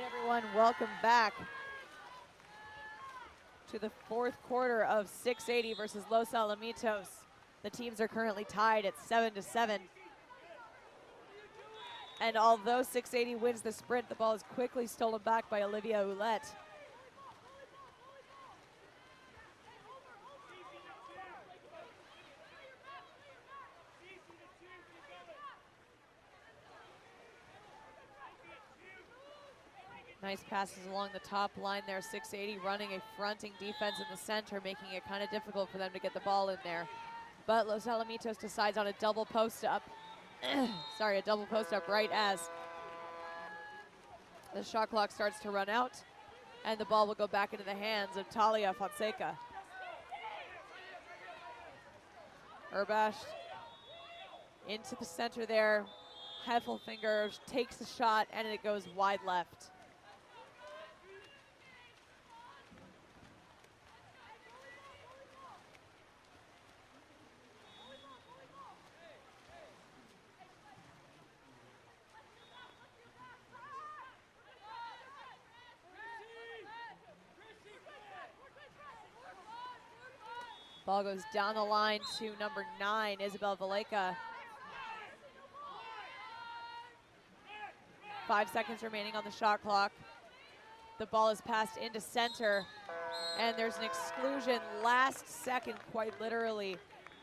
Everyone, welcome back to the fourth quarter of 680 versus Los Alamitos. The teams are currently tied at 7-7. And although 680 wins the sprint, the ball is quickly stolen back by Olivia Ouellette. Nice passes along the top line there. 680 running a fronting defense in the center, making it kind of difficult for them to get the ball in there. But Los Alamitos decides on a double post up. Sorry, a double post up right as the shot clock starts to run out, and the ball will go back into the hands of Talia Fonseca. Urbash into the center there. Heffelfinger takes the shot, and it goes wide left. Ball goes down the line to number 9, Isabel Valleca. 5 seconds remaining on the shot clock. The ball is passed into center, and there's an exclusion last second, quite literally,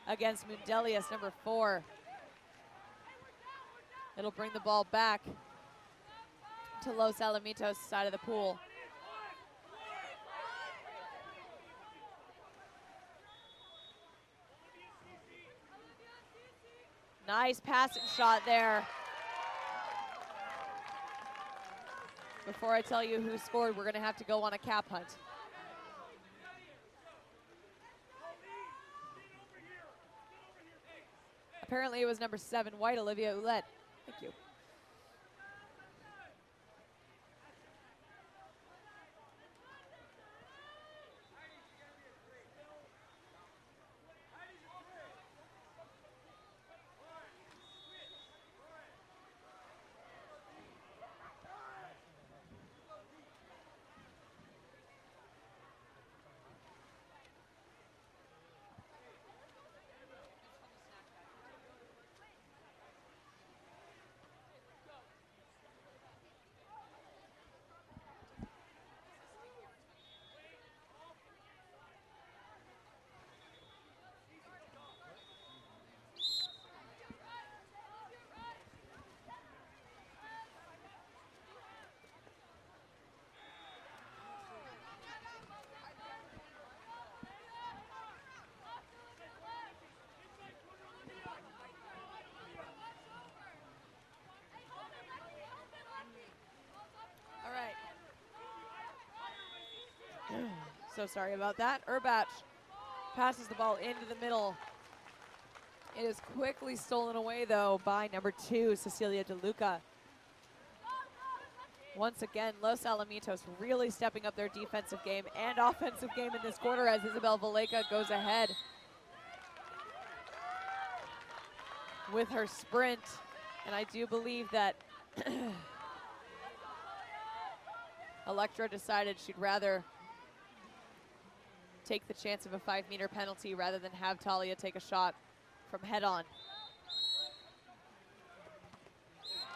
against Mundelius, number 4. It'll bring the ball back to Los Alamitos' side of the pool. Nice passing shot there. Before I tell you who scored, we're going to have to go on a cap hunt. Apparently it was number 7, white, Olivia Ouellette. Thank you. So sorry about that. Urbach passes the ball into the middle. It is quickly stolen away, though, by number 2, Cecilia DeLuca. Once again, Los Alamitos really stepping up their defensive game and offensive game in this quarter as Isabel Valleca goes ahead with her sprint. And I do believe that Electra decided she'd rather take the chance of a 5-meter penalty rather than have Talia take a shot from head on.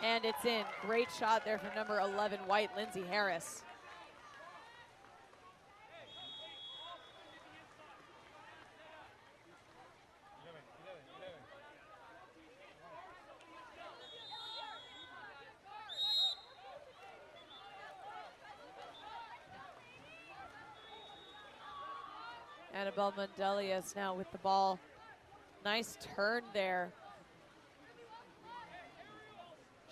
And it's in. Great shot there from number 11, white, Lindsay Harris. Annabelle Mundelius now with the ball. Nice turn there.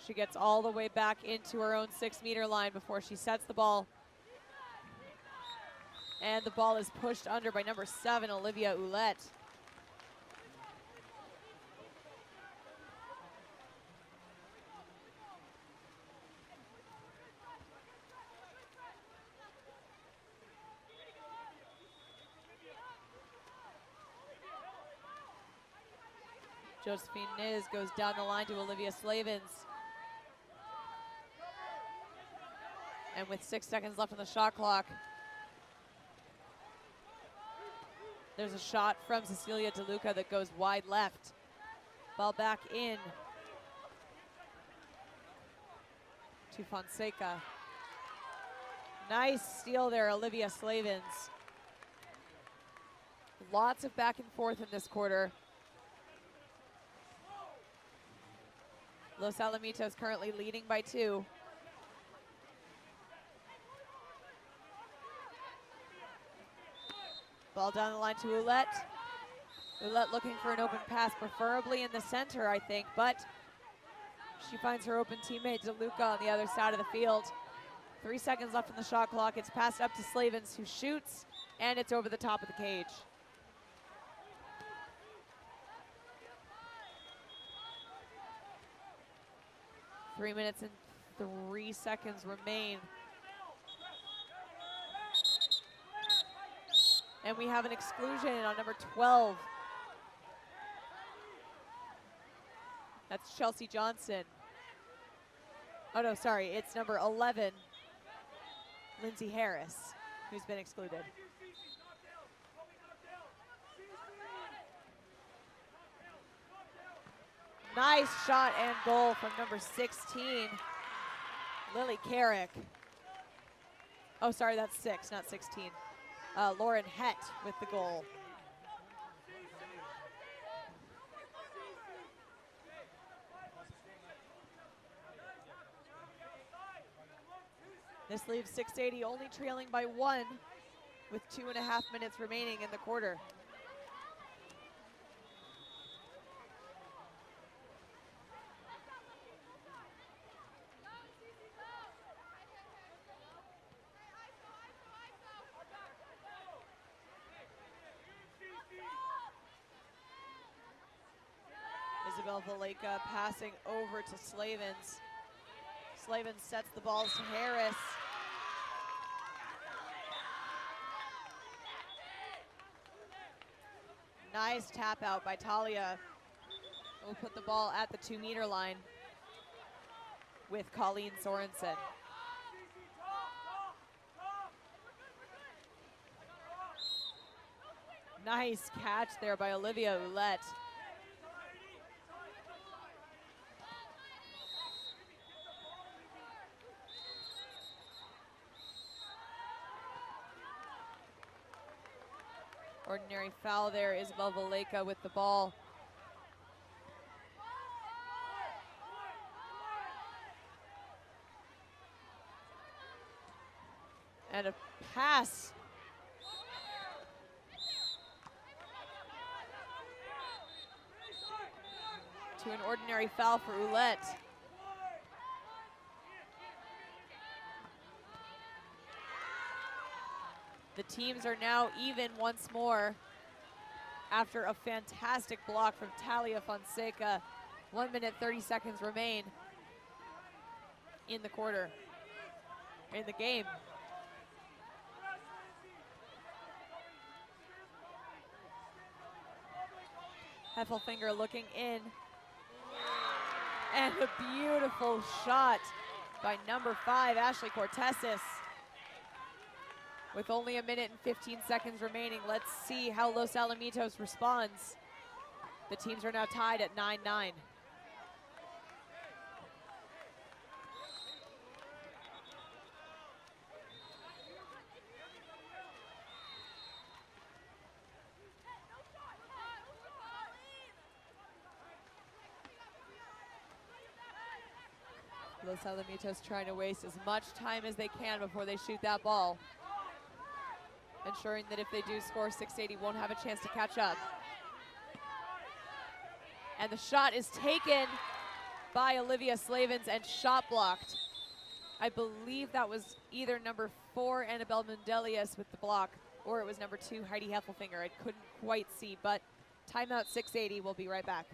She gets all the way back into her own 6-meter line before she sets the ball. And the ball is pushed under by number 7, Olivia Ouellette. Josephine Niz goes down the line to Olivia Slavens. And with 6 seconds left on the shot clock, there's a shot from Cecilia DeLuca that goes wide left. Ball back in to Fonseca. Nice steal there, Olivia Slavens. Lots of back and forth in this quarter. Los Alamitos currently leading by 2. Ball down the line to Ouellette. Ouellette looking for an open pass, preferably in the center, I think, but she finds her open teammate DeLuca on the other side of the field. 3 seconds left on the shot clock. It's passed up to Slavens, who shoots, and it's over the top of the cage. Three minutes and 3 seconds remain. And we have an exclusion on number 12. That's Chelsea Johnson. Oh no, sorry, it's number 11, Lindsay Harris, who's been excluded. Nice shot and goal from number 16, Lily Carrick. Oh, sorry, that's 6, not 16. Lauren Het with the goal. This leaves 680 only trailing by 1 with 2.5 minutes remaining in the quarter. Isabel Valeka passing over to Slavens. Slavens sets the balls to Harris. Nice tap out by Talia. We'll put the ball at the 2-meter line with Colleen Sorensen. Nice catch there by Olivia Ouellette. Ordinary foul there, Isabel Valeka with the ball. And a pass. To an ordinary foul for Ouellette. The teams are now even once more after a fantastic block from Talia Fonseca. 1 minute, 30 seconds remain in the quarter, in the game. Heffelfinger looking in. And a beautiful shot by number 5, Ashley Cortesis. With only 1 minute and 15 seconds remaining, let's see how Los Alamitos responds. The teams are now tied at 9-9. Los Alamitos trying to waste as much time as they can before they shoot that ball, ensuring that if they do score, 680 won't have a chance to catch up. And the shot is taken by Olivia Slavens and shot blocked. I believe that was either number 4, Annabelle Mundelius with the block, or it was number 2, Heidi Heffelfinger. I couldn't quite see, but timeout 680. We'll be right back.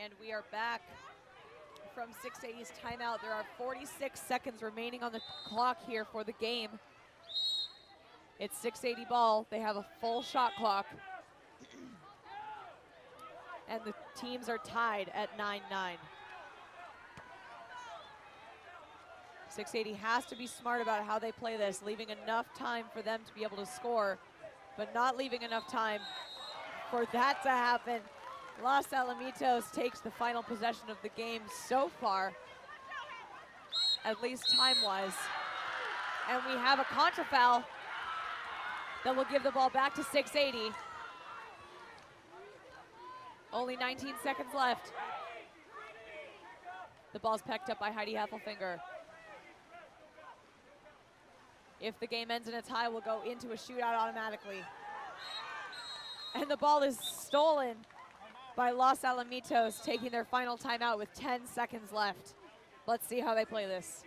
And we are back from 680's timeout. There are 46 seconds remaining on the clock here for the game. It's 680 ball. They have a full shot clock. And the teams are tied at 9-9. 680 has to be smart about how they play this, leaving enough time for them to be able to score, but not leaving enough time for that to happen. Los Alamitos takes the final possession of the game so far, at least time-wise. And we have a contra foul that will give the ball back to 680. Only 19 seconds left. The ball's picked up by Heidi Heffelfinger. If the game ends in a tie, we'll go into a shootout automatically. And the ball is stolen by Los Alamitos, taking their final timeout with 10 seconds left. Let's see how they play this.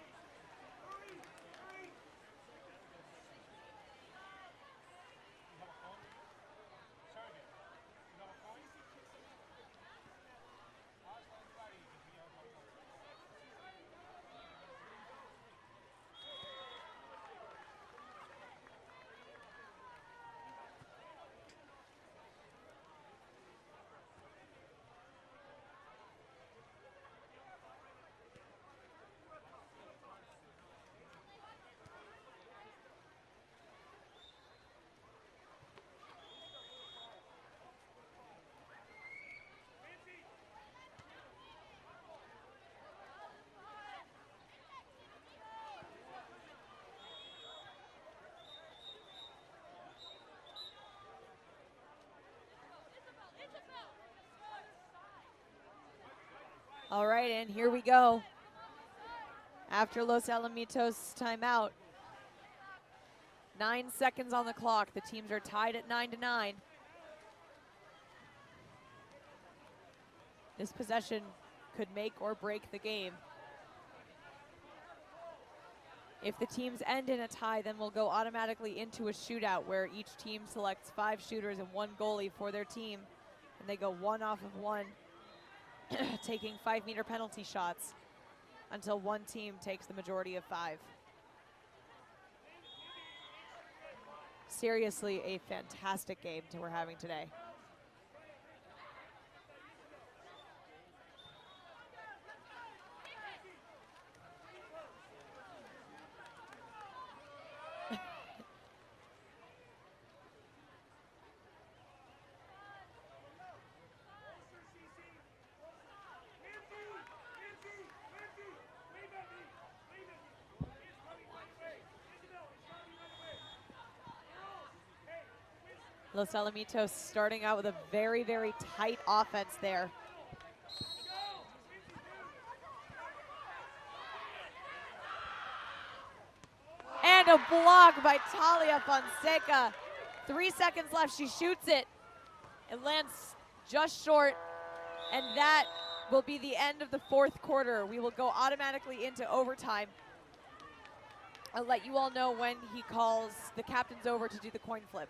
All right, and here we go. After Los Alamitos timeout, 9 seconds on the clock. The teams are tied at 9-9. This possession could make or break the game. If the teams end in a tie, then we'll go automatically into a shootout where each team selects 5 shooters and 1 goalie for their team, and they go 1 off of 1, taking 5-meter penalty shots until one team takes the majority of 5. Seriously, a fantastic game we're having today. Los Alamitos starting out with a very, very tight offense there. And a block by Talia Fonseca. 3 seconds left, she shoots it. It lands just short, and that will be the end of the 4th quarter. We will go automatically into overtime. I'll let you all know when he calls the captains over to do the coin flip.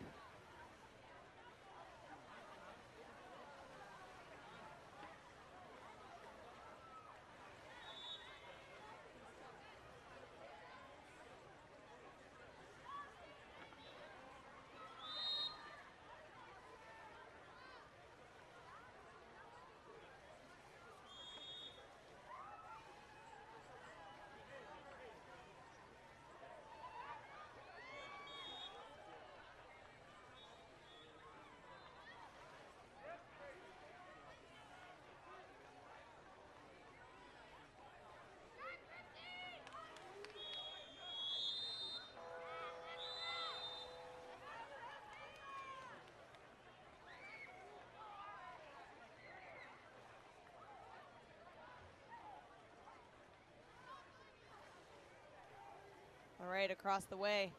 All right, across the way.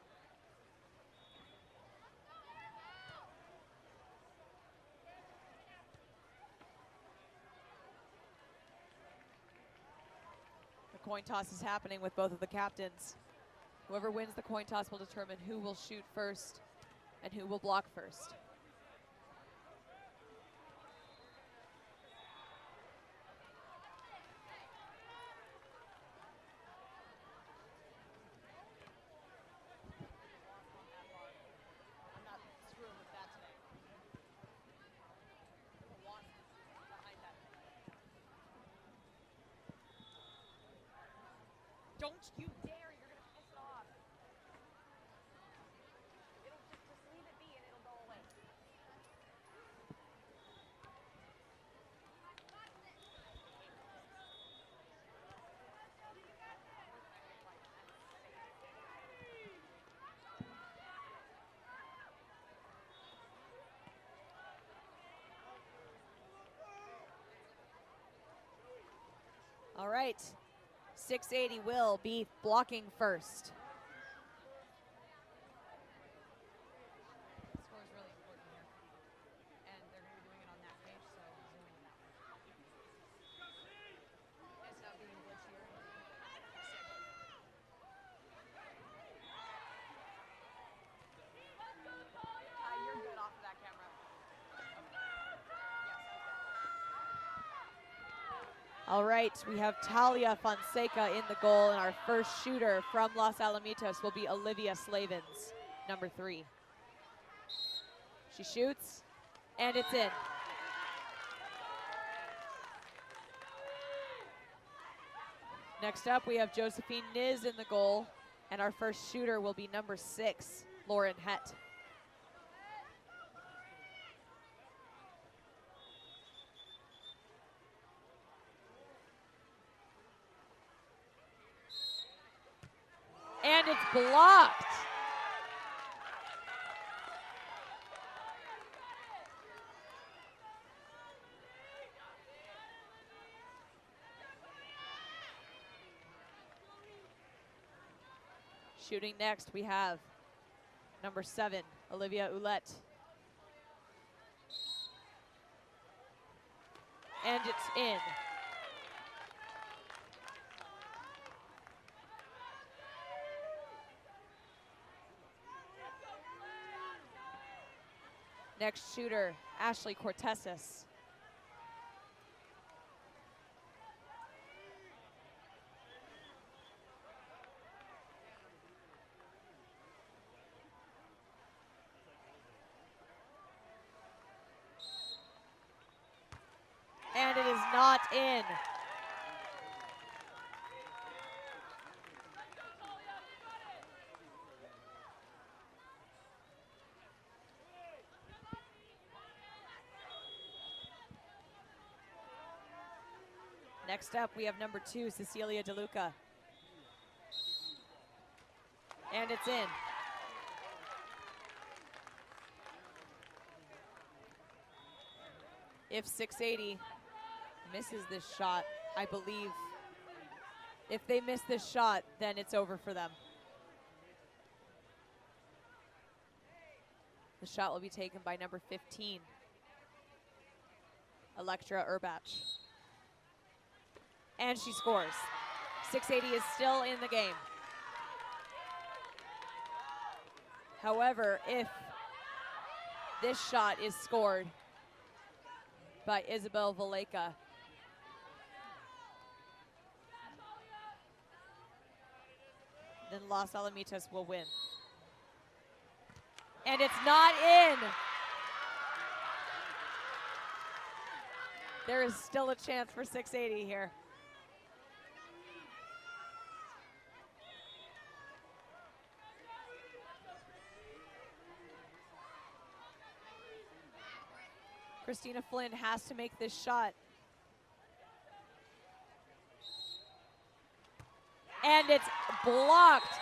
The coin toss is happening with both of the captains. Whoever wins the coin toss will determine who will shoot first and who will block first. Don't you dare, you're gonna piss it off. It'll just leave it be and it'll go away. All right. 680 will be blocking first. Score is really important here. And they're going to be doing it on that page, so zoom in that one. It's not being glitchy or anything. You're good off of that camera. All right, we have Talia Fonseca in the goal, and our first shooter from Los Alamitos will be Olivia Slavens, number 3. She shoots, and it's in. Next up, we have Josephine Niz in the goal, and our first shooter will be number 6, Lauren Het. And it's blocked. Shooting next, we have number 7, Olivia Ouellette. And it's in. Next shooter, Ashley Cortesas. And it is not in. Next up, we have number 2, Cecilia DeLuca. And it's in. If 680 misses this shot, I believe if they miss this shot, then it's over for them. The shot will be taken by number 15, Electra Urbach. And she scores. 680 is still in the game. However, if this shot is scored by Isabel Valleca, then Los Alamitos will win. And it's not in. There is still a chance for 680 here. Christina Flynn has to make this shot. And it's blocked.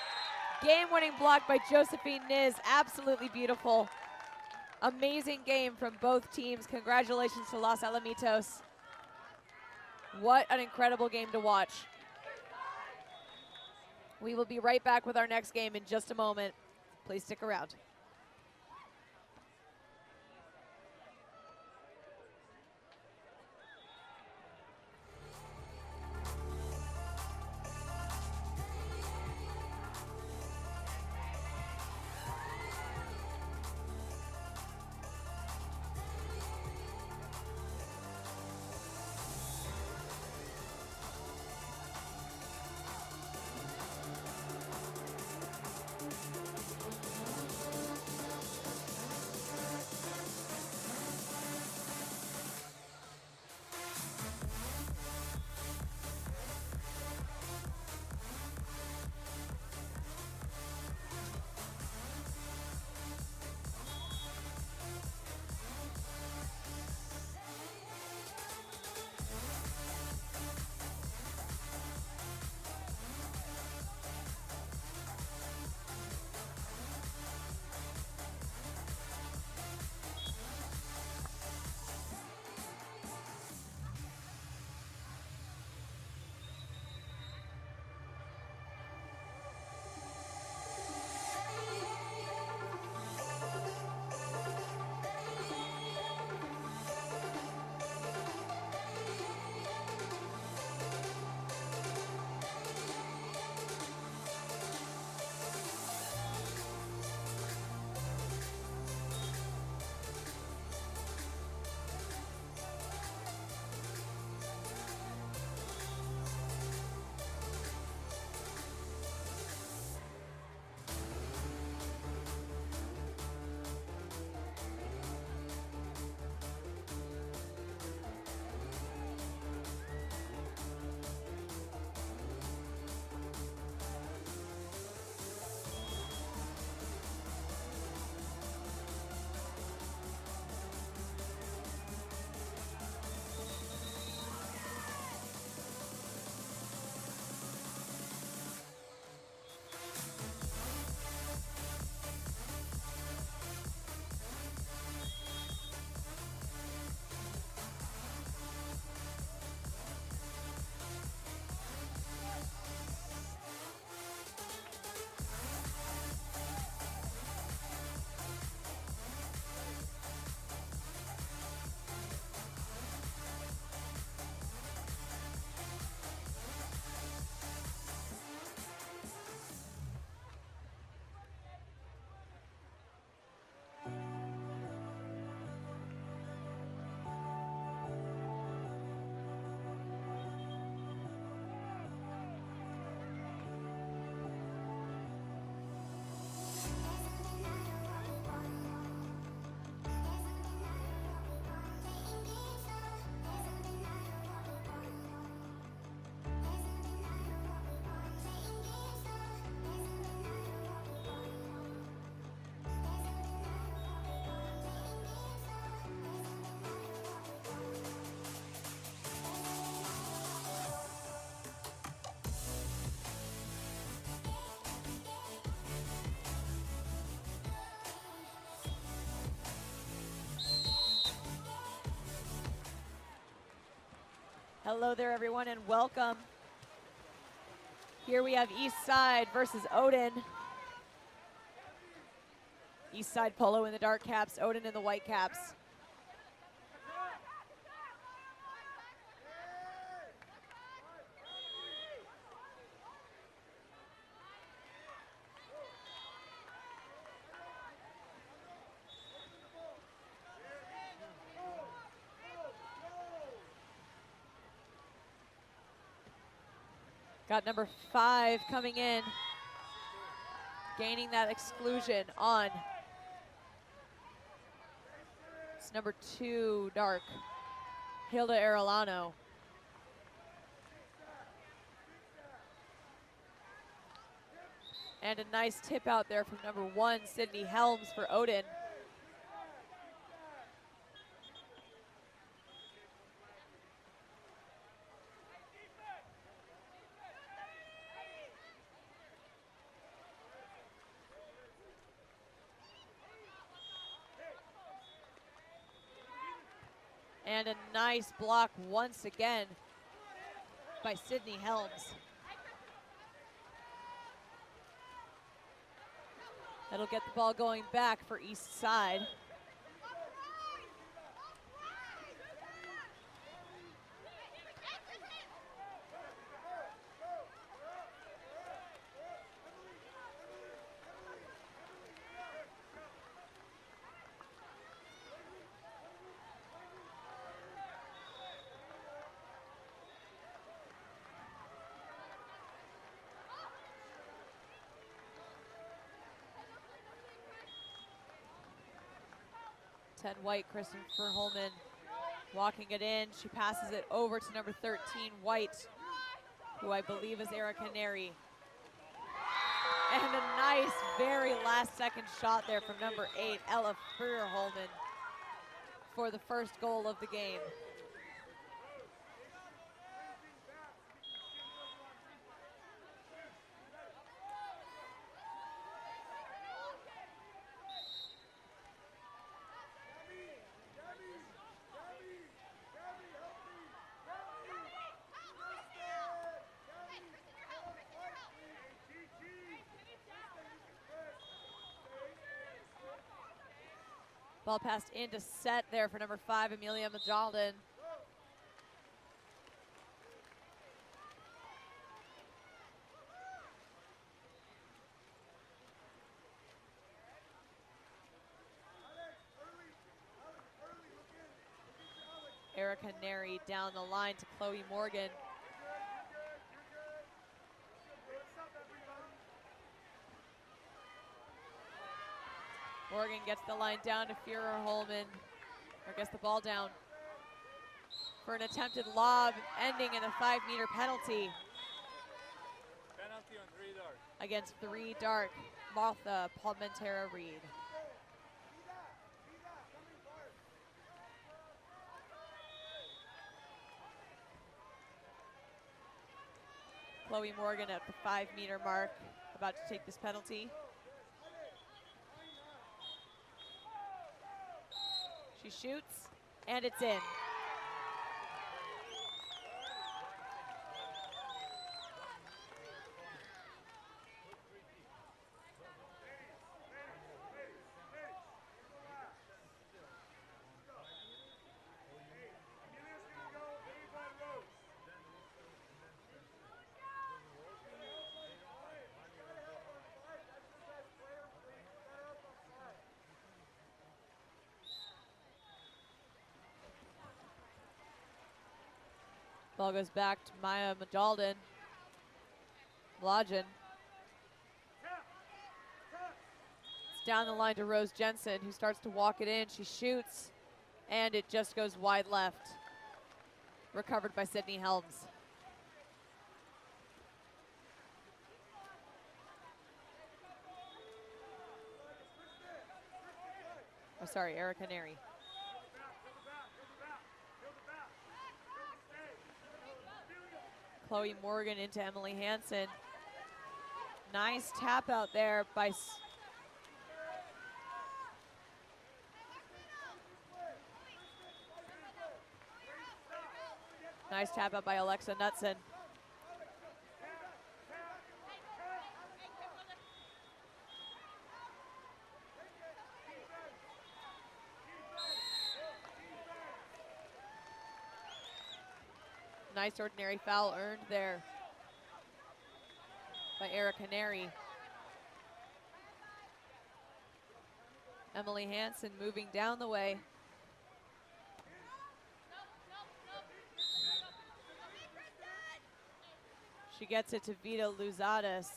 Game-winning block by Josephine Niz. Absolutely beautiful. Amazing game from both teams. Congratulations to Los Alamitos. What an incredible game to watch. We will be right back with our next game in just a moment. Please stick around. Hello there, everyone, and welcome. Here we have East Side versus Odin. East Side Polo in the dark caps, Odin in the white caps. Got number 5 coming in, gaining that exclusion on. It's number 2, dark, Hilda Arellano. And a nice tip out there from number 1, Sydney Helms for Odin. And a nice block once again by Sydney Helms. That'll get the ball going back for East Side. Ten white, Christopher Holman walking it in. She passes it over to number 13, white, who I believe is Erica Neri. And a nice, very last second shot there from number 8, Ella Freer-Holman, for the first goal of the game. Ball passed into set there for number 5, Amelia Majalden. Erica Neri down the line to Chloe Morgan. Morgan gets the line down to Freer-Holman, or gets the ball down for an attempted lob, ending in a 5-meter penalty. Penalty on 3 dark. Against 3 dark, Martha Palmentera Reed. Chloe Morgan at the 5-meter mark, about to take this penalty. She shoots, and it's in. Ball goes back to Maya Majalden. Blodgen. It's down the line to Rose Jensen, who starts to walk it in. She shoots, and it just goes wide left. Recovered by Sydney Helms. Oh, sorry, Erica Neri. Chloe Morgan into Emily Hansen. Nice tap out there by Nice tap out by Alexa Knutson. Nice ordinary foul earned there by Erica Neri. Emily Hansen moving down the way. She gets it to Vita Luzadas.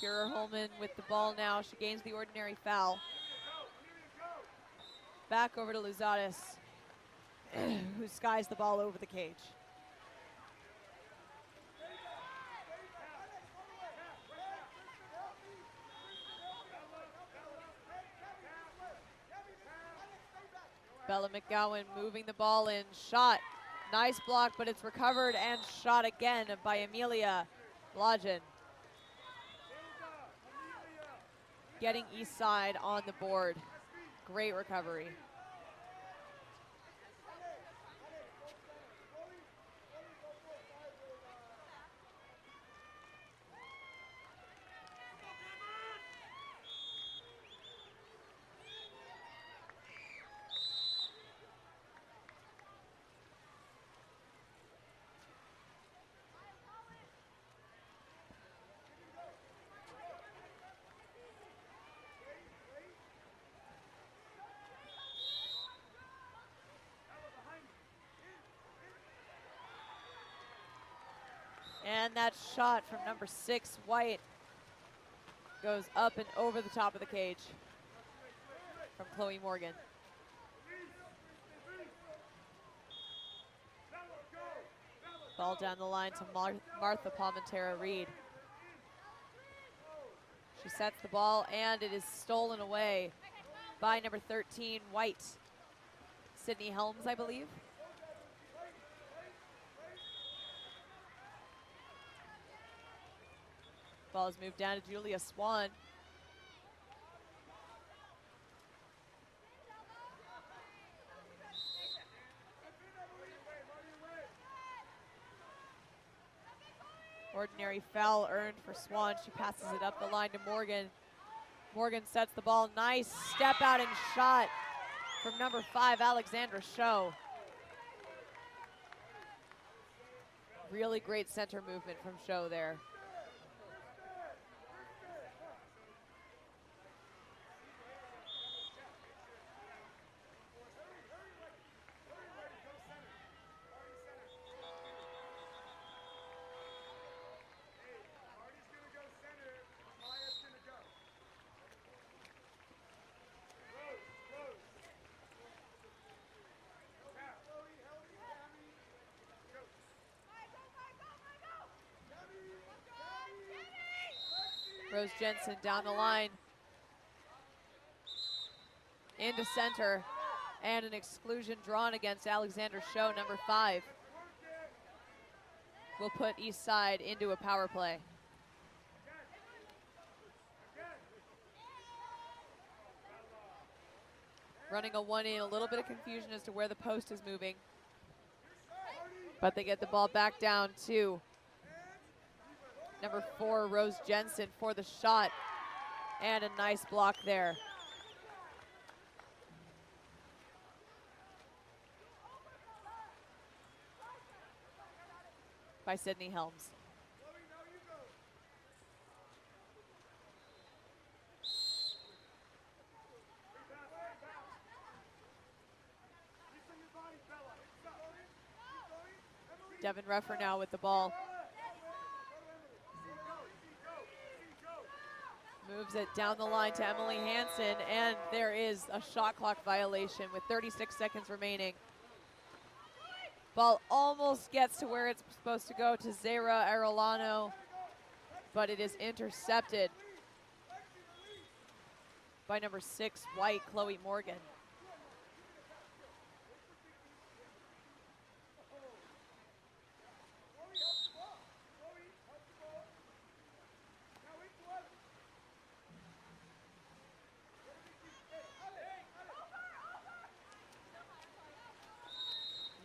Kira Holman with the ball now. She gains the ordinary foul. Back over to Luzadas, who skies the ball over the cage. Bella McGowan moving the ball in. Shot. Nice block, but it's recovered and shot again by Amelia Blodgen. Getting East Side on the board. Great recovery. And that shot from number 6, White, goes up and over the top of the cage from Chloe Morgan. Ball down the line to Martha Palmentera Reed. She sets the ball and it is stolen away by number 13, White. Sydney Helms, I believe. Ball is moved down to Julia Swan. Ordinary foul earned for Swan. She passes it up the line to Morgan. Morgan sets the ball. Nice step out and shot from number 5, Alexandra Show. Really great center movement from Show there. Rose Jensen down the line. Into center. And an exclusion drawn against Alexander Show, number 5. Will put East Side into a power play. Running a 1-in, a little bit of confusion as to where the post is moving. But they get the ball back down to number 4, Rose Jensen for the shot. And a nice block there. By Sydney Helms. Devin Reffer now with the ball. Moves it down the line to Emily Hansen, and there is a shot clock violation with 36 seconds remaining. Ball almost gets to where it's supposed to go, to Zara Arellano, but it is intercepted by number 6, White, Chloe Morgan.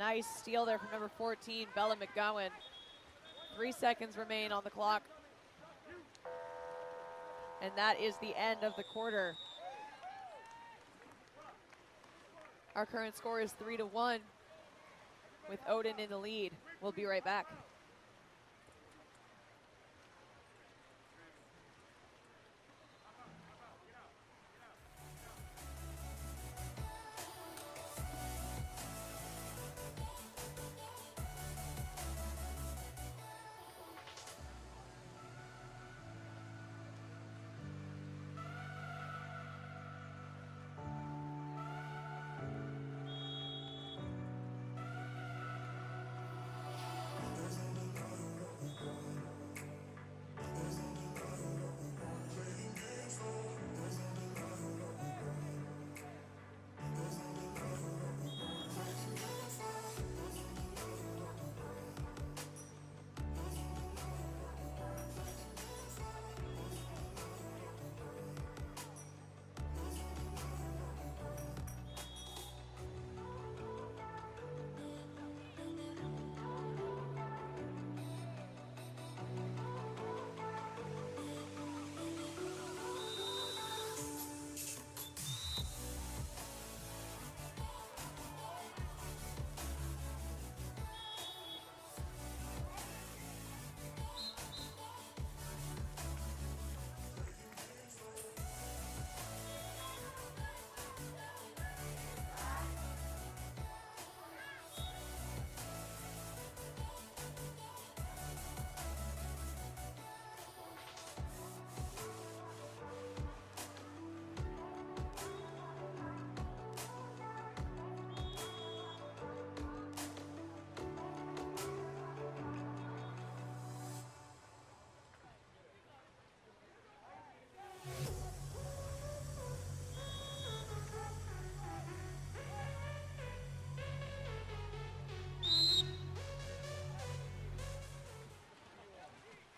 Nice steal there from number 14, Bella McGowan. 3 seconds remain on the clock. And that is the end of the quarter. Our current score is 3-1 with Odin in the lead. We'll be right back.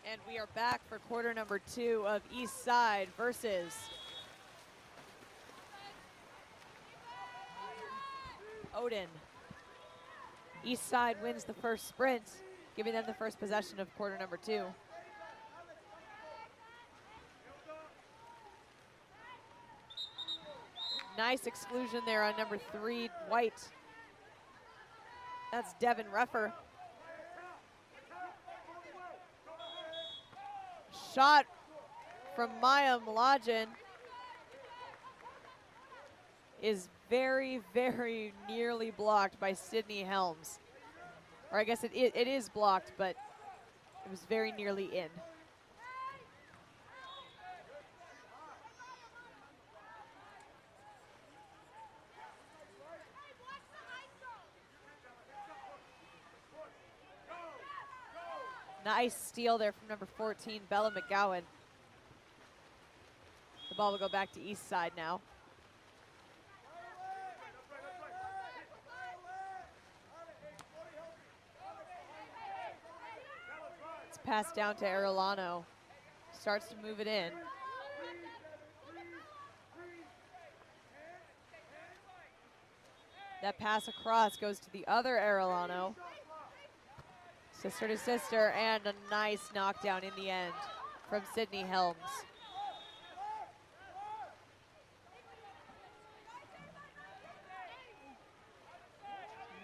And we are back for quarter number 2 of East Side versus Odin. East Side wins the first sprint, giving them the first possession of quarter number 2. Nice exclusion there on number 3, White. That's Devin Reffer. Shot from Maya Mladen is very, very nearly blocked by Sydney Helms. Or I guess it is blocked, but it was very nearly in. Nice steal there from number 14, Bella McGowan. The ball will go back to East Side now. It's passed down to Arellano. Starts to move it in. That pass across goes to the other Arellano. Sister to sister, and a nice knockdown in the end from Sydney Helms.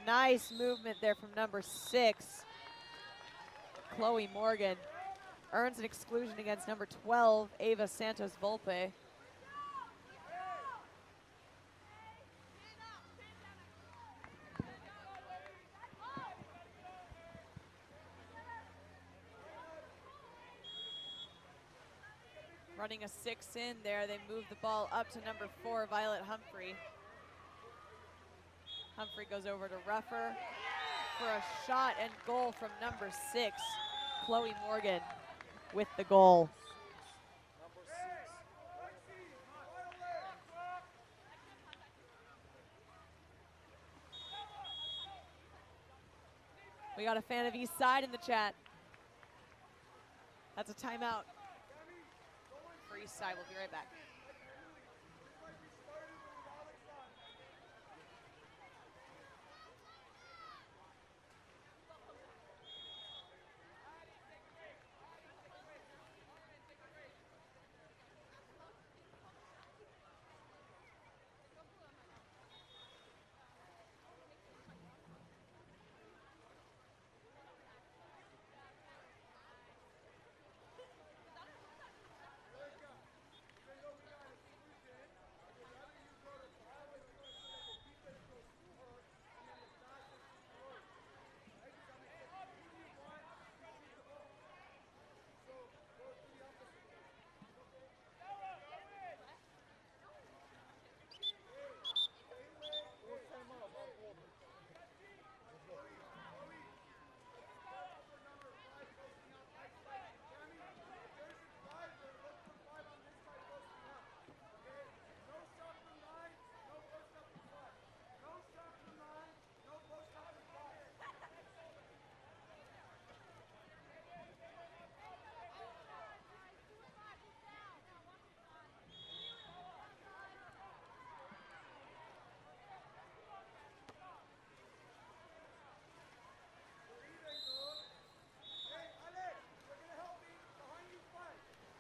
Nice movement there from number 6, Chloe Morgan. Earns an exclusion against number 12, Ava Santos Volpe. Running a 6 in there, they move the ball up to number 4, Violet Humphrey. Humphrey goes over to Reffer for a shot and goal from number 6, Chloe Morgan with the goal. We got a fan of East Side in the chat. That's a timeout for East Side. We'll be right back.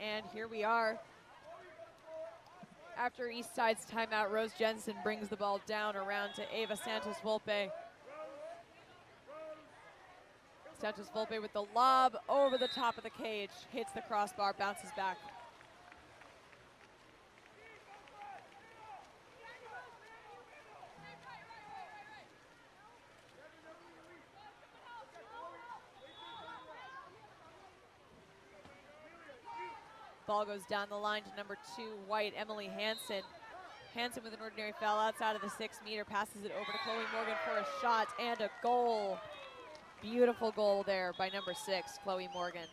And here we are. After East Side's timeout, Rose Jensen brings the ball down around to Ava Santos Volpe. Santos Volpe with the lob over the top of the cage, hits the crossbar, bounces back. Ball goes down the line to number 2, white, Emily Hansen. Hansen with an ordinary foul outside of the 6 meter, passes it over to Chloe Morgan for a shot and a goal. Beautiful goal there by number 6, Chloe Morgan.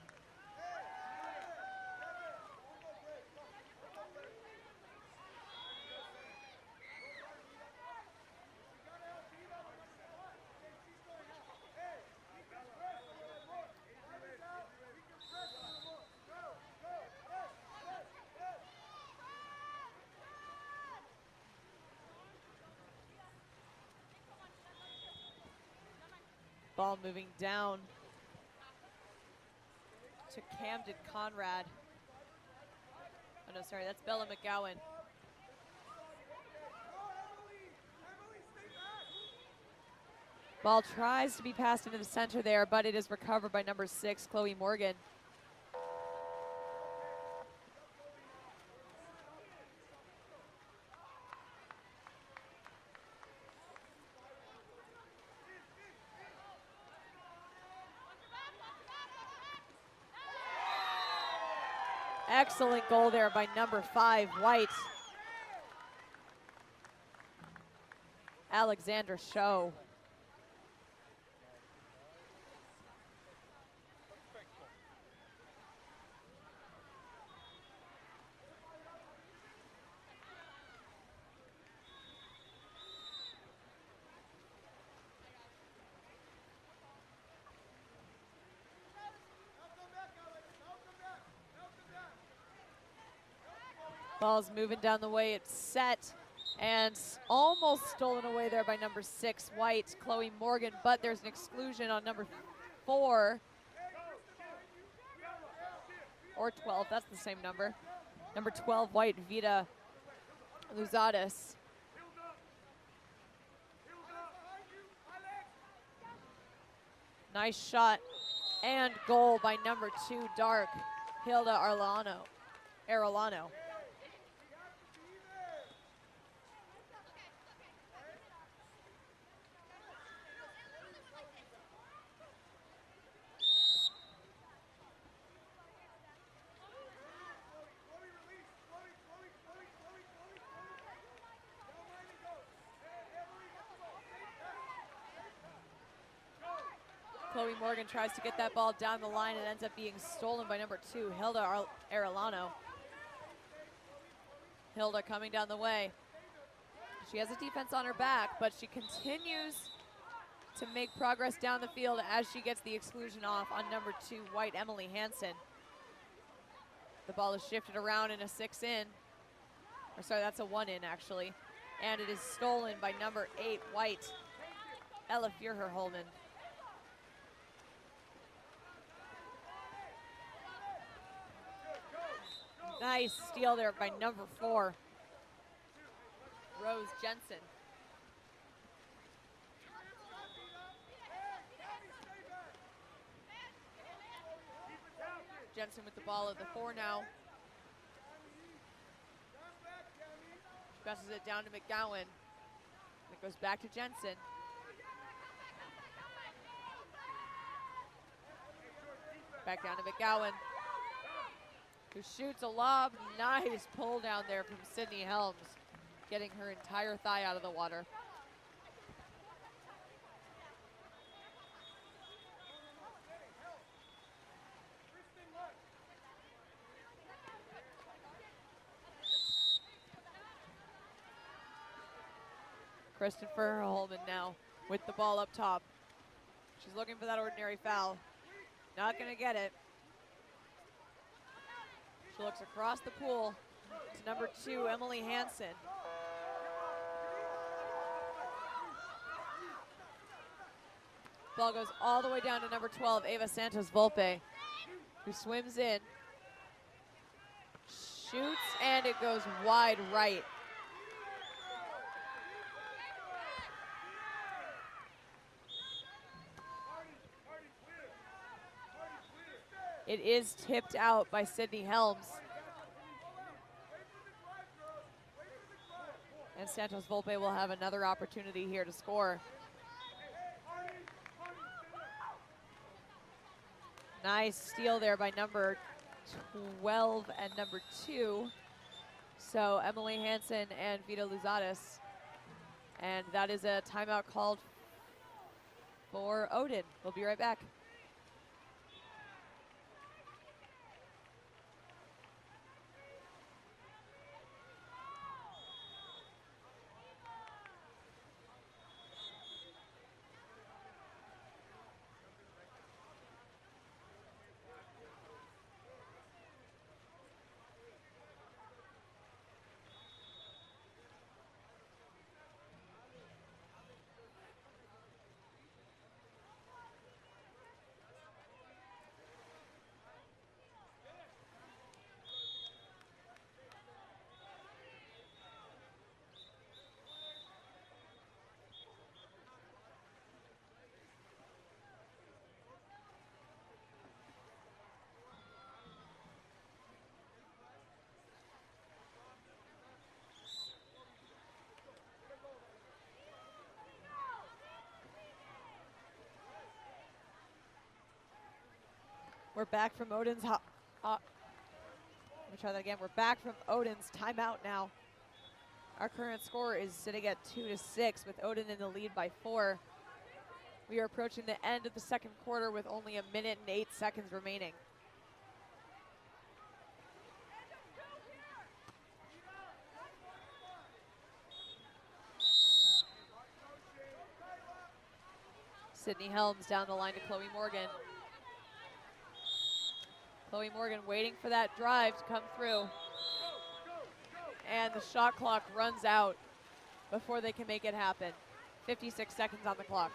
Ball moving down to Camden Conrad. Oh no, sorry, that's Bella McGowan. Ball tries to be passed into the center there, but it is recovered by number 6, Chloe Morgan. Excellent goal there by number 5, white. Alexander Show. Ball's moving down the way, it's set, and almost stolen away there by number 6, white, Chloe Morgan, but there's an exclusion on number 4, or 12, that's the same number. Number 12, white, Vita Luzadas. Nice shot and goal by number 2, dark, Hilda Arellano. Chloe Morgan tries to get that ball down the line. It ends up being stolen by number 2, Hilda Arellano. Hilda coming down the way. She has a defense on her back, but she continues to make progress down the field as she gets the exclusion off on number 2, white, Emily Hansen. The ball is shifted around in a 6-in. Or sorry, that's a 1-in actually. And it is stolen by number 8, white, Ella Furher-Holman. Nice steal there by number 4, Rose Jensen. Jensen with the ball at the 4 now. She passes it down to McGowan. It goes back to Jensen. Back down to McGowan, who shoots a lob. Nice pull down there from Sydney Helms, getting her entire thigh out of the water. Christopher Holman now with the ball up top. She's looking for that ordinary foul. Not gonna get it. She looks across the pool to number 2, Emily Hansen. Ball goes all the way down to number 12, Ava Santos Volpe, who swims in. shoots, and it goes wide right. It is tipped out by Sydney Helms. And Santos Volpe will have another opportunity here to score. Nice steal there by number 12 and number 2. So Emily Hansen and Vita Luzatis. And that is a timeout called for Odin. We'll be right back. We're back from Odin's let me try that again. We're back from Odin's timeout now. Our current score is sitting at 2-6 with Odin in the lead by 4. We are approaching the end of the second quarter with only 1 minute and 8 seconds remaining. Sydney Helms down the line to Chloe Morgan. Chloe Morgan waiting for that drive to come through. And the shot clock runs out before they can make it happen. 56 seconds on the clock.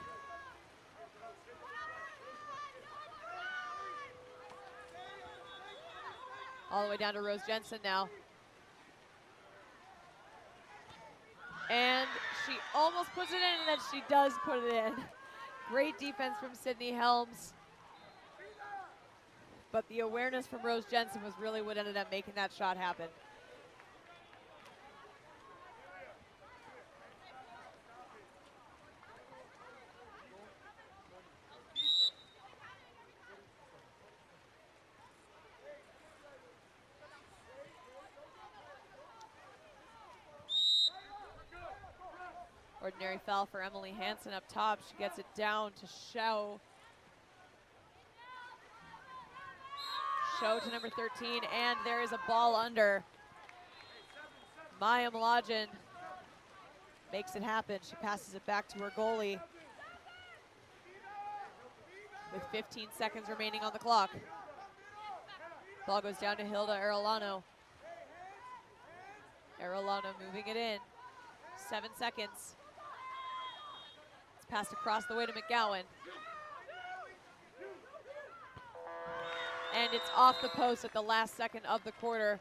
All the way down to Rose Jensen now. And she almost puts it in, and then she does put it in. Great defense from Sydney Helms. But the awareness from Rose Jensen was really what ended up making that shot happen. Ordinary foul for Emily Hansen up top. She gets it down to Show. Show to number 13, and there is a ball under. Maya Mladen makes it happen. She passes it back to her goalie with 15 seconds remaining on the clock. Ball goes down to Hilda Arellano. Arellano moving it in. 7 seconds. It's passed across the way to McGowan. And it's off the post at the last second of the quarter,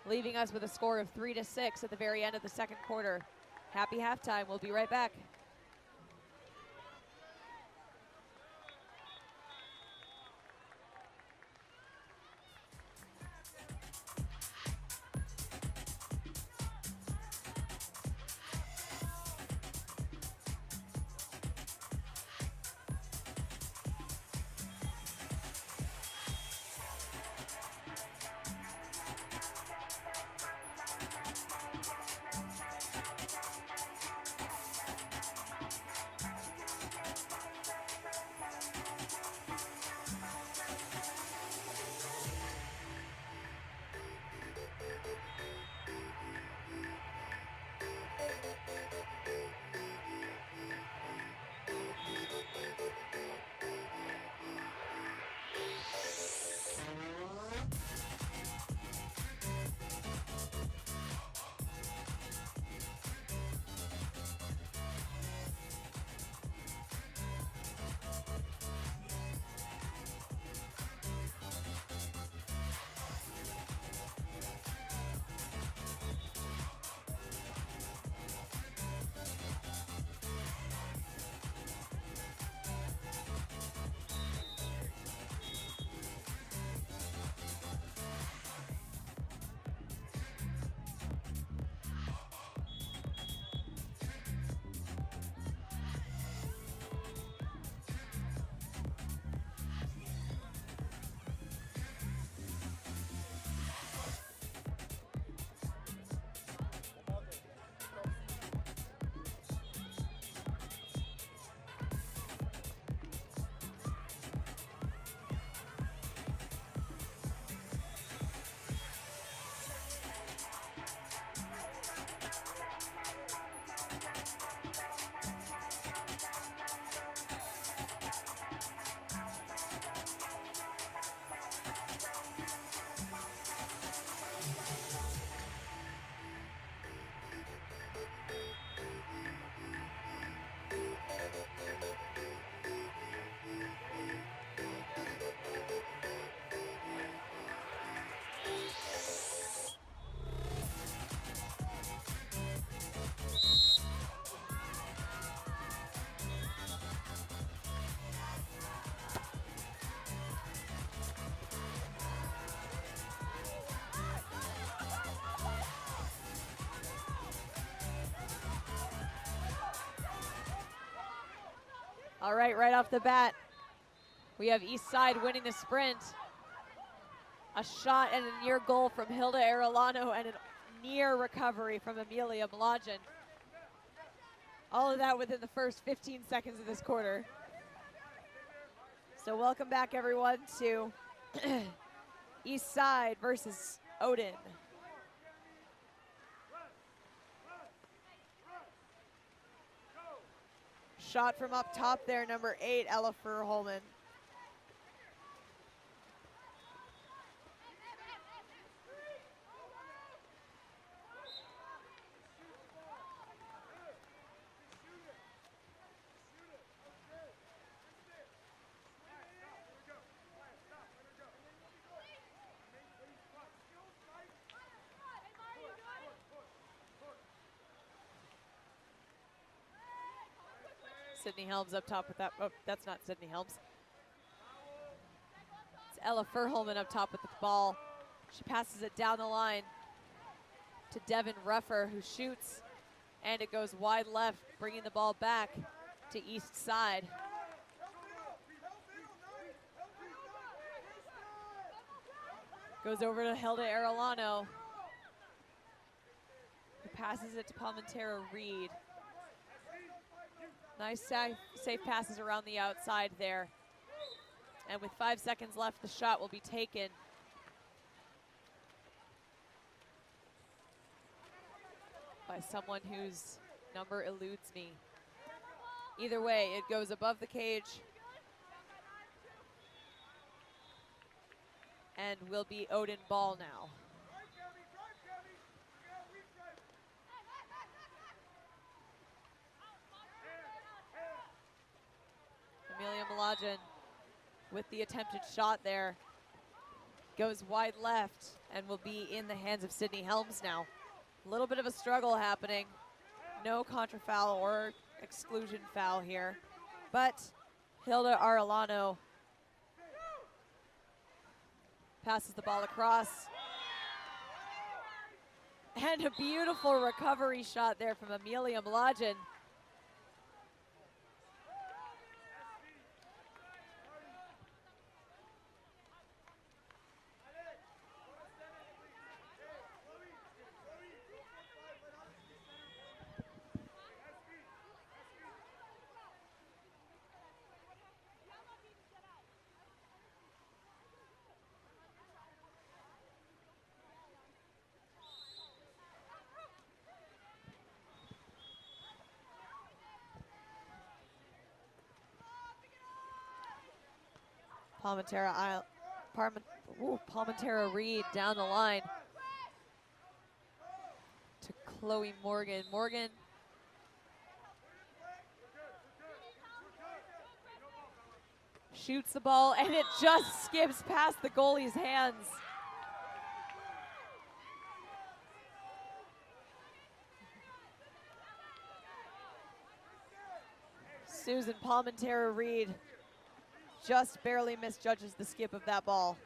leaving us with a score of 3-6 at the very end of the second quarter. Happy halftime. We'll be right back. All right, right off the bat, we have East Side winning the sprint. A shot and a near goal from Hilda Arellano and a near recovery from Amelia Mlodgen. All of that within the first 15 seconds of this quarter. So welcome back, everyone, to East Side versus Odin. Shot from up top there, number 8, Ella Furholman. Sydney Helms up top with that. Oh, that's not Sydney Helms. It's Ella Furholman up top with the ball. She passes it down the line to Devin Ruffer, who shoots, and it goes wide left, bringing the ball back to East Side. Goes over to Hilda Arellano, who passes it to Palmentera Reed. Nice safe passes around the outside there. And with 5 seconds left, the shot will be taken. By someone whose number eludes me. Either way, it goes above the cage. And will be Odin ball now. Amelia Mlodgen with the attempted shot there. Goes wide left and will be in the hands of Sydney Helms now. A little bit of a struggle happening. No contra foul or exclusion foul here. But Hilda Arellano passes the ball across. And a beautiful recovery shot there from Amelia Mlodgen. Palmentera Reed down the line to Chloe Morgan. Morgan shoots the ball and it just skips past the goalie's hands. Susan Palmentera Reed just barely misjudges the skip of that ball.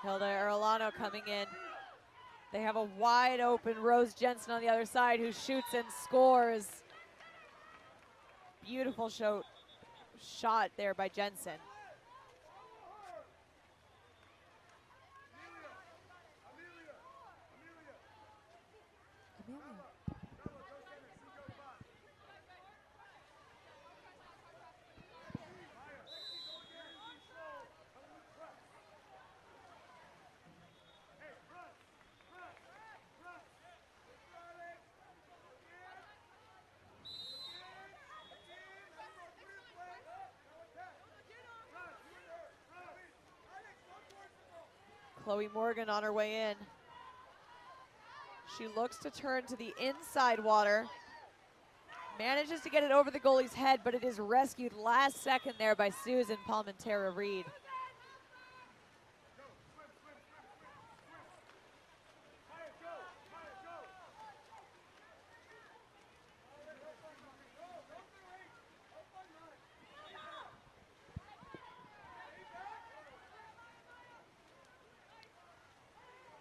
Hilda Arellano coming in. They have a wide open Rose Jensen on the other side who shoots and scores. Beautiful shot there by Jensen. Chloe Morgan on her way in. She looks to turn to the inside water. Manages to get it over the goalie's head, but it is rescued last second there by Susan Palmentera Reed.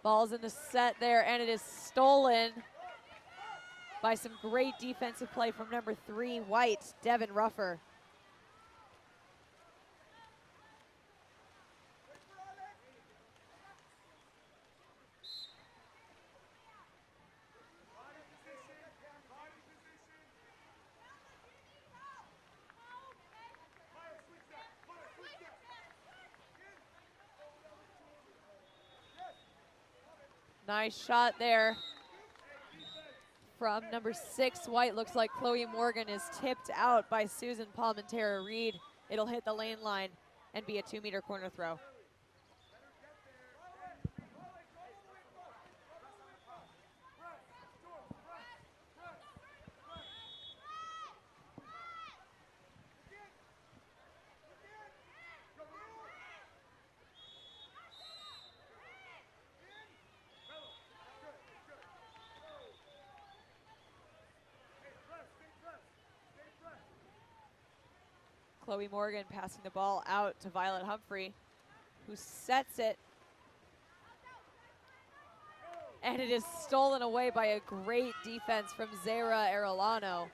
Ball's in the set there, and it is stolen by some great defensive play from number 3, White, Devin Ruffer. Nice shot there from number 6, White. Looks like Chloe Morgan is tipped out by Susan Palmentera Reed. It'll hit the lane line and be a 2-meter corner throw. Chloe Morgan passing the ball out to Violet Humphrey, who sets it. And it is stolen away by a great defense from Zara Arellano.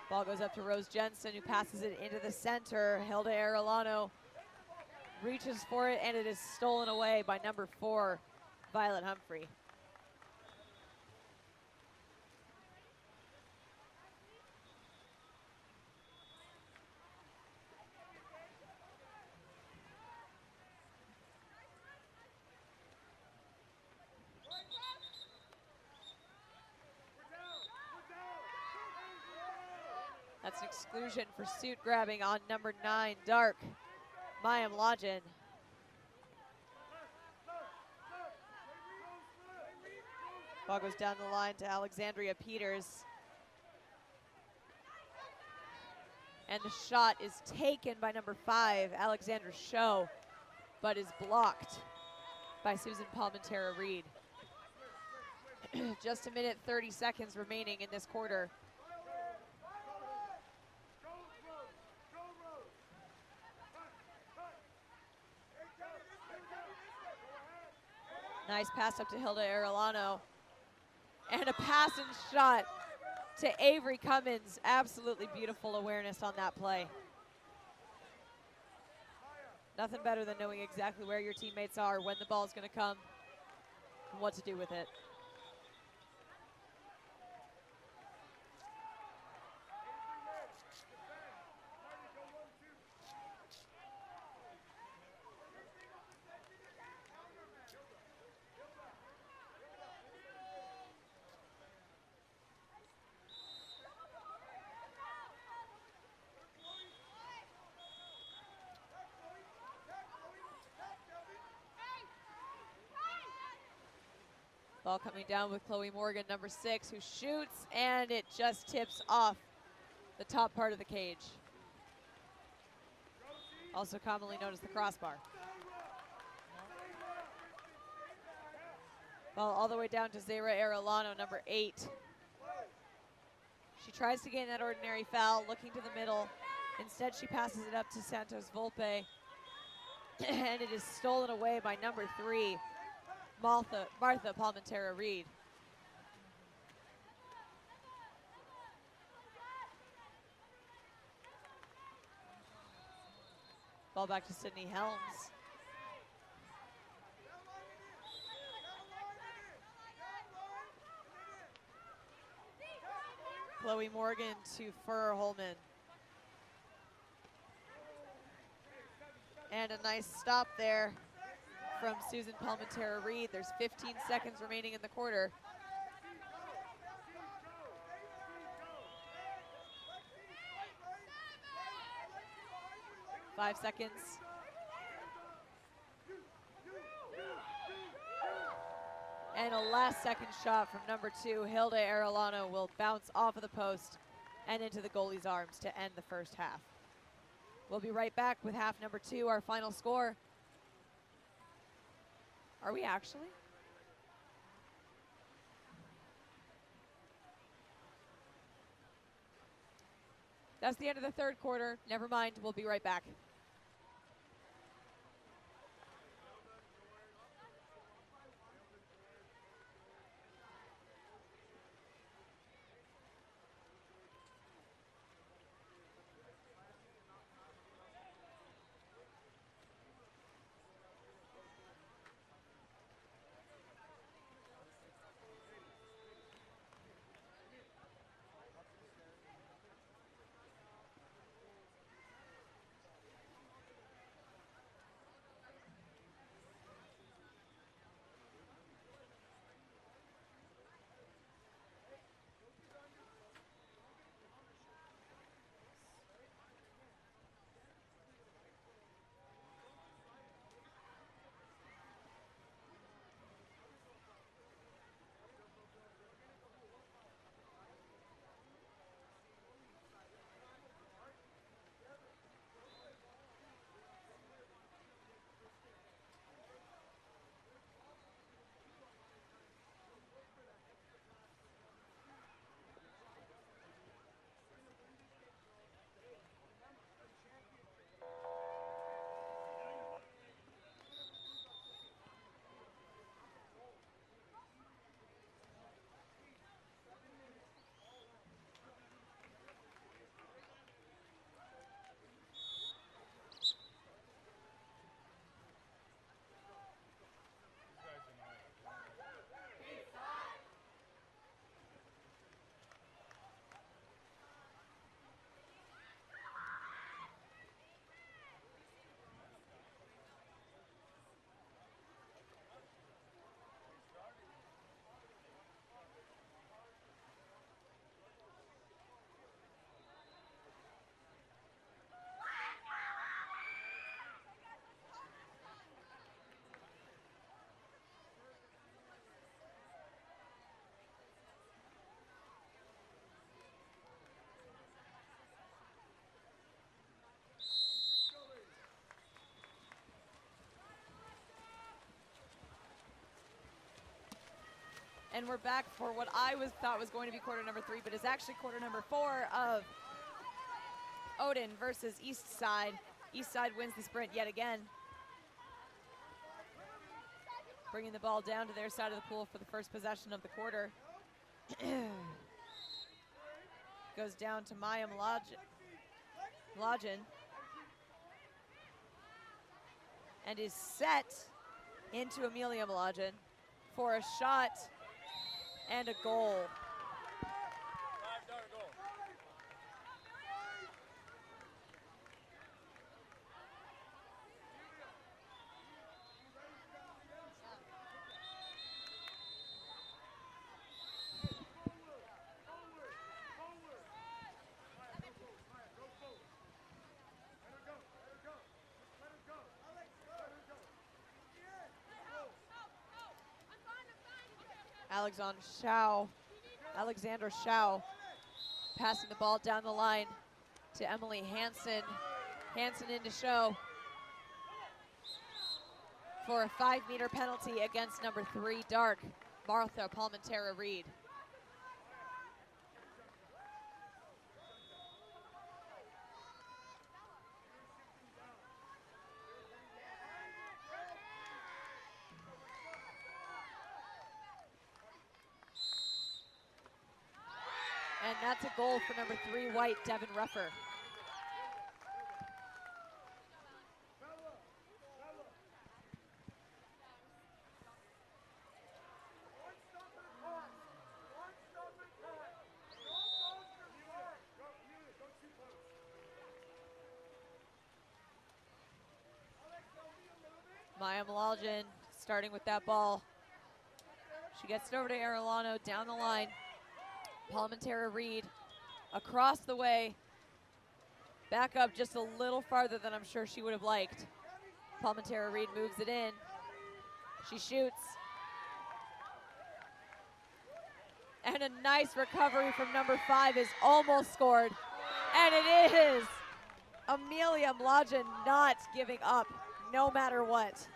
Ball goes up to Rose Jensen, who passes it into the center. Hilda Arellano reaches for it, and it is stolen away by number 4, Violet Humphrey. That's an exclusion for suit grabbing on number 9, Dark, Mayam Lajin. Ball goes down the line to Alexandria Peters. And the shot is taken by number 5, Alexandra Show, but is blocked by Susan Palmentera Reed. Just a minute, 30 seconds remaining in this quarter. Nice pass up to Hilda Arellano. And a pass and shot to Avery Cummins. Absolutely beautiful awareness on that play. Nothing better than knowing exactly where your teammates are, when the ball's going to come, and what to do with it. Ball coming down with Chloe Morgan, number 6, who shoots, and it just tips off the top part of the cage. Also commonly known as the crossbar. Ball all the way down to Zara Arellano, number 8. She tries to gain that ordinary foul, looking to the middle. Instead, she passes it up to Santos Volpe, and it is stolen away by number 3, Martha Palmentera Reed. Ball back to Sydney Helms. Chloe Morgan to Fur Holman. And a nice stop there from Susan Palmentera Reed. There's 15 seconds remaining in the quarter. Five seconds. And a last second shot from number 2, Hilda Arellano, will bounce off of the post and into the goalie's arms to end the first half. We'll be right back with half number 2, our final score. Are we actually? That's the end of the third quarter. Never mind, we'll be right back. And we're back for what I thought was going to be quarter number 3, but is actually quarter number 4 of Odin versus East Side. East Side wins the sprint yet again, bringing the ball down to their side of the pool for the first possession of the quarter. Goes down to Maya Mlodin and is set into Amelia Mlodin for a shot and a goal. $5 goal. Alexander Schau passing the ball down the line to Emily Hansen. Hansen into Schau for a 5-meter penalty against number 3 Dark, Martha Palmentera Reed. And that's a goal for number 3 White, Devin Ruffer. Maya Mlodin starting with that ball. She gets it over to Arellano down the line. Palmentera Reed across the way. Back up just a little farther than I'm sure she would have liked. Palmentera Reed moves it in. She shoots. And a nice recovery from number 5 is almost scored. And it is Amelia Mlodin not giving up no matter what.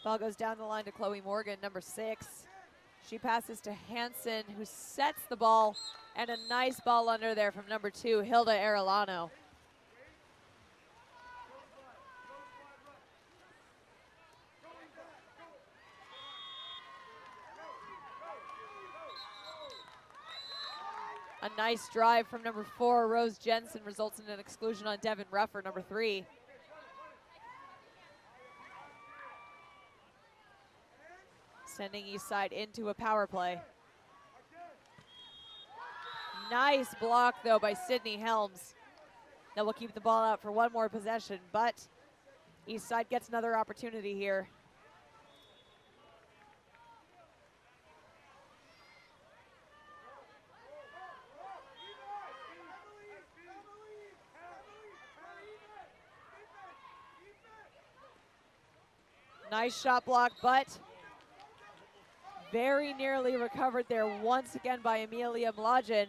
Ball goes down the line to Chloe Morgan, number 6. She passes to Hansen, who sets the ball, and a nice ball under there from number 2, Hilda Arellano. A nice drive from number 4, Rose Jensen, results in an exclusion on Devin Ruffer, number 3. Sending Eastside into a power play. Nice block, though, by Sydney Helms. That will keep the ball out for one more possession, but Eastside gets another opportunity here. Nice shot block, but very nearly recovered there once again by Amelia Mlodin.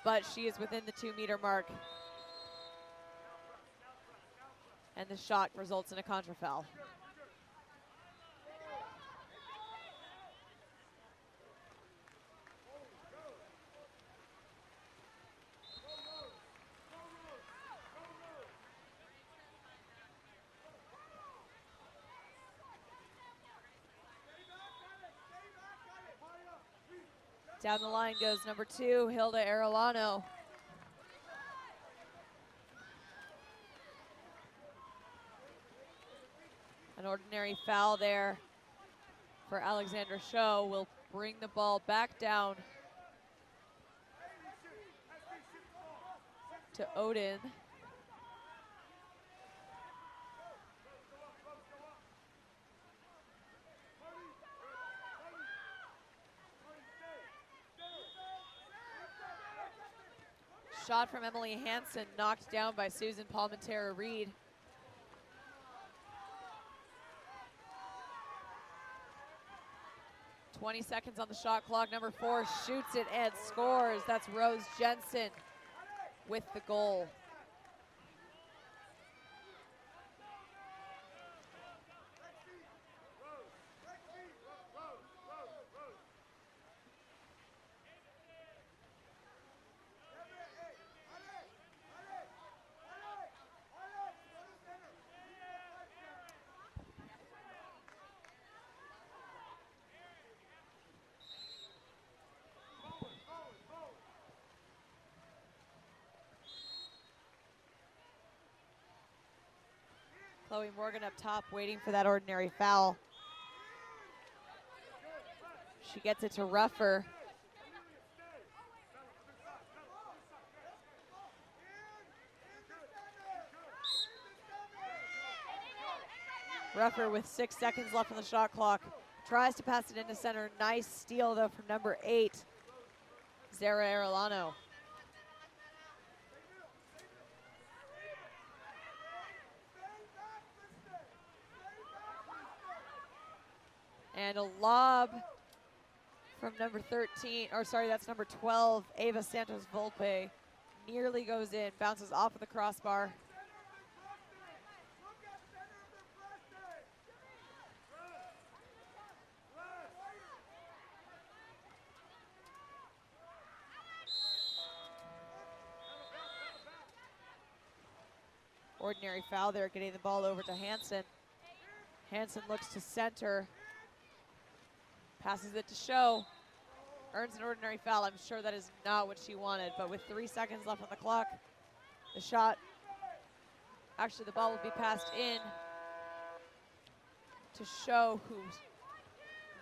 But she is within the 2-meter mark. And the shot results in a contra foul. Down the line goes number 2, Hilda Arellano. An ordinary foul there for Alexander Schau will bring the ball back down to Odin. shot from Emily Hansen knocked down by Susan Palmentera-Reed. "20 seconds on the shot clock. Number 4 shoots it and scores. That's Rose Jensen with the goal. Chloe Morgan up top waiting for that ordinary foul. She gets it to Ruffer. Ruffer with 6 seconds left on the shot clock. Tries to pass it into center. Nice steal though from number 8, Zara Arellano. And a lob from number 13, or sorry, that's number 12, Ava Santos Volpe. Nearly goes in, bounces off of the crossbar. Ordinary foul there, getting the ball over to Hansen. Hansen looks to center. Passes it to Show. Earns an ordinary foul. I'm sure that is not what she wanted, but with 3 seconds left on the clock, the shot, actually the ball will be passed in to Show, who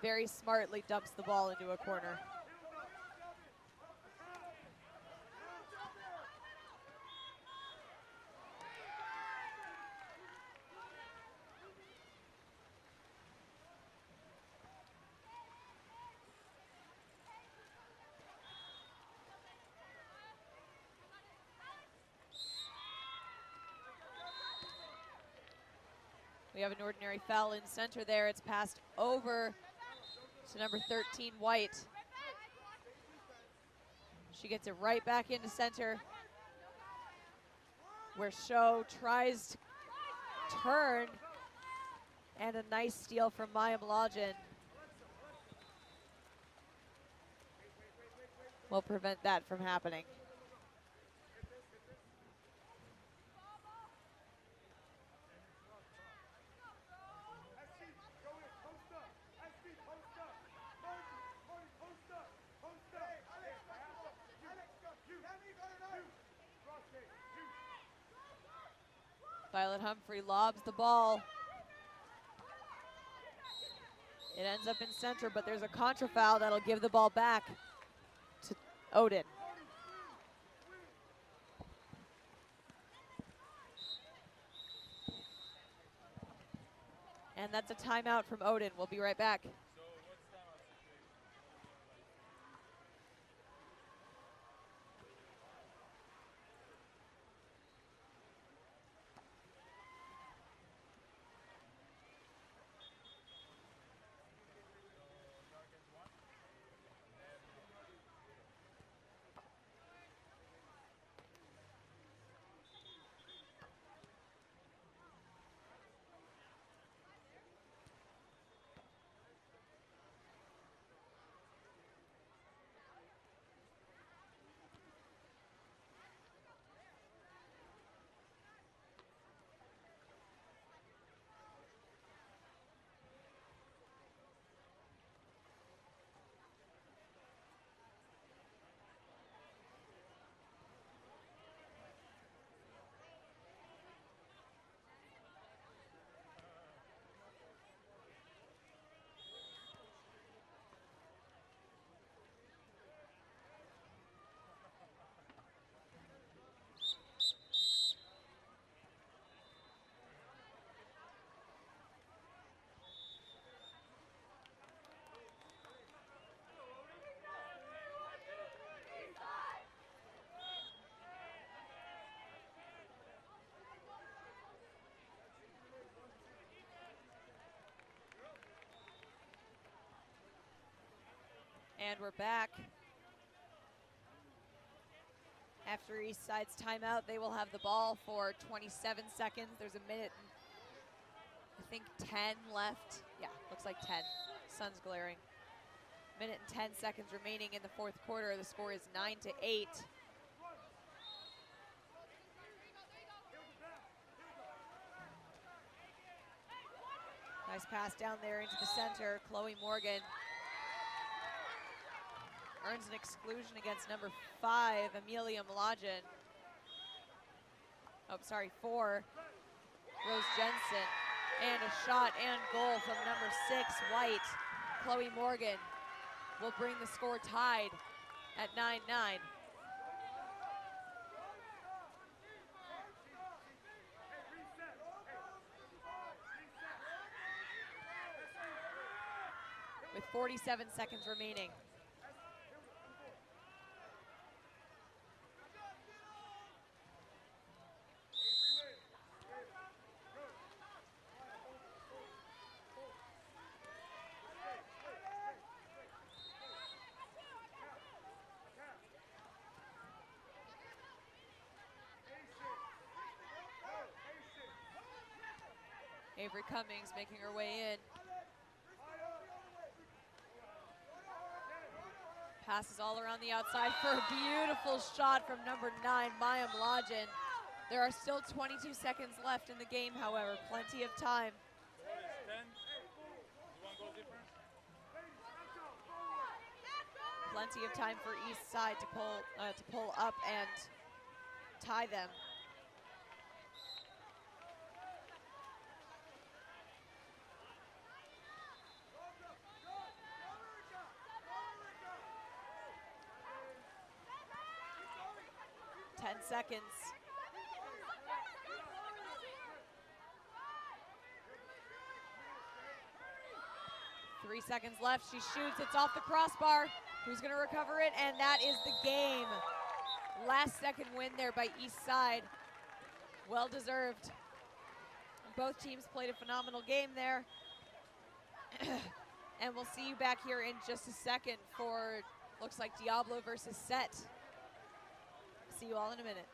very smartly dumps the ball into a corner. We have an ordinary foul in center there. It's passed over to number 13, White. She gets it right back into center, where Show tries to turn, and a nice steal from Maya Mladen will prevent that from happening. Violet Humphrey lobs the ball. It ends up in center, but there's a contra foul that'll give the ball back to Odin. And that's a timeout from Odin. We'll be right back. And we're back. After Eastside's timeout, they will have the ball for 27 seconds. There's a minute and I think 10 left. Yeah, looks like 10. Sun's glaring. Minute and 10 seconds remaining in the fourth quarter. The score is 9-8. Nice pass down there into the center. Chloe Morgan earns an exclusion against number 5, Amelia Mladen. Oh, sorry, 4, Rose Jensen. And a shot and goal from number 6, White. Chloe Morgan will bring the score tied at 9-9. With 47 seconds remaining. Avery Cummings making her way in. Passes all around the outside for a beautiful shot from number 9, Maya Mladen. There are still 22 seconds left in the game, however, plenty of time. Plenty of time for Eastside to pull up and tie them. Seconds. 3 seconds left. She shoots. It's off the crossbar. Who's going to recover it? And that is the game. Last second win there by Eastside. Well deserved. Both teams played a phenomenal game there. And we'll see you back here in just a second for, looks like, Diablo versus Set. See you all in a minute.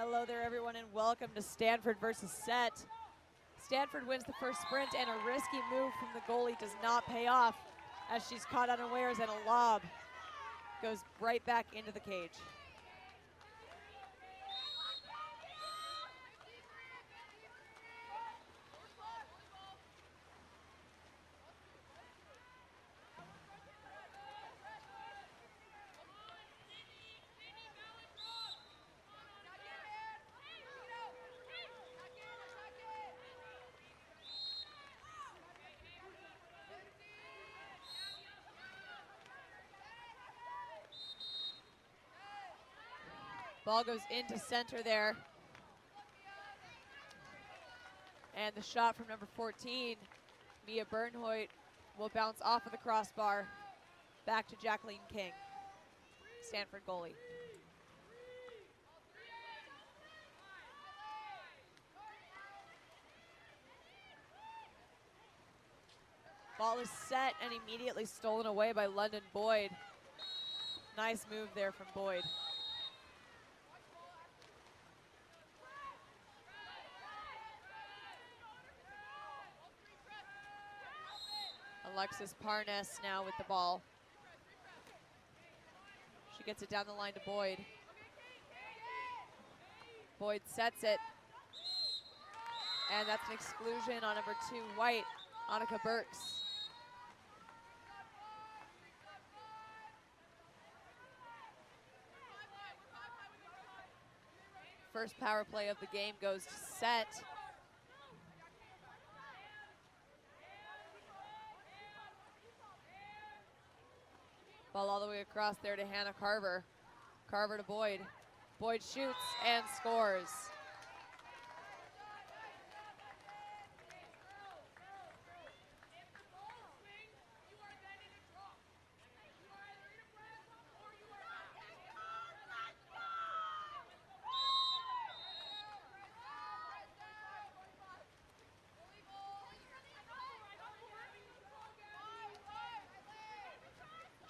Hello there, everyone, and welcome to Stanford versus Set. Stanford wins the first sprint, and a risky move from the goalie does not pay off as she's caught unawares, and a lob goes right back into the cage. Ball goes into center there. And the shot from number 14, Mia Bernhoit, will bounce off of the crossbar back to Jacqueline King, Stanford goalie. Ball is set and immediately stolen away by London Boyd. Nice move there from Boyd. Alexis Parnes now with the ball. She gets it down the line to Boyd. Boyd sets it. And that's an exclusion on number 2, White, Annika Burks. First power play of the game goes to Set. Ball all the way across there to Hannah Carver. Carver to Boyd. Boyd shoots and scores.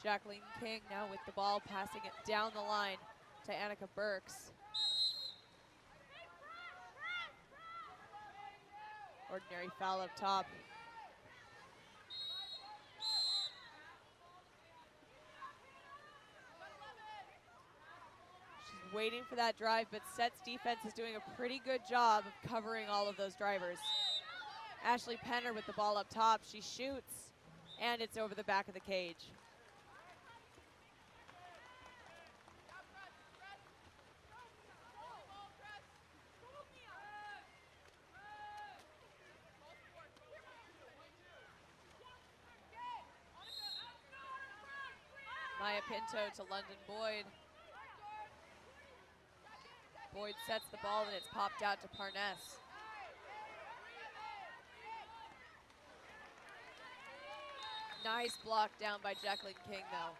Jacqueline King now with the ball, passing it down the line to Annika Burks. Ordinary foul up top. She's waiting for that drive, but Set's defense is doing a pretty good job of covering all of those drivers. Ashley Penner with the ball up top. She shoots, and it's over the back of the cage. Maya Pinto to London Boyd. Boyd sets the ball and it's popped out to Parnes. Nice block down by Jacqueline King though.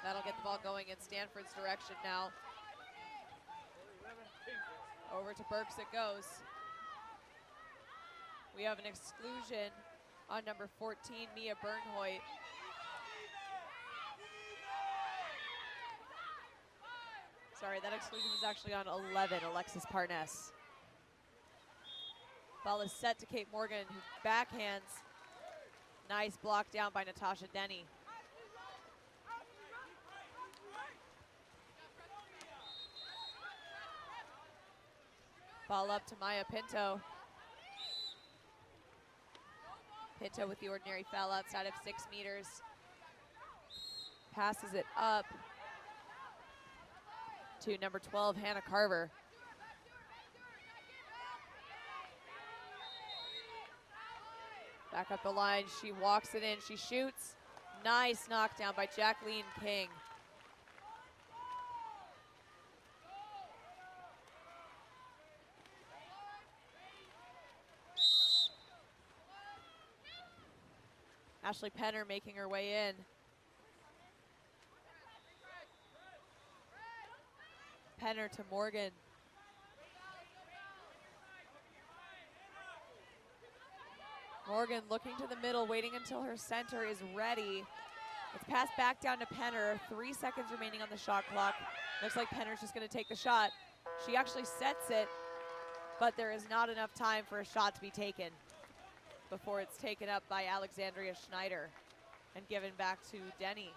That'll get the ball going in Stanford's direction now. Over to Burks it goes. We have an exclusion on number 14, Mia Bernhoit. Sorry, that exclusion was actually on 11, Alexis Parnes. Ball is set to Kate Morgan, who backhands. Nice block down by Natasha Denny. Ball up to Maya Pinto. Pinto with the ordinary foul outside of 6 meters. Passes it up to number 12, Hannah Carver. Back up the line, she walks it in, she shoots. Nice knockdown by Jacqueline King. Ashley Penner making her way in. Penner to Morgan. Morgan looking to the middle, waiting until her center is ready. It's passed back down to Penner. 3 seconds remaining on the shot clock. Looks like Penner's just going to take the shot. She actually sets it, but there is not enough time for a shot to be taken before it's taken up by Alexandria Schneider and given back to Denny.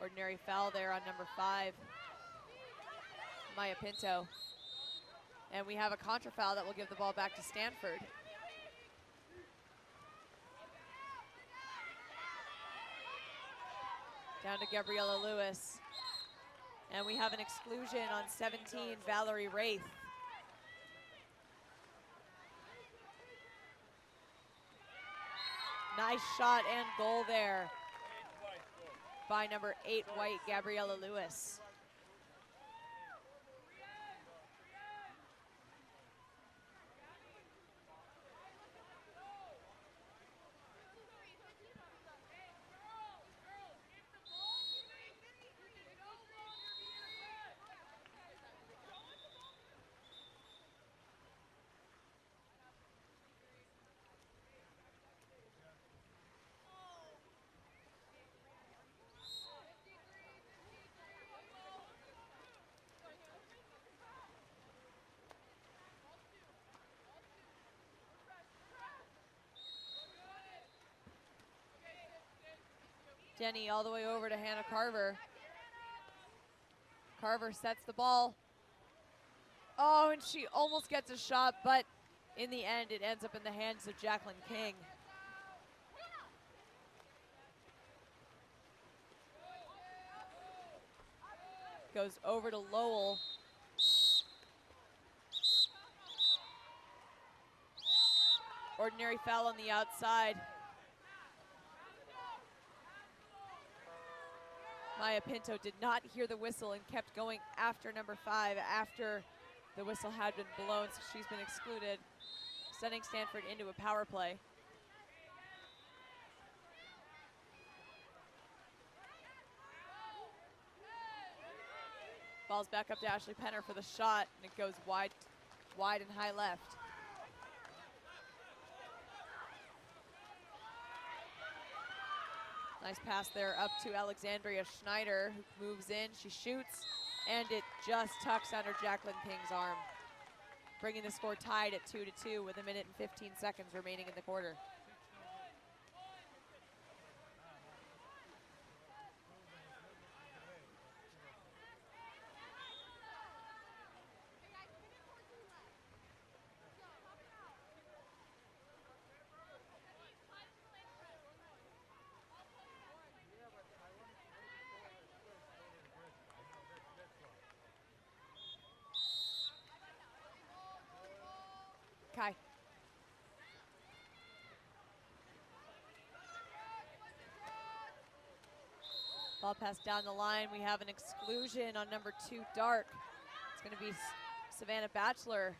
Ordinary foul there on number 5, Maya Pinto. And we have a contra foul that will give the ball back to Stanford. Down to Gabriella Lewis. And we have an exclusion on 17, Valerie Wraith. Nice shot and goal there by number 8 white, Gabriella Lewis. Denny all the way over to Hannah Carver. Carver sets the ball. Oh, and she almost gets a shot, but in the end, it ends up in the hands of Jacqueline King. Goes over to Lowell. Ordinary foul on the outside. Maya Pinto did not hear the whistle and kept going after number 5 after the whistle had been blown, so she's been excluded, sending Stanford into a power play. Ball's back up to Ashley Penner for the shot, and it goes wide and high left. Nice pass there up to Alexandria Schneider, who moves in, she shoots, and it just tucks under Jacqueline King's arm, bringing the score tied at 2-2 with 1 minute and 15 seconds remaining in the quarter. Kai. Ball pass down the line. We have an exclusion on number 2, Dark. It's going to be Savannah Batchelor.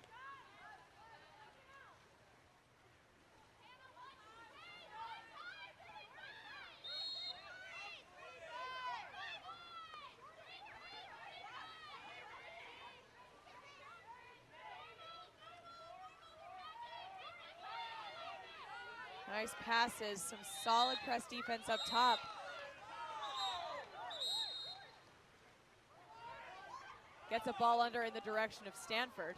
Nice passes, some solid press defense up top. Gets a ball under in the direction of Stanford.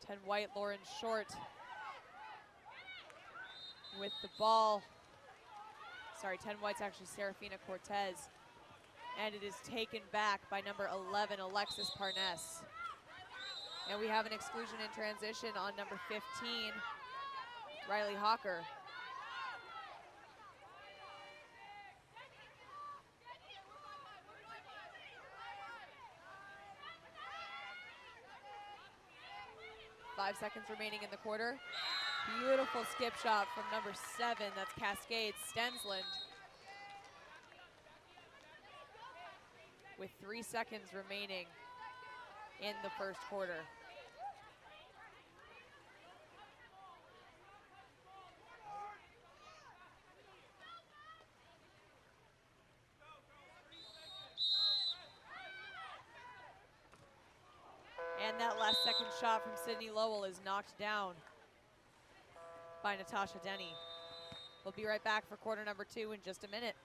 Ten White, Lauren Short with the ball. Sorry, 10 White's actually Serafina Cortez. And it is taken back by number 11, Alexis Parness. And we have an exclusion in transition on number 15, Riley Hawker. Five seconds remaining in the quarter. Beautiful skip shot from number 7, that's Cascade Stensland. With 3 seconds remaining in the first quarter. And that last second shot from Sydney Lowell is knocked down by Natasha Denny. We'll be right back for quarter number 2 in just a minute.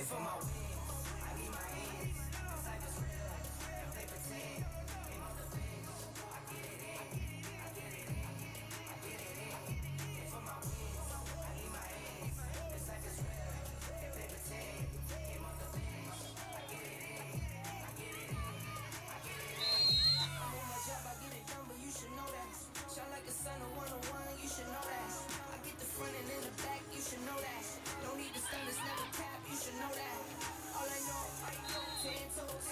For my wins, I need my hands. This life is real, if they pretend. Came off the bench, I get it in, I get it in, I get it in. And for my wins, I need my hands. This life is real, if they pretend. Came off the bench, I get it in, I get it in, I get it in. I'm on my job, I get it done, but you should know that. Shine like a sun of 101, you should know that. I get the front and in the back, you should know that. No need to stand, it's never cap, you should know that. All I know, 10 toes,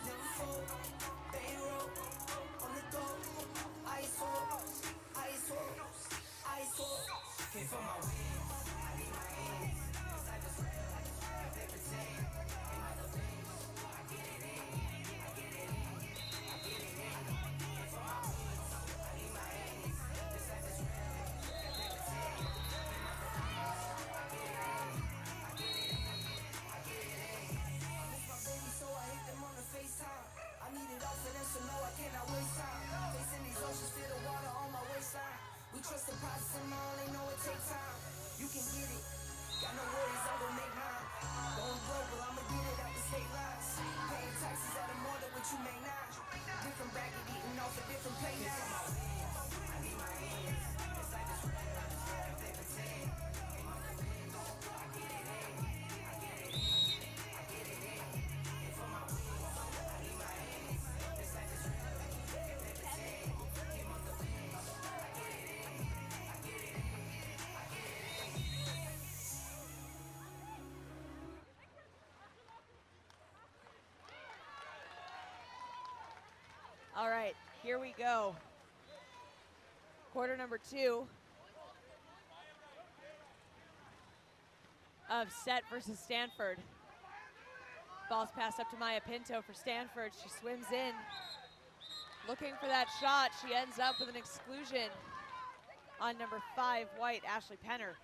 never fold, bay roll, on the go, ice wall, ice wall, ice wall. Came for my wins, I need my hands. This life is real, if they pretend. Came out the bench, I get it in, I get it in, I get it in. Came for my wins, I need my hands. This life is real, if they pretend. Came out the bench, I get it in, I get it in, I get it in. I miss my baby, so I hit them on the FaceTime. I need it all for them, so no, I cannot waste time. Facing these oceans, feel the water on my waistline. We trust the process and all, they know it takes time. You can get it, got no worries, I'm gonna make mine. Going broke, well, I'ma get it out the state lines. Paying taxes at a more than what you may not. Different bracket, eating off a different plate now. I need my hands, this life is real, if they pretend. Came on the bench, I get it in, I get it in, I get it in. And for my wins, I need my hands, this life is real, if they pretend. Came on the bench, I get it in, I get it in, I get it in. All right, here we go. Quarter number 2 of Set versus Stanford. Ball's passed up to Maya Pinto for Stanford. She swims in, looking for that shot. She ends up with an exclusion on number 5 white, Ashley Penner.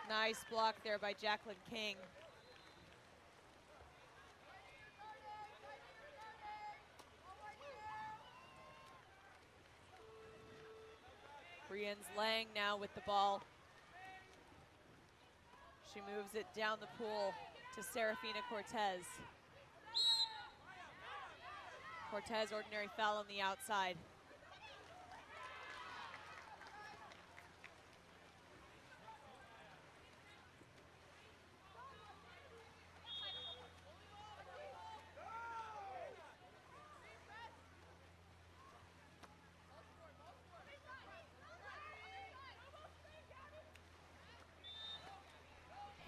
Nice block there by Jacqueline King. Brienne's Lang now with the ball. She moves it down the pool to Serafina Cortez. Cortez, ordinary foul on the outside.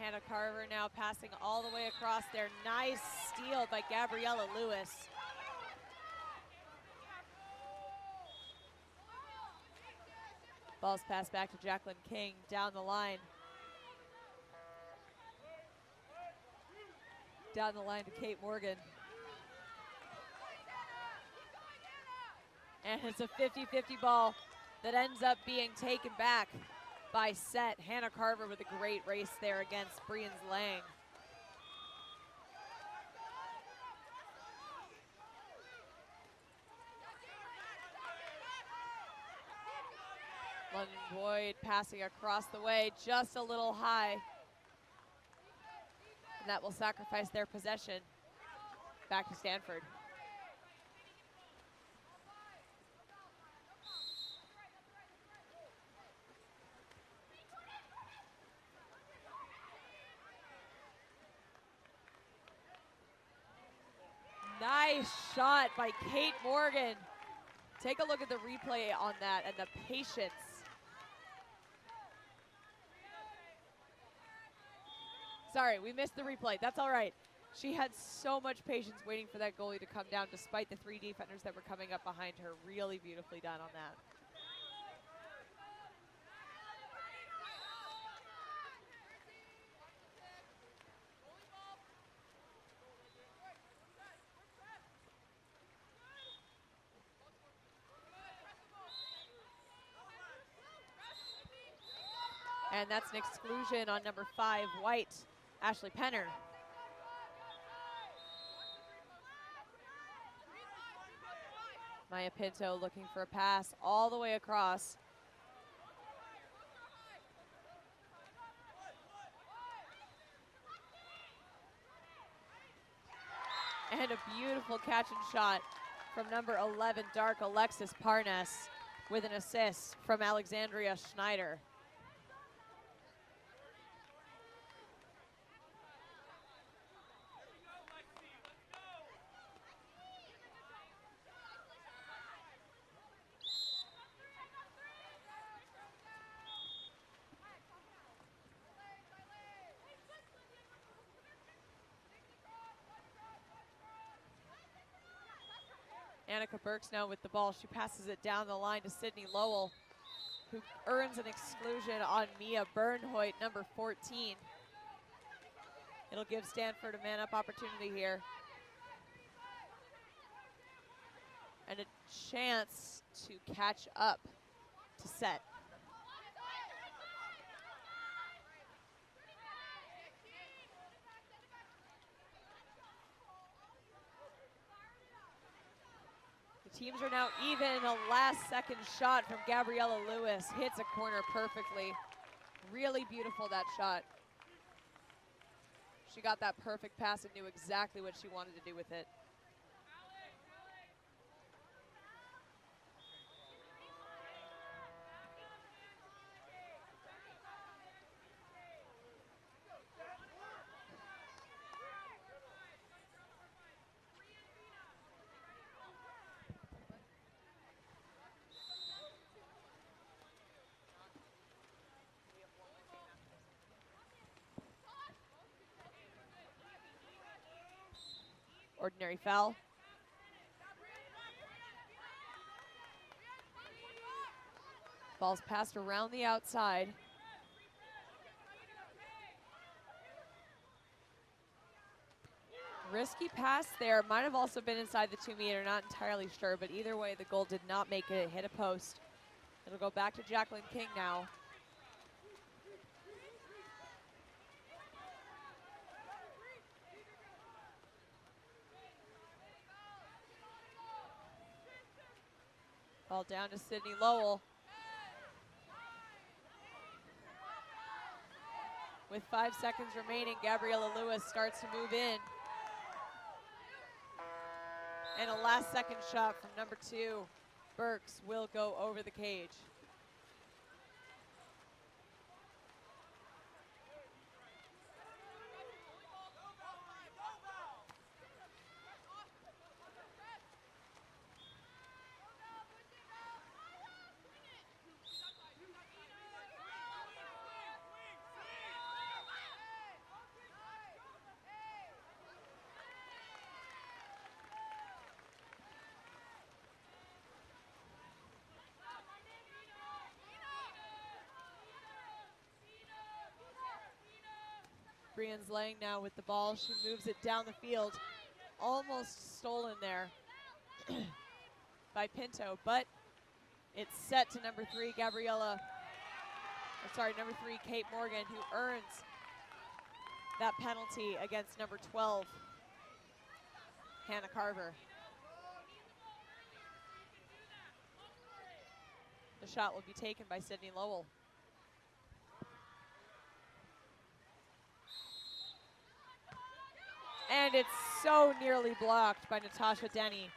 Hannah Carver now passing all the way across there. Nice steal by Gabriella Lewis. Ball's passed back to Jacqueline King down the line. Down the line to Kate Morgan. And it's a 50-50 ball that ends up being taken back by set. Hannah Carver with a great race there against Brian's Lang. London Boyd passing across the way, just a little high. And that will sacrifice their possession back to Stanford. Nice shot by Kate Morgan. Take a look at the replay on that and the patience. Sorry, we missed the replay. That's all right. She had so much patience waiting for that goalie to come down despite the 3 defenders that were coming up behind her. Really beautifully done on that. And that's an exclusion on number 5, White, Ashley Penner. Maya Pinto looking for a pass all the way across. And a beautiful catch and shot from number 11, Dark Alexis Parnas, with an assist from Alexandria Schneider. Annika Burks now with the ball. She passes it down the line to Sydney Lowell, who earns an exclusion on Mia Bernhoit, number 14. It'll give Stanford a man-up opportunity here. And a chance to catch up to set. Teams are now even. A last-second shot from Gabriella Lewis hits a corner perfectly. Really beautiful, that shot. She got that perfect pass and knew exactly what she wanted to do with it. Ordinary foul. Ball's passed around the outside. Risky pass there. Might have also been inside the 2-meter, not entirely sure, but either way, the goal did not make it. It hit a post. It'll go back to Jacqueline King now. Ball down to Sydney Lowell. With 5 seconds remaining, Gabriella Lewis starts to move in. And a last-second shot from number 2, Burks, will go over the cage. Brienne's laying now with the ball. She moves it down the field. Almost stolen there by Pinto, but it's set to number 3, number 3, Kate Morgan, who earns that penalty against number 12, Hannah Carver. The shot will be taken by Sydney Lowell. And it's so nearly blocked by Natasha Denny.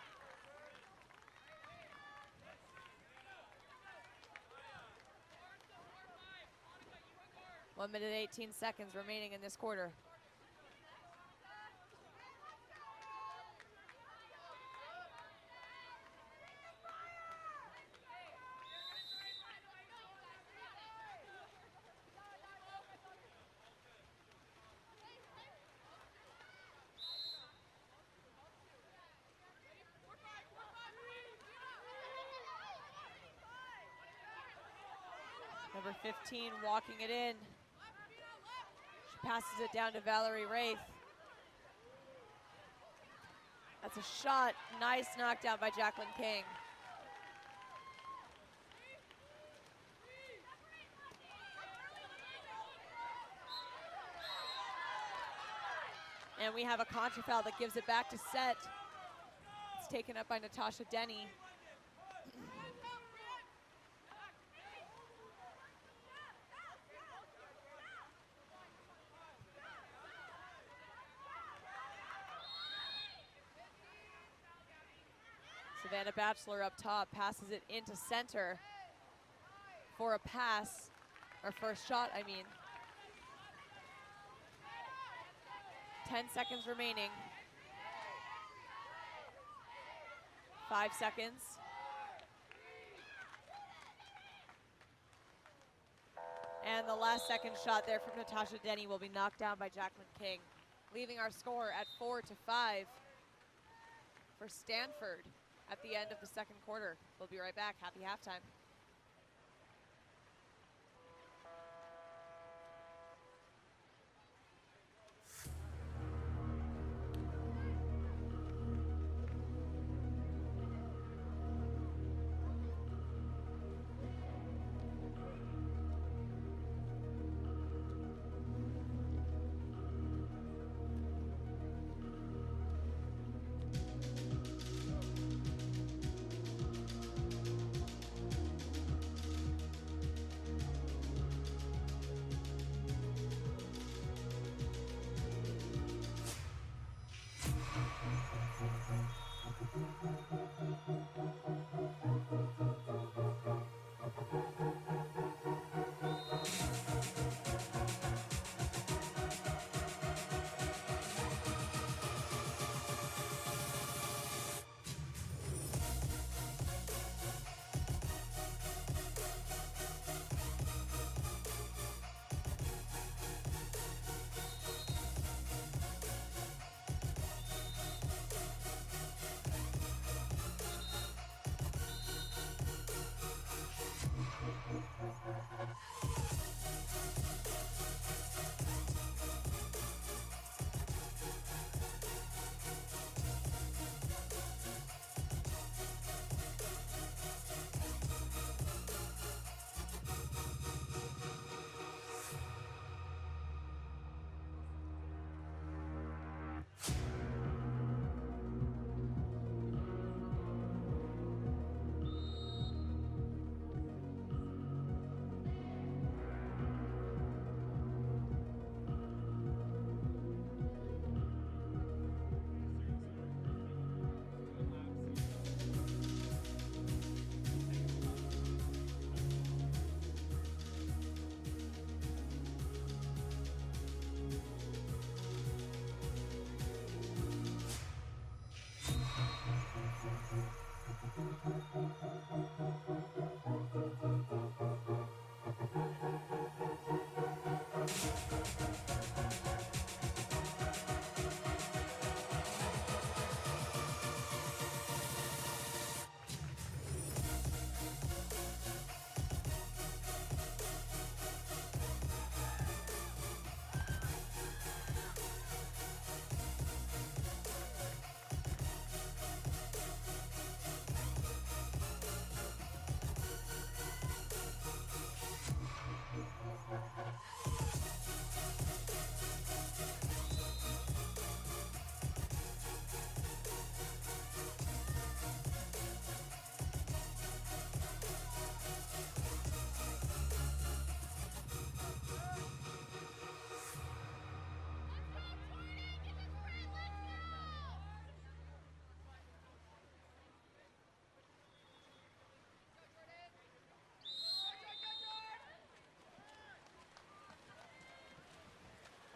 One minute, 18 seconds remaining in this quarter. Number 15 walking it in. She passes it down to Valerie Wraith. That's a shot. Nice knockdown by Jacqueline King. And we have a contra foul that gives it back to set. It's taken up by Natasha Denny. Savannah Batchelor up top, passes it into center for a pass, or first shot, I mean. 10 seconds remaining. 5 seconds. And the last second shot there from Natasha Denny will be knocked down by Jacqueline King, leaving our score at 4-5 for Stanford at the end of the second quarter. We'll be right back. Happy halftime.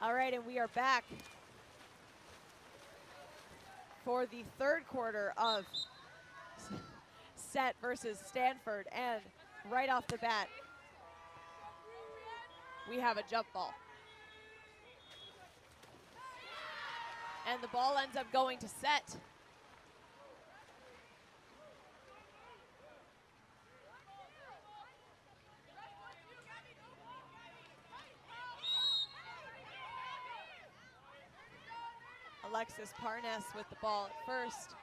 All right, and we are back for the third quarter of Set versus Stanford. And right off the bat, we have a jump ball. And the ball ends up going to Set. Alexis Parnas with the ball at first.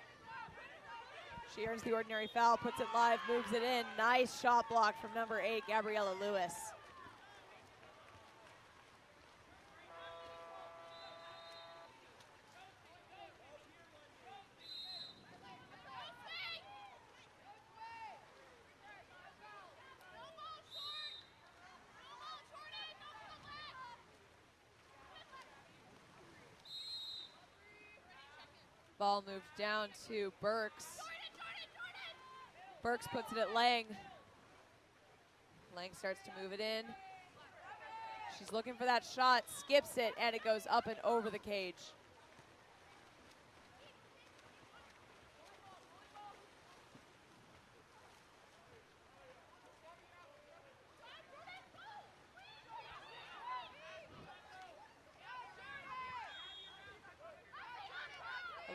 She earns the ordinary foul, puts it live, moves it in. Nice shot block from number 8, Gabriella Lewis. Ball moved down to Burks. Burks puts it at Lang. Lang starts to move it in. She's looking for that shot, skips it, and it goes up and over the cage.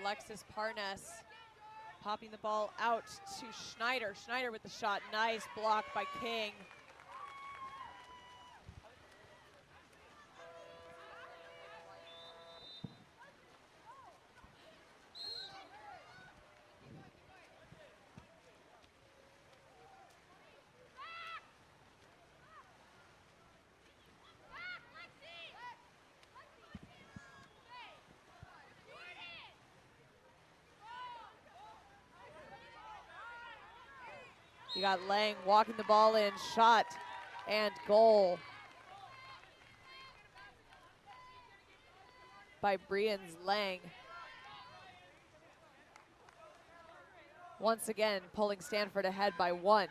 Alexis Parnas popping the ball out to Schneider. Schneider with the shot. Nice block by King. You got Lang walking the ball in, shot and goal by Brian's Lang. Once again, pulling Stanford ahead by 1.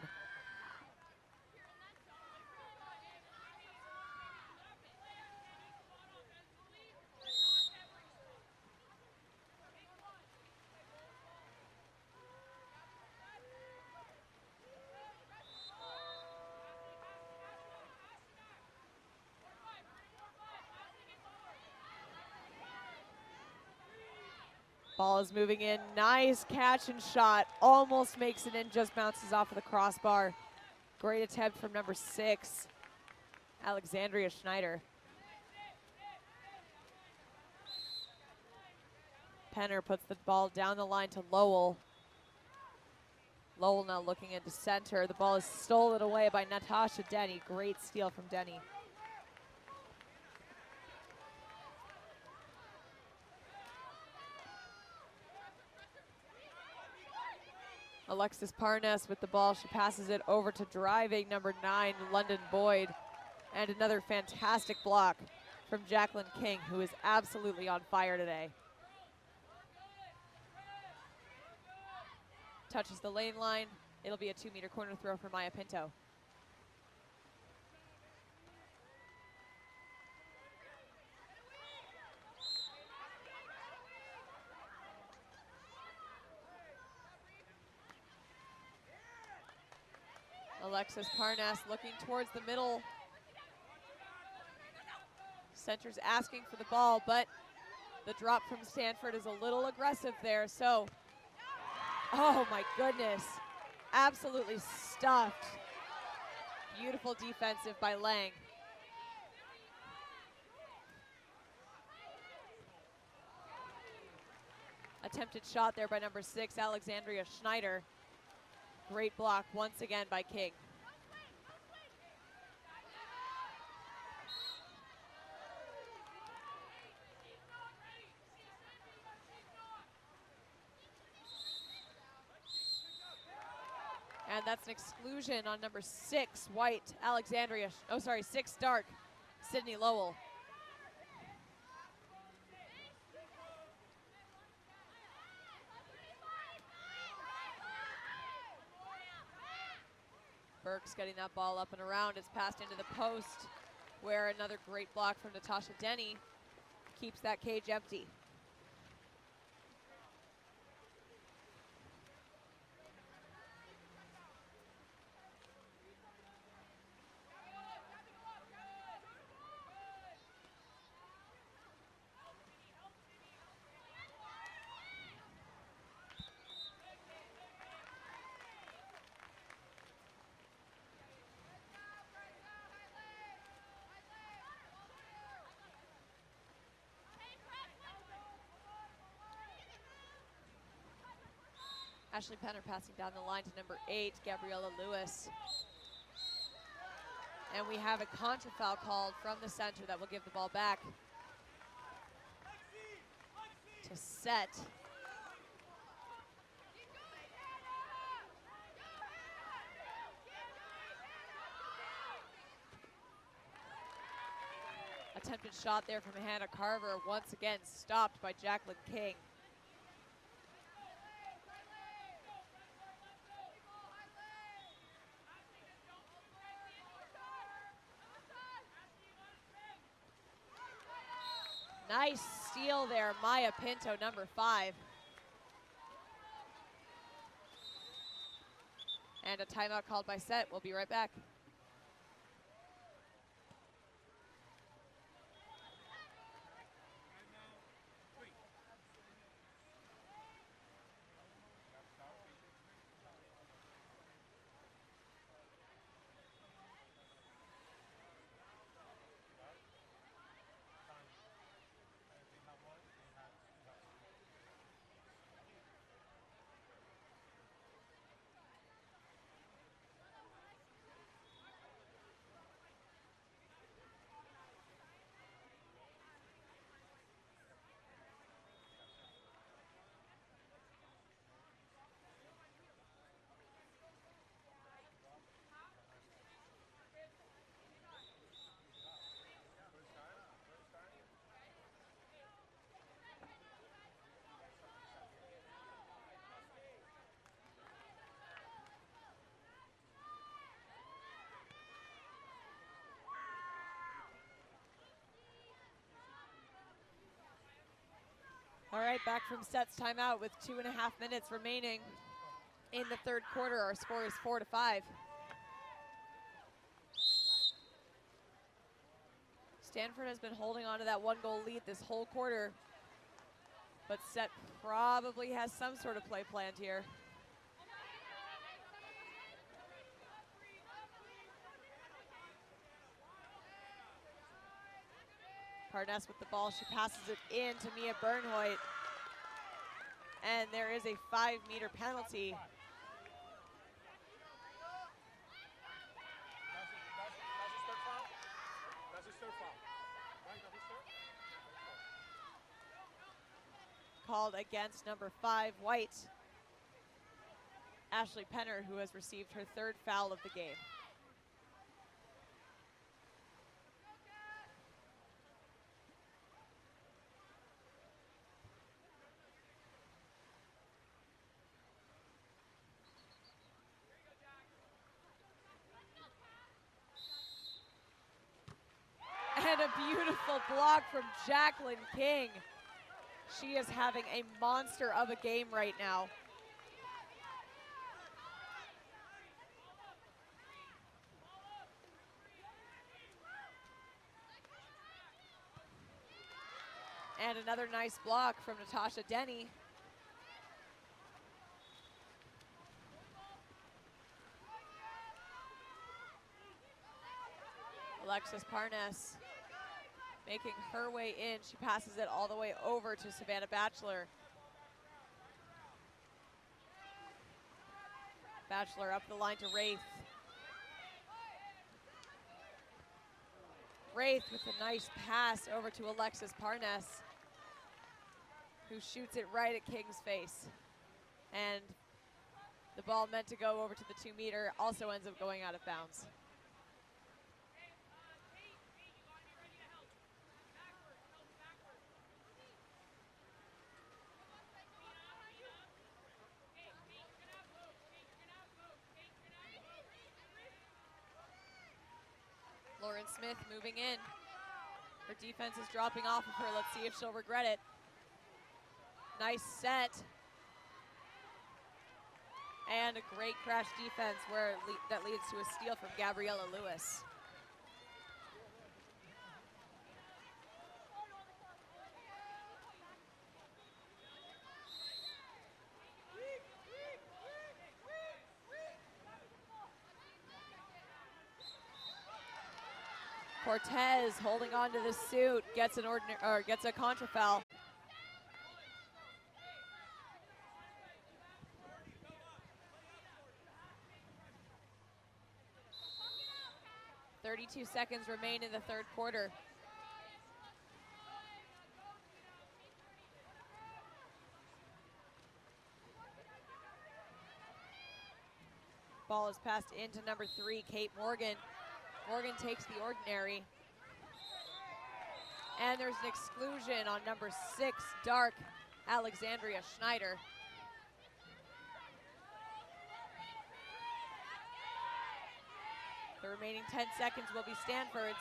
Ball is moving in, nice catch and shot, almost makes it in, just bounces off of the crossbar. Great attempt from number 6, Alexandria Schneider. Penner puts the ball down the line to Lowell. Lowell now looking into center. The ball is stolen away by Natasha Denny. Great steal from Denny. Alexis Parnas with the ball. She passes it over to driving number 9, London Boyd. And another fantastic block from Jacqueline King, who is absolutely on fire today. Touches the lane line. It'll be a 2-meter corner throw for Maya Pinto. Alexis Parnas looking towards the middle. Center's asking for the ball, but the drop from Stanford is a little aggressive there, so, oh my goodness, absolutely stuffed. Beautiful defensive by Lang. Attempted shot there by number 6, Alexandria Schneider. Great block once again by King. And that's an exclusion on number 6, white, Alexandria, 6, dark, Sydney Lowell. Burks getting that ball up and around. It's passed into the post, where another great block from Natasha Denny keeps that cage empty. Ashley Penner passing down the line to number 8, Gabriella Lewis. And we have a contra foul called from the center that will give the ball back to Set. Attempted shot there from Hannah Carver, once again stopped by Jacqueline King. Nice steal there, Maya Pinto, number 5. And a timeout called by Set. We'll be right back. All right, back from Set's timeout with 2.5 minutes remaining in the third quarter. Our score is 4-5. Stanford has been holding on to that 1-goal lead this whole quarter, but Set probably has some sort of play planned here. Parnes with the ball, she passes it in to Mia Bernhoit. And there is a 5-meter penalty. Called against number 5, White. Ashley Penner, who has received her 3rd foul of the game. And a beautiful block from Jacqueline King. She is having a monster of a game right now. And another nice block from Natasha Denny. Alexis Parnes making her way in. She passes it all the way over to Savannah Batchelor. Batchelor up the line to Wraith. Wraith with a nice pass over to Alexis Parnes, who shoots it right at King's face. And the ball meant to go over to the 2-meter, also ends up going out of bounds. Lauren Smith moving in. Her defense is dropping off of her. Let's see if she'll regret it. Nice set. And a great crash defense where that leads to a steal from Gabriella Lewis. Cortez holding on to the suit, gets a contra foul. 32 seconds remain in the third quarter. Ball is passed into number 3, Kate Morgan. Morgan takes the ordinary. And there's an exclusion on number 6, Dark, Alexandria Schneider. The remaining 10 seconds will be Stanford's.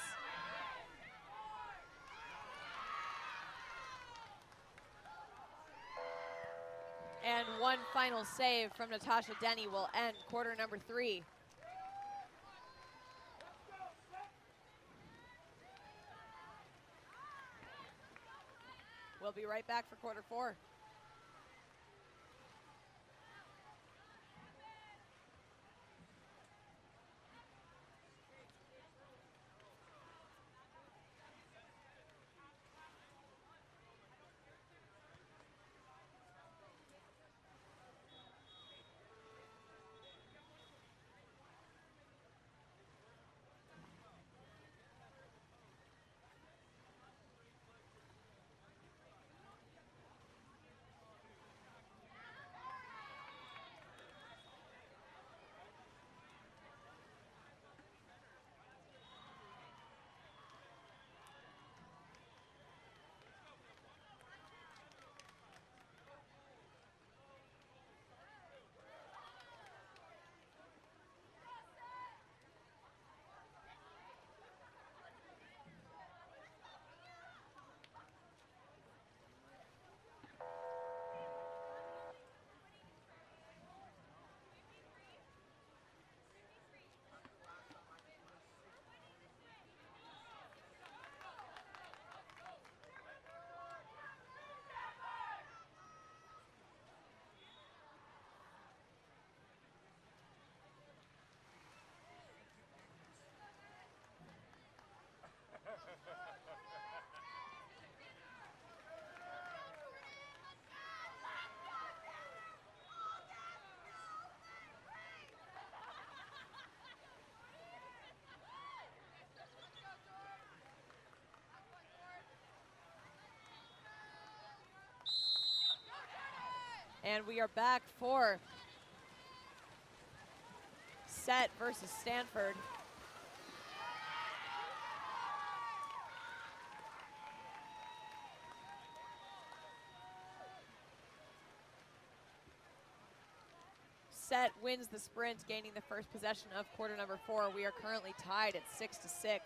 And one final save from Natasha Denny will end quarter number 3. We'll be right back for quarter 4. And we are back for set versus Stanford. Set wins the sprint, gaining the first possession of quarter number 4. We are currently tied at 6-6.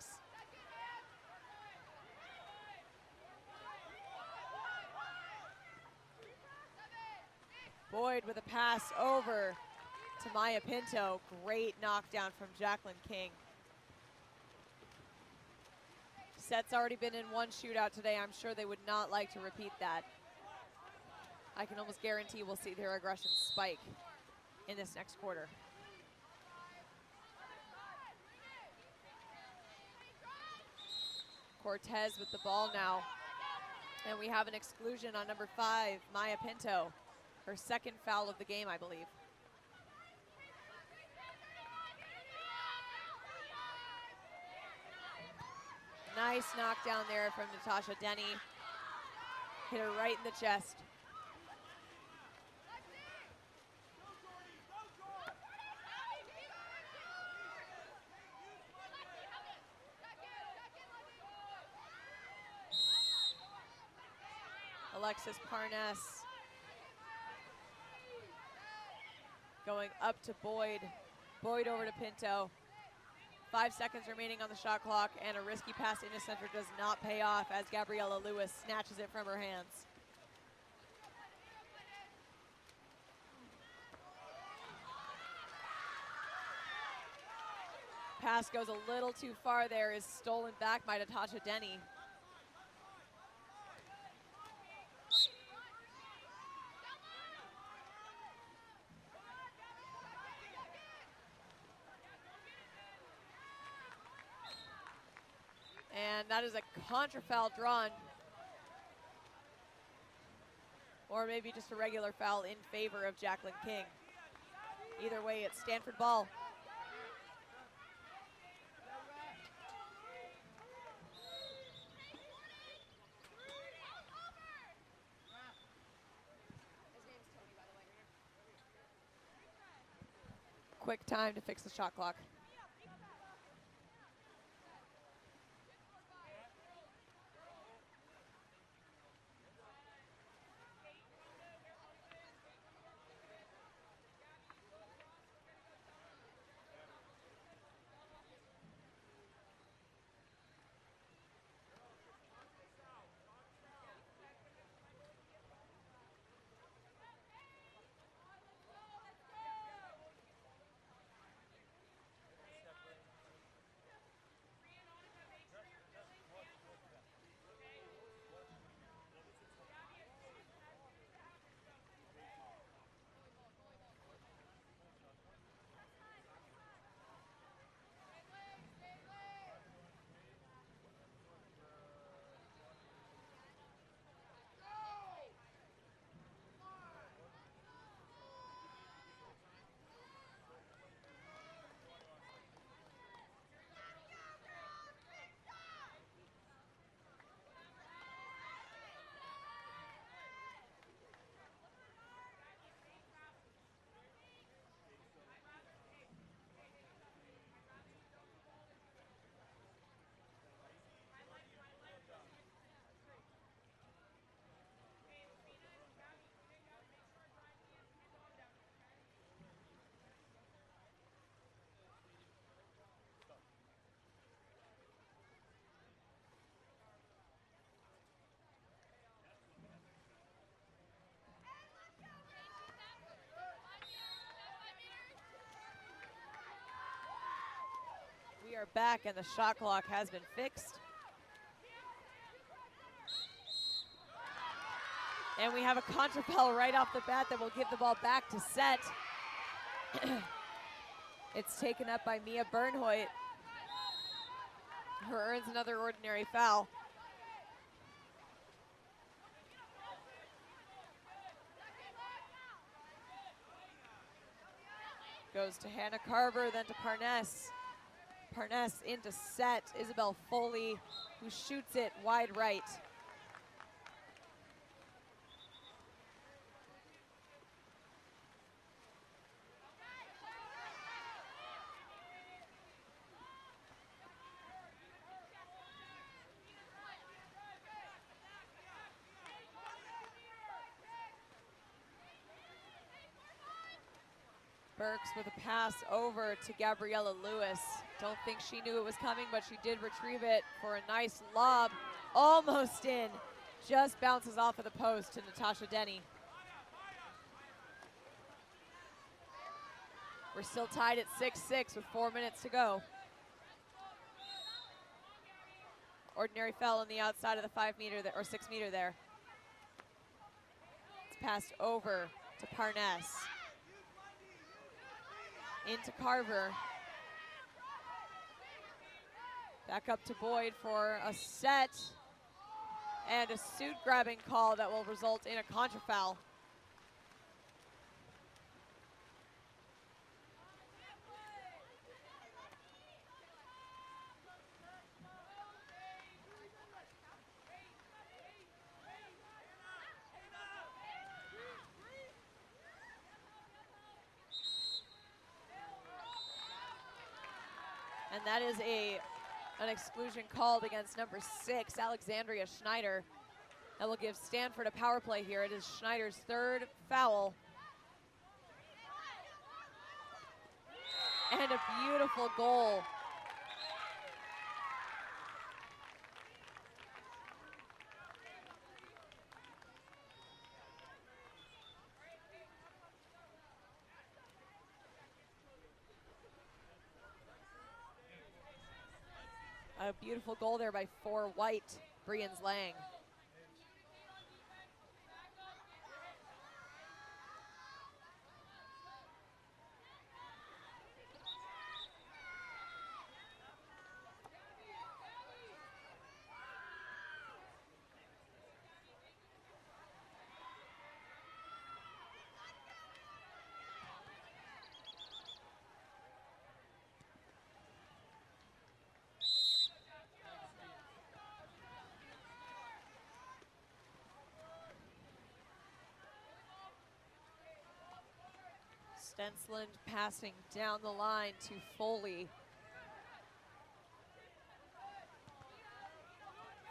Boyd with a pass over to Maya Pinto. Great knockdown from Jacqueline King. Set's already been in one shootout today. I'm sure they would not like to repeat that. I can almost guarantee we'll see their aggression spike in this next quarter. Cortez with the ball now. And we have an exclusion on number 5, Maya Pinto. Her second foul of the game, I believe. Nice knockdown there from Natasha Denny. Hit her right in the chest. Alexis Parnas going up to Boyd. Boyd over to Pinto. 5 seconds remaining on the shot clock, and a risky pass into center does not pay off as Gabriella Lewis snatches it from her hands. Pass goes a little too far there, is stolen back by Natasha Denny. And that is a contra foul drawn. Or maybe just a regular foul in favor of Jacqueline King. Either way, it's Stanford ball. Quick time to fix the shot clock. We are back and the shot clock has been fixed. And we have a contra foul right off the bat that will give the ball back to set. It's taken up by Mia Bernhoit, who earns another ordinary foul. Goes to Hannah Carver, then to Parness. Parness into set, Isabel Foley, who shoots it wide right. Burks with a pass over to Gabriella Lewis. Don't think she knew it was coming, but she did retrieve it for a nice lob. Almost in. Just bounces off of the post to Natasha Denny. We're still tied at 6-6 with 4 minutes to go. Ordinary foul on the outside of the 5 meter or 6 meter there. It's passed over to Parness. Into Carver. Back up to Boyd for a set. And a suit grabbing call that will result in a contra foul. And that is an exclusion called against number 6, Alexandria Schneider. That will give Stanford a power play here. It is Schneider's 3rd foul. And a beautiful goal A beautiful goal there by 4 white, Brian's Lang. Stensland passing down the line to Foley.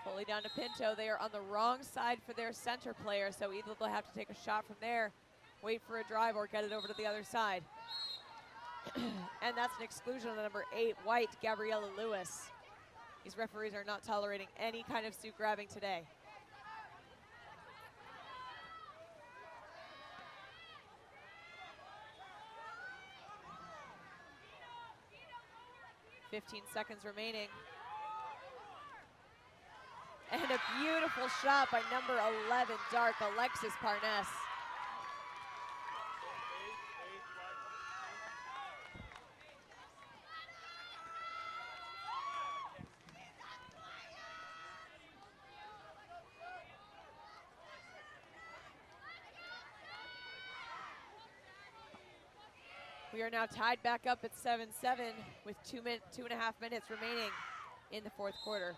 Foley down to Pinto. They are on the wrong side for their center player, so either they'll have to take a shot from there, wait for a drive, or get it over to the other side. And that's an exclusion on the number 8, white, Gabriella Lewis. These referees are not tolerating any kind of suit grabbing today. 15 seconds remaining. And a beautiful shot by number 11, dark, Alexis Parnes. We are now tied back up at 7-7 with 2.5 minutes remaining in the fourth quarter.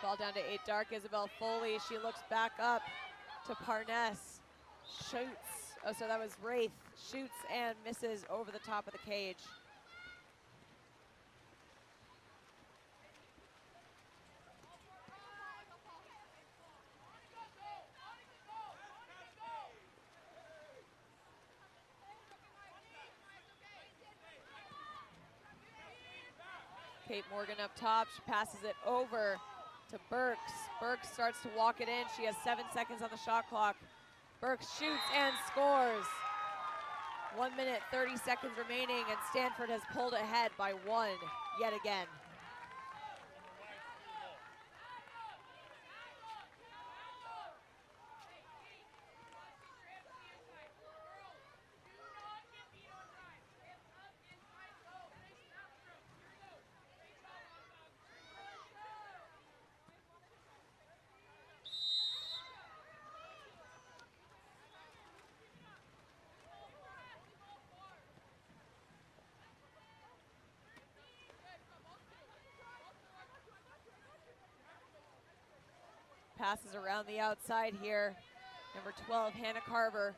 Ball down to 8 dark, Isabel Foley. She looks back up to Parnes. Shoots, oh, so that was Wraith. Shoots and misses over the top of the cage. Kate Morgan up top, she passes it over to Burks. Burks starts to walk it in. She has 7 seconds on the shot clock. Burks shoots and scores. 1 minute, 30 seconds remaining, and Stanford has pulled ahead by 1 yet again. Passes around the outside here. Number 12, Hannah Carver.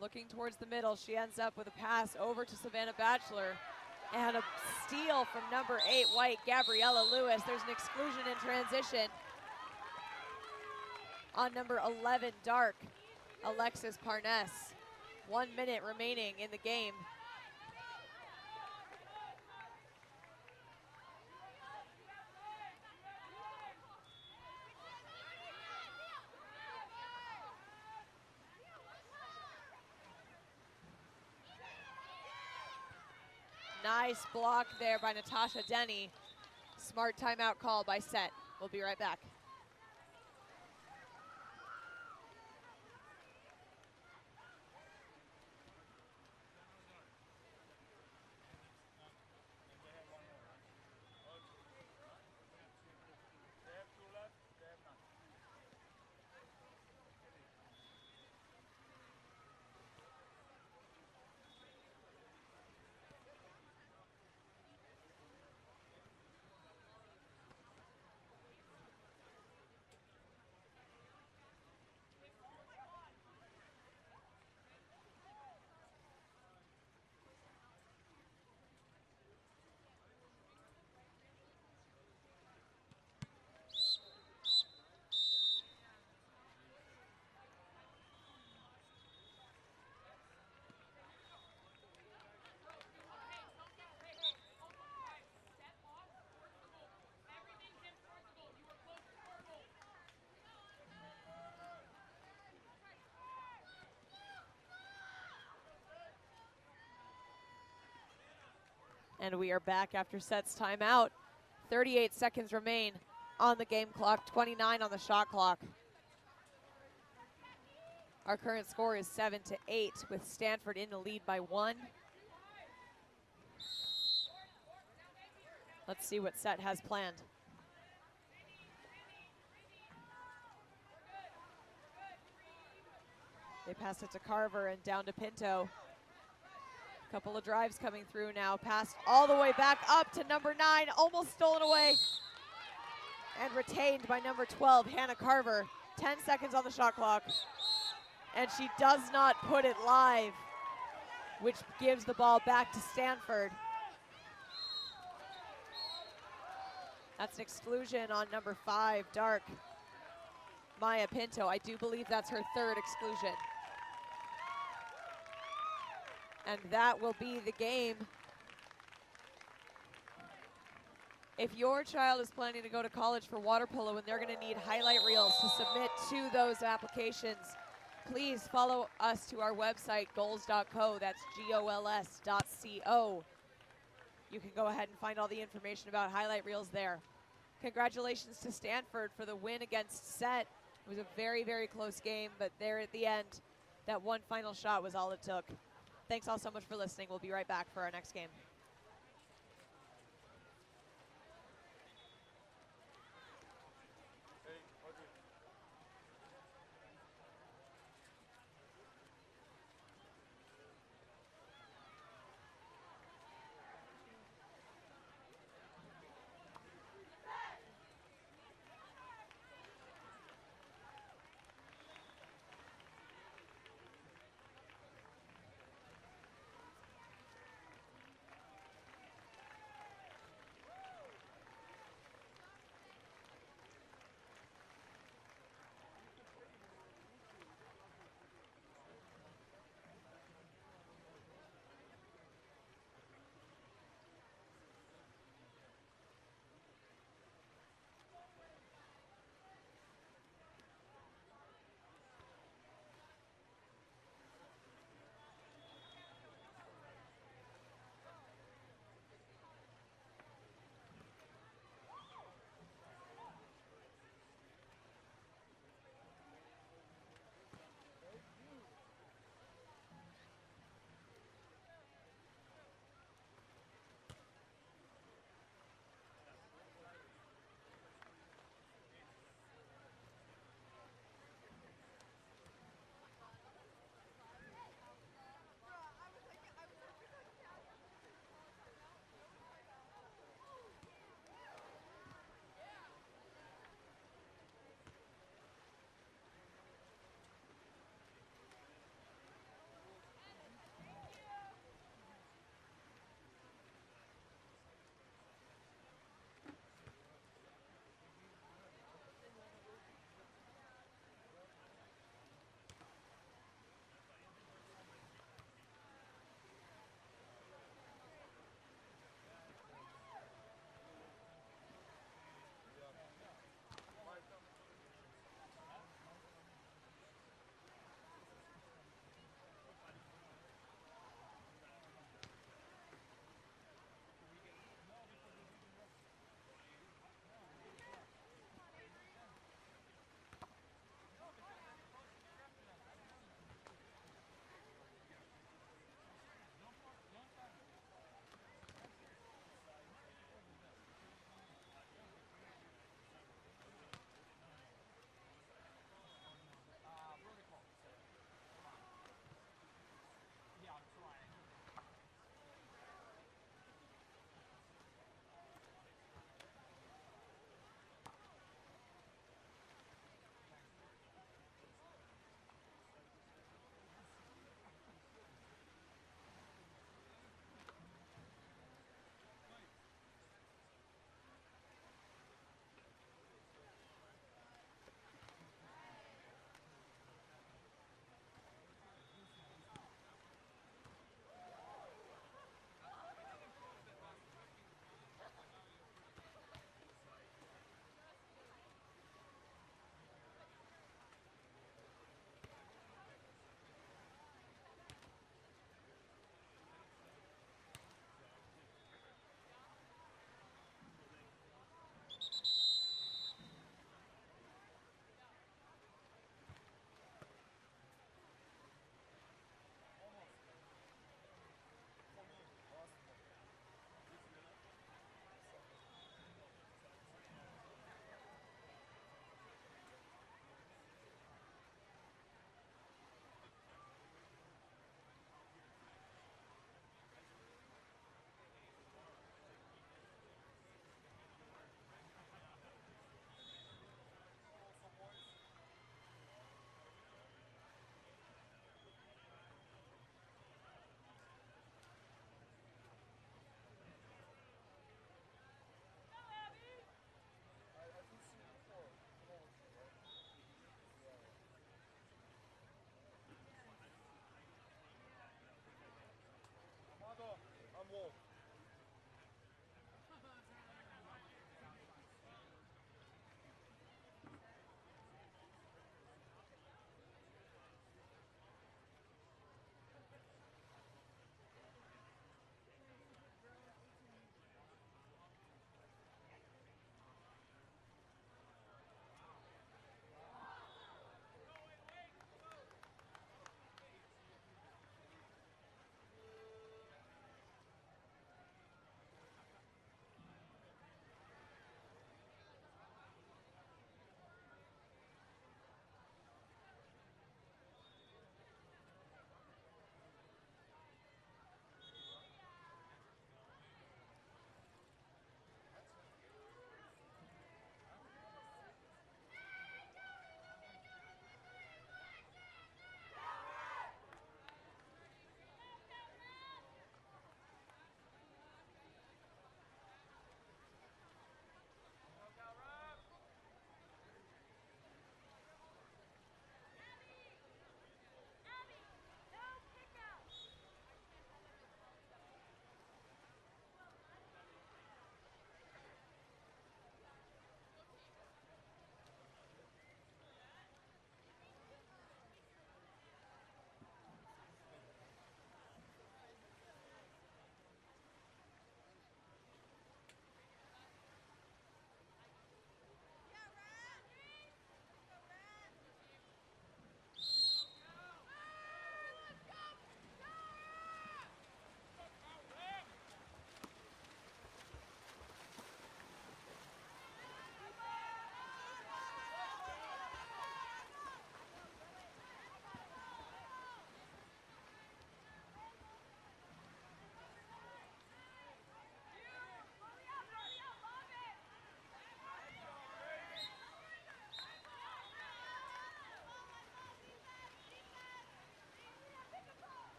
Looking towards the middle, she ends up with a pass over to Savannah Batchelor. And a steal from number 8, white, Gabriella Lewis. There's an exclusion in transition on number 11, dark, Alexis Parnes. 1 minute remaining in the game. Nice block there by Natasha Denny. Smart timeout call by Set. We'll be right back. And we are back after sets timeout. 38 seconds remain on the game clock, 29 on the shot clock. Our current score is 7-8 with Stanford in the lead by 1. Let's see what Set has planned. They pass it to Carver and down to Pinto. Couple of drives coming through now. Passed all the way back up to number 9, almost stolen away. And retained by number 12, Hannah Carver. 10 seconds on the shot clock. And she does not put it live, which gives the ball back to Stanford. That's an exclusion on number 5, Dark. Maya Pinto. I do believe that's her 3rd exclusion. And that will be the game. If your child is planning to go to college for water polo and they're going to need highlight reels to submit to those applications, please follow us to our website, goals.co. That's GOLS.co. You can go ahead and find all the information about highlight reels there. Congratulations to Stanford for the win against Set. It was a very, very close game, but there at the end, that one final shot was all it took. Thanks all so much for listening. We'll be right back for our next game. Hey, Odin.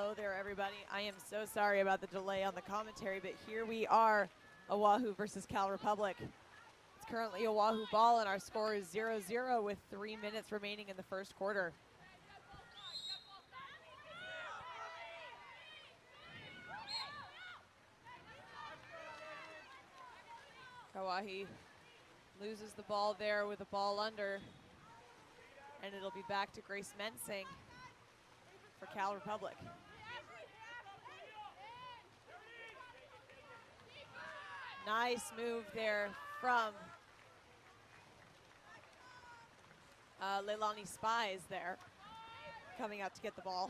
Hello there, everybody. I am so sorry about the delay on the commentary, but here we are, Oahu versus Cal Republic. It's currently Oahu ball, and our score is 0-0 with 3 minutes remaining in the first quarter. Kauahi loses the ball there with the ball under, and it'll be back to Grace Mensing for Cal Republic. Nice move there from Leilani Spies there, coming out to get the ball.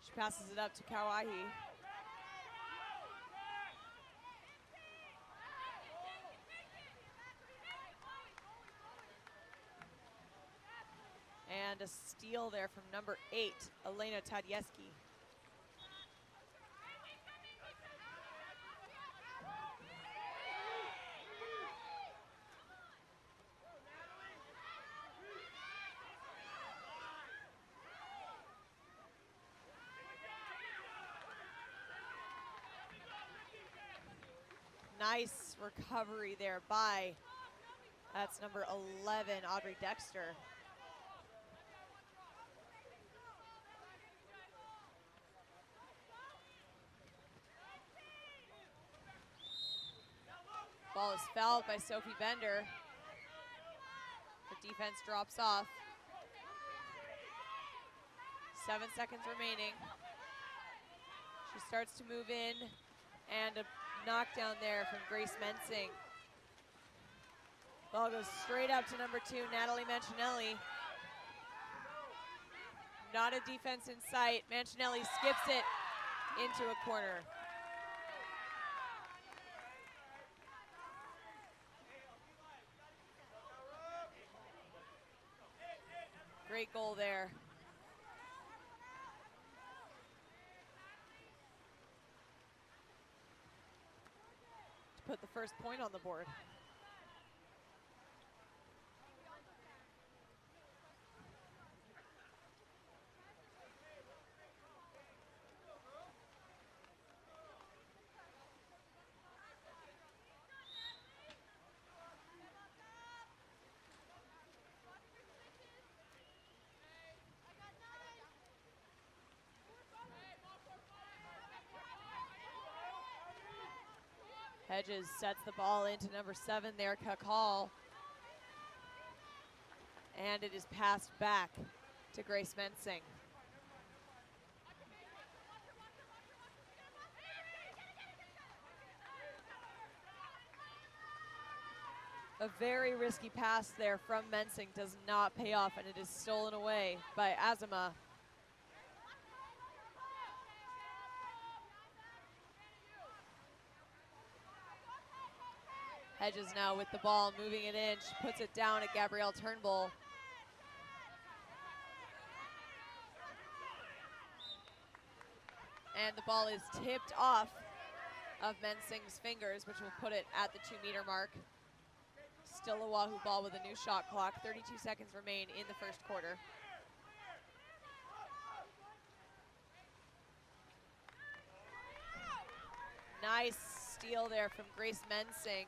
She passes it up to Kauahi. And a steal there from number 8, Elena Tadieski. Nice recovery there by, that's number 11, Audrey Dexter. Ball is fouled by Sophie Bender. The defense drops off. 7 seconds remaining. She starts to move in, and a knockdown there from Grace Mensing. Ball goes straight up to number 2, Natalie Mancinelli. Not a defense in sight. Mancinelli skips it into a corner. Great goal there. To put the first point on the board. Hedges sets the ball into number 7 there, Kakal. And it is passed back to Grace Mensing. A very risky pass there from Mensing does not pay off, and it is stolen away by Azuma. Hedges now with the ball, moving it in. She puts it down at Gabrielle Turnbull. And the ball is tipped off of Mensing's fingers, which will put it at the 2-meter mark. Still a Oahu ball with a new shot clock. 32 seconds remain in the first quarter. Nice steal there from Grace Mensing.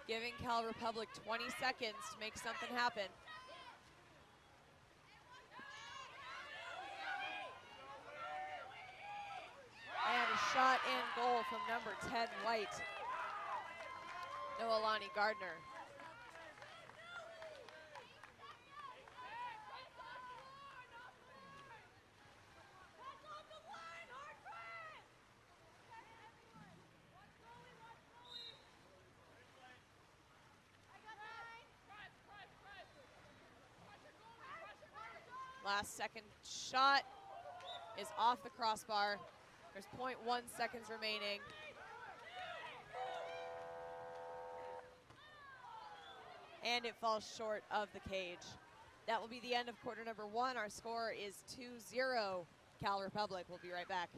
Giving Cal Republic 20 seconds to make something happen. And a shot and goal from number 10, White, Noelani Gardner. Last second shot is off the crossbar. There's 0.1 seconds remaining. And it falls short of the cage. That will be the end of quarter number 1. Our score is 2-0 Cal Republic. We'll be right back.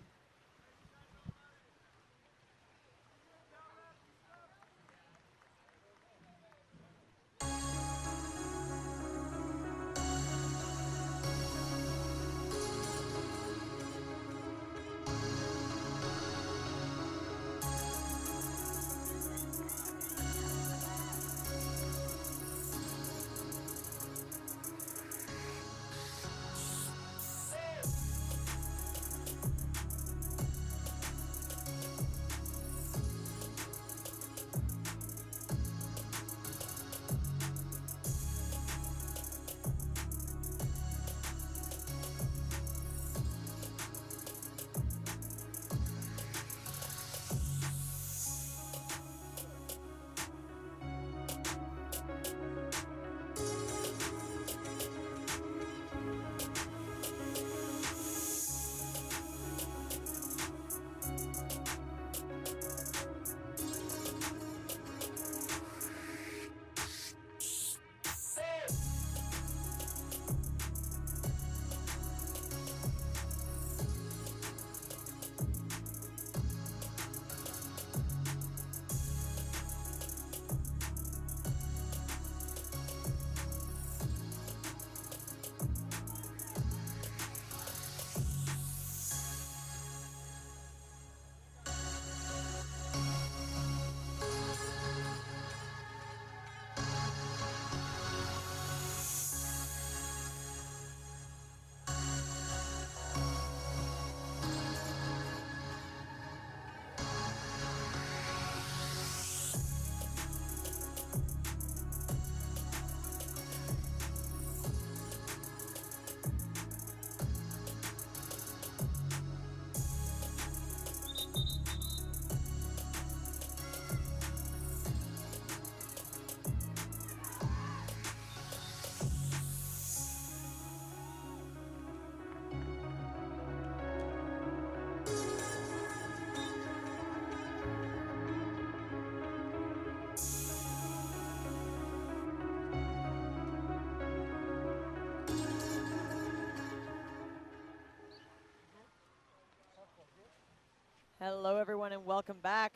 Hello, everyone, and welcome back.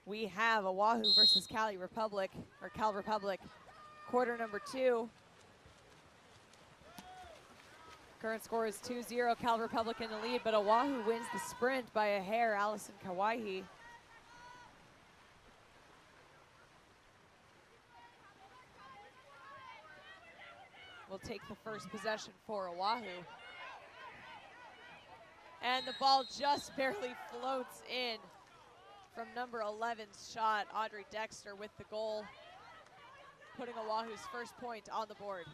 We have Oahu versus Cal Republic, quarter number 2. Current score is 2-0, Cal Republic in the lead, but Oahu wins the sprint by a hair, Allison Kauai. Will take the first possession for Oahu. And the ball just barely floats in from number 11's shot. Audrey Dexter with the goal, putting Oahu's first point on the board.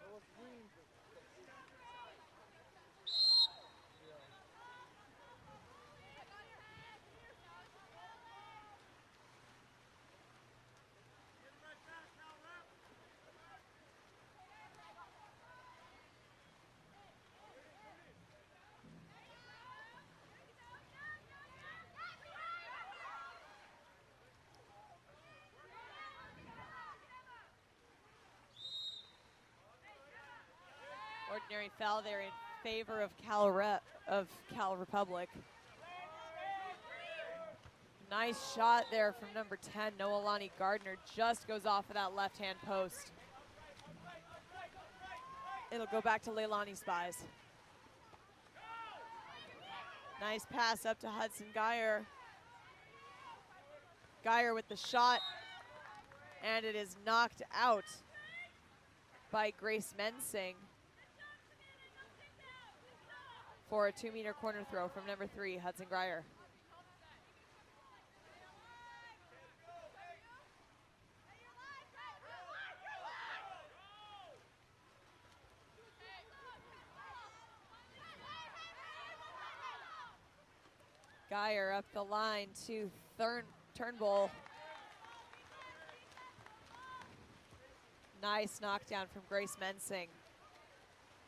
That was wind. Yeah. Ordinary foul there in favor of Cal Republic. Nice shot there from number 10, Noelani Gardner. Just goes off of that left-hand post. It'll go back to Leilani Spies. Nice pass up to Hudson Geyer. Geyer with the shot, and it is knocked out by Grace Mensing for a 2-meter corner throw from number 3, Hudson Geyer. Geyer up the line to Turnbull. Nice knockdown from Grace Mensing.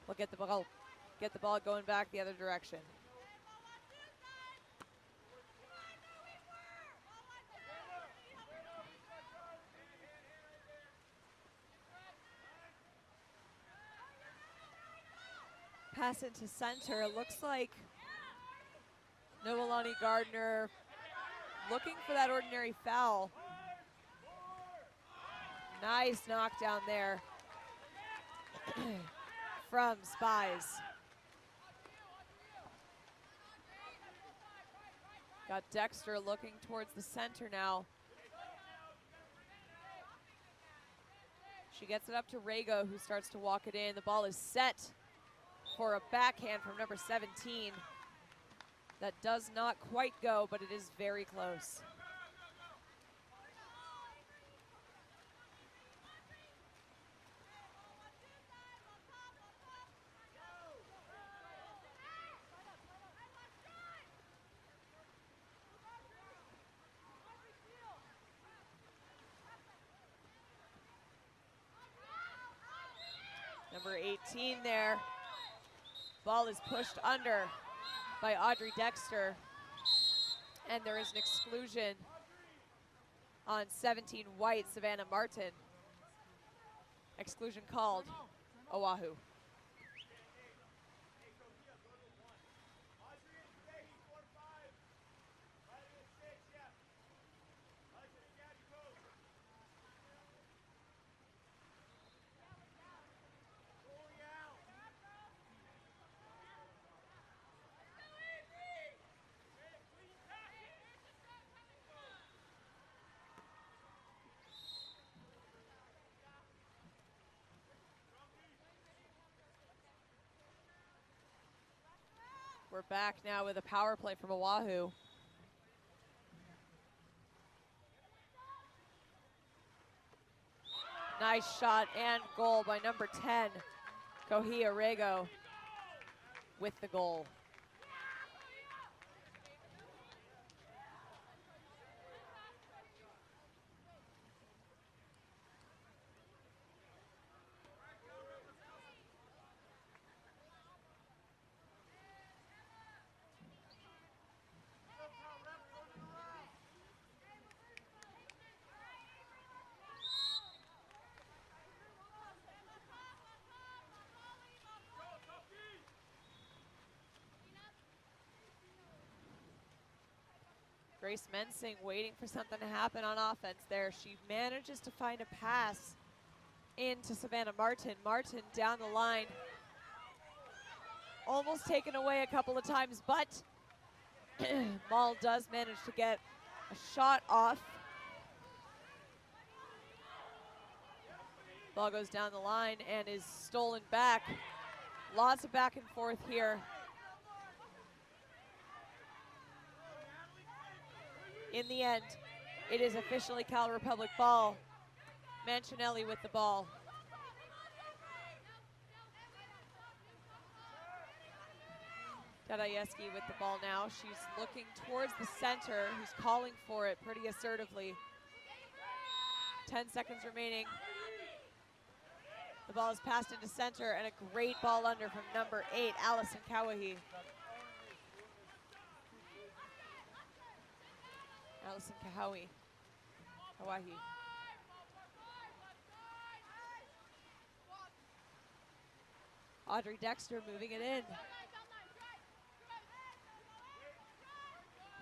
We'll get the ball going back the other direction. Pass it to center. It looks like Noelani Gardner looking for that ordinary foul. Nice knockdown there from Spies. Got Dexter looking towards the center now. She gets it up to Rago, who starts to walk it in. The ball is set for a backhand from number 17. That does not quite go, but it is very close. Number 18 there. Ball is pushed under by Audrey Dexter. And there is an exclusion on 17 white, Savannah Martin. Exclusion called, Oahu. We're back now with a power play from Oahu. Nice shot and goal by number 10, Kohia Rego, with the goal. Grace Mensing waiting for something to happen on offense there. She manages to find a pass into Savannah Martin. Martin down the line. Almost taken away a couple of times, but Maul does manage to get a shot off. Ball goes down the line and is stolen back. Lots of back and forth here. In the end, it is officially Cal Republic ball. Mancinelli with the ball. Tadayevsky with the ball now. She's looking towards the center, who's calling for it pretty assertively. 10 seconds remaining. The ball is passed into center, and a great ball under from number 8, Allison Kawahi. Allison Kawahi. Audrey Dexter moving it in.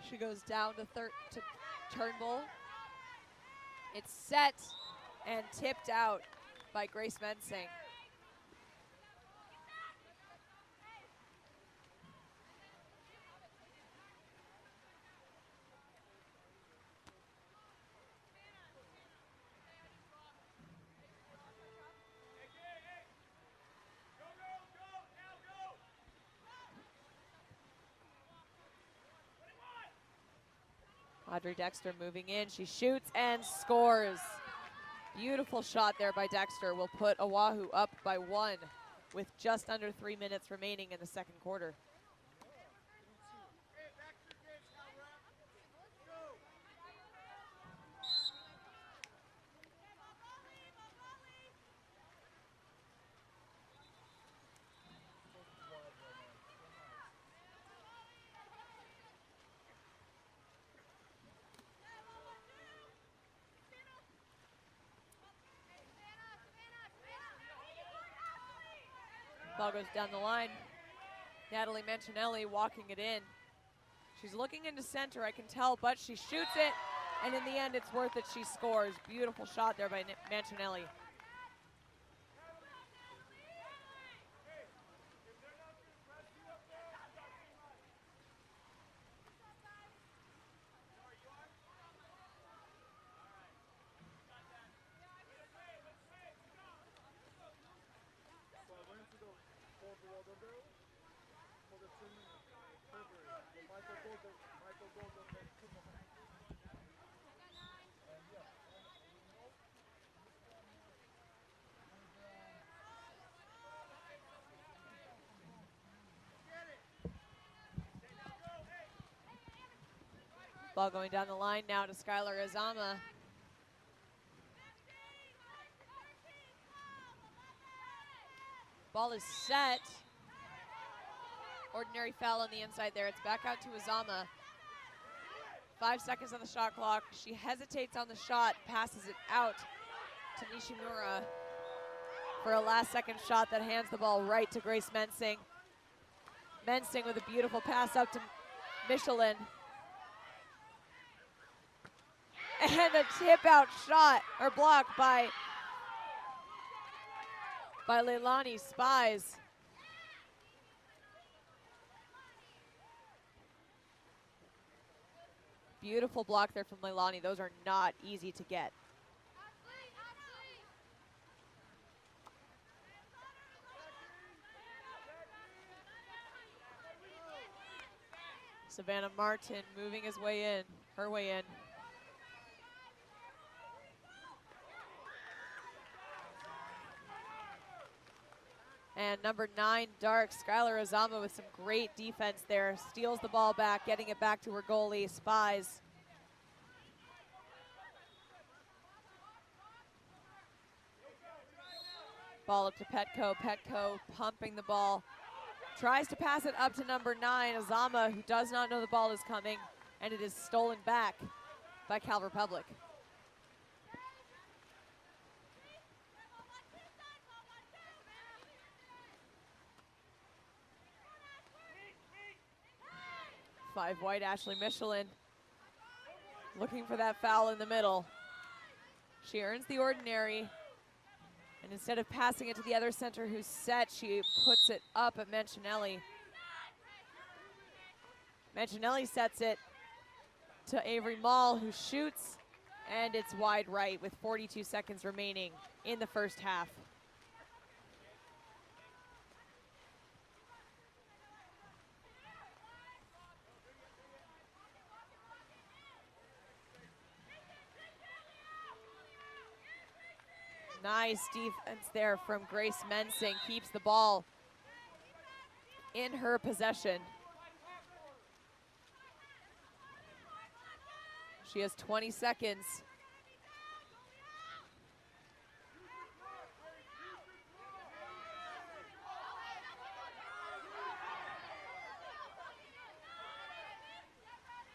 She goes down to Turnbull. It's set and tipped out by Grace Mensing. Audrey Dexter moving in. She shoots and scores. Beautiful shot there by Dexter will put Oahu up by 1 with just under 3 minutes remaining in the second quarter. Ball goes down the line. Natalie Mancinelli walking it in. She's looking into center, I can tell, but she shoots it, and in the end, it's worth it. She scores. Beautiful shot there by Mancinelli. Ball going down the line now to Skylar Azama. Ball is set. Ordinary foul on the inside there. It's back out to Azama. 5 seconds on the shot clock. She hesitates on the shot, passes it out to Nishimura for a last second shot that hands the ball right to Grace Mensing. Mensing with a beautiful pass up to Michelin. And a tip out shot or block by Leilani Spies. Beautiful block there from Leilani. Those are not easy to get. Savannah Martin moving her way in. And number 9, Dark, Skylar Azama with some great defense there. Steals the ball back, getting it back to her goalie, Spies. Ball up to Petco. Petco pumping the ball. Tries to pass it up to number 9, Azama, who does not know the ball is coming. And it is stolen back by Cal Republic. Five white, Ashley Michelin looking for that foul in the middle. She earns the ordinary, and instead of passing it to the other center who's set, she puts it up at Mancinelli. Mancinelli sets it to Avery Mall, who shoots, and it's wide right with 42 seconds remaining in the first half. Nice defense there from Grace Mensing. Keeps the ball in her possession. She has 20 seconds.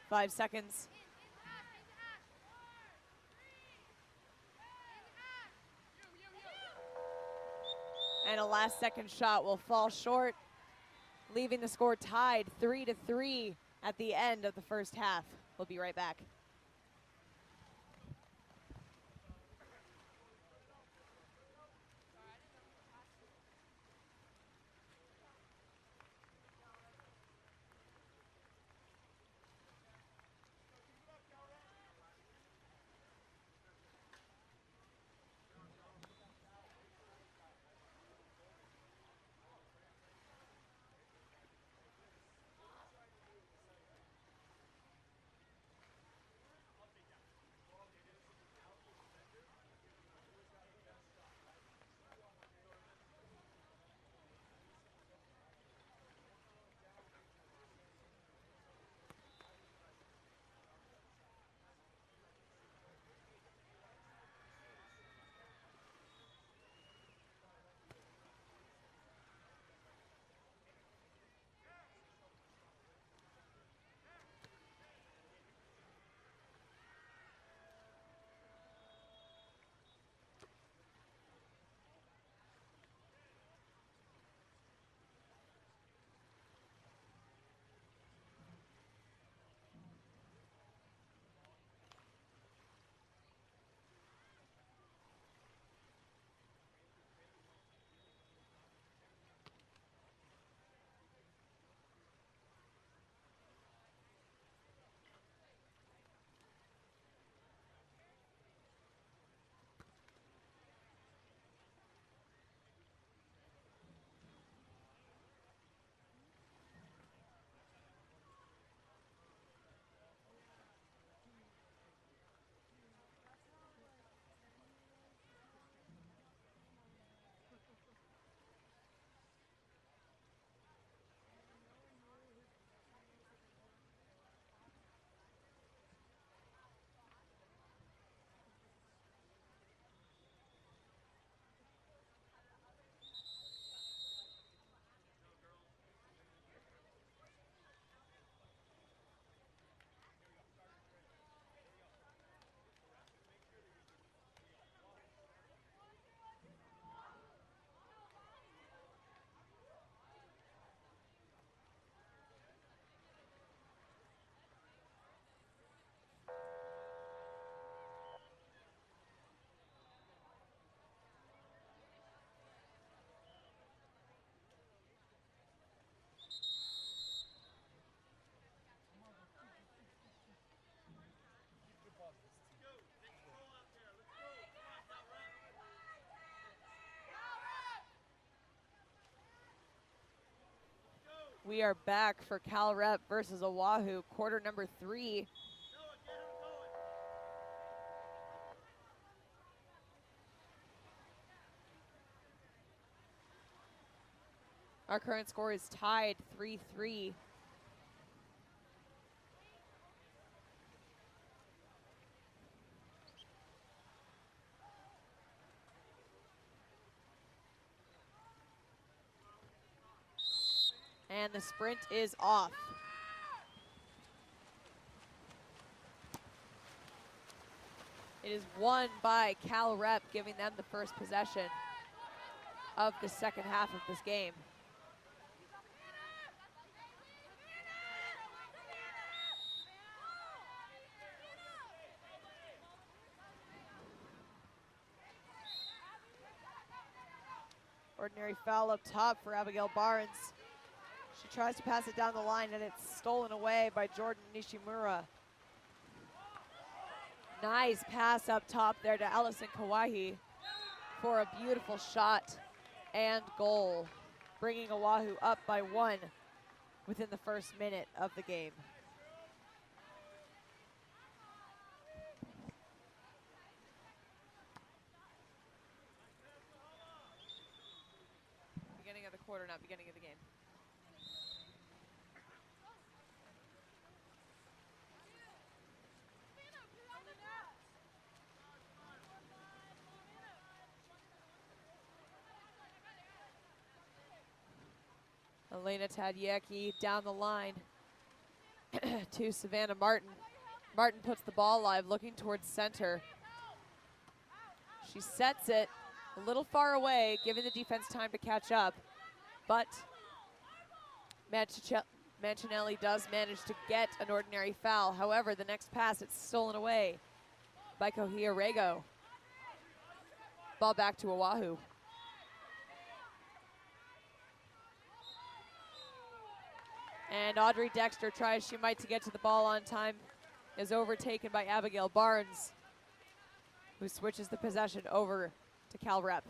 Five seconds. And a last second shot will fall short, leaving the score tied 3-3 at the end of the first half. We'll be right back. We are back for Cal Rep versus Oahu, quarter number 3. Our current score is tied 3-3. And the sprint is off. It is won by Cal Rep, giving them the first possession of the second half of this game. Ordinary foul up top for Abigail Barnes. She tries to pass it down the line and it's stolen away by Jordan Nishimura. Nice pass up top there to Allison Kawahi for a beautiful shot and goal, bringing Oahu up by 1 within the first minute of the game. Beginning of the quarter, not beginning of the game. Elena Tadiecki down the line to Savannah Martin. Martin puts the ball live, looking towards center. She sets it a little far away, giving the defense time to catch up. But Mancinelli does manage to get an ordinary foul. However, the next pass, it's stolen away by Kohia Rego. Ball back to Oahu. And Audrey Dexter tries she might to get to the ball on time, is overtaken by Abigail Barnes, who switches the possession over to Cal Rep.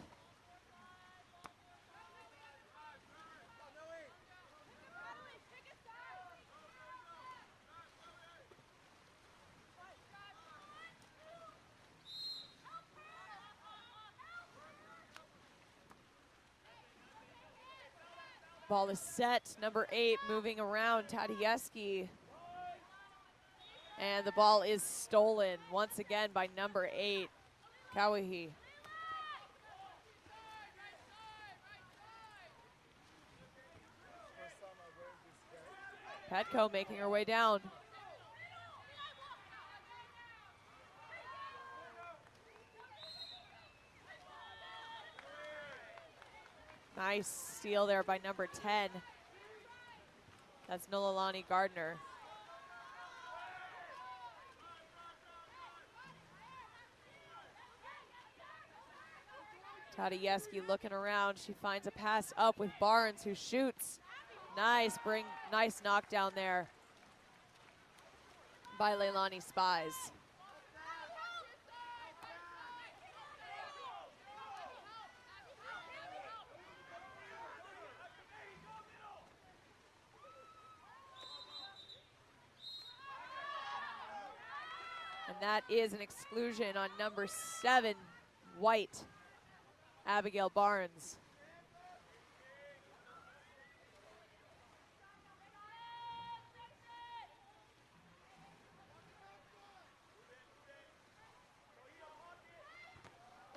Ball is set, number 8 moving around, Tadieski. And the ball is stolen once again by number 8, Kawahi. Petco making her way down. Nice steal there by number 10. That's Nolalani Gardner. Tadieski looking around. She finds a pass up with Barnes, who shoots. Nice knockdown there by Leilani Spies. And that is an exclusion on number 7, White, Abigail Barnes.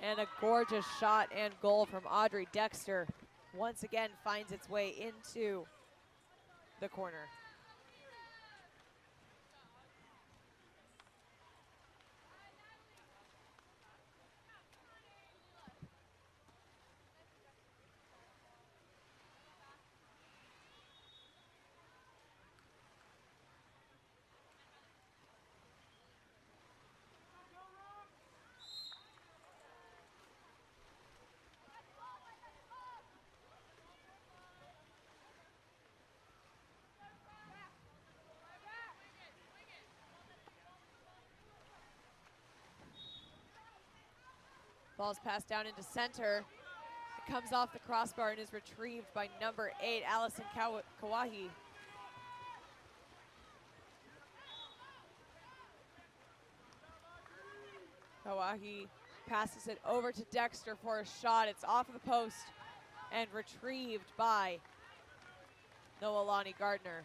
And a gorgeous shot and goal from Audrey Dexter. Once again finds its way into the corner. Ball's passed down into center. It comes off the crossbar and is retrieved by number 8, Allison Kawahi. Kawahi passes it over to Dexter for a shot. It's off of the post and retrieved by Noelani Gardner.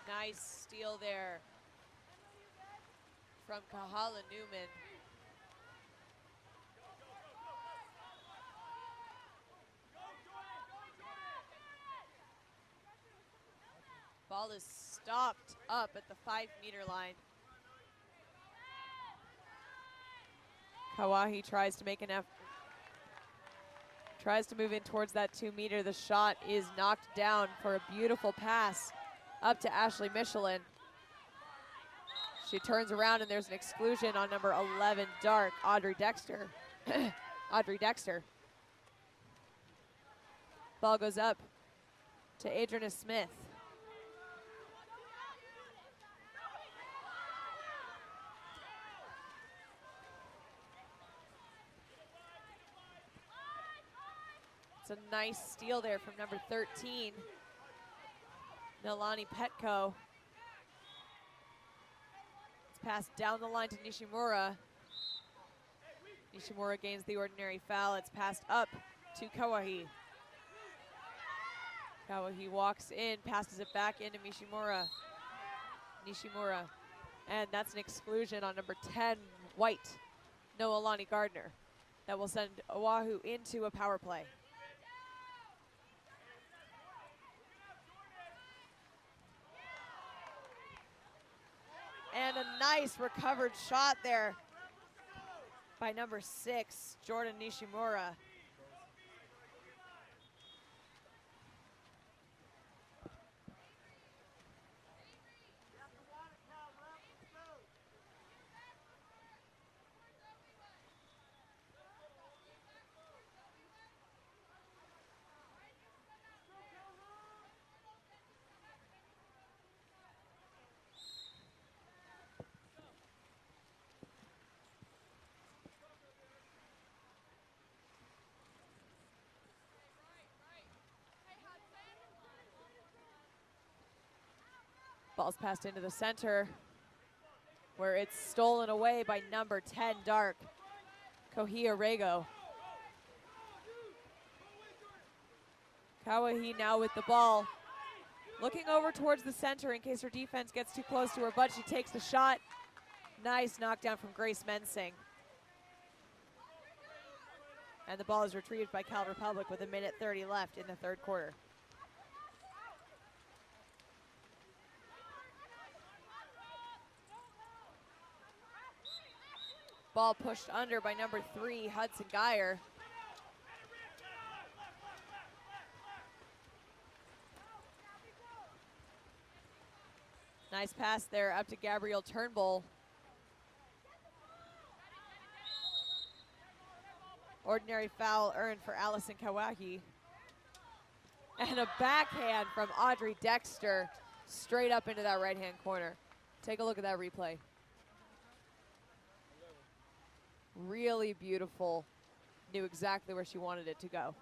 Nice steal there from Kahala Newman. Ball is stopped up at the 5-meter line. Kawahi tries to make an effort. Tries to move in towards that 2 meter. The shot is knocked down for a beautiful pass up to Ashley Michelin. She turns around and there's an exclusion on number 11 dark, Audrey Dexter. Audrey Dexter. Ball goes up to Adriana Smith. It's a nice steal there from number 13, Nalani Petko. It's passed down the line to Nishimura. Nishimura gains the ordinary foul. It's passed up to Kawahi. Kawahi walks in, passes it back into Nishimura. And that's an exclusion on number 10, White, Noelani Gardner. That will send Oahu into a power play. And a nice recovered shot there by number 6, Jordan Nishimura. Ball's passed into the center, where it's stolen away by number 10, Dark, Kohia Rego. Kawahi now with the ball, looking over towards the center in case her defense gets too close to her, but she takes the shot. Nice knockdown from Grace Mensing. And the ball is retrieved by Cal Republic with 1:30 left in the third quarter. Ball pushed under by number 3, Hudson Geyer. Nice pass there up to Gabrielle Turnbull. Ordinary foul earned for Allison Kawahi. And a backhand from Audrey Dexter straight up into that right-hand corner. Take a look at that replay. Really beautiful. Knew exactly where she wanted it to go.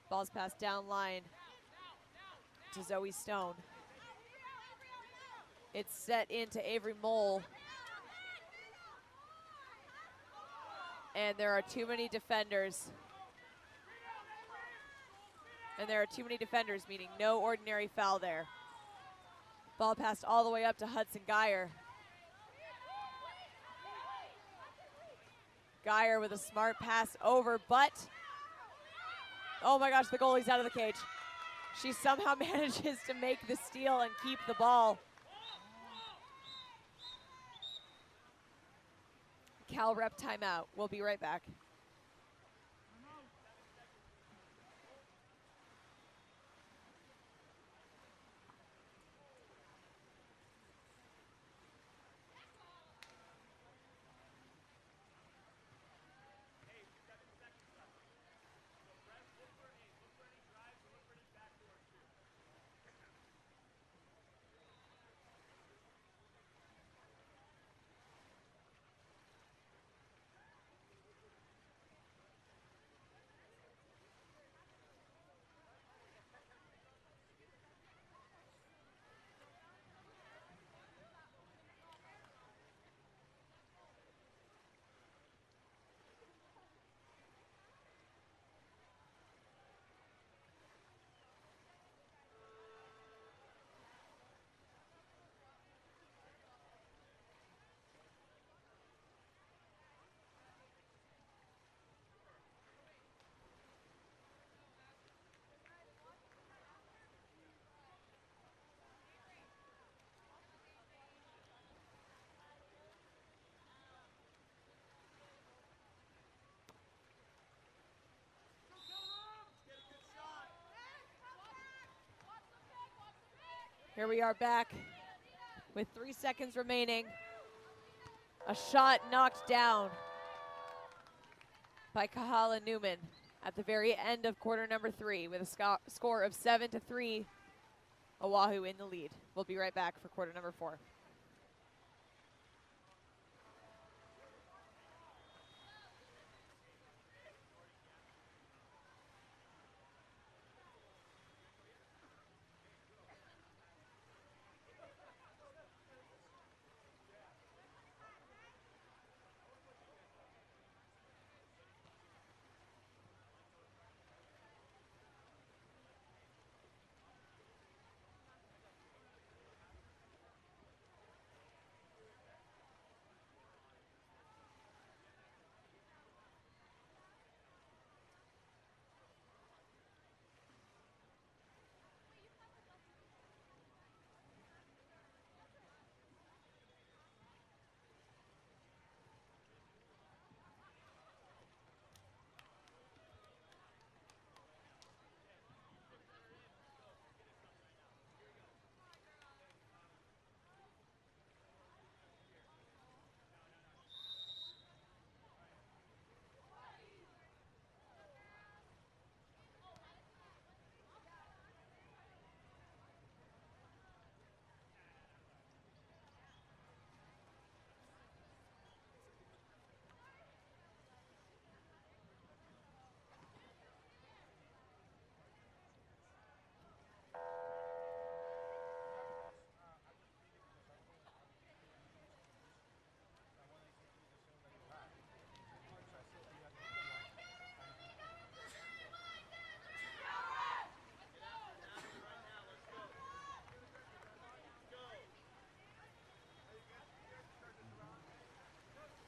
Ball's passed down line to Zoe Stone. It's set into Avery Mole. And there are too many defenders. Meaning no ordinary foul there. Ball passed all the way up to Hudson Geyer. Geyer with a smart pass over, but oh my gosh, the goalie's out of the cage. She somehow manages to make the steal and keep the ball. Cal rep timeout. We'll be right back. Here we are back with 3 seconds remaining. A shot knocked down by Kahala Newman at the very end of quarter number 3 with a score of 7-3. Oahu in the lead. We'll be right back for quarter number 4.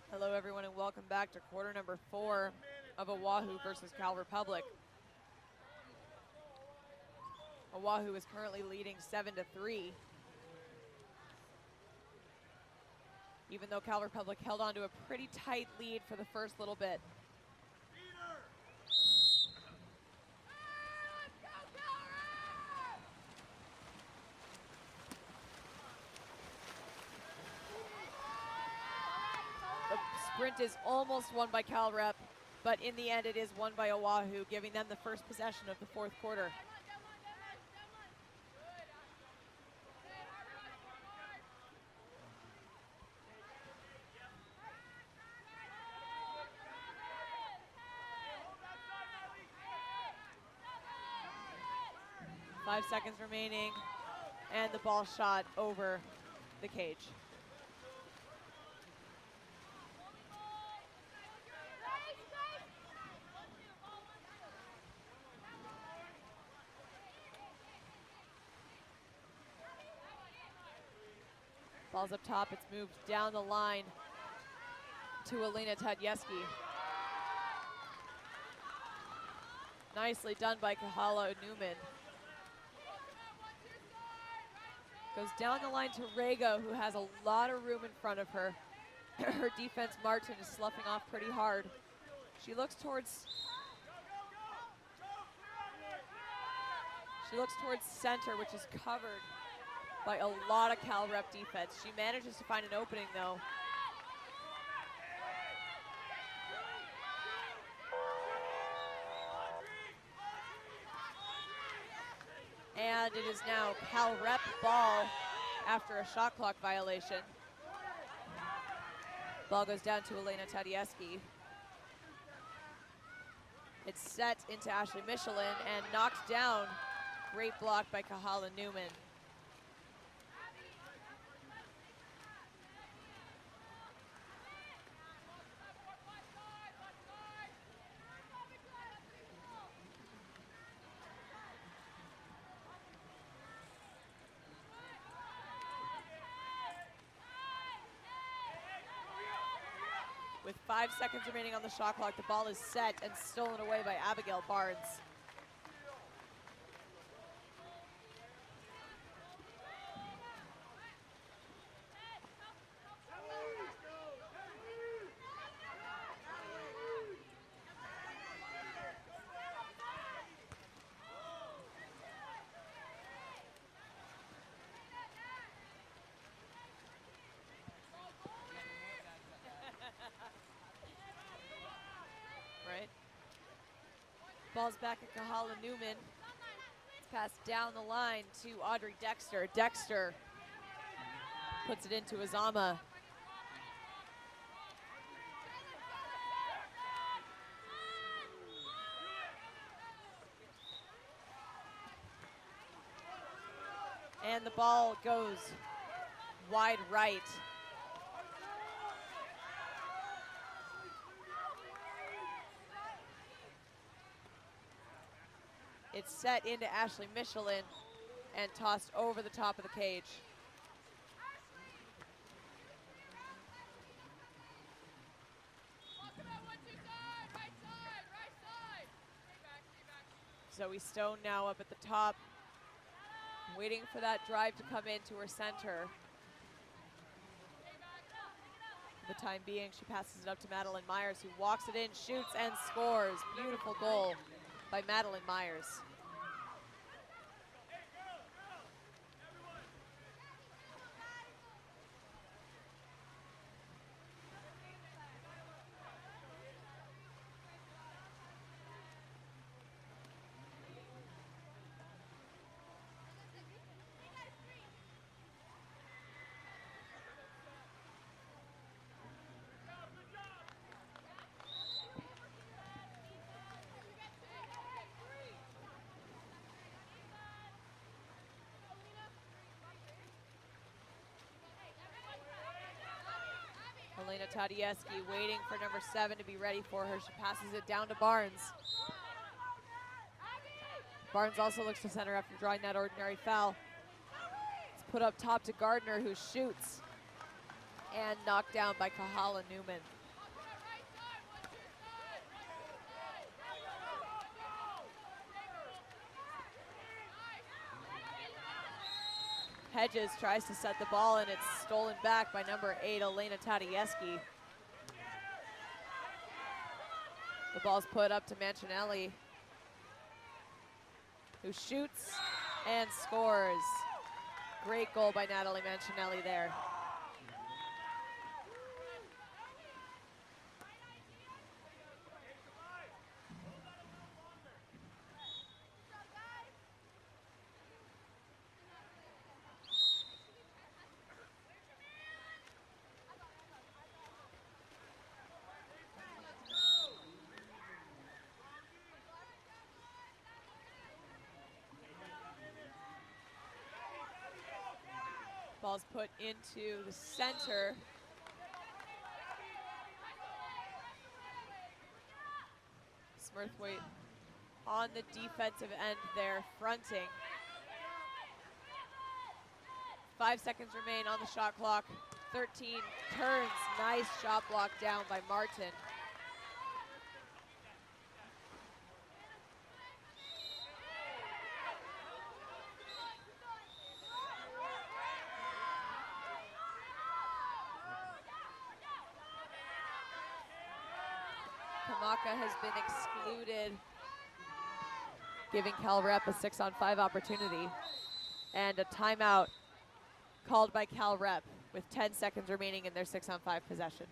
Hello everyone and welcome back to quarter number 4 of Oahu versus Cal Republic. Oahu is currently leading 7-3. Even though Cal Republic held on to a pretty tight lead for the first little bit. Sprint is almost won by Cal Rep, but in the end it is won by Oahu, giving them the first possession of the 4th quarter. Five seconds remaining, and the ball shot over the cage. Ball's up top, it's moved down the line to Alina Tadyeski. Nicely done by Kahala Newman. Goes down the line to Rego, who has a lot of room in front of her. Her defense, Martin, is sloughing off pretty hard. She looks towards center, which is covered by a lot of Cal Rep defense. She manages to find an opening though. And it is now Cal Rep ball after a shot clock violation. Ball goes down to Elena Tadyeski. It's set into Ashley Michelin and knocked down. Great block by Kahala Newman. With 5 seconds remaining on the shot clock, the ball is set and stolen away by Abigail Barnes. Ball's back at Kahala Newman. It's passed down the line to Audrey Dexter. Dexter puts it into Azama. And the ball goes wide right. It's set into Ashley Michelin and tossed over the top of the cage. Zoe Stone now up at the top, waiting for that drive to come into her center. For the time being, she passes it up to Madeline Myers, who walks it in, shoots, and scores. Beautiful goal by Madeline Myers. Elena Tadieski waiting for number 7 to be ready for her. She passes it down to Barnes. Barnes also looks to center after drawing that ordinary foul. It's put up top to Gardner, who shoots and knocked down by Kahala Newman. Hedges tries to set the ball, and it's stolen back by number 8, Elena Tadieski. The ball's put up to Mancinelli, who shoots and scores. Great goal by Natalie Mancinelli there. Ball's put into the center. Smurthwaite on the defensive end there, fronting. 5 seconds remain on the shot clock. 13 turns, nice shot block down by Martin. Kamaka has been excluded, giving Cal Rep a 6-on-5 opportunity. And a timeout called by Cal Rep with 10 seconds remaining in their 6-on-5 possession.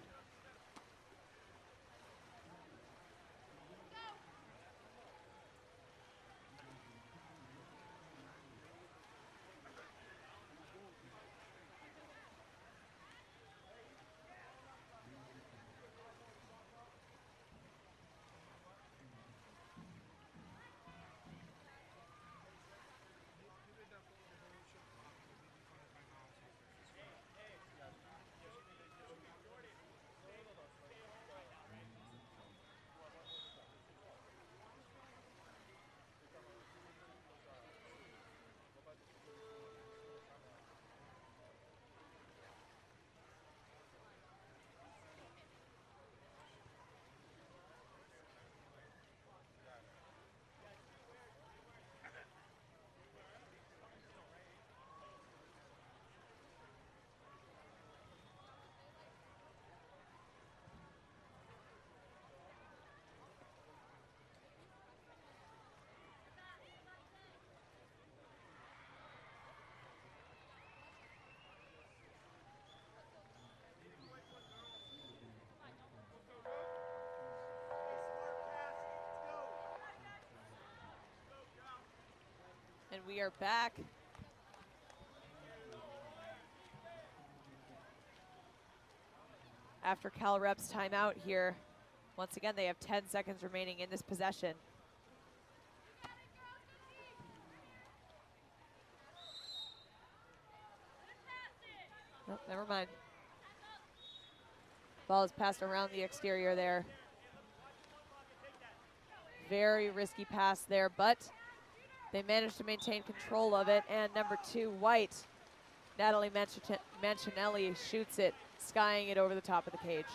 And we are back. After Cal Rep's timeout here. Once again, they have 10 seconds remaining in this possession. Nope, never mind. Ball is passed around the exterior there. Very risky pass there, but they managed to maintain control of it. And number 2, White, Natalie Mancinelli shoots it, skying it over the top of the cage.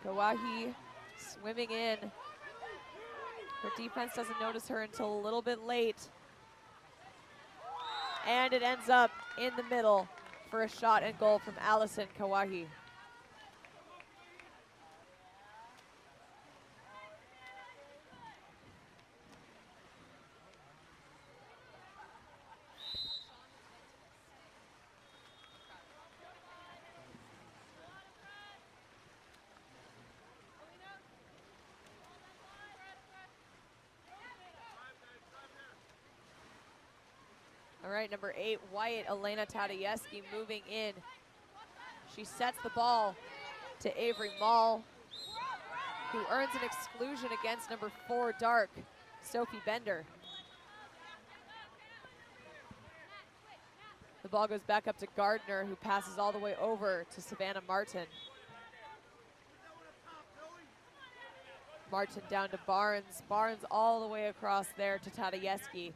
Kawahi swimming in. Her defense doesn't notice her until a little bit late. And it ends up in the middle for a shot and goal from Allison Kawahi. All right, number 8, White, Elena Tadajewski moving in. She sets the ball to Avery Mall, who earns an exclusion against number 4, Dark, Sophie Bender. The ball goes back up to Gardner, who passes all the way over to Savannah Martin. Martin down to Barnes. Barnes all the way across there to Tadajewski.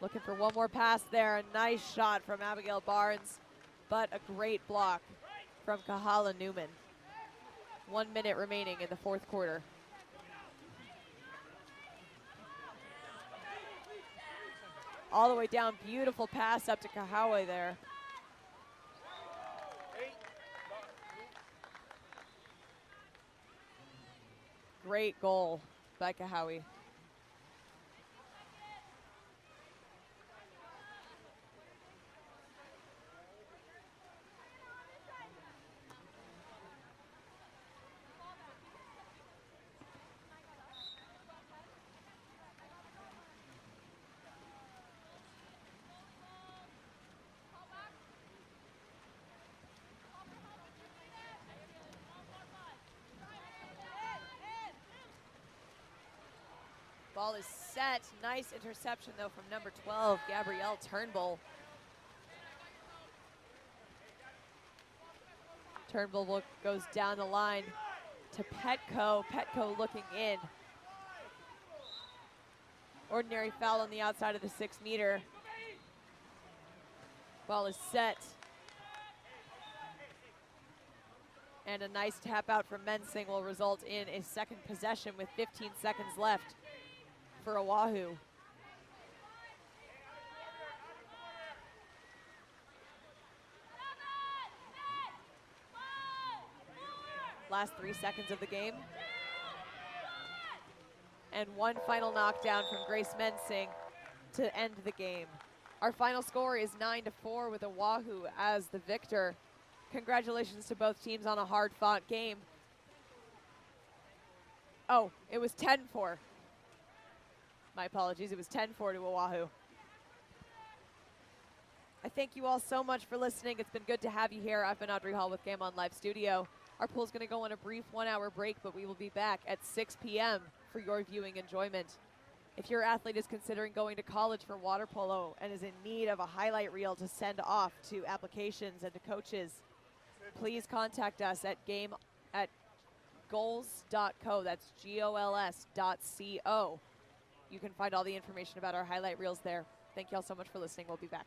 Looking for one more pass there. A nice shot from Abigail Barnes, but a great block from Kahala Newman. 1 minute remaining in the 4th quarter. All the way down, beautiful pass up to Kahawe there. Great goal by Kahawe. Ball is set. Nice interception, though, from number 12, Gabrielle Turnbull. Turnbull goes down the line to Petco. Petco looking in. Ordinary foul on the outside of the 6 meter. Ball is set. And a nice tap out from Mensing will result in a second possession with 15 seconds left for Oahu. Last 3 seconds of the game. And one final knockdown from Grace Mensing to end the game. Our final score is 9-4 with Oahu as the victor. Congratulations to both teams on a hard-fought game. Oh, it was 10-4. My apologies, it was 10-4 to Oahu. I thank you all so much for listening. It's been good to have you here. I've been Audrey Hall with Game On Live Studio. Our pool's gonna go on a brief 1-hour break, but we will be back at 6 p.m. for your viewing enjoyment. If your athlete is considering going to college for water polo and is in need of a highlight reel to send off to applications and to coaches, please contact us at goals.co. That's GOLS.co. You can find all the information about our highlight reels there. Thank you all so much for listening. We'll be back.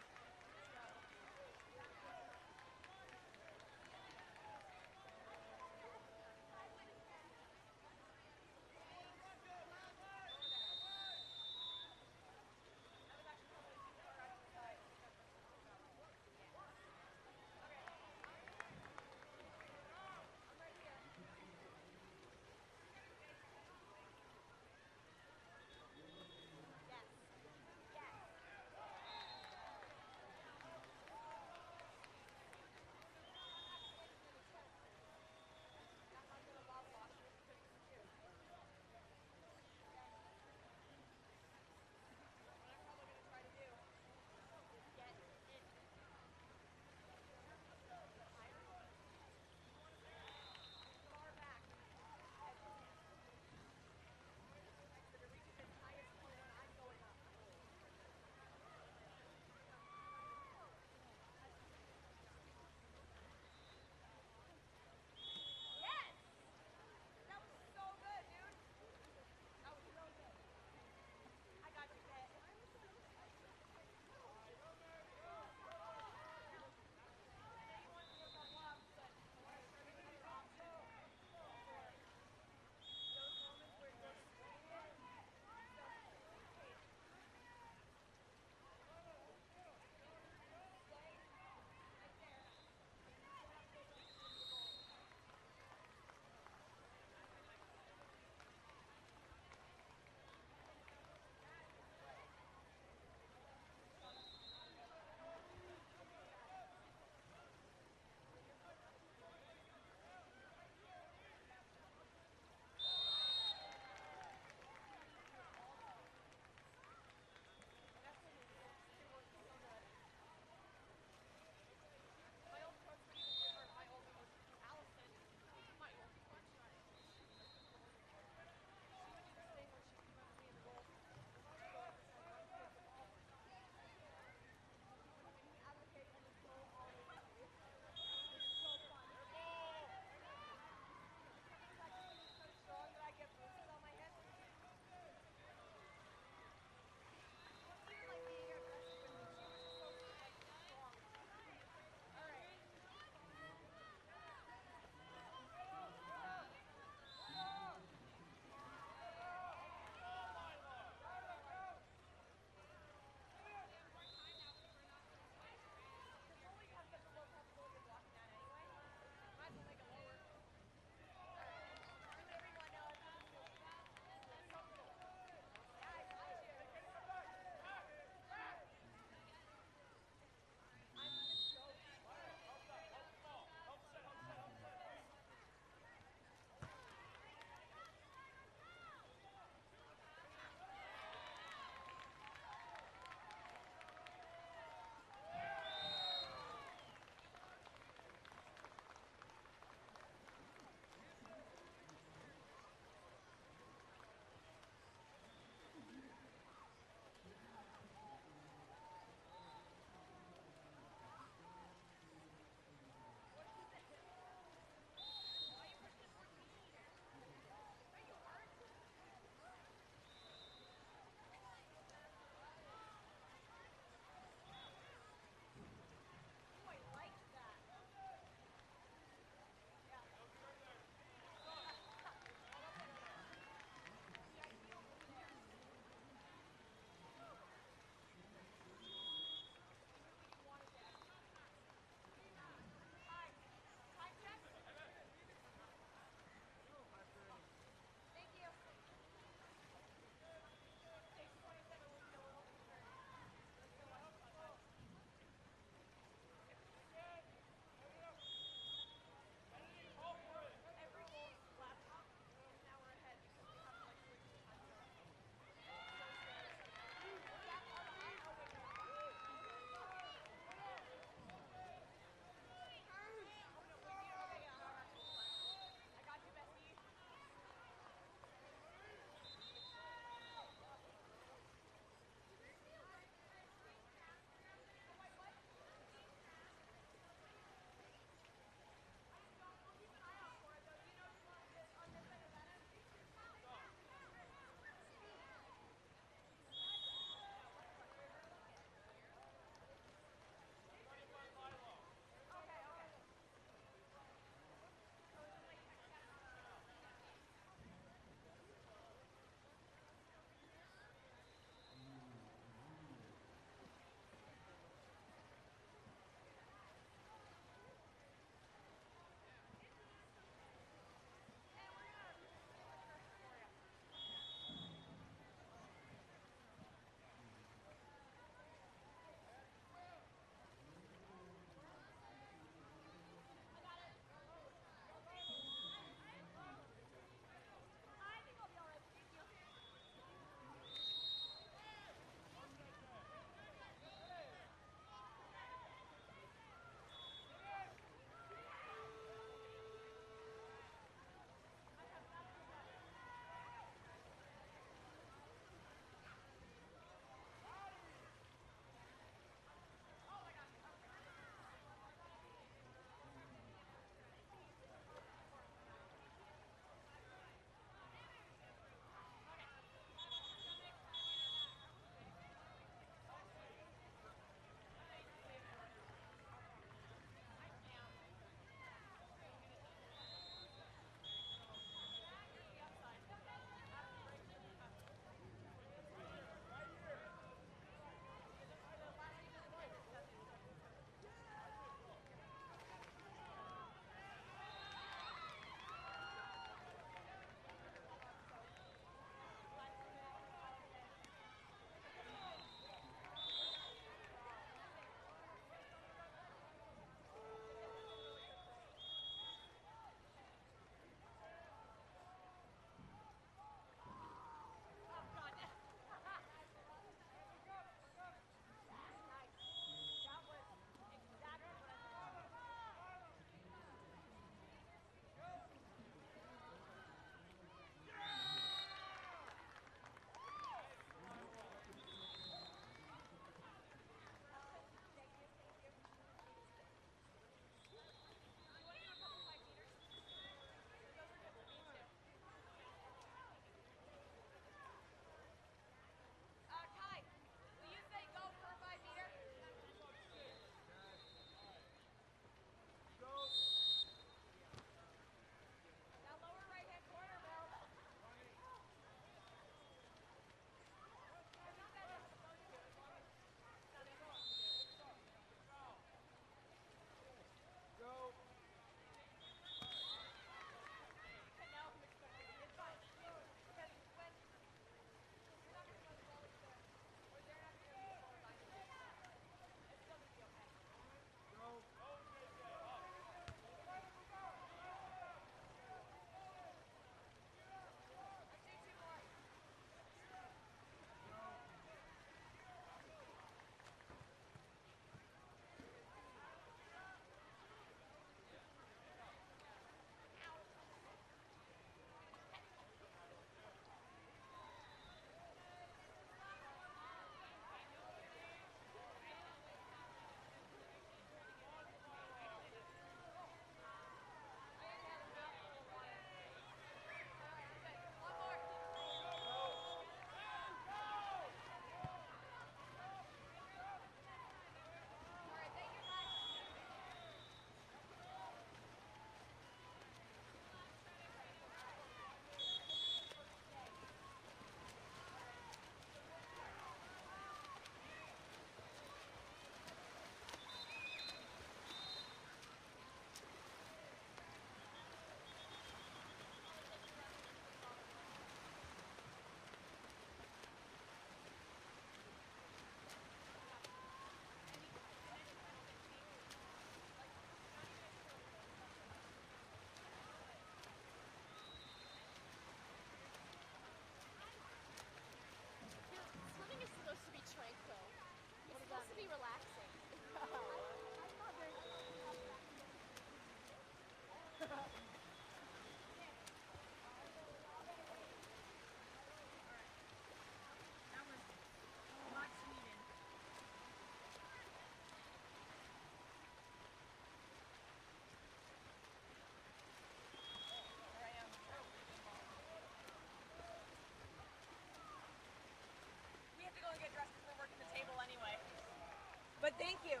Thank you.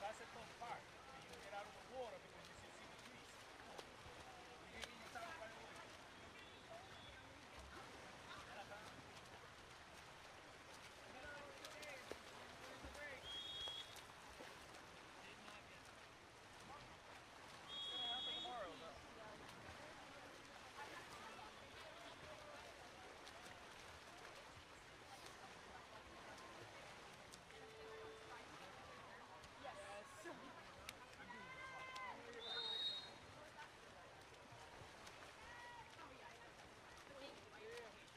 Pass it on park. You get out of the water because you see the trees. You give me your towel right away.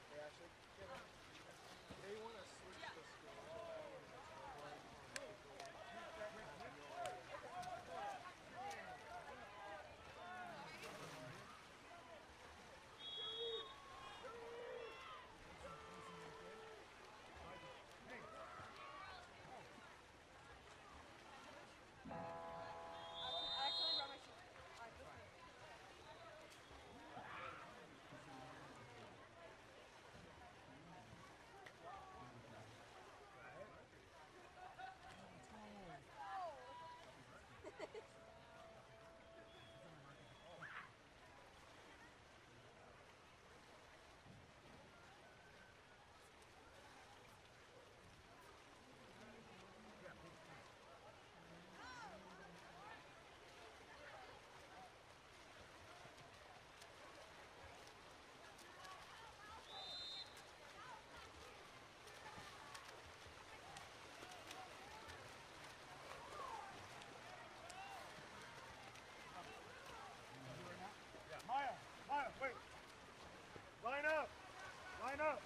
They actually they want to switch the score. Maya, wait. Line up. Line up.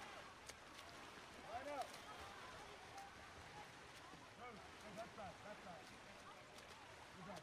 Line up. No, that side, that side. Good job.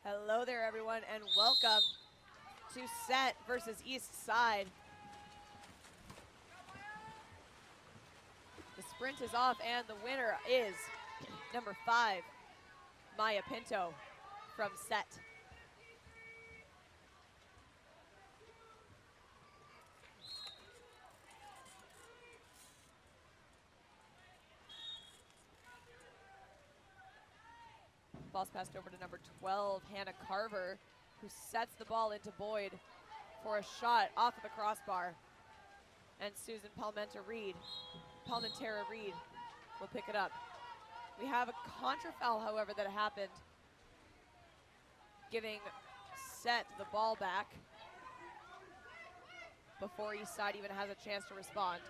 Hello there, everyone, and welcome to Set versus East Side. The sprint is off, and the winner is number 5, Maya Pinto from Set. Ball's passed over to number 12, Hannah Carver, who sets the ball into Boyd for a shot off of the crossbar. And Susan Palmentera Reed will pick it up. We have a contra foul, however, that happened, giving Set the ball back before East Side even has a chance to respond.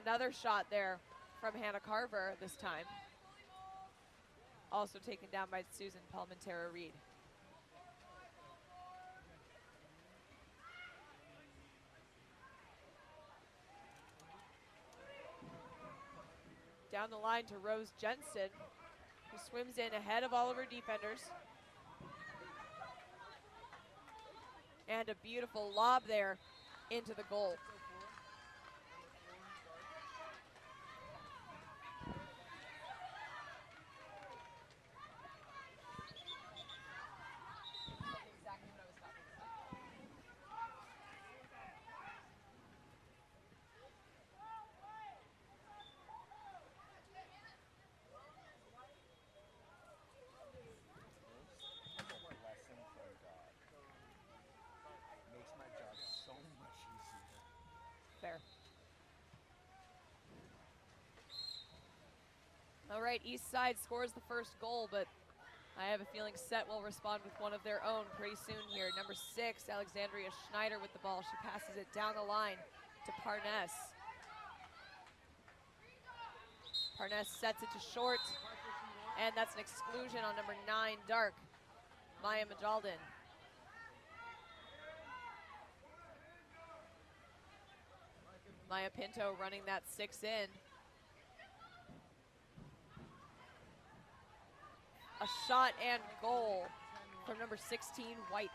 Another shot there from Hannah Carver this time. Also taken down by Susan Palmentera Reed. Down the line to Rose Jensen, who swims in ahead of all of her defenders. And a beautiful lob there into the goal. Makes my job so much easier. Fair. All right, East Side scores the first goal, but I have a feeling Set will respond with one of their own pretty soon here. Number 6, Alexandria Schneider with the ball. She passes it down the line to Parness. Parness sets it to short, and that's an exclusion on number 9, Dark, Maya Majaldin. Maya Pinto running that 6 in. A shot and goal from number 16, White,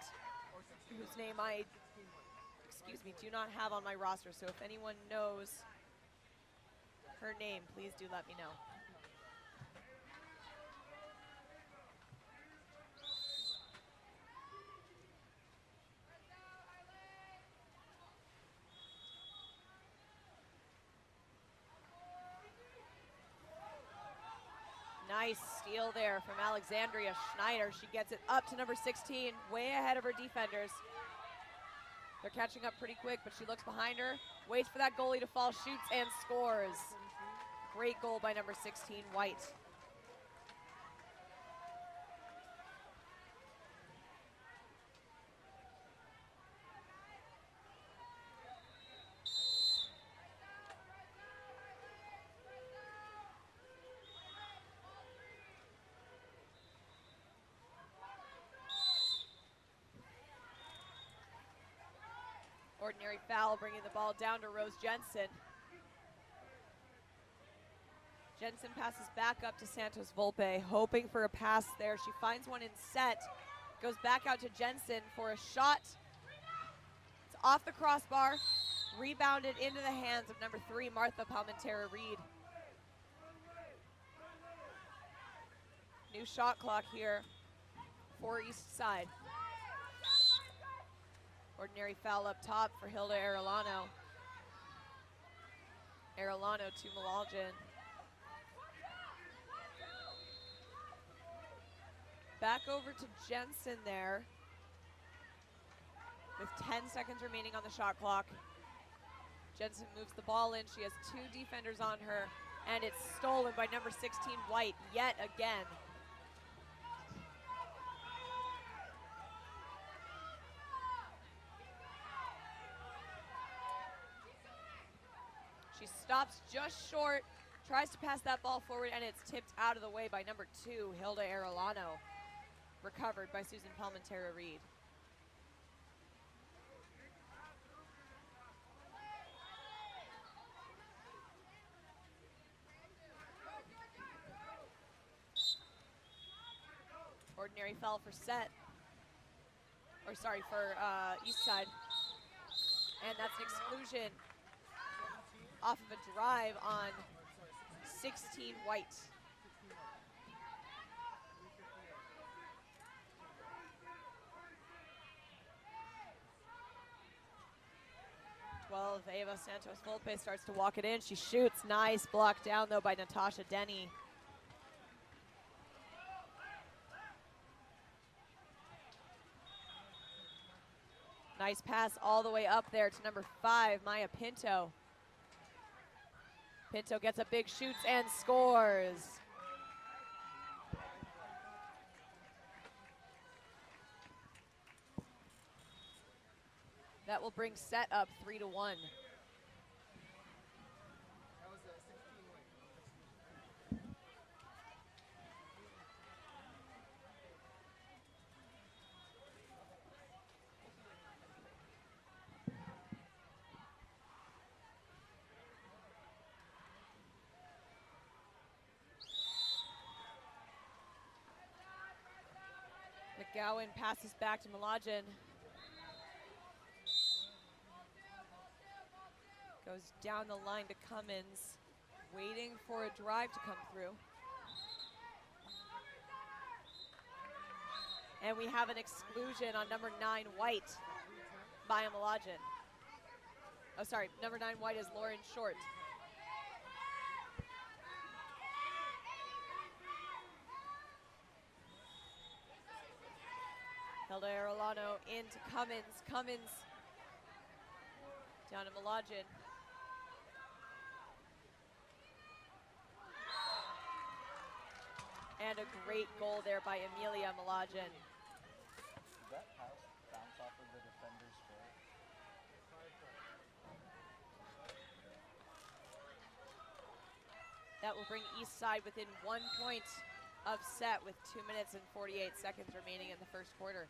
whose name I, do not have on my roster. So if anyone knows her name, please do let me know. Nice steal there from Alexandria Schneider. She gets it up to number 16, way ahead of her defenders. They're catching up pretty quick, but she looks behind her, waits for that goalie to fall, shoots and scores. Great goal by number 16, White. Ordinary foul, bringing the ball down to Rose Jensen. Jensen passes back up to Santos Volpe, hoping for a pass there. She finds one in Set, goes back out to Jensen for a shot. It's off the crossbar, rebounded into the hands of number 3, Martha Palmentera Reed. New shot clock here for East Side. Ordinary foul up top for Hilda Arellano. Arellano to Malaljan. Back over to Jensen there with 10 seconds remaining on the shot clock. Jensen moves the ball in. She has 2 defenders on her, and it's stolen by number 16, White, yet again. She stops just short, tries to pass that ball forward, and it's tipped out of the way by number 2, Hilda Arellano. Recovered by Susan Palmentera Reed. Ordinary foul for set. Or sorry, for East Side. And that's an exclusion off of a drive on 16 white. 12, Ava Santos Volpe starts to walk it in. She shoots. Nice block down, though, by Natasha Denny. Nice pass all the way up there to number 5, Maya Pinto. Pinto gets a big shoots and scores. That will bring set up 3-1. That was 16 weight. McGowan passes back to Malajan. Goes down the line to Cummins, waiting for a drive to come through. And we have an exclusion on number 9, White, by Malajan. Oh, sorry, number 9, White is Lauren Short. Hilda Arellano into Cummins. Cummins down to Malajan. And a great goal there by Amelia Malajan. Did that house bounce off of the defender's foot? That will bring East Side within 1 point of set with 2 minutes and 48 seconds remaining in the first quarter.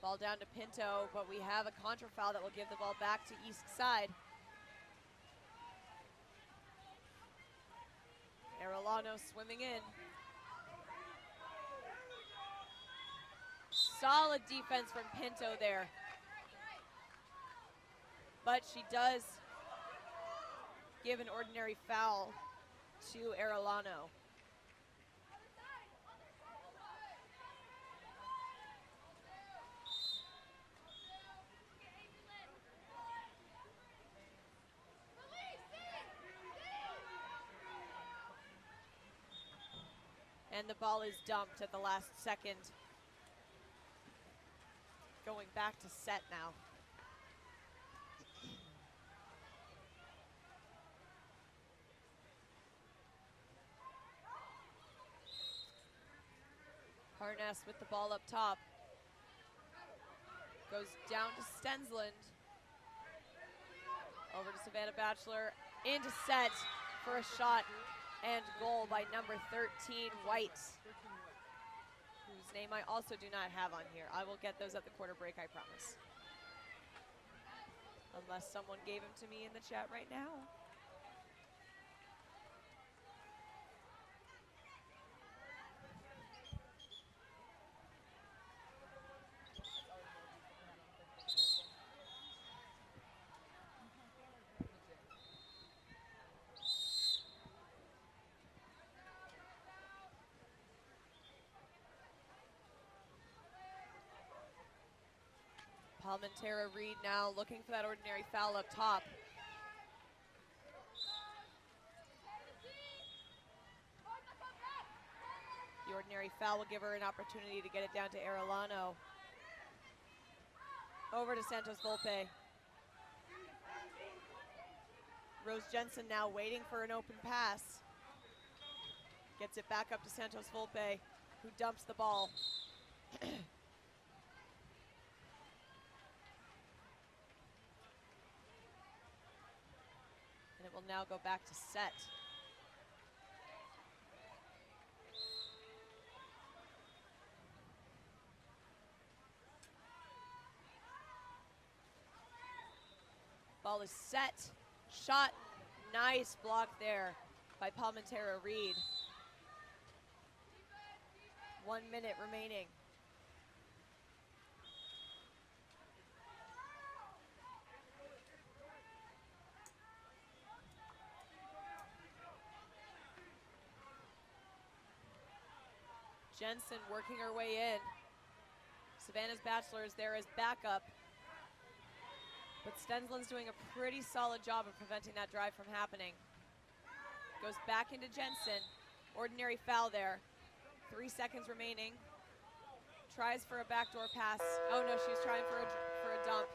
Ball down to Pinto, but we have a contra foul that will give the ball back to East Side. Arellano swimming in. Solid defense from Pinto there. But she does give an ordinary foul to Arellano. And the ball is dumped at the last second. Going back to set now. Harness with the ball up top. Goes down to Stensland. Over to Savannah Batchelor. Into set for a shot and goal by number 13, White, whose name I also do not have on here. I will get those at the quarter break, I promise. Unless someone gave them to me in the chat right now. Palmentera Reed now looking for that ordinary foul up top. The ordinary foul will give her an opportunity to get it down to Arellano. Over to Santos Volpe. Rose Jensen now waiting for an open pass. Gets it back up to Santos Volpe, who dumps the ball. And it will now go back to set. Ball is set, shot, Nice block there by Palmentera Reed. 1 minute remaining. Jensen working her way in. Savannah's Bachelor is there as backup. But Stensland's doing a pretty solid job of preventing that drive from happening. Goes back into Jensen. Ordinary foul there. 3 seconds remaining. Tries for a backdoor pass. Oh no, she was trying for a dump.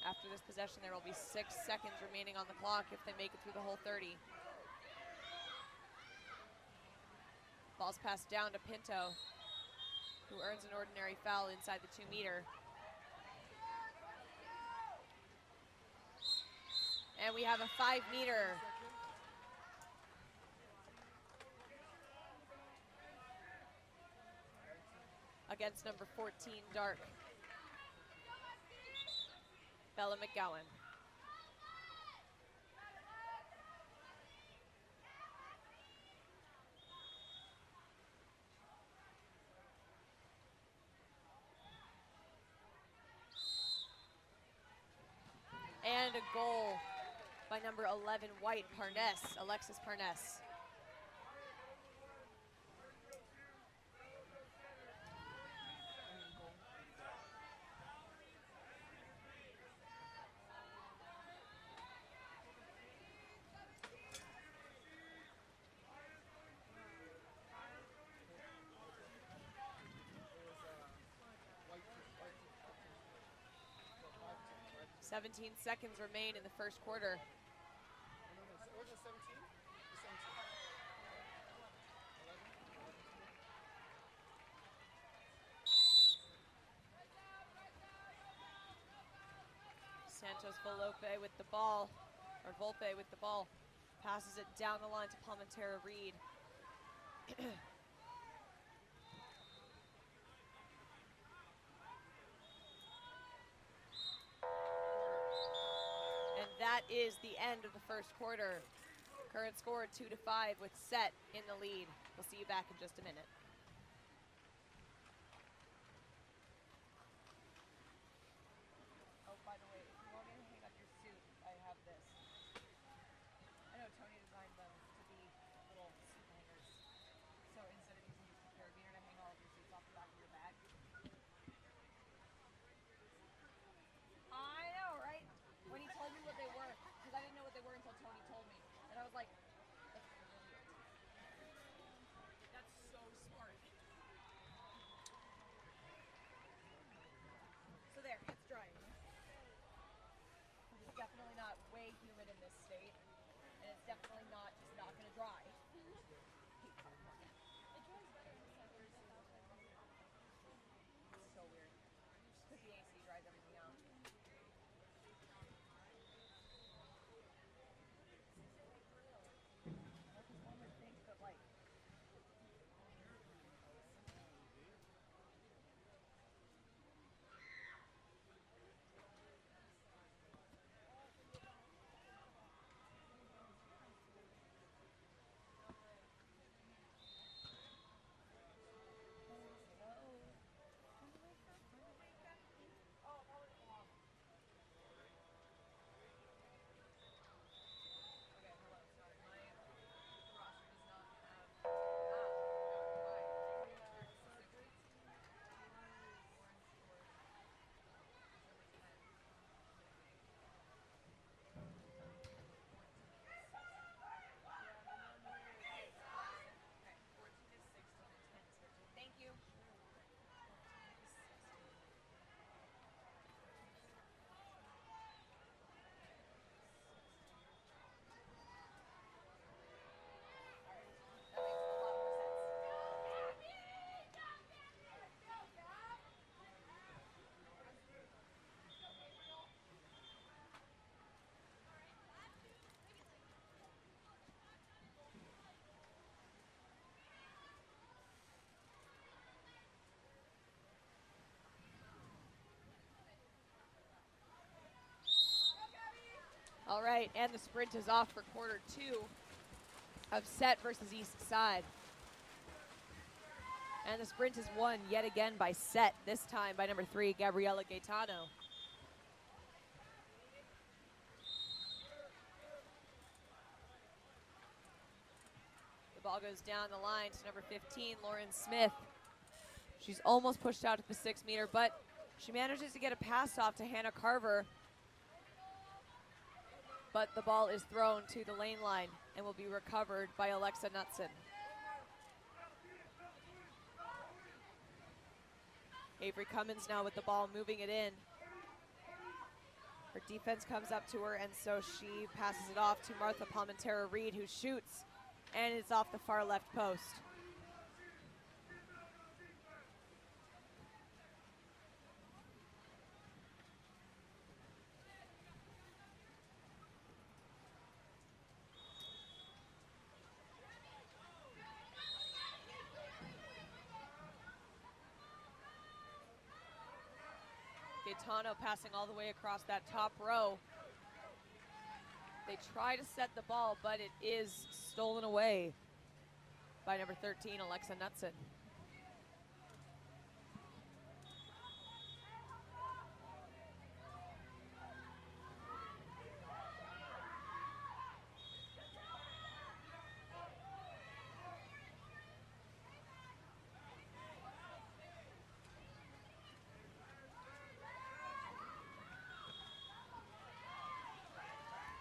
After this possession, there will be 6 seconds remaining on the clock if they make it through the whole 30. Ball's passed down to Pinto, who earns an ordinary foul inside the 2 meter. And we have a 5 meter. Against number 14, Dark. Bella McGowan. And a goal by number 11, White, Parness, Alexis Parness. White 17 seconds remain in the first quarter. What was it, 17? The 17. Santos Volpe with the ball, or Volpe with the ball. Passes it down the line to Palmentera Reed. And that is the end of the first quarter. Current score 2-5 with Set in the lead. We'll see you back in just a minute. Oh, by the way, if you want me to hang up your suit, I have this. I know Tony designed them to be little suit hangers. So instead of using these carabiner to hang all of your suits off the back of your bag. I know, right? When he told me what they were, because I didn't know what they were until Tony told me. And I was like, that's so smart. All right, and the sprint is off for quarter 2 of set versus East Side. And the sprint is won yet again by set, this time by number 3, Gabriela Gaetano. The ball goes down the line to number 15, Lauren Smith. She's almost pushed out at the 6 meter, but she manages to get a pass off to Hannah Carver. But the ball is thrown to the lane line and will be recovered by Alexa Knutson. Avery Cummins now with the ball, moving it in. Her defense comes up to her, and so she passes it off to Martha Palmentera-Reed, who shoots, and it's off the far left post. Gaetano passing all the way across that top row. They try to set the ball, but it is stolen away by number 13, Alexa Knutson.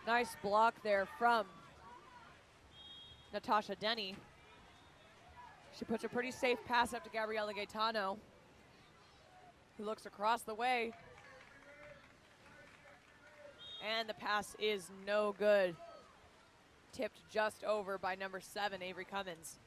Nice block there from Natasha Denny. She puts a pretty safe pass up to Gabriela Gaetano, who looks across the way. And the pass is no good. Tipped just over by number 7, Avery Cummins.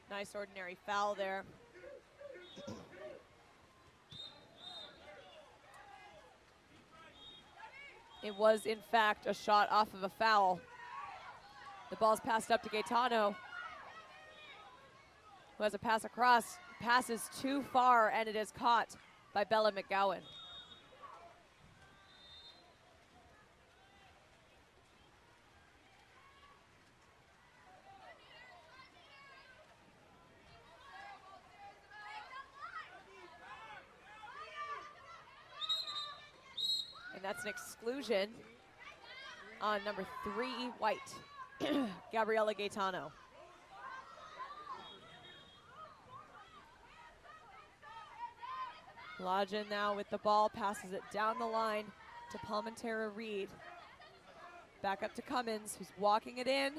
Nice ordinary foul there. It was, in fact, a shot off of a foul. The ball's passed up to Gaetano, who has a pass across, passes too far, and it is caught by Bella McGowan. And that's an exclusion on number 3, White, Gabriela Gaetano. Lodgen now with the ball, passes it down the line to Palmentera-Reed. Back up to Cummins, who's walking it in.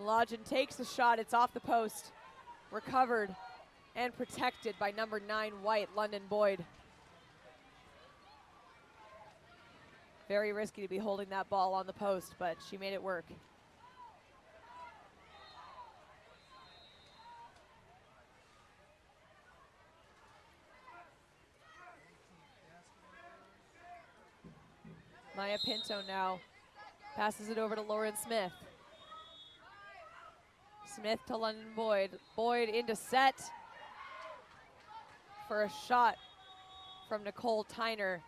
Lodgen takes the shot, it's off the post. Recovered and protected by number 9, White, London Boyd. Very risky to be holding that ball on the post, but she made it work. Maya Pinto now passes it over to Lauren Smith. Smith to London Boyd. Boyd into set for a shot from Nicole Tyner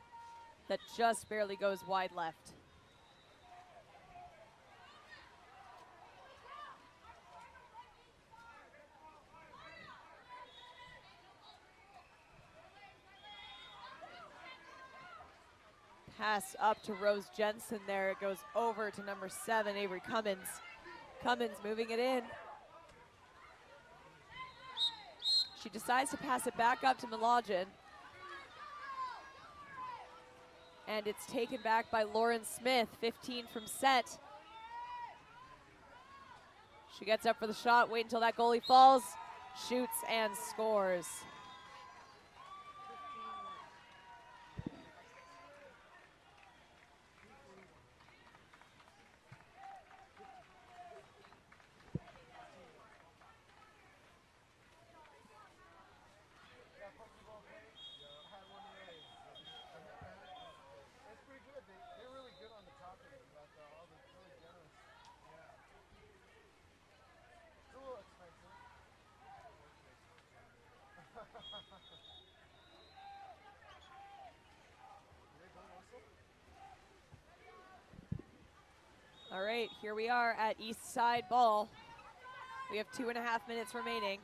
that just barely goes wide left. Pass up to Rose Jensen there. It goes over to number 7, Avery Cummins. Cummins moving it in. She decides to pass it back up to Lodgen. And it's taken back by Lauren Smith, 15 from set. She gets up for the shot, wait until that goalie falls, shoots and scores. right, here we are at East Side ball. We have 2.5 minutes remaining.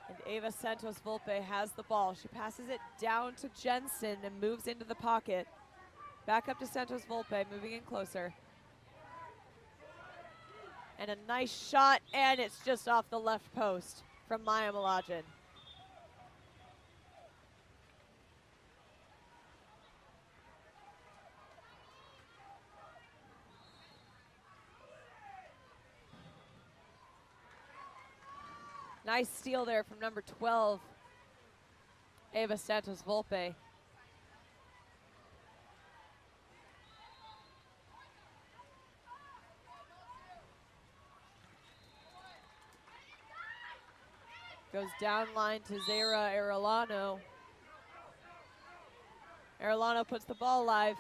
And Ava Santos Volpe has the ball. She passes it down to Jensen and moves into the pocket. Back up to Santos Volpe, moving in closer. And a nice shot, and it's just off the left post from Maya Malajan. Nice steal there from number 12, Ava Santos Volpe. Goes down line to Zara Arellano. Arellano puts the ball live.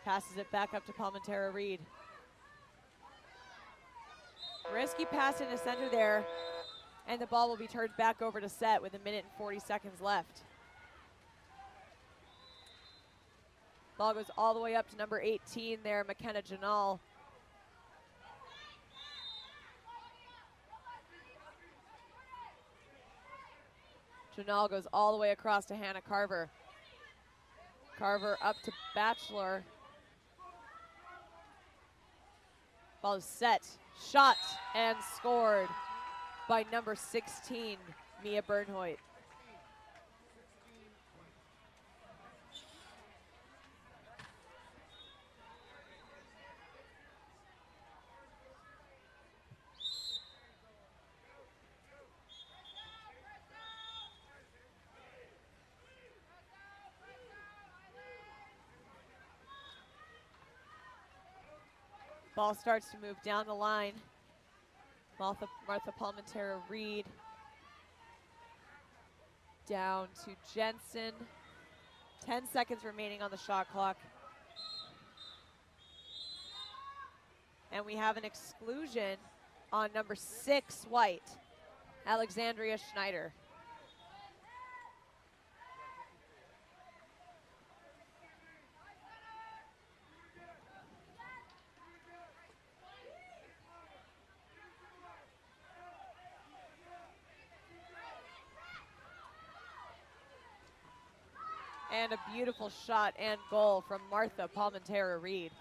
Passes it back up to Palmentera Reed. Risky pass into center there, and the ball will be turned back over to set with 1 minute and 40 seconds left. Ball goes all the way up to number 18 there, McKenna Janal. Janal goes all the way across to Hannah Carver. Carver up to Batchelor. Ball is set, shot, and scored by number 16, Mia Bernhoit. Ball starts to move down the line. Martha Palmentera Reed down to Jensen. 10 seconds remaining on the shot clock. And we have an exclusion on number 6 White, Alexandria Schneider. And a beautiful shot and goal from Martha Palmentera Reed.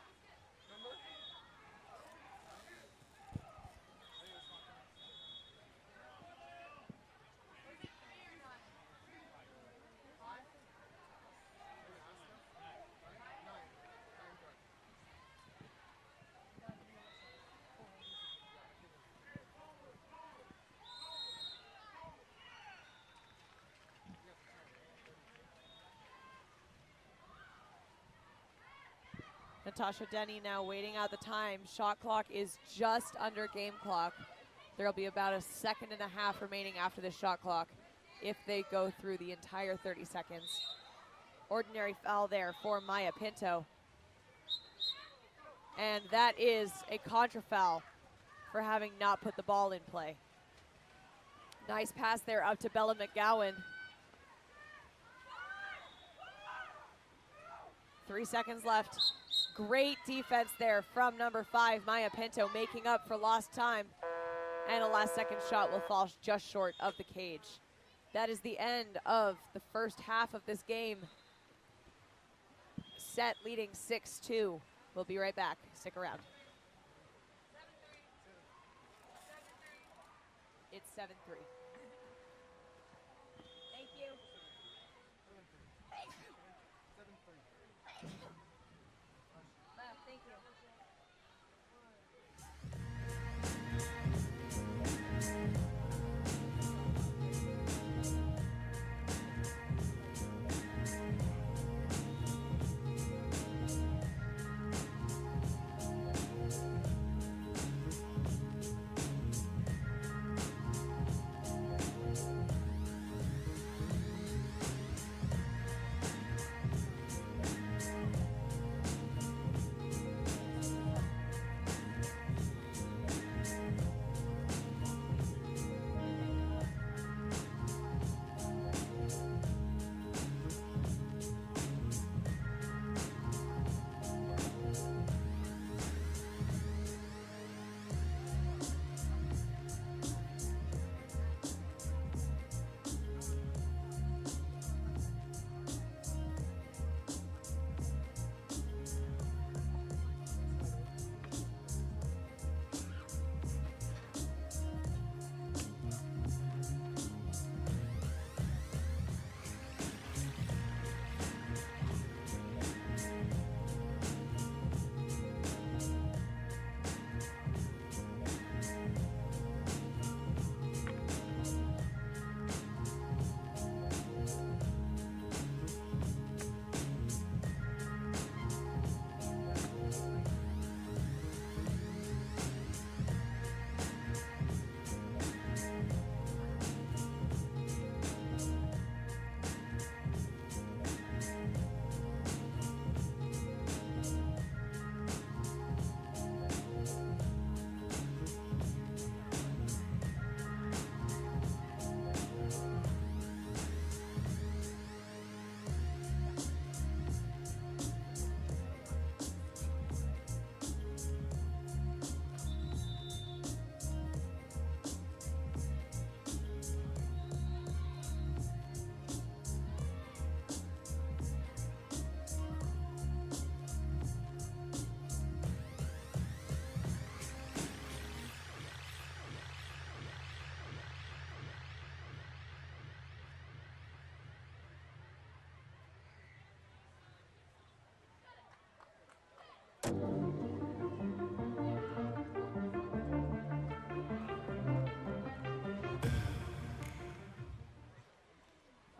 Natasha Denny now waiting out the time. Shot clock is just under game clock. There'll be about 1.5 seconds remaining after the shot clock if they go through the entire 30 seconds. Ordinary foul there for Maya Pinto. And that is a contra foul for having not put the ball in play. Nice pass there up to Bella McGowan. 3 seconds left. Great defense there from number 5, Maya Pinto, making up for lost time. And a last second shot will fall just short of the cage. That is the end of the first half of this game. Set leading 6-2. We'll be right back. Stick around. It's 7-3. Thank you. Thank you.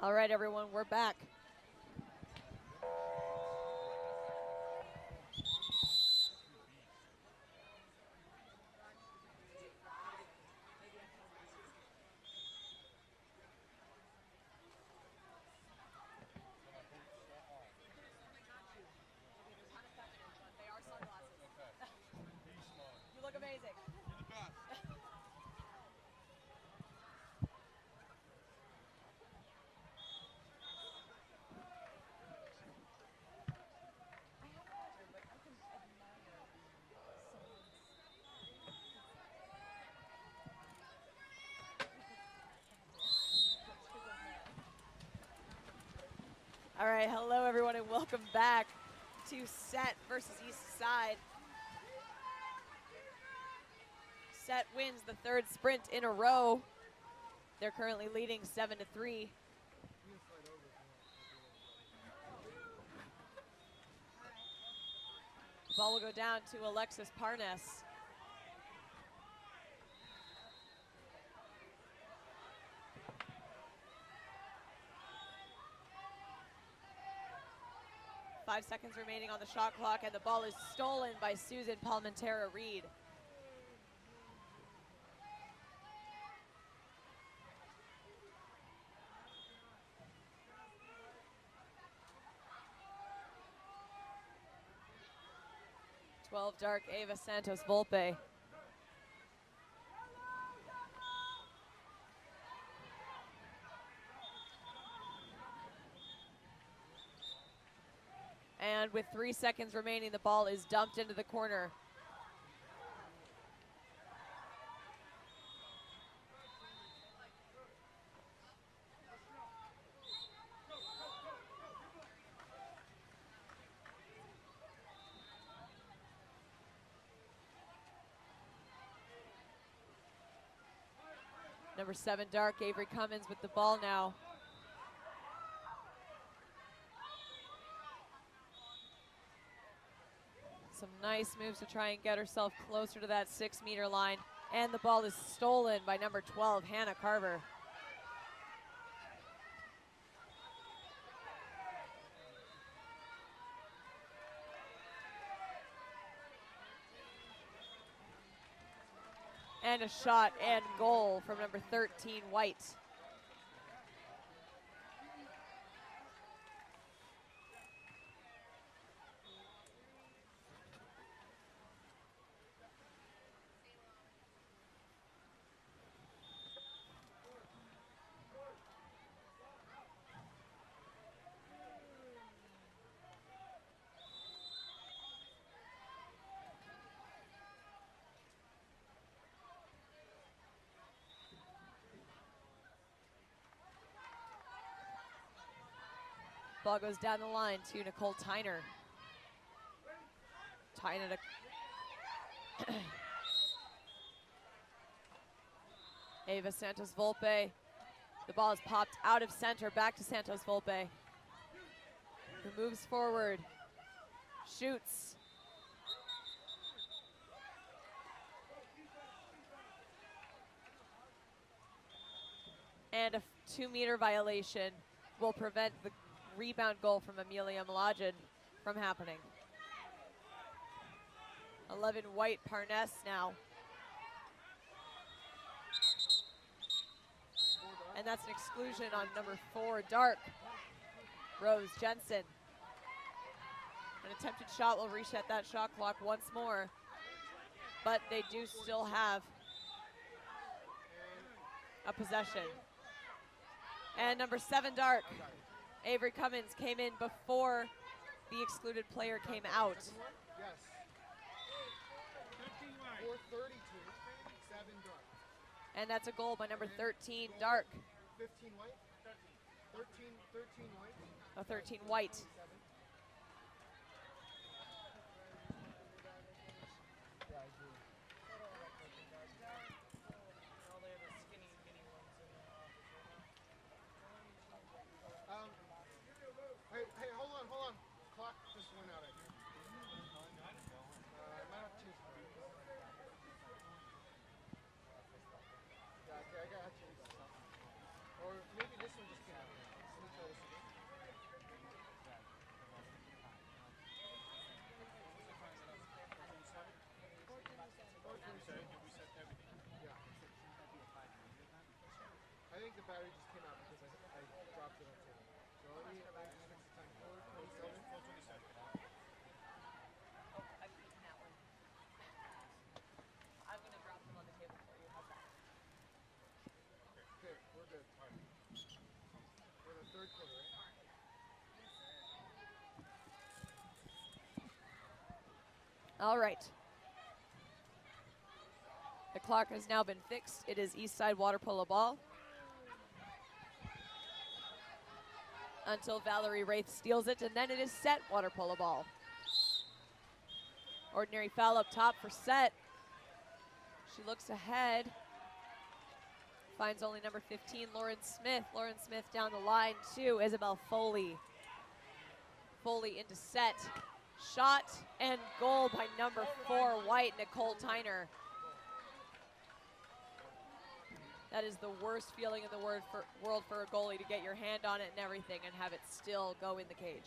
All right, everyone, we're back. You look amazing. All right, hello everyone and welcome back to Set versus East Side. Set wins the third sprint in a row. They're currently leading 7-3. Ball will go down to Alexis Parnes. Five seconds remaining on the shot clock, and the ball is stolen by Susan Palmentera-Reed. Dark Ava Santos Volpe. And with 3 seconds remaining, the ball is dumped into the corner. Number 7, Dark Avery Cummins with the ball now. Some nice moves to try and get herself closer to that 6-meter line. And the ball is stolen by number 12, Hannah Carver. And a shot and goal from number 13, White. Ball goes down the line to Nicole Tyner. Tyner to Ava Santos Volpe. The ball is popped out of center, back to Santos Volpe, who moves forward, shoots. And a 2-meter violation will prevent the rebound goal from Amelia Malajin from happening. 11 White Parnes now. And that's an exclusion on number 4, Dark Rose Jensen. An attempted shot will reset that shot clock once more, but they do still have a possession. And number 7, Dark, Avery Cummins, came in before the excluded player came out. Yes. 4:32, 7 Dark. And that's a goal by number 13, Dark. 15 White? 13 White? Oh, 13 White. Yeah, I do. Hey, hold on. Clock just went out, I think. I might have to change the Yeah, okay, I gotta change something. Or maybe this one just came out. All right. The clock has now been fixed. It is East Side water polo ball. Until Valerie Wraith steals it, and then it is set water polo ball. Ordinary foul up top for set. She looks ahead. Finds only number 15, Lauren Smith. Lauren Smith down the line to Isabel Foley. Foley into set. Shot and goal by number 4, White, Nicole Tyner. That is the worst feeling in the world for a goalie, to get your hand on it and everything and have it still go in the cage.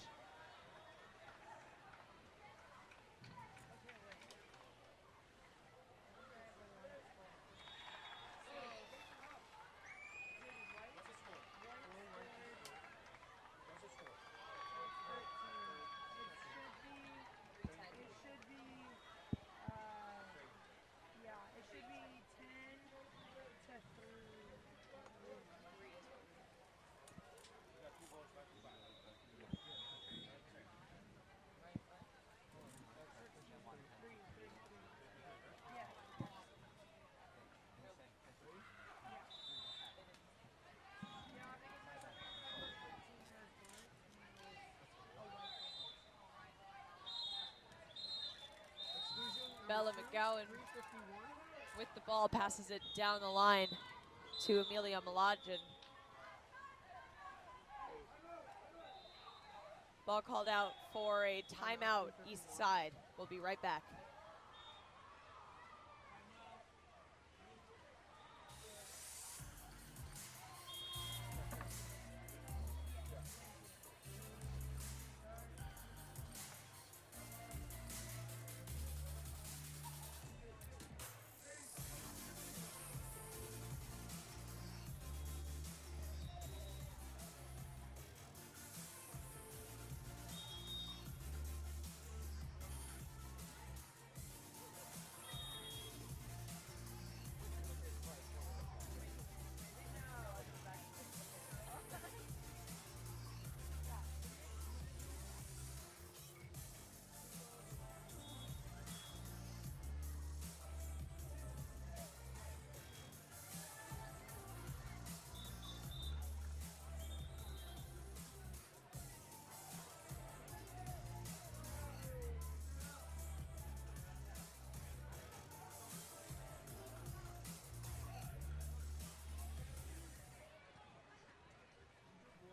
Bella McGowan with the ball passes it down the line to Amelia Malodjan. Ball called out for a timeout, East Side. We'll be right back.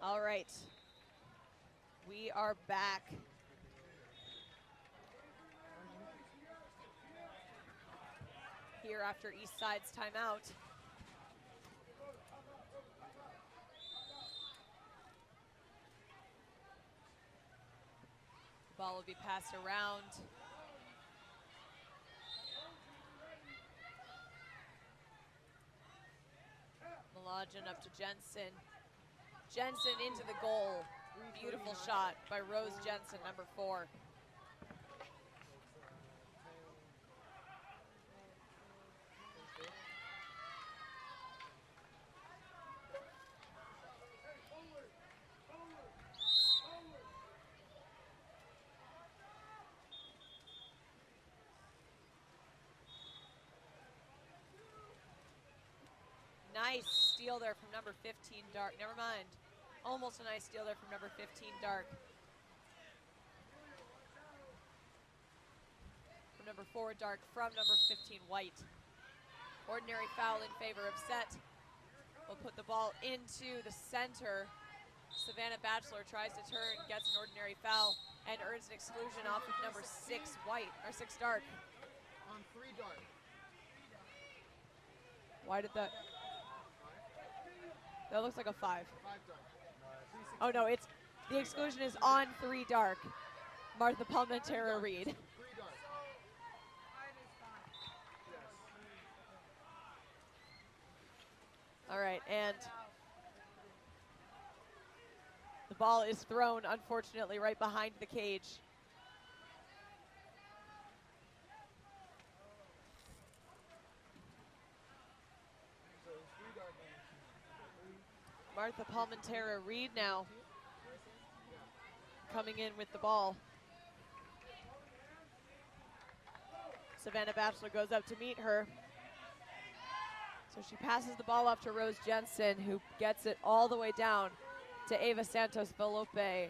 All right, we are back. Here after East Side's timeout. The ball will be passed around. Malodjan up to Jensen. Jensen into the goal. Beautiful shot by Rose Jensen, number 4. Nice steal there from number 15, Dark. Never mind. Almost a nice steal there from number 15, Dark. From number 4, Dark, from number 15, White. Ordinary foul in favor of set. We'll put the ball into the center. Savannah Batchelor tries to turn, gets an ordinary foul, and earns an exclusion off of number 6, White, or 6, Dark. On 3 Dark. Why did that? That looks like a 5. 5 Dark. Oh no, it's the exclusion is on 3 Dark. Martha Palmentera Reed. 3 Dark. Yes. All right, and the ball is thrown, unfortunately, right behind the cage. So 3 Dark. Martha Palmentera Reed now coming in with the ball. Savannah Batchelor goes up to meet her. So she passes the ball off to Rose Jensen, who gets it all the way down to Ava Santos Volpe.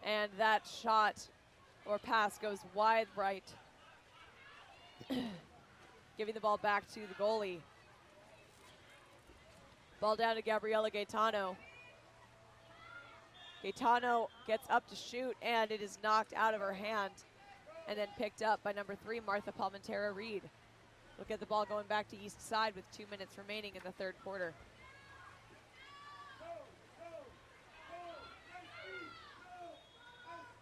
And that shot or pass goes wide right, giving the ball back to the goalie. Ball down to Gabriela Gaetano. Gaetano gets up to shoot, and it is knocked out of her hand and then picked up by number 3, Martha Palmentera-Reed. Look at the ball going back to east side with 2 minutes remaining in the third quarter.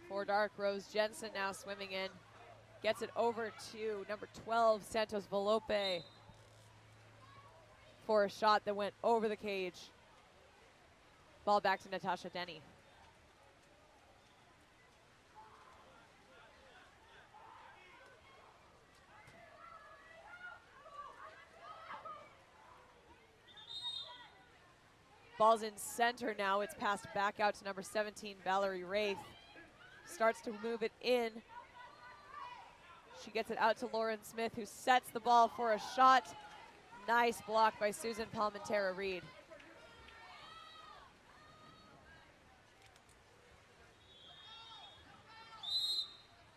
For dark, Rose Jensen now swimming in. Gets it over to number 12, Santos Volpe, for a shot that went over the cage. Ball back to Natasha Denny. Ball's in center now. It's passed back out to number 17, Valerie Wraith. Starts to move it in. She gets it out to Lauren Smith, who sets the ball for a shot. Nice block by Susan Palmentera-Reed.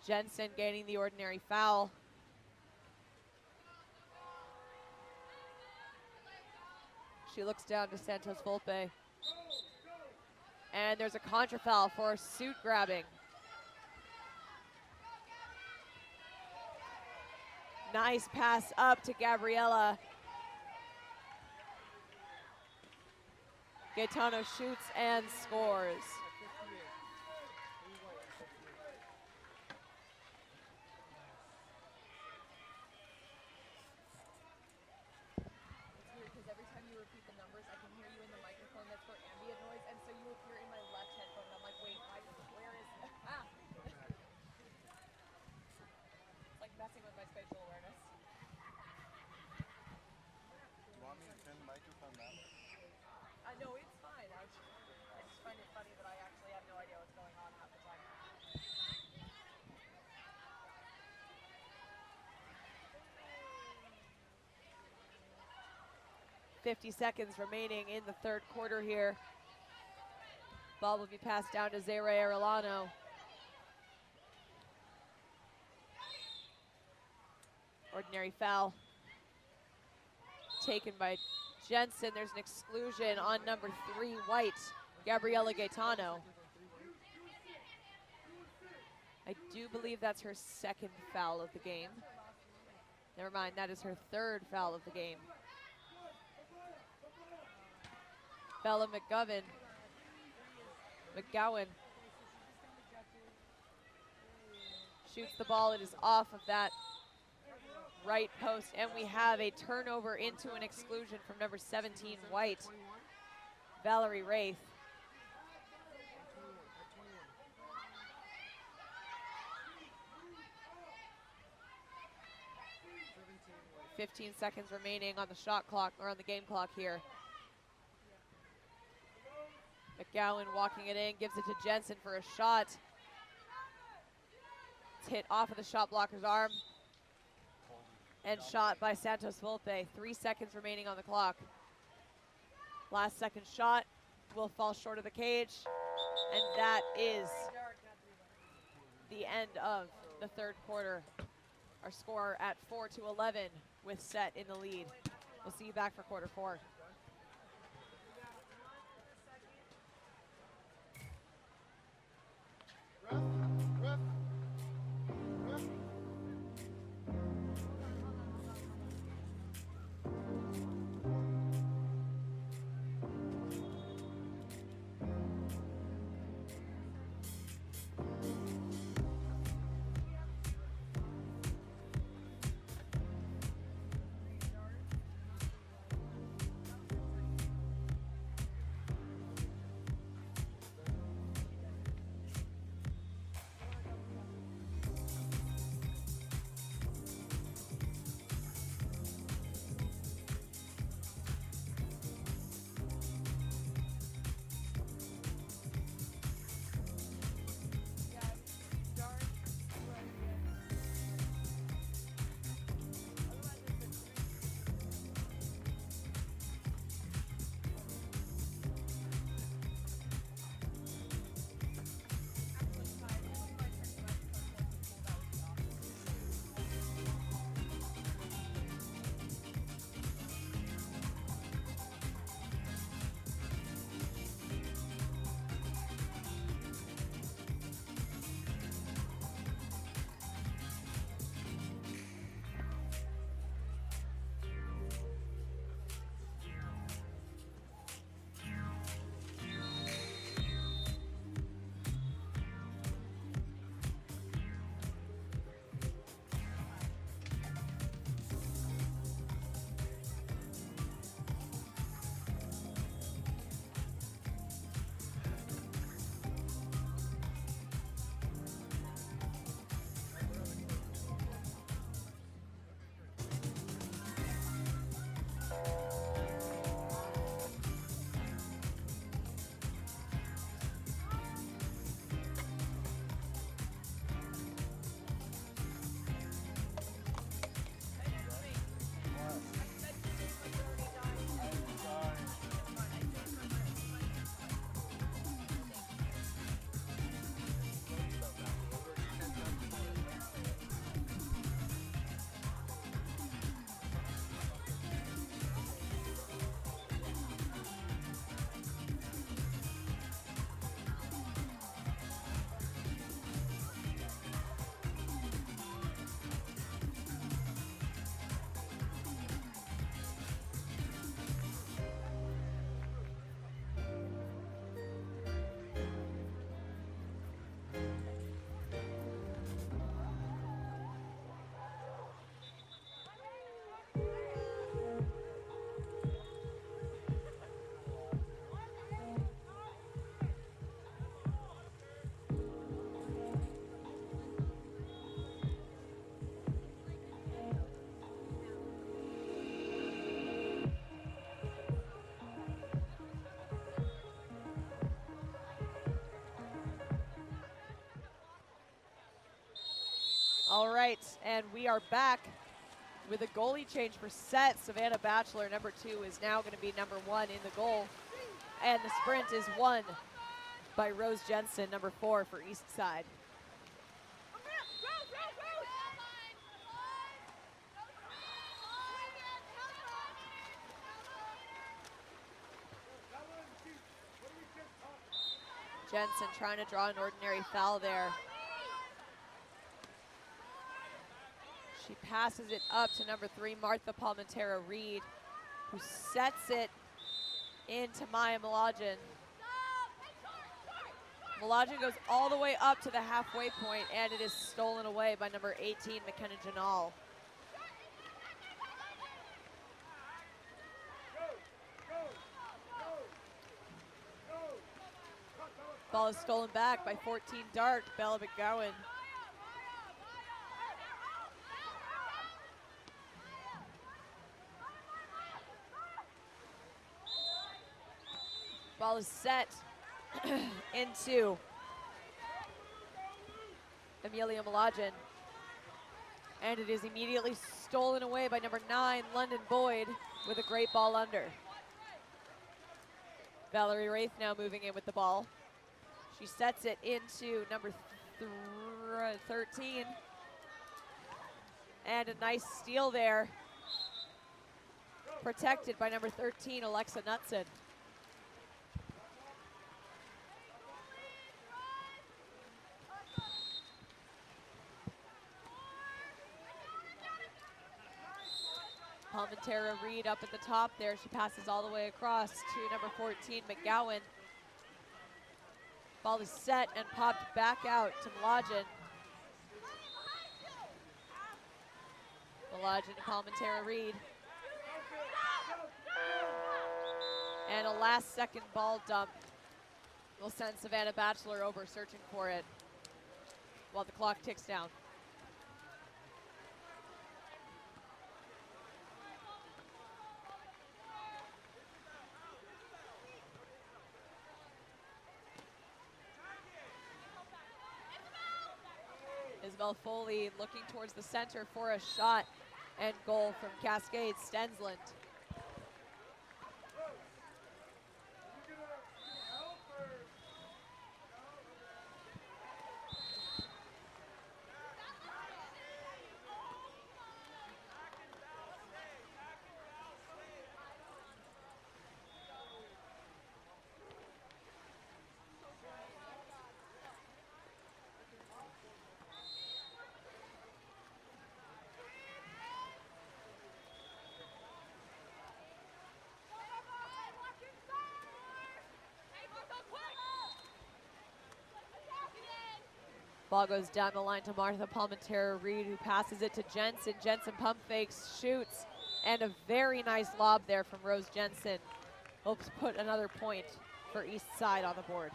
Jensen gaining the ordinary foul. She looks down to Santos Volpe. And there's a contra foul for suit grabbing. Nice pass up to Gabriela. Gaetano shoots and scores. No, it's fine. I just find it funny that I actually have no idea what's going on half the time. 50 seconds remaining in the third quarter here. Ball will be passed down to Zaire Arellano. Ordinary foul taken by Jensen. There's an exclusion on number 3, White, Gabriela Gaetano. I do believe that's her second foul of the game. Never mind, that is her third foul of the game. Bella McGowan shoots the ball. It is off of that right post, and we have a turnover into an exclusion from number 17, White, Valerie Wraith. .15 seconds remaining on the shot clock, or on the game clock here. McGowan walking it in, gives it to Jensen for a shot. It's hit off of the shot blocker's arm. And shot by Santos Volpe. 3 seconds remaining on the clock. Last second shot will fall short of the cage. And that is the end of the third quarter. Our score at 4-11 with Set in the lead. We'll see you back for quarter 4. All right, and we are back with a goalie change for set. Savannah Batchelor, number 2, is now going to be number 1 in the goal. And the sprint is won by Rose Jensen, number 4 for East Side. Jensen trying to draw an ordinary foul there. She passes it up to number 3, Martha Palmentera Reed, who sets it into Maya Malajan. Malajan goes all the way up to the halfway point, and it is stolen away by number 18, McKenna Janal. Ball is stolen back by 14 Dart, Bella McGowan. Ball is set into Amelia Malajan. And it is immediately stolen away by number 9, London Boyd, with a great ball under. Valerie Wraith now moving in with the ball. She sets it into number 13. And a nice steal there. Protected by number 13, Alexa Knutson. Palmentera Reed up at the top there. She passes all the way across to number 14, McGowan. Ball is set and popped back out to Malajan. Malajan to Palmentera Reed. And a last-second ball dump will send Savannah Batchelor over searching for it while the clock ticks down. Isabel Foley looking towards the center for a shot and goal from Cascade Stensland. Ball goes down the line to Martha Palmentera Reed, who passes it to Jensen. Jensen pump fakes, shoots, and a very nice lob there from Rose Jensen. Hopes put another point for East Side on the board.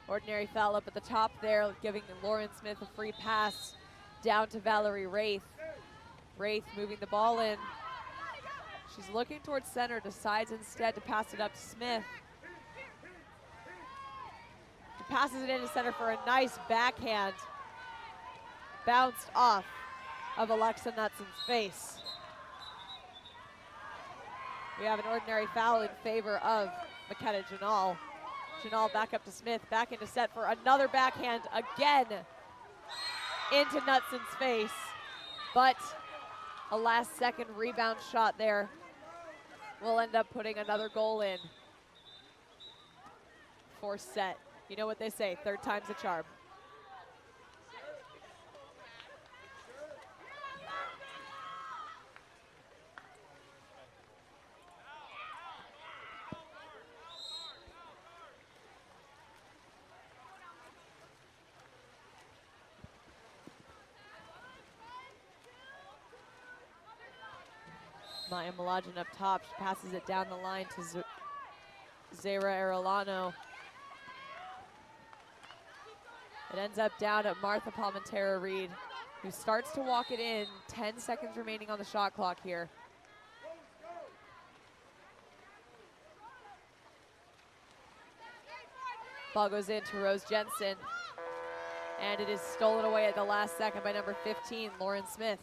Ordinary foul up at the top there, giving Lauren Smith a free pass down to Valerie Wraith. Wraith moving the ball in. She's looking towards center, decides instead to pass it up to Smith. She passes it into center for a nice backhand. Bounced off of Alexa Knutson's face. We have an ordinary foul in favor of McKenna Janal. Janal back up to Smith, back into set for another backhand again into Knutson's face. But a last-second rebound shot there will end up putting another goal in for set. You know what they say, third time's a charm. Maya Malajan up top. She passes it down the line to Zara Arellano. It ends up down at Martha Palmentera Reed, who starts to walk it in. 10 seconds remaining on the shot clock here. Ball goes in to Rose Jensen. And it is stolen away at the last second by number 15, Lauren Smith.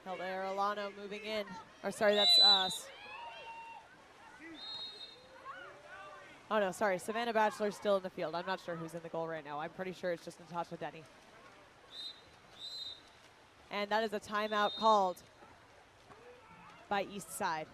Hilda Arellano moving in. Or sorry, that's us. Oh no, sorry, Savannah Batchelor's still in the field. I'm not sure who's in the goal right now. I'm pretty sure it's just Natasha Denny. And that is a timeout called by East Side.